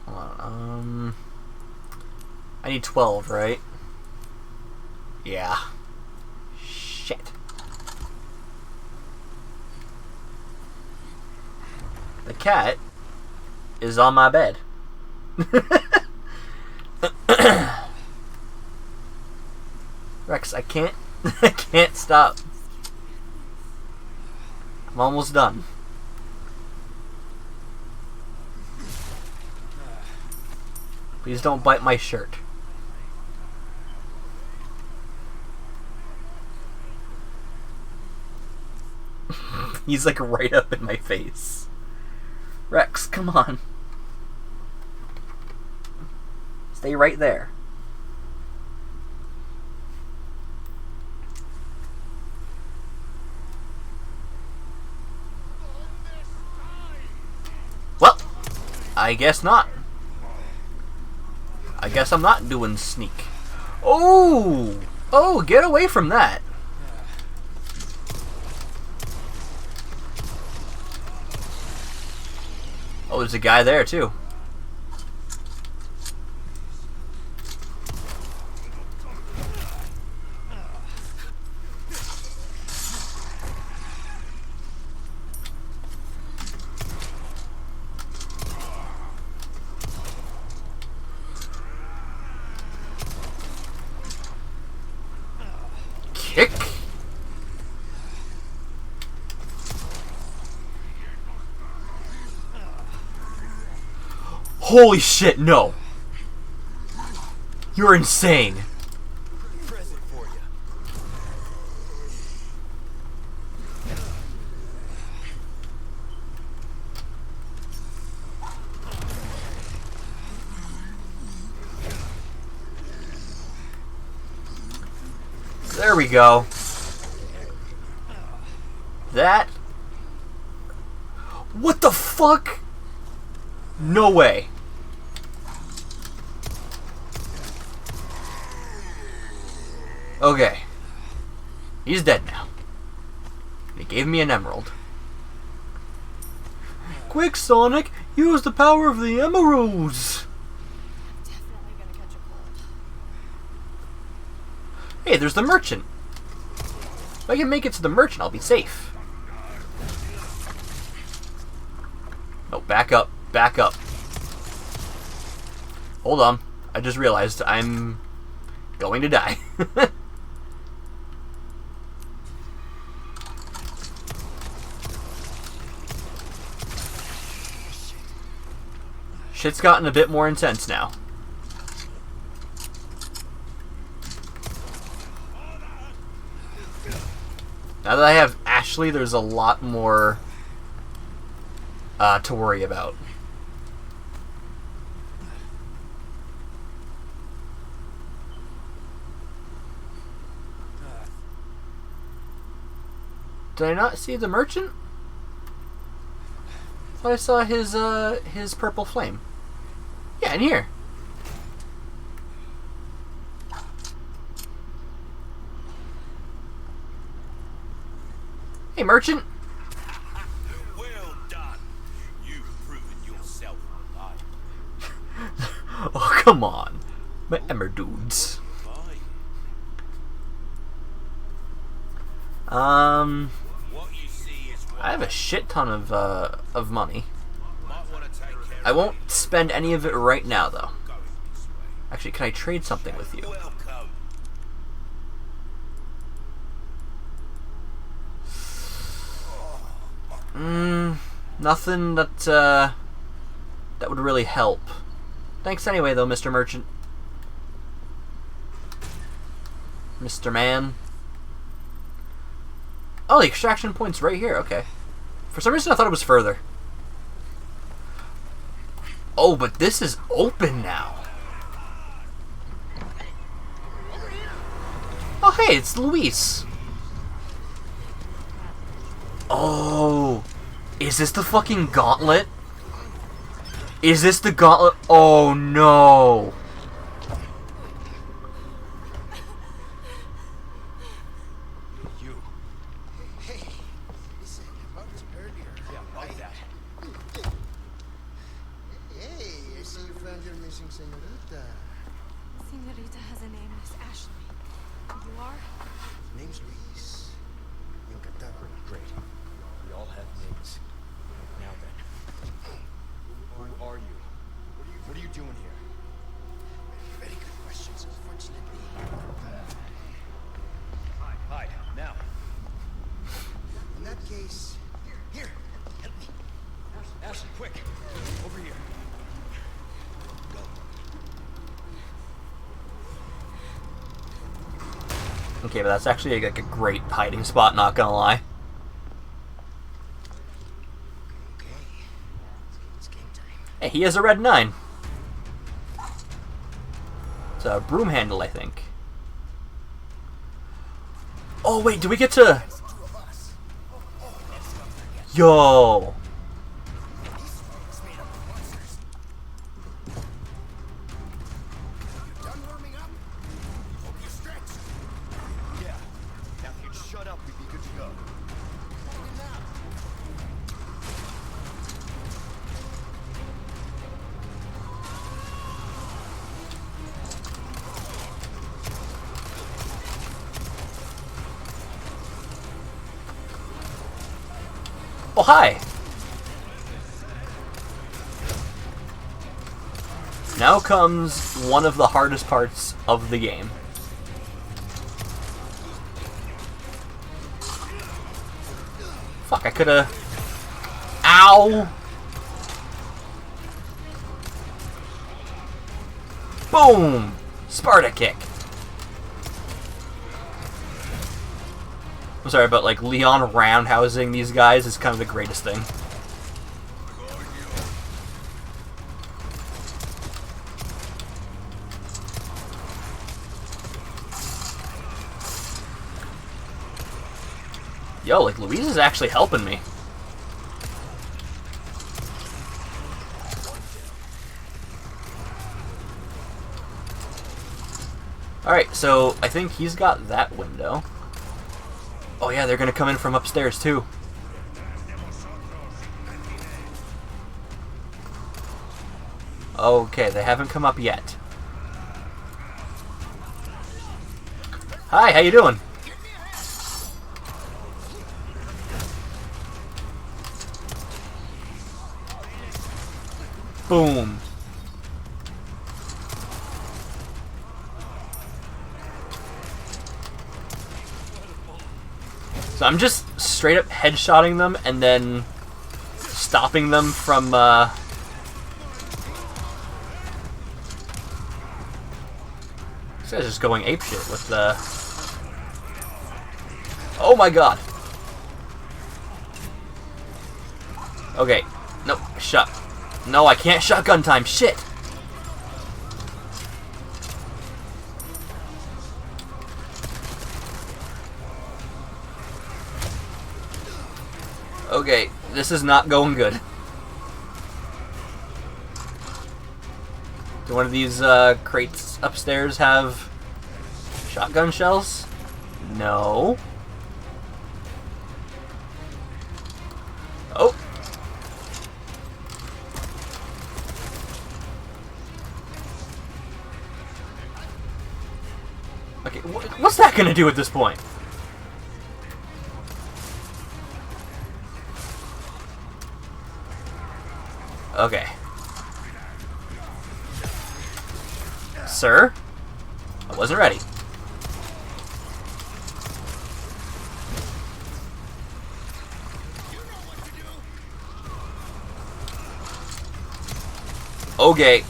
[SPEAKER 1] Hold on. I need 12, right? Yeah. Shit. The cat is on my bed. Rex, I can't I can't stop. I'm almost done. Please don't bite my shirt. He's like right up in my face. Rex, come on. Stay right there. Well, I guess not. I guess I'm not doing sneak. Oh! Oh, get away from that. Oh, there's a guy there too. Holy shit, no. You're insane.
[SPEAKER 2] Present for you.
[SPEAKER 1] There we go. That... What the fuck? No way. Okay. He's dead now. He gave me an emerald. Quick, Sonic! Use the power of the emeralds!
[SPEAKER 10] Definitely gonna catch a cold.
[SPEAKER 1] Hey, there's the merchant. If I can make it to the merchant, I'll be safe. No, back up. Back up. Hold on. I just realized I'm going to die. Shit's gotten a bit more intense now. Now that I have Ashley, there's a lot more to worry about. Did I not see the merchant? I thought I saw his purple flame. Yeah, in here. Hey, merchant.
[SPEAKER 9] Well done. You've proven yourself alive.
[SPEAKER 1] Oh, come on. My emmer dudes.
[SPEAKER 9] What you see is
[SPEAKER 1] I have a shit ton of money.
[SPEAKER 9] might want to take care
[SPEAKER 1] I won't spend any of it right now, though.
[SPEAKER 9] of going this way.
[SPEAKER 1] Actually, can I trade something with you?
[SPEAKER 9] Welcome.
[SPEAKER 1] Nothing that that would really help. Thanks anyway, though, Mr. Merchant. Mr. Man. Oh, the extraction point's right here. Okay. For some reason, I thought it was further. Oh, but this is open now. Oh, hey, it's Luis. Oh, is this the fucking gauntlet? Is this the gauntlet? Oh, no.
[SPEAKER 2] You. Hey, listen, about earlier. Yeah, about that.
[SPEAKER 8] Hey, I see you found your missing senorita.
[SPEAKER 10] Senorita has a name, Miss Ashley. You are?
[SPEAKER 8] Name's Luis. Encantado.
[SPEAKER 2] Great. We all have names. Now then. Who are you? What are you doing here?
[SPEAKER 8] Very good questions, unfortunately.
[SPEAKER 2] Hi, now.
[SPEAKER 8] In that case, here, help me.
[SPEAKER 2] Ashley, quick. Over here.
[SPEAKER 1] Okay, but that's actually like a great hiding spot, not gonna lie.
[SPEAKER 8] Okay. It's game time.
[SPEAKER 1] Hey, he has a red 9. It's a broom handle, I think. Oh, wait, do we get to... Yo!
[SPEAKER 8] Done warming up? Hope you stretch.
[SPEAKER 2] Yeah. Now if you'd shut up, we'd be good to go.
[SPEAKER 1] Oh, hi! Now comes one of the hardest parts of the game. Fuck, I could've... Ow! Boom! Sparta kick. I'm sorry, but like Leon roundhousing these guys is kind of the greatest thing. Yo, like Louise is actually helping me. Alright, so I think he's got that window. Oh yeah, they're gonna come in from upstairs too. Okay, they haven't come up yet. Hi, how you doing? Boom. So I'm just straight up headshotting them and then stopping them from, This guy's just going apeshit with the... Oh my god! Okay. Nope. Shot. No, I can't shotgun time. Shit! Okay, this is not going good. Do one of these crates upstairs have shotgun shells? No. Oh. Okay, what's that gonna do at this point? Okay. Sir? I wasn't ready. Okay.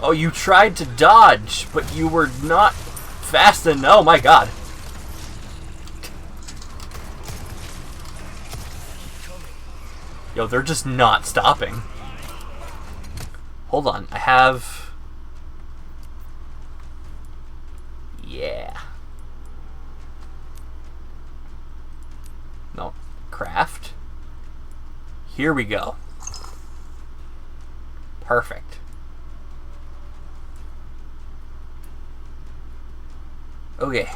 [SPEAKER 1] Oh, you tried to dodge, but you were not fast enough. Oh my god. Yo, they're just not stopping. Hold on, I have... Yeah. No, craft. Here we go. Perfect. Okay.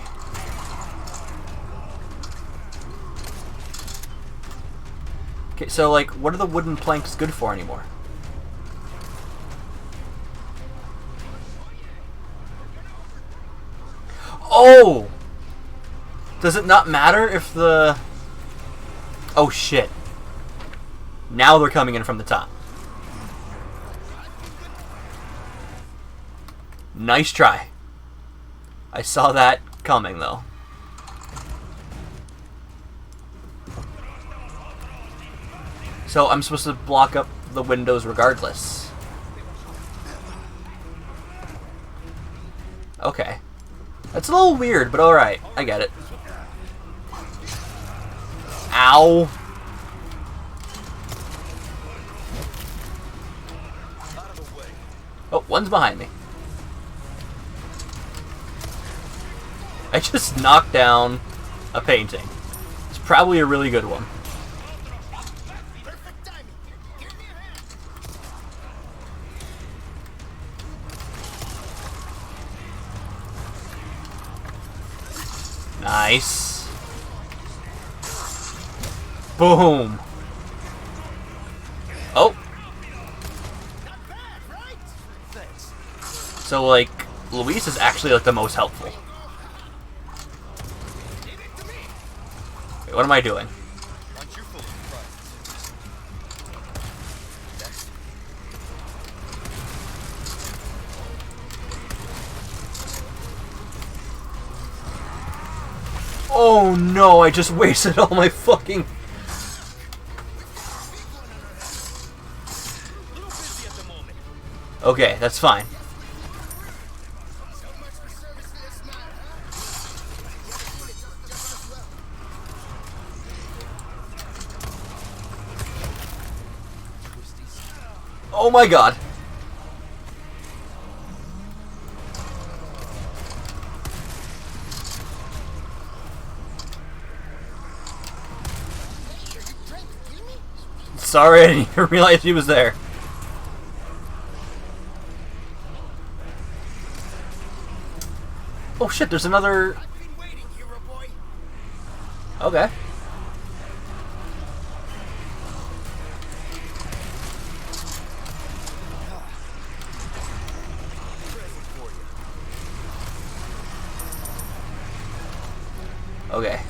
[SPEAKER 1] Okay, so like, what are the wooden planks good for anymore? Oh! Does it not matter if the... Oh shit. Now they're coming in from the top. Nice try. I saw that coming, though. So I'm supposed to block up the windows regardless. Okay. That's a little weird, but alright. I get it. Ow. Oh, one's behind me. I just knocked down a painting. It's probably a really good one. Nice. Boom. Oh. So, like, Luis is actually, like, the most helpful. Wait, what am I doing? Oh no, I just wasted all my fucking... Okay, that's fine. Oh my god. Sorry, I didn't even realize he was there. Oh shit, there's another... Okay. Okay.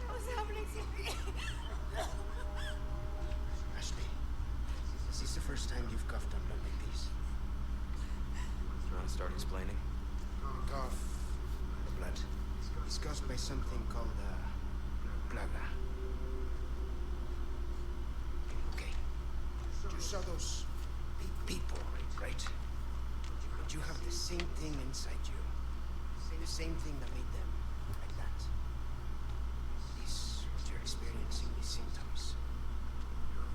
[SPEAKER 10] What's happening to me?
[SPEAKER 8] Ashley, is this the first time you've coughed on blood like this?
[SPEAKER 2] You want to start explaining?
[SPEAKER 8] The cough, the blood, is caused by something called plaga. Okay. You saw those people, right? But you have the same thing inside you. The same thing that made them like that. Is what you're experiencing, these symptoms.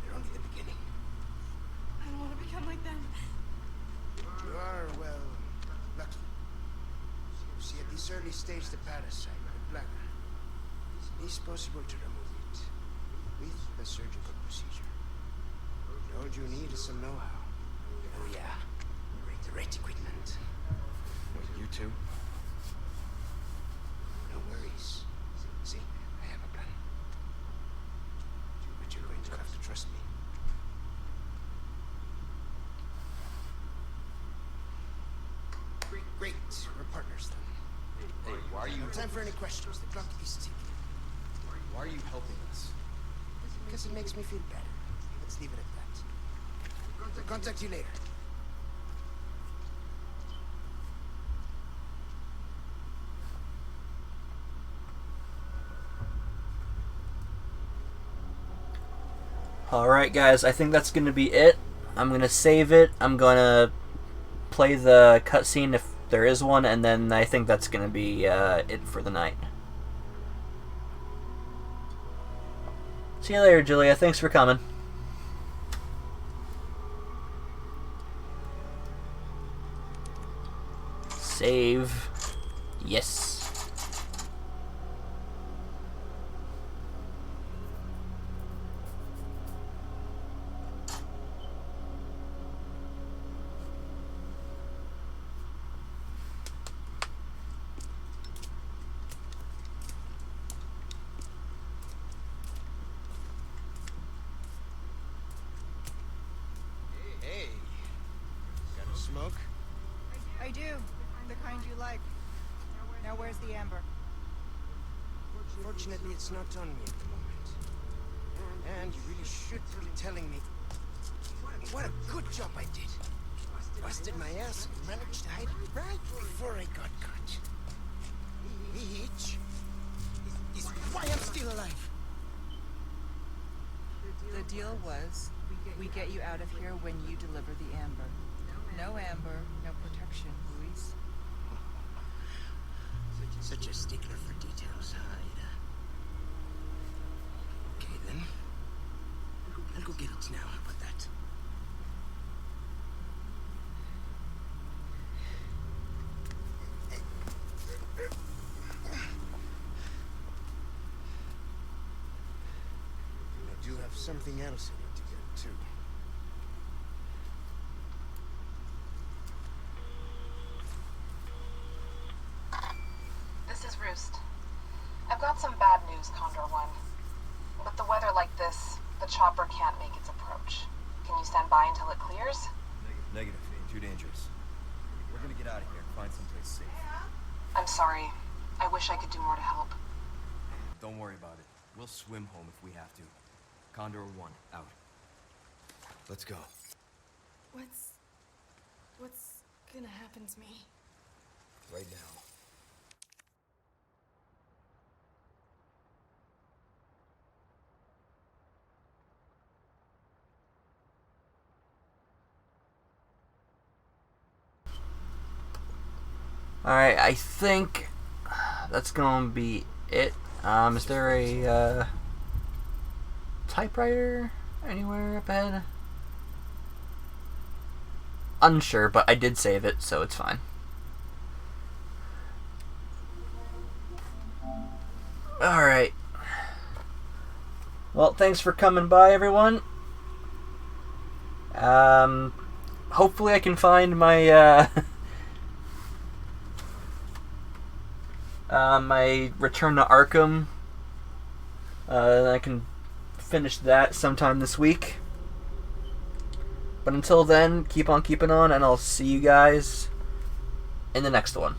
[SPEAKER 8] They're only the beginning.
[SPEAKER 10] I don't want to become like them.
[SPEAKER 8] You are, well, lucky. You see, at this early stage, the parasite, the plaga, is possible to remove it with a surgical procedure. All you need is some know-how. Oh yeah, the right equipment.
[SPEAKER 2] What, you two?
[SPEAKER 8] No worries. See, I have a plan. But you're going to have to trust me. Great. We're partners then.
[SPEAKER 2] Hey, why are you...
[SPEAKER 8] No time for any questions. The clock is ticking.
[SPEAKER 2] Why are you helping us?
[SPEAKER 8] Because it makes me feel better. Let's leave it at that. I'll contact you later.
[SPEAKER 1] Alright guys, I think that's going to be it. I'm going to save it. I'm going to play the cutscene if there is one, and then I think that's going to be it for the night. See you later, Julia. Thanks for coming. Save. Yes.
[SPEAKER 8] Hey. Got a smoke?
[SPEAKER 11] I do. The kind you like. Now where's the amber?
[SPEAKER 8] Fortunately, it's not on me at the moment. And you really should be telling me what a good job I did. Busted my ass and managed to hide it right before I got caught. Which is why I'm still alive.
[SPEAKER 11] The deal was, we get you out of here when you deliver the amber. No amber, no protection, Luis.
[SPEAKER 8] Such a stickler for details, huh, Ada? Okay, then. I'll go get it now. How about that? I do have have something else I need to get to.
[SPEAKER 5] This is Roost. I've got some bad news, Condor 1. With the weather like this, the chopper can't make its approach. Can you stand by until it clears?
[SPEAKER 2] Negative. Too dangerous. We're gonna get out of here and find someplace safe.
[SPEAKER 5] I'm sorry. I wish I could do more to help.
[SPEAKER 2] Don't worry about it. We'll swim home if we have to. Condor 1, out. Let's go.
[SPEAKER 10] What's gonna happen to me?
[SPEAKER 2] Right now.
[SPEAKER 1] Alright, I think that's gonna be it. Is there a typewriter anywhere up ahead? Unsure, but I did save it, so it's fine. Alright. Well, thanks for coming by, everyone. Hopefully I can find my, my Return to Arkham. I can finish that sometime this week. But until then, keep on keeping on, and I'll see you guys in the next one.